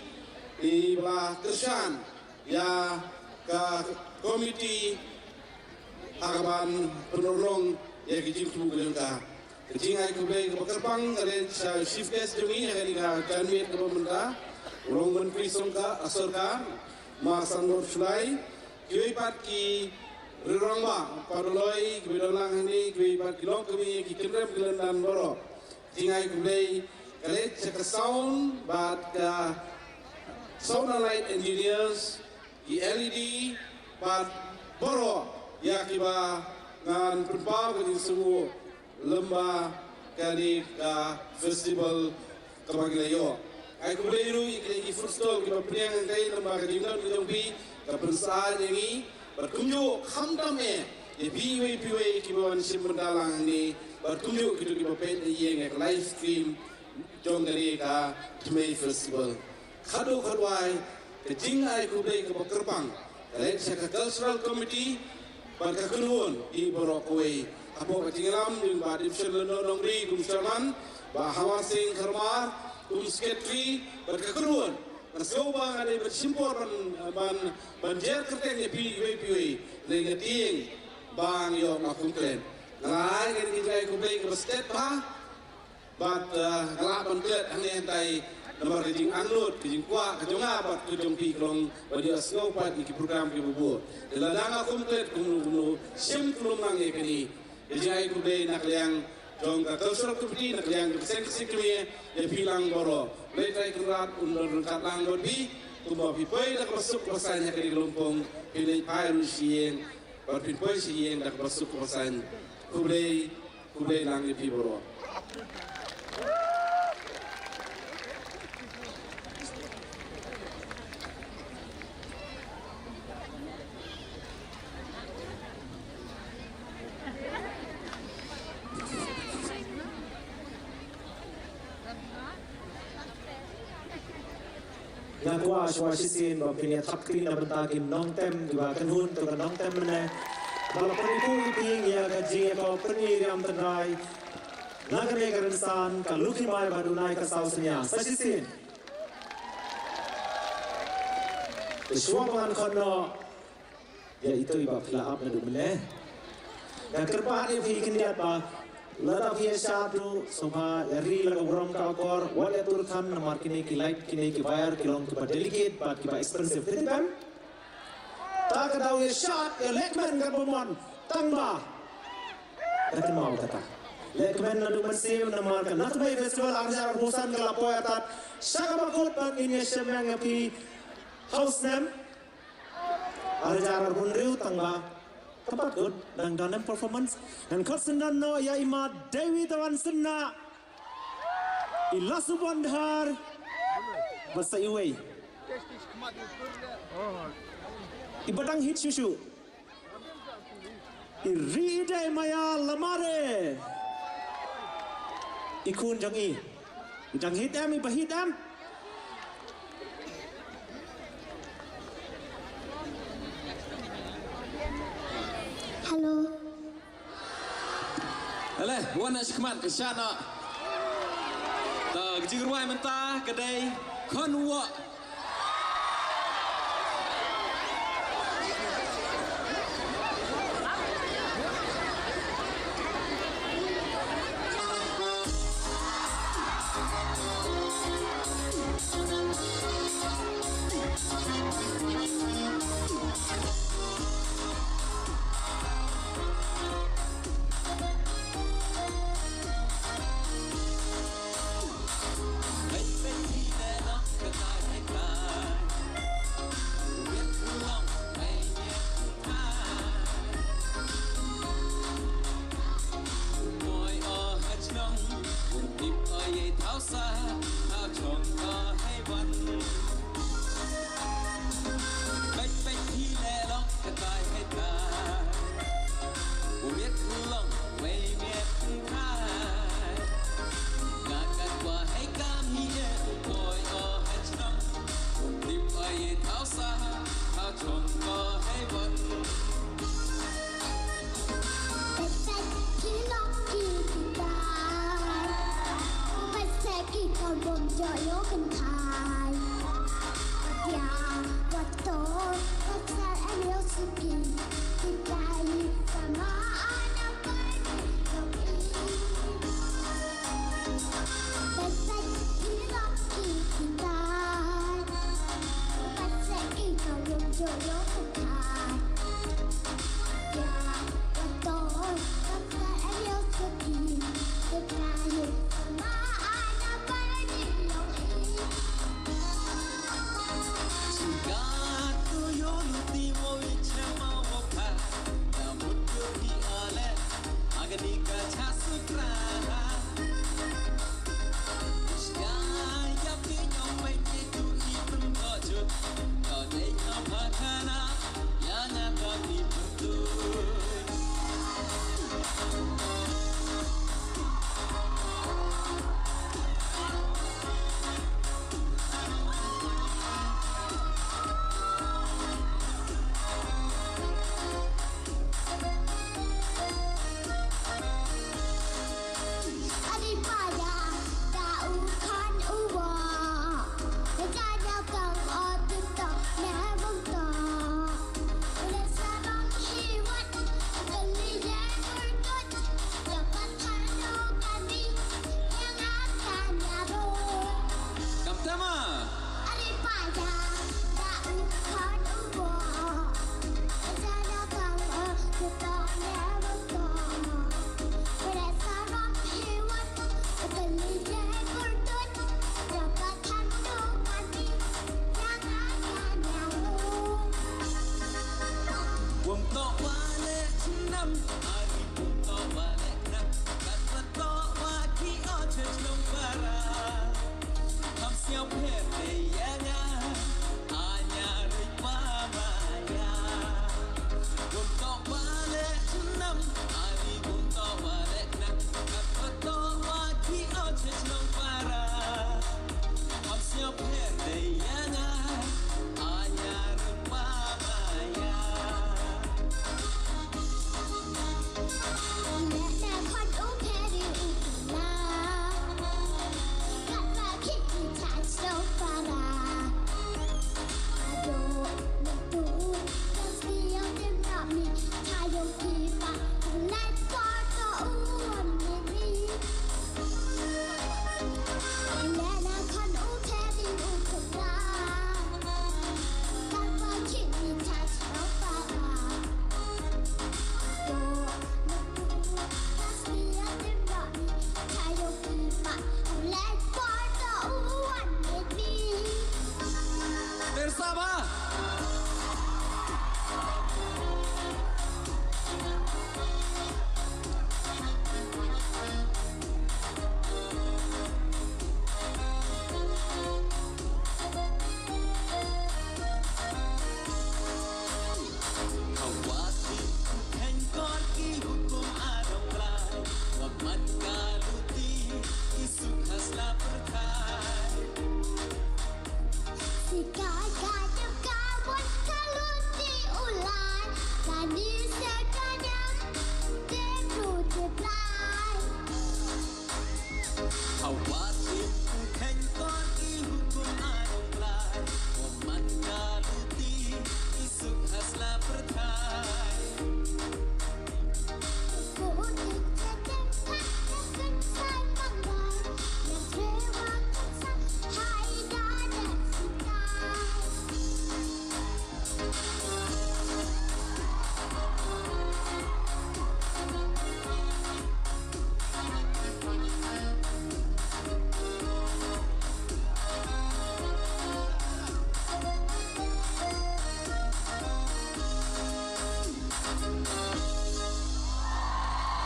di belah kersan ya ke komiti akaban penolong ya ki jing tubuh kelengkap Jingai kubei ke Pekerpang kali chief guest jungi hari ini janmit ke pemerintah ulung menteri songka asorka masan nur sulai kibai pat ki rirangba padoloi kibai dolang ini kibai pat kilong kami kikirem kilendan boro jingai kubei kali cek sound bat ke sound and light engineers ki LED bat boro ya kiba ngan perpa ke semua lembah kali festival kebagilayo. Aku beriru ikut first stop kita priang kali lembah kejingan kita ubi kepensahan ini berkunjung khamtame ya piwe kibawan simpendalang ni berkunjung kita pen yang live stream jom dari Natmei Festival. Khadwai kejingan aku beri ke Pekerpang kali saya cultural committee berkekunjungan di Borokwe. Apo ketinggalan di badim selendong di kumsaman bahawa sing kermar sekretari berkekeruan bersoba ada bersimpor banjer kerteng ya piwe lengeting bang yo makumklen ngalai kan kita ikut ke state pa bat ngalapan klet hanya hentai nomor kejing anlut kejing kuak kejonga bat kejong pi klong badi asgo pat iki program ki bubu deladang akumklet kumnu sim kulum nang kini Ijai kubei nak liang jong ka cultural committee nak yang kesek kami ya pilang boro letai kerat undur kat lang bi kumba pipoi dak masuk pasanya ke gelompong pilih pai rusien berpipoi sien dak masuk pasan kublai lang pi boro Nakwa swasisin bapinya takrin na bentakin nong tem giba kanhun to nong tem mene bala panipu ting ya gaji ko peniriam tenrai nagane karansan kaluki mai badunai ka sausnya sasisin Iswapan kono ya itu iba pelaap na dumle dan kerpaan ibi kindiat ba lada via satu soba eri laga uram ka kor wala turkan namar kini ki light kini ki wire kilong ki delicate but ki expensive kan ta ka daw ya shot ya lekman ka bomon tangba kan mau kata lekman na duman save namar ka natbay festival arjar busan ka lapoy atat saka makot pan ini semang api house nem arjar bunriu tangba tempat good dan dalam performance dan kesendan no ya ima Dewi Tawan Senna ila subandhar basa iway ibadang hit shushu iride maya lamare ikun jangi jang hit am ibahit am Halo. Aleh, wana shikmat ke shana. Ta gijigruai mentah kedai konwa.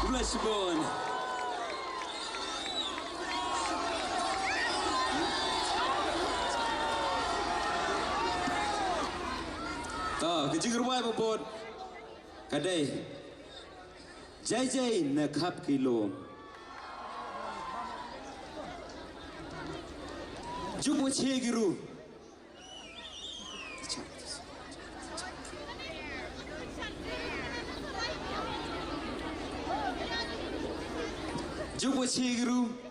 Blessibon. Kecil rumah bobot. Kadai. Jai nakap kilo. Jumbo cegiru. Jumbo cegiru.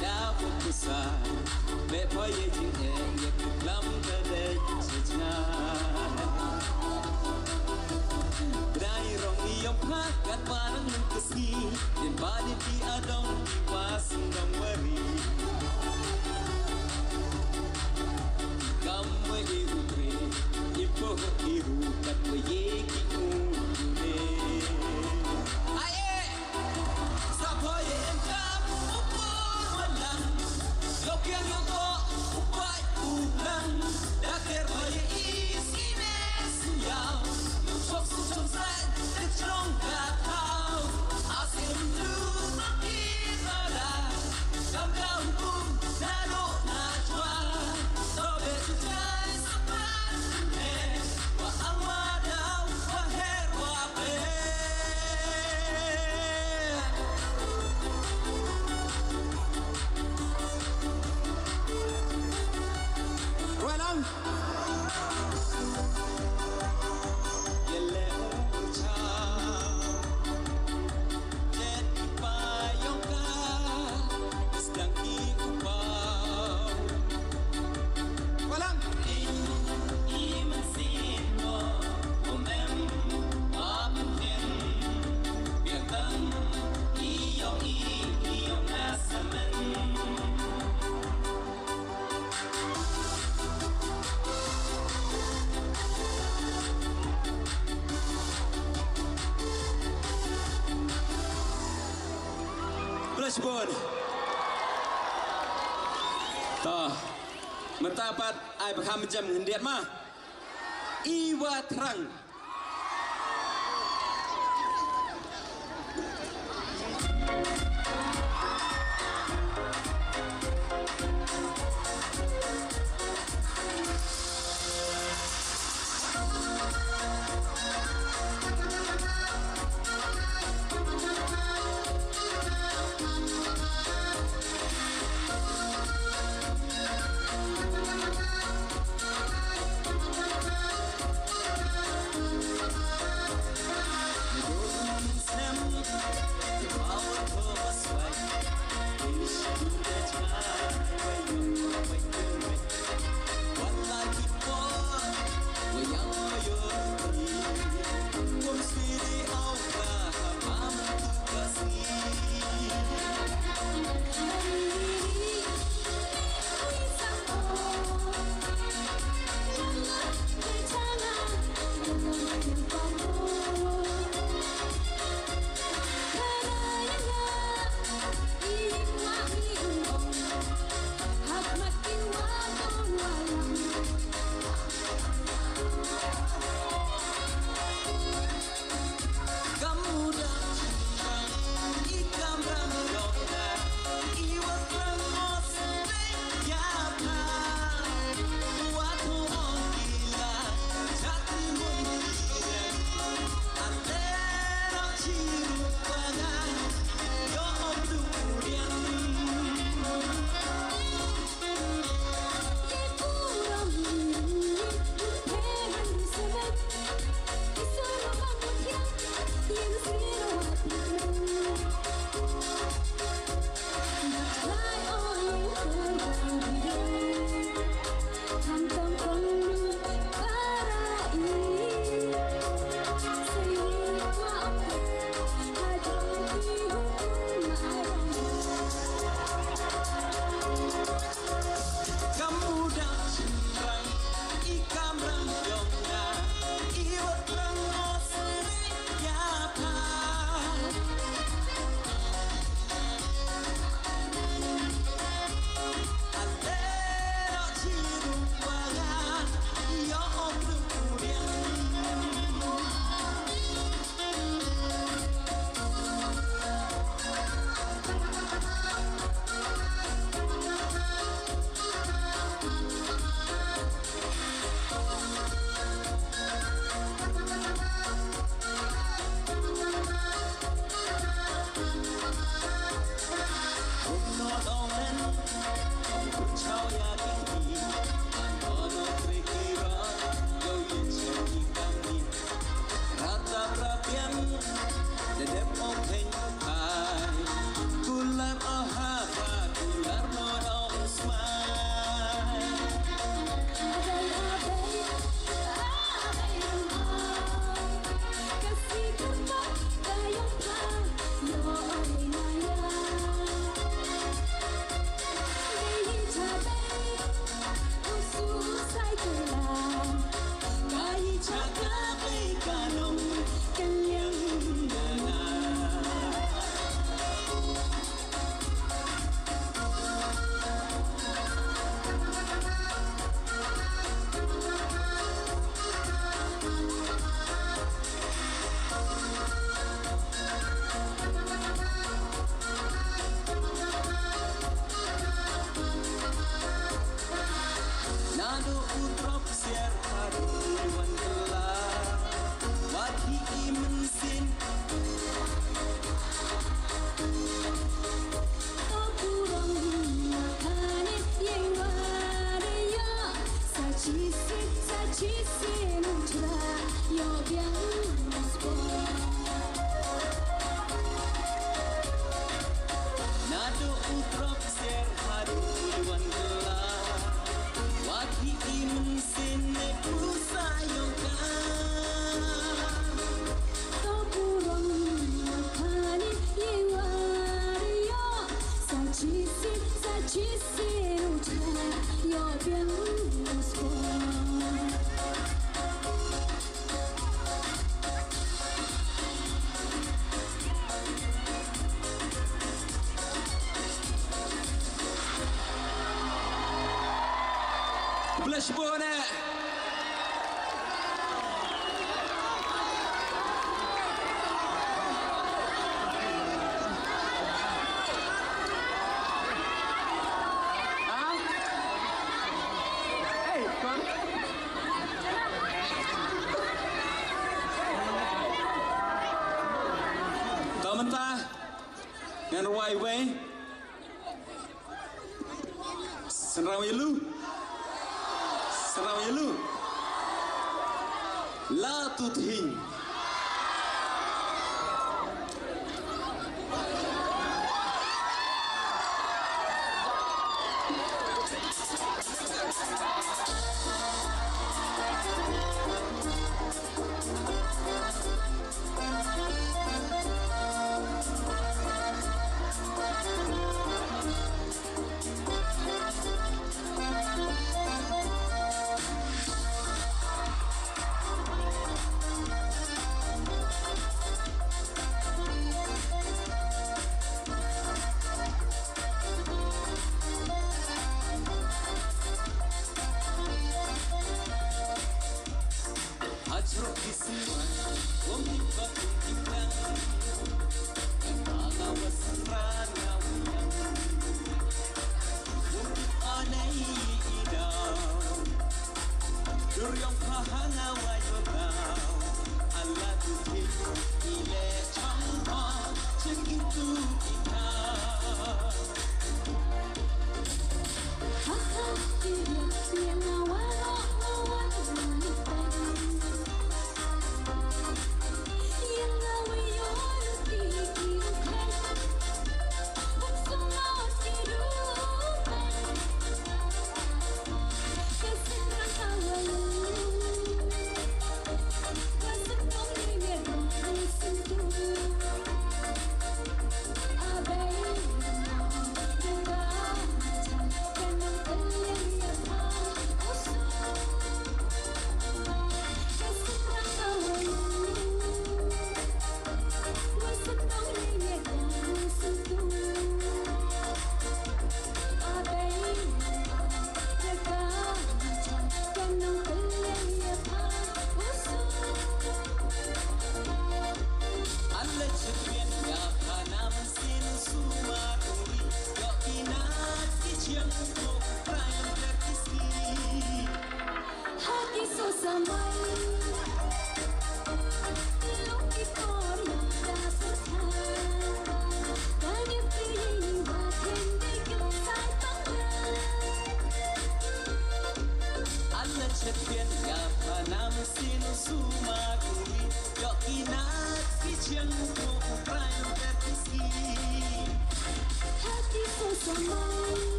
dapat besar Lepas ye jingeng ye kelam kedai sejenak Berai rong iyong pakat barang lukesi Dan badi di adong di pasang dong wari Kamu iru tre Ipo iru kat ye ki undune Aye Sapa ye engkau upur malang Lokian yoto upai ulang Dakir baye isine suyau Sok susung sai Kecong katau Asim tu makin marah Kamkau hukum Nado najwa Sobe sujai sepan Wa amadau Wa her wa pe Ruanang Yele ucap Jet ipayong ka Sedang iupau Walang Iman sino Umem Mapuntin Biarkan Iyong nasaman Bersyukur. Toh, mentapat ai bekam jam ngendiat mah. Iwa terang. Nado utrop siar haruan gelar Waki imensin Nado utrop siar haruan gelar Waki imensin ne pusayongkan Topurong makani yewario Sajisi utra yo biang Bless you, boy. Mentah ngan ruai we senrawi lu la tuthing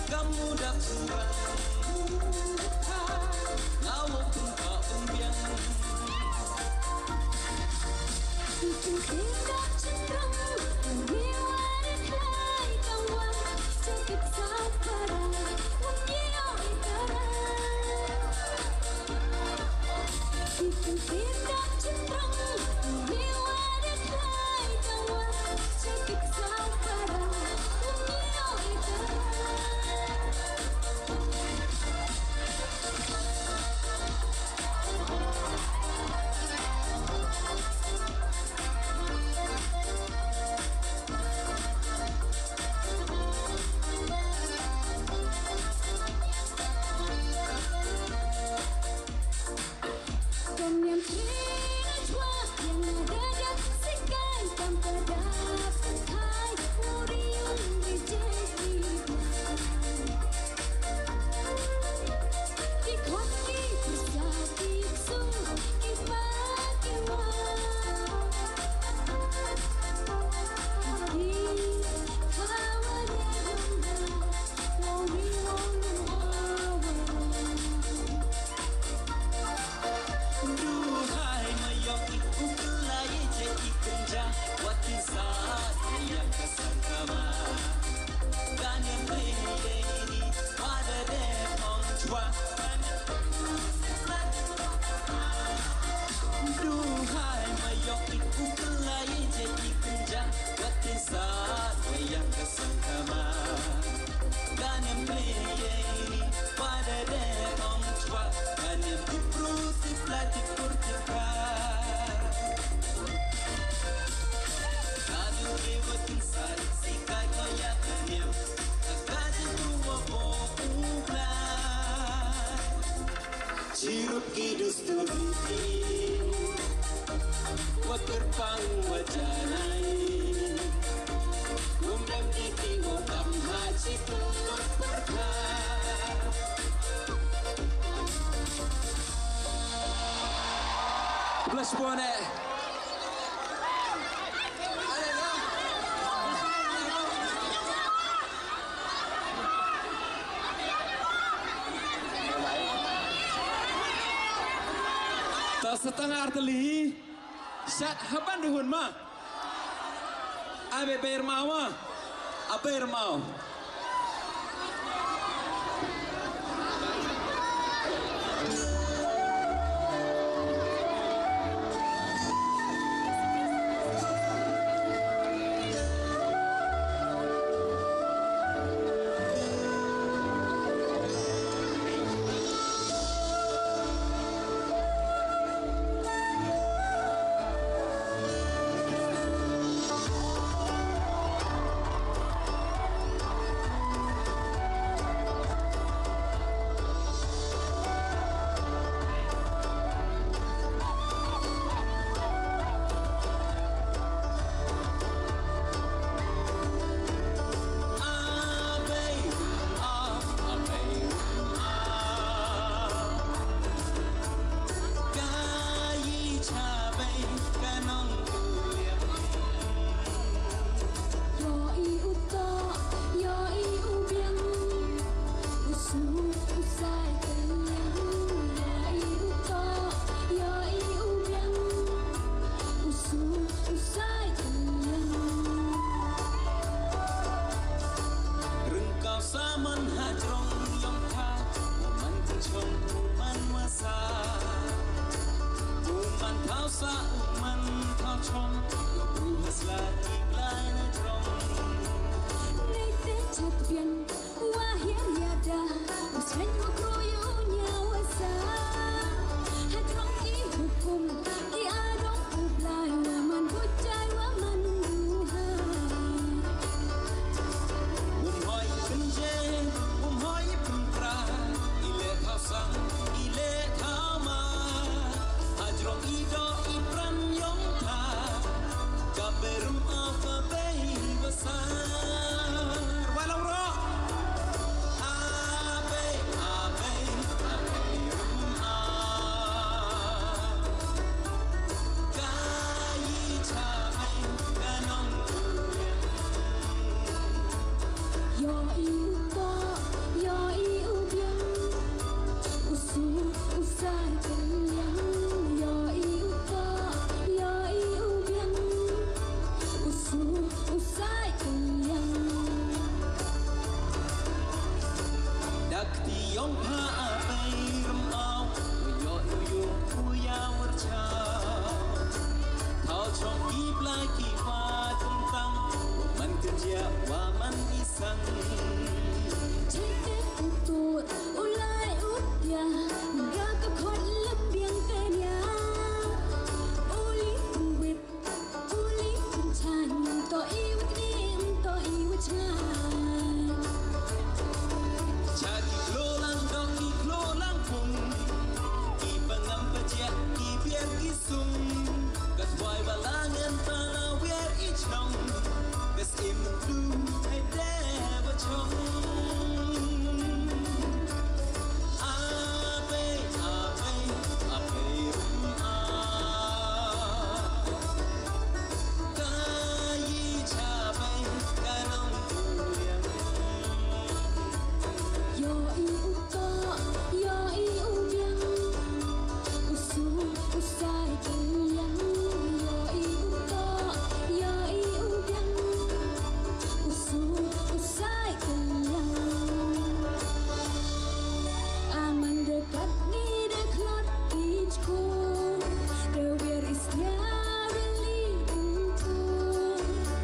Kamu dah curang Setengah arteli, sat haban duhun ma, abe bayar mau ma, apa bayar mau? Walau tiong pa apay ramaw uyo uyo kuya warcha thao chong ki plai ki wa tung tang man kerja wa man isang Ceket utut ulai utya Menggaka kot lembiang kenya Uli wit uli penchan To iwat nim to iwat chan Jadi klolang dong ki klolang pun Ki pengam pejak ki biar ki sung Kat wai balangan tanah biar ichong Gas im du hai deva chong Yo i uto yo i ubiang Usu usai kenyang Yo i uto yo i ubiang Usu usai kenyang Aman dekat ni deklot ichku Dewer istiareli untu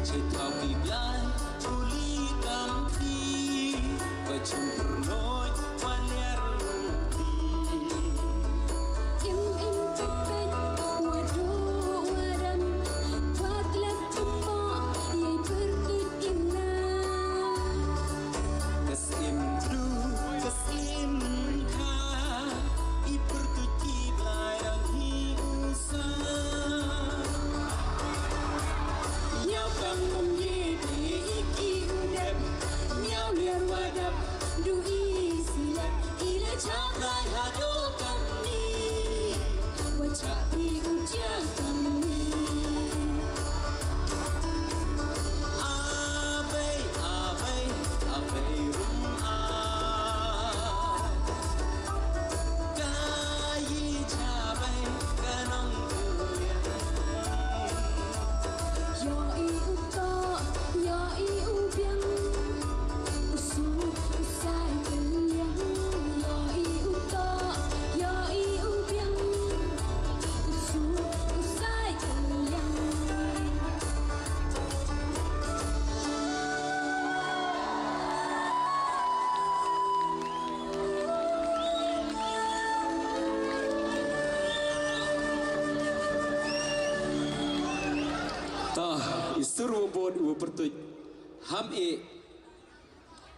Citau ki blai uli kampi Bacung pernoi waliar lumpi Im pepet wadu wadam Wadlat tempo yai pertut imna Gas im du gas im ha I pertut ki blai rang hi usa Nyau kangkung ye di iki udap Nyau liar wadap du isilat Ila cakai hado kami Wajak di ujang kami Abai abai abai rumah Kayi cabai kanong kuliah Yo i uto, yo i ubiang Usu usai kenyang Yo i uto, yo i ubiang Usu usai kenyang Tah isuru bod u pertuj ham e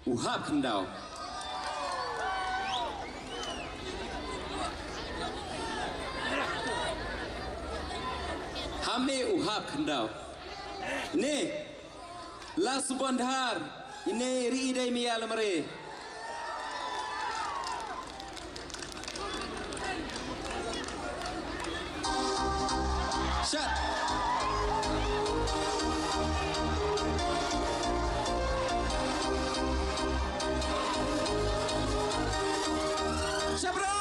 uhap kendau ham e uhap kendau ni la subandhar ini ri dai mi alamare Shut Sabra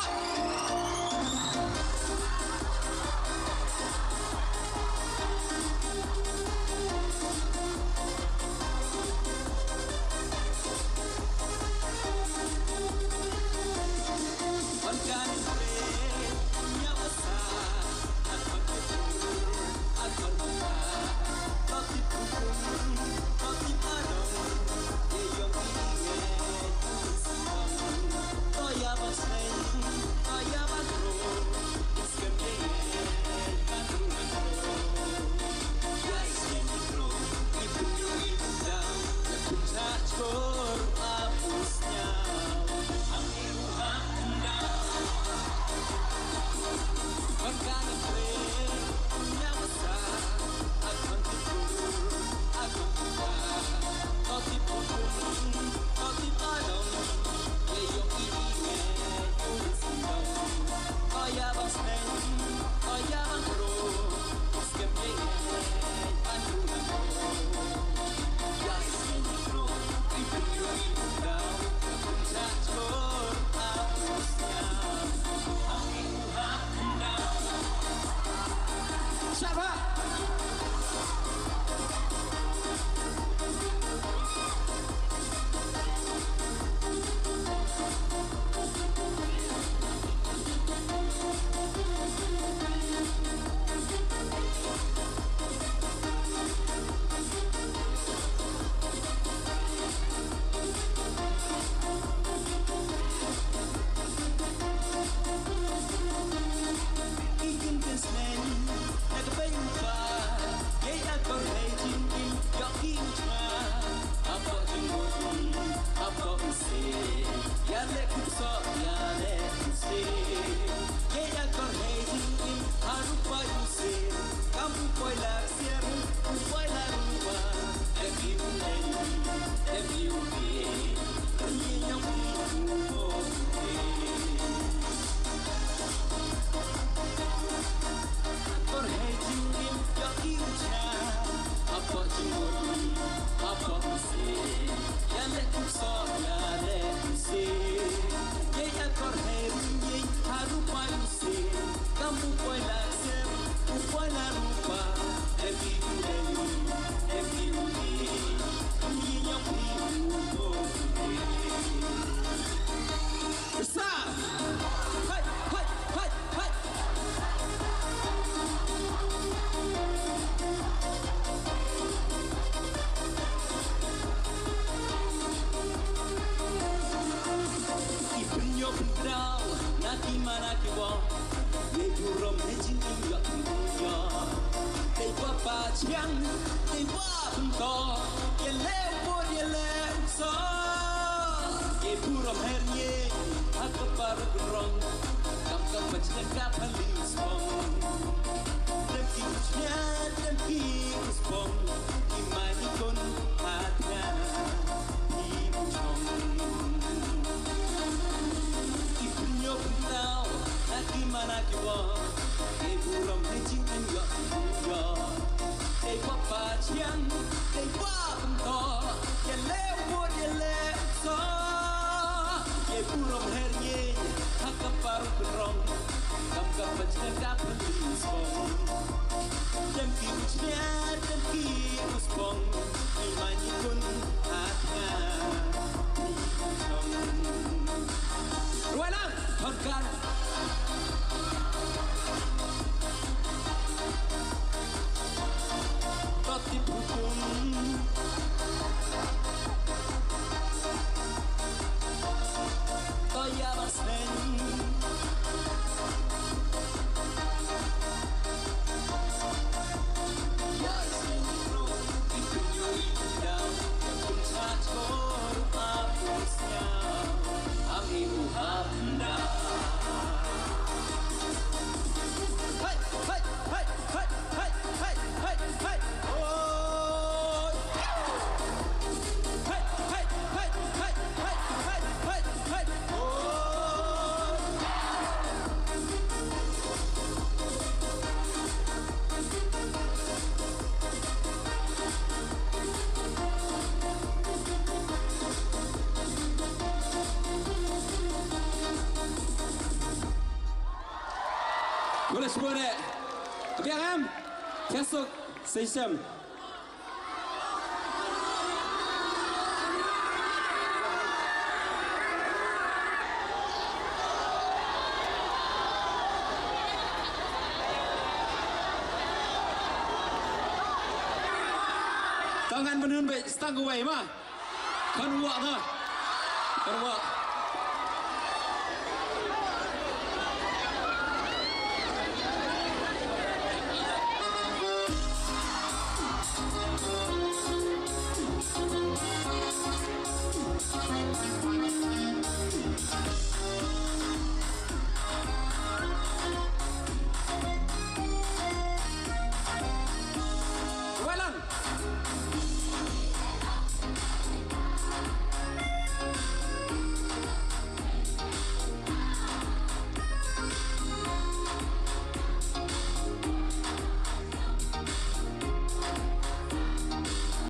gimana kiwa ye burom hejin ya ya dei papa chiang dei wa punto ye lewo ye so ye burom hernye akbar grong kam kam bachne ka palis bong dem ki chnya dem ki spong imani kon hatna ni chong ipunyo pintao gimana kiwa ye burom hejin ya ya dei papa chiang dei wa punto ye lewo so ye burom hernye akbar grong kam kam bachne ka palis bong dem ki uspong imani kun hatna Ruanang Hongkong Toti hukum Toya Maslen Boleh semua dek. Biar am. Kesok session. Tangan menun baik, stang away mah. Kan buat mah. Kan buat.